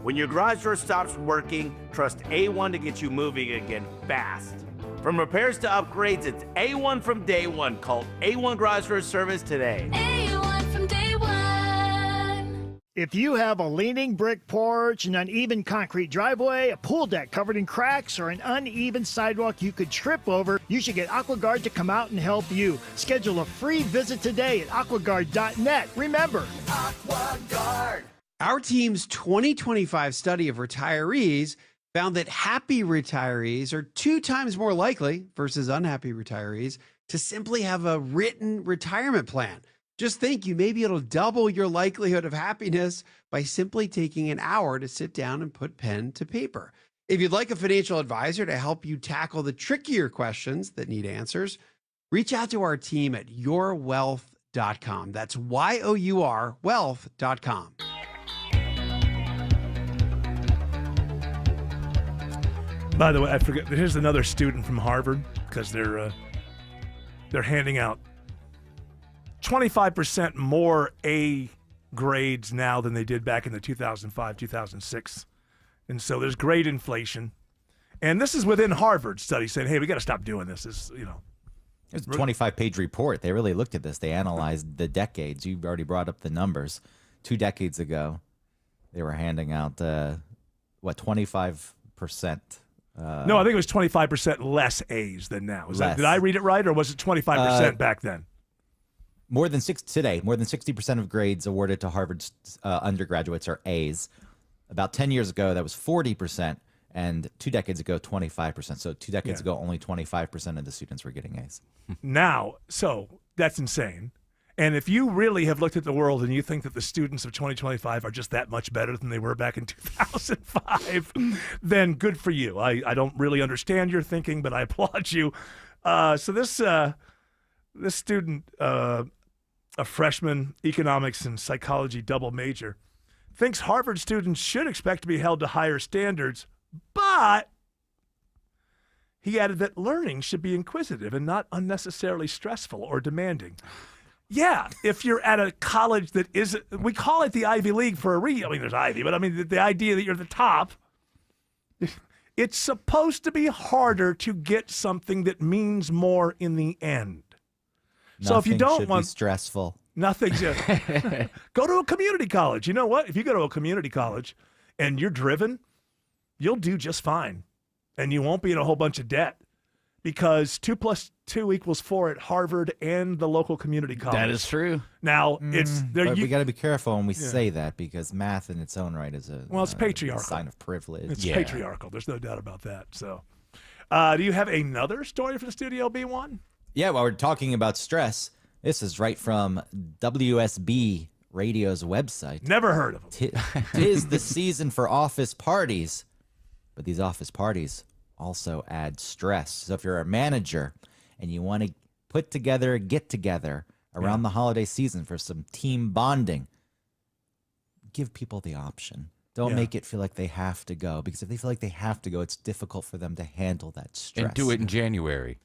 When your garage door stops working, trust A1 to get you moving again fast. From repairs to upgrades, it's A1 from day one. Call A1 Garage Door Service today. A1 from day one. If you have a leaning brick porch, an uneven concrete driveway, a pool deck covered in cracks, or an uneven sidewalk you could trip over, you should get AquaGuard to come out and help you. Schedule a free visit today at aquaguard.net. Remember, AquaGuard. Our team's 2025 study of retirees found that happy retirees are 2 times more likely versus unhappy retirees to simply have a written retirement plan. Just think, maybe it'll double your likelihood of happiness by simply taking an hour to sit down and put pen to paper. If you'd like a financial advisor to help you tackle the trickier questions that need answers, reach out to our team at yourwealth.com. That's YOUR wealth.com. By the way, I forget. Here's another student from Harvard because they're handing out 25% more A grades now than they did back in the 2005, 2006. And so there's grade inflation. And this is within Harvard study saying, hey, we got to stop doing this. It was a 25-page report. They really looked at this. They analyzed the decades. You already brought up the numbers. 2 decades ago, they were handing out, 25%? No, I think it was 25% less A's than now. Less. Did I read it right, or was it 25% back then? More than 60% of grades awarded to Harvard's undergraduates are A's. About 10 years ago, that was 40%, and 2 decades ago, 25%. So 2 decades ago, only 25% of the students were getting A's. Now, so that's insane. And if you really have looked at the world and you think that the students of 2025 are just that much better than they were back in 2005, then good for you. I don't really understand your thinking, but I applaud you. So this student, a freshman, economics and psychology double major, thinks Harvard students should expect to be held to higher standards, but he added that learning should be inquisitive and not unnecessarily stressful or demanding. Yeah, if you're at a college that is, we call it the Ivy League for a reason. I mean, there's Ivy, but I mean, the idea that you're the top, it's supposed to be harder to get something that means more in the end. So if you don't want be stressful, nothing. Go to a community college. You know what? If you go to a community college and you're driven, you'll do just fine, and you won't be in a whole bunch of debt because 2 + 2 = 4 at Harvard and the local community college. That is true. Now it's there. But we got to be careful when we say that because math in its own right is it's patriarchal. sign of privilege. It's patriarchal. There's no doubt about that. So, do you have another story for the Studio B1? Yeah, while we're talking about stress, this is right from WSB Radio's website. Never heard of them. Tis the season for office parties, but these office parties also add stress. So if you're a manager and you want to put together a get-together around the holiday season for some team bonding, give people the option. Don't make it feel like they have to go, because if they feel like they have to go, it's difficult for them to handle that stress. And do it in January.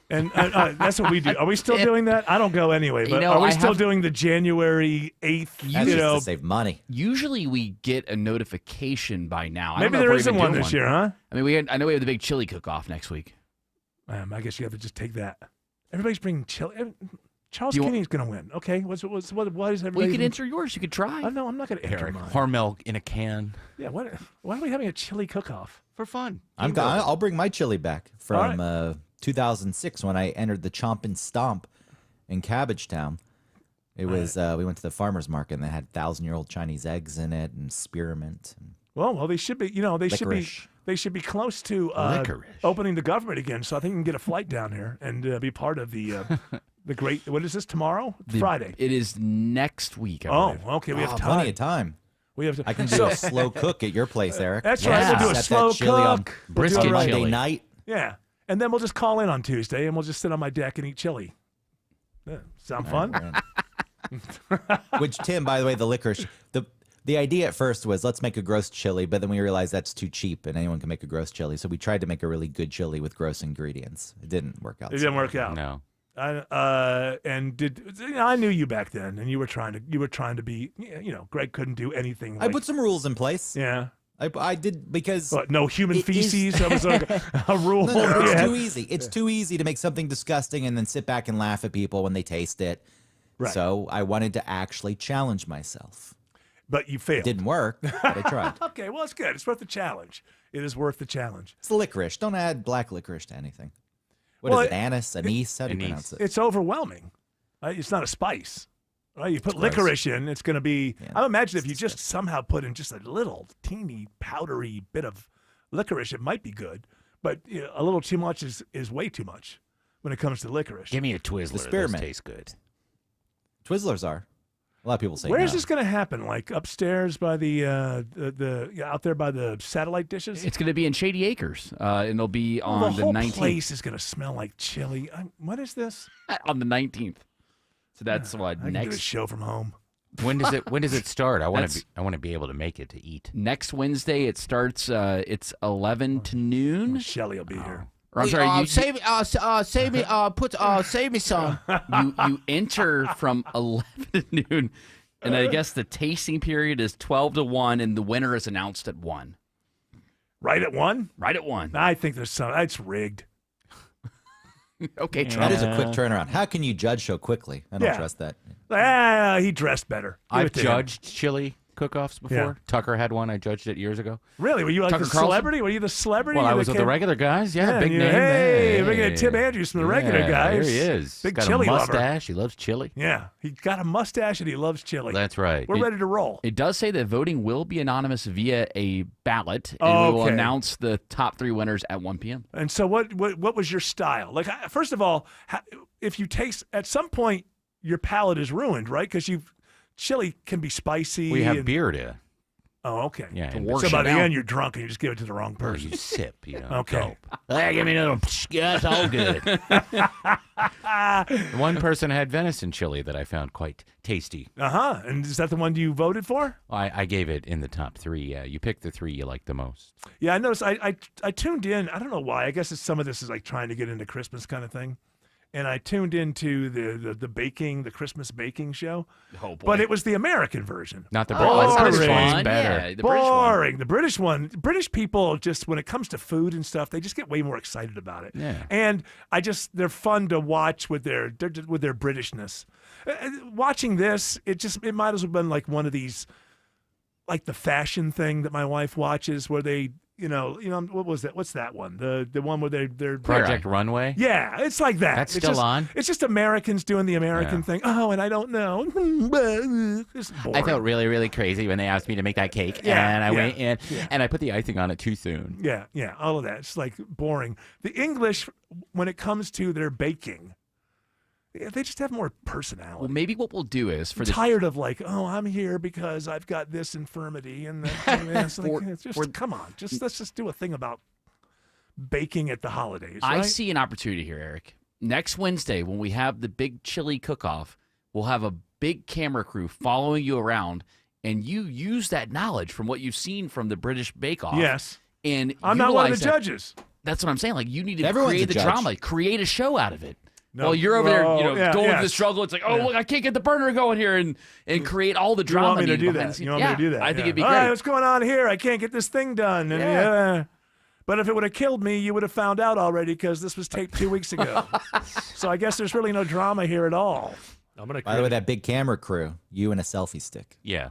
And that's what we do. Are we still doing that? I don't go anyway, but are we still doing the January 8th? That's just to save money. Usually we get a notification by now. Maybe there isn't one this year, huh? I mean, I know we have the big chili cook-off next week. I guess you have to just take that. Everybody's bringing chili. Charles Kinney's going to win. Okay, what is everybody? Well, you could enter yours. You could try. No, I'm not going to enter mine. Hormel in a can. Yeah, why are we having a chili cook-off? For fun. I'll bring my chili back from 2006 when I entered the Chomp and Stomp in Cabbagetown. It was we went to the farmer's market and they had 1,000-year-old Chinese eggs in it and spearmint. Well, they should be. They should be close to opening the government again. So I think you can get a flight down here and be part of the great. What is this tomorrow? Friday. It is next week. Okay. We have time. Plenty of time. We have to. I can do a slow cook at your place, Eric. That's right. We'll do a slow cook. Brisket we'll Monday night. Yeah. And then we'll just call in on Tuesday, and we'll just sit on my deck and eat chili. Yeah, sound fun? Which, Tim, by the way, the licorice, the idea at first was let's make a gross chili, but then we realized that's too cheap and anyone can make a gross chili. So we tried to make a really good chili with gross ingredients. It didn't work out. It didn't work out. No. I knew you back then, and you were trying to be, Greg couldn't do anything. I put some rules in place. Yeah. I did because no human feces. That was a rule. No, it's too easy. It's too easy to make something disgusting and then sit back and laugh at people when they taste it. Right. So I wanted to actually challenge myself. But you failed. It didn't work, but I tried. Okay, well, it's good. It's worth the challenge. It is worth the challenge. It's licorice. Don't add black licorice to anything. What is it? Anise? Anise? How do you pronounce it? It's overwhelming. It's not a spice. Right, you put licorice in, it's going to be. Yeah, I imagine if you just somehow put in just a little teeny powdery bit of licorice, it might be good. But a little too much is way too much when it comes to licorice. Give me a Twizzler. Those taste good. Twizzlers are. A lot of people say. Where is this going to happen? Like upstairs by the out there by the satellite dishes? It's going to be in Shady Acres, and it'll be on the 19th. The whole place is going to smell like chili. What is this? On the 19th. So that's what I next. can do a show from home. When does it start? I want to be able to make it to eat. Next Wednesday it starts. It's 11 to noon. Shelley will be here. Or, I'm sorry. Save me some. You enter from 11 to noon, and I guess the tasting period is 12 to 1, and the winner is announced at 1. Right at 1? Right at 1. I think there's some. It's rigged. Okay, That is a quick turnaround. How can you judge so quickly? I don't Yeah. trust that. He dressed better. Give I've it to him. judged chili cook-offs before. Yeah. Tucker had one. I judged it years ago. Really? Were you like Tucker the Carlson? celebrity? Were you the celebrity? Well, I that was with the came- regular guys. Yeah, big you- name. Hey, Hey. bringing in Tim Andrews from the regular Yeah, guys. There he is. Big Got chili a lover. mustache. He loves chili. Yeah, he got a mustache and he loves chili. That's right. We're ready to roll. It does say that voting will be anonymous via a ballot, and we will Okay. announce the top 3 winners at 1 p.m. And so, what was your style? Like, first of all, if you taste at some point, your palate is ruined, right? Because chili can be spicy. We have and- beer to. Oh, okay. Yeah. So by the end, you're drunk and you just give it to the wrong person. You sip. You know. Okay. Hey, give me another. That's all good. One person had venison chili that I found quite tasty. And is that the one you voted for? I gave it in the top 3. Yeah, you pick the 3 you like the most. Yeah, I noticed. I tuned in. I don't know why. I guess some of this is like trying to get into Christmas kind of thing. And I tuned into the Christmas baking show. Oh, boy. But it was the American version. Not the British one. Better. Yeah, the Boring. The British one. British people just, when it comes to food and stuff, they just get way more excited about it. Yeah. And they're fun to watch with their Britishness. Watching this, it might as well have been like one of these, like the fashion thing that my wife watches, where they. You know, what was that? What's that one? The one where they're Project Runway. Yeah, it's like that. That's It's still just- on? It's just Americans doing the American Yeah. thing. Oh, and I don't know. It's I boring. felt really, really crazy when they asked me to make that cake, Yeah, and I yeah, went in yeah. and I put the icing on it too soon. Yeah, all of that. It's like boring. The English, when it comes to their baking, they just have more personality. Well, maybe what we'll do is for I'm the tired of like, oh, I'm here because I've got this infirmity, and it's like, it's just, come on, let's just do a thing about baking at the holidays. I right? see an opportunity here, Eric. Next Wednesday, when we have the big chili cook-off, we'll have a big camera crew following you around, and you use that knowledge from what you've seen from the British Bake Off. Yes. And I'm not one of utilize the that. judges. That's what I'm saying. Like, you need to Everyone's create a the judge. drama, create a show out of it. No, Well, you're over there, yeah, going through the yes. struggle. It's like, oh, look, I can't get the burner going here, and create all the You drama. want me to needed do behind the that? scenes. You want me to do that? I think Yeah. it'd be All great. right, what's going on here? I can't get this thing done. And, Yeah. But if it would have killed me, you would have found out already because this was taped 2 weeks ago. So I guess there's really no drama here at all. By the way, that big camera crew, you and a selfie stick. Yeah.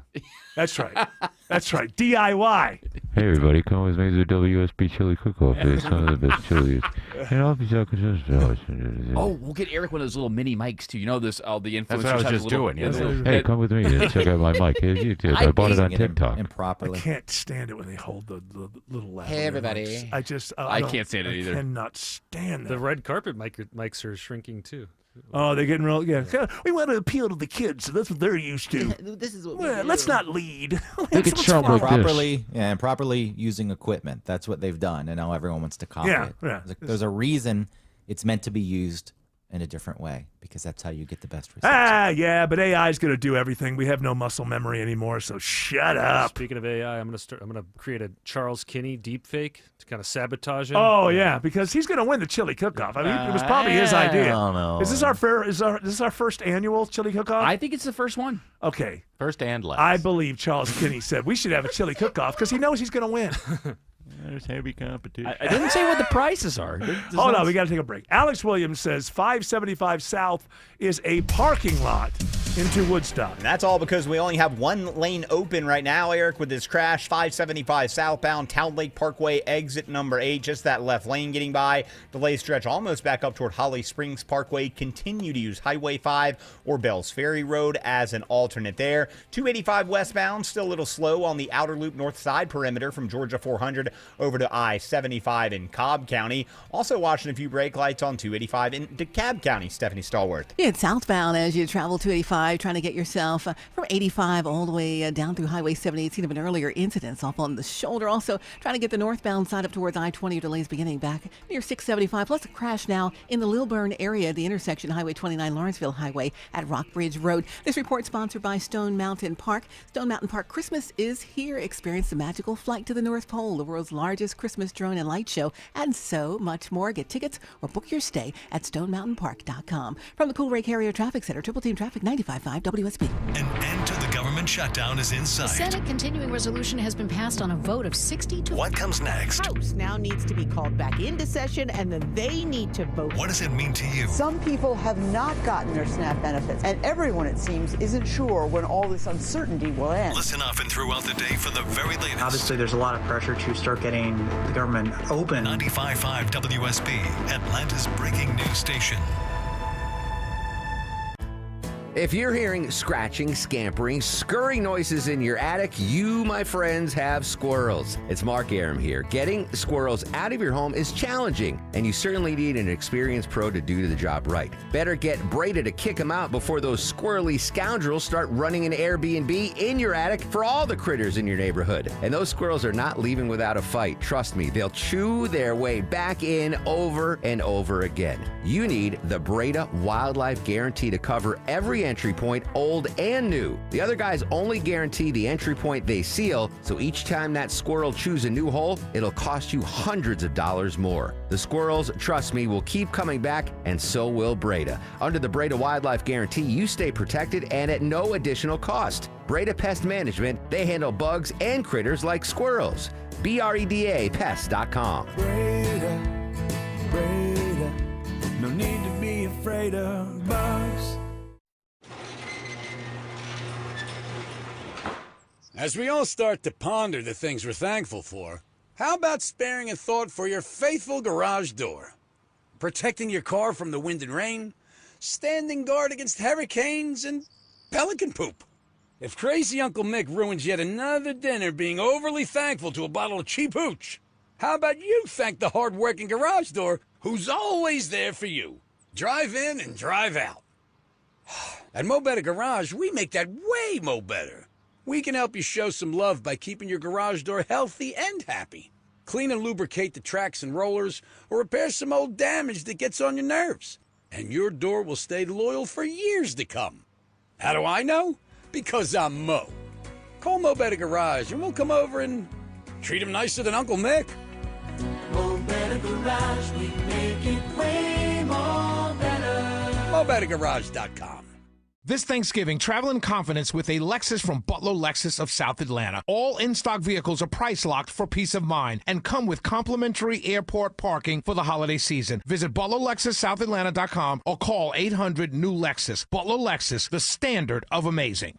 That's right. That's right. DIY. Hey everybody, come with me to the WSB Chili Cook-Off. It's some of the best chili. And I'll be talking Oh, we'll get Eric one of those little mini mics too. You know, this all the influencers. That's what I was have just little- doing, yeah, those the- little- Hey, come with me and check out my mic. Hey, you did. I bought it on TikTok. I can't stand it when they hold the little lavalier Hey, everybody. mics. I just I don't- can't stand it either. I cannot stand The that. red carpet mics are shrinking too. Oh, they're getting real. Yeah, we want to appeal to the kids, so that's what they're used to. This is what Well, let's not lead. They could sound like this. Properly using equipment. That's what they've done, and now everyone wants to copy Yeah, it. yeah. There's a reason it's meant to be used in a different way, because that's how you get the best results. Yeah, but AI is going to do everything. We have no muscle memory anymore, so shut up. Speaking of AI, I'm gonna create a Charles Kinney deep fake to kind of sabotage him. Oh yeah, because he's going to win the chili cook-off. I mean, it was probably his idea. don't know. Is this our first annual chili cook-off? I think it's the first one. Okay. First and last. I believe Charles Kinney said we should have a chili cook-off because he knows he's going to win. There's heavy competition. I didn't say what the prices are. Hold on, we got to take a break. Alex Williams says 575 South is a parking lot into Woodstock. And that's all because we only have one lane open right now, Eric, with this crash. 575 southbound, Town Lake Parkway, exit number 8. Just that left lane getting by. Delay stretch almost back up toward Holly Springs Parkway. Continue to use Highway 5 or Bells Ferry Road as an alternate there. 285 westbound, still a little slow on the outer loop north side perimeter from Georgia 400 over to I-75 in Cobb County. Also watching a few brake lights on 285 in DeKalb County. Stephanie Stallworth. It's southbound as you travel 285, trying to get yourself from 85 all the way down through Highway 78. Seen of an earlier incident off on the shoulder. Also trying to get the northbound side up towards I-20. Delays beginning back near 675. Plus a crash now in the Lilburn area, the intersection Highway 29 Lawrenceville Highway at Rockbridge Road. This report sponsored by Stone Mountain Park. Stone Mountain Park Christmas is here. Experience the magical flight to the North Pole, the world's largest Christmas drone and light show, and so much more. Get tickets or book your stay at stonemountainpark.com. From the Cool Ray Carrier Traffic Center, Triple Team Traffic 95. 98.55 WSB. An end to the government shutdown is in The sight. Senate continuing resolution has been passed on a vote of 60 to... What comes next? House now needs to be called back into session, and then they need to vote. What does it mean to you? Some people have not gotten their SNAP benefits, and everyone, it seems, isn't sure when all this uncertainty will end. Listen often throughout the day for the very latest. Obviously, there's a lot of pressure to start getting the government open. 95.5 WSB, Atlanta's breaking news station. If you're hearing scratching, scampering, scurrying noises in your attic, you, my friends, have squirrels. It's Mark Aram here. Getting squirrels out of your home is challenging, and you certainly need an experienced pro to do the job right. Better get Breda to kick them out before those squirrely scoundrels start running an Airbnb in your attic for all the critters in your neighborhood. And those squirrels are not leaving without a fight. Trust me, they'll chew their way back in over and over again. You need the Breda Wildlife Guarantee to cover every entry point, old and new. The other guys only guarantee the entry point they seal, so each time that squirrel chews a new hole, it'll cost you hundreds of dollars more. The squirrels, trust me, will keep coming back, and so will Breda. Under the Breda Wildlife Guarantee, you stay protected and at no additional cost. Breda Pest Management, they handle bugs and critters like squirrels. BREDAPest.com. Breda, no need to be afraid of bugs. As we all start to ponder the things we're thankful for, how about sparing a thought for your faithful garage door? Protecting your car from the wind and rain, standing guard against hurricanes, and pelican poop. If crazy Uncle Mick ruins yet another dinner being overly thankful to a bottle of cheap hooch, how about you thank the hard-working garage door who's always there for you? Drive in and drive out. At Mo Better Garage, we make that way mo better. We can help you show some love by keeping your garage door healthy and happy. Clean and lubricate the tracks and rollers, or repair some old damage that gets on your nerves. And your door will stay loyal for years to come. How do I know? Because I'm Mo. Call Mo Better Garage and we'll come over and treat him nicer than Uncle Mick. Mo Better Garage, we make it way more better. MoBetterGarage.com. This Thanksgiving, travel in confidence with a Lexus from Butler Lexus of South Atlanta. All in-stock vehicles are price locked for peace of mind and come with complimentary airport parking for the holiday season. Visit ButlerLexusSouthAtlanta.com or call 800-NEW-LEXUS. Butler Lexus, the standard of amazing.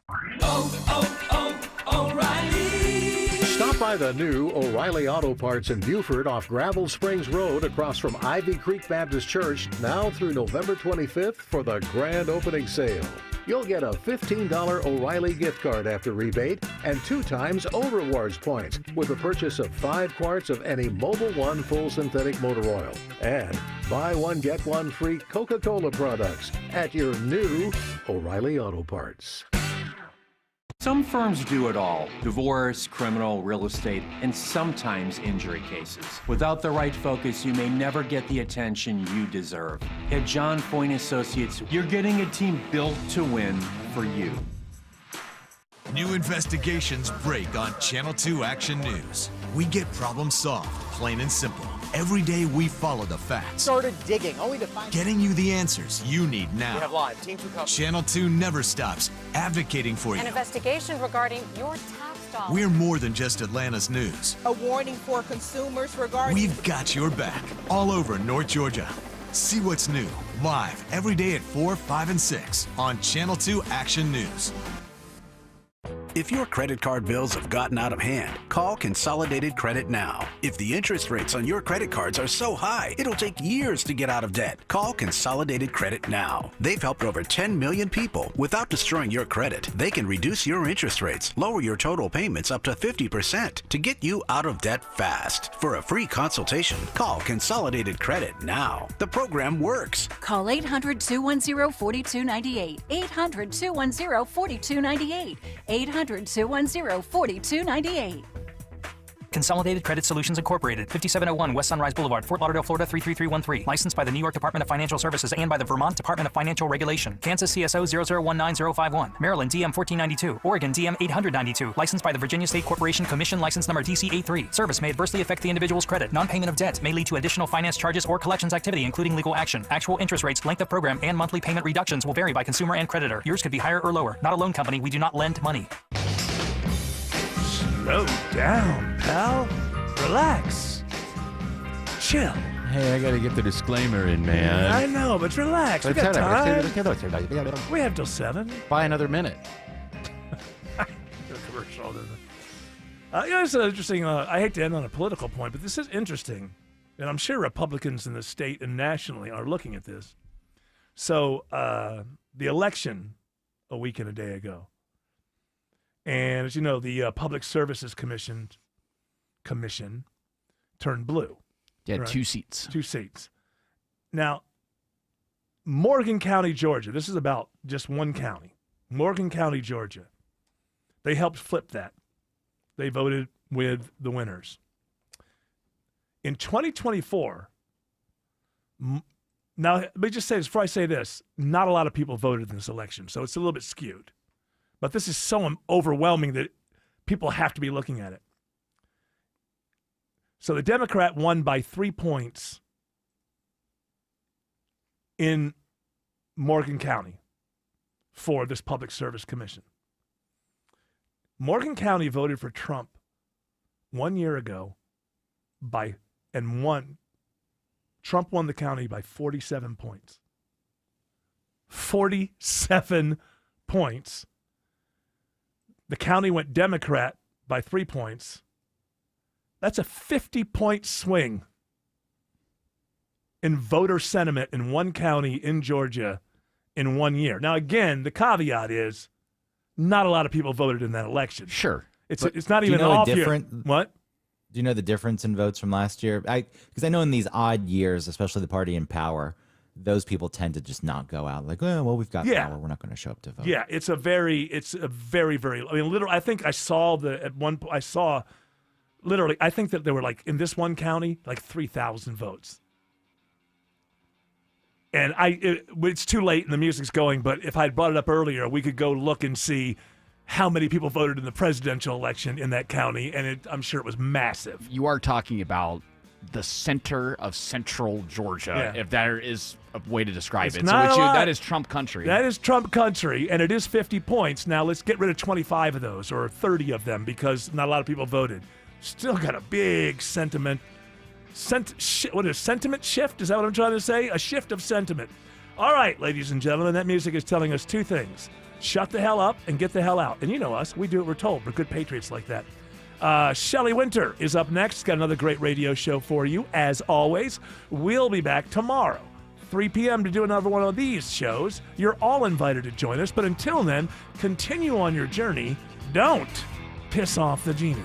O'Reilly. Stop by the new O'Reilly Auto Parts in Buford off Gravel Springs Road across from Ivy Creek Baptist Church now through November 25th for the grand opening sale. You'll get a $15 O'Reilly gift card after rebate and 2 times O-Rewards points with the purchase of 5 quarts of any Mobil 1 full synthetic motor oil. And buy one, get one free Coca-Cola products at your new O'Reilly Auto Parts. Some firms do it all: divorce, criminal, real estate, and sometimes injury cases. Without the right focus, you may never get the attention you deserve. At John Foyne Associates, you're getting a team built to win for you. New investigations break on Channel 2 Action News. We get problems solved, plain and simple. Every day we follow the facts. Started digging, only to find... Getting you the answers you need now. We have live. Team 2 comes. Channel 2 never stops advocating for you. An investigation regarding your tax dollars. We're more than just Atlanta's news. A warning for consumers regarding... We've got your back all over North Georgia. See what's new, live every day at 4, 5, and 6 on Channel 2 Action News. If your credit card bills have gotten out of hand, call Consolidated Credit now. If the interest rates on your credit cards are so high, it'll take years to get out of debt. Call Consolidated Credit now. They've helped over 10 million people without destroying your credit. They can reduce your interest rates, lower your total payments up to 50% to get you out of debt fast. For a free consultation, call Consolidated Credit now. The program works. Call 800-210-4298. 800-210-4298. 800-210-4298. Consolidated Credit Solutions Incorporated, 5701 West Sunrise Boulevard, Fort Lauderdale, Florida 33313. Licensed by the New York Department of Financial Services and by the Vermont Department of Financial Regulation. Kansas CSO 0019051. Maryland DM 1492. Oregon DM 892. Licensed by the Virginia State Corporation Commission license number DC83. Service may adversely affect the individual's credit. Non-payment of debt may lead to additional finance charges or collections activity, including legal action. Actual interest rates, length of program, and monthly payment reductions will vary by consumer and creditor. Yours could be higher or lower. Not a loan company. We do not lend money. Slow down, pal. Relax. Chill. Hey, I gotta get the disclaimer in, man. I know, but relax. We got time. We have till 7. Buy another minute. Commercial. It's interesting. I hate to end on a political point, but this is interesting. And I'm sure Republicans in the state and nationally are looking at this. So the election a week and a day ago. And as you know, the Public Services Commission turned blue. Yeah, right? 2 seats. 2 seats. Now, Morgan County, Georgia. This is about just one county. Morgan County, Georgia. They helped flip that. They voted with the winners. In 2024, now let me just say this before I say this, not a lot of people voted in this election, so it's a little bit skewed. But this is so overwhelming that people have to be looking at it. So the Democrat won by 3 points in Morgan County for this Public Service Commission. Morgan County voted for Trump 1 year ago Trump won the county by 47 points. 47 points. The county went Democrat by 3 points. That's a 50-point swing in voter sentiment in one county in Georgia in 1 year. Now, again, the caveat is not a lot of people voted in that election. Sure. It's not even off year. What? Do you know the difference in votes from last year? Because I know in these odd years, especially the party in power, those people tend to just not go out like, oh, well, we've got power. We're not going to show up to vote. Yeah, it's a very, I mean, literally, I think I saw literally, I think that there were like, in this one county, like 3,000 votes. And it's too late and the music's going, but if I had brought it up earlier, we could go look and see how many people voted in the presidential election in that county, and I'm sure it was massive. You are talking about the center of central Georgia, if there is a way to describe it. That is Trump country. That is Trump country, and it is 50 points. Now let's get rid of 25 of those, or 30 of them, because not a lot of people voted. Still got a big sentiment shift? Is that what I'm trying to say? A shift of sentiment. All right, ladies and gentlemen, that music is telling us 2 things. Shut the hell up and get the hell out. And you know us. We do what we're told. We're good patriots like that. Shelley Winter is up next. Got another great radio show for you, as always. We'll be back tomorrow, 3 p.m. to do another one of these shows. You're all invited to join us. But until then, continue on your journey. Don't piss off the genie.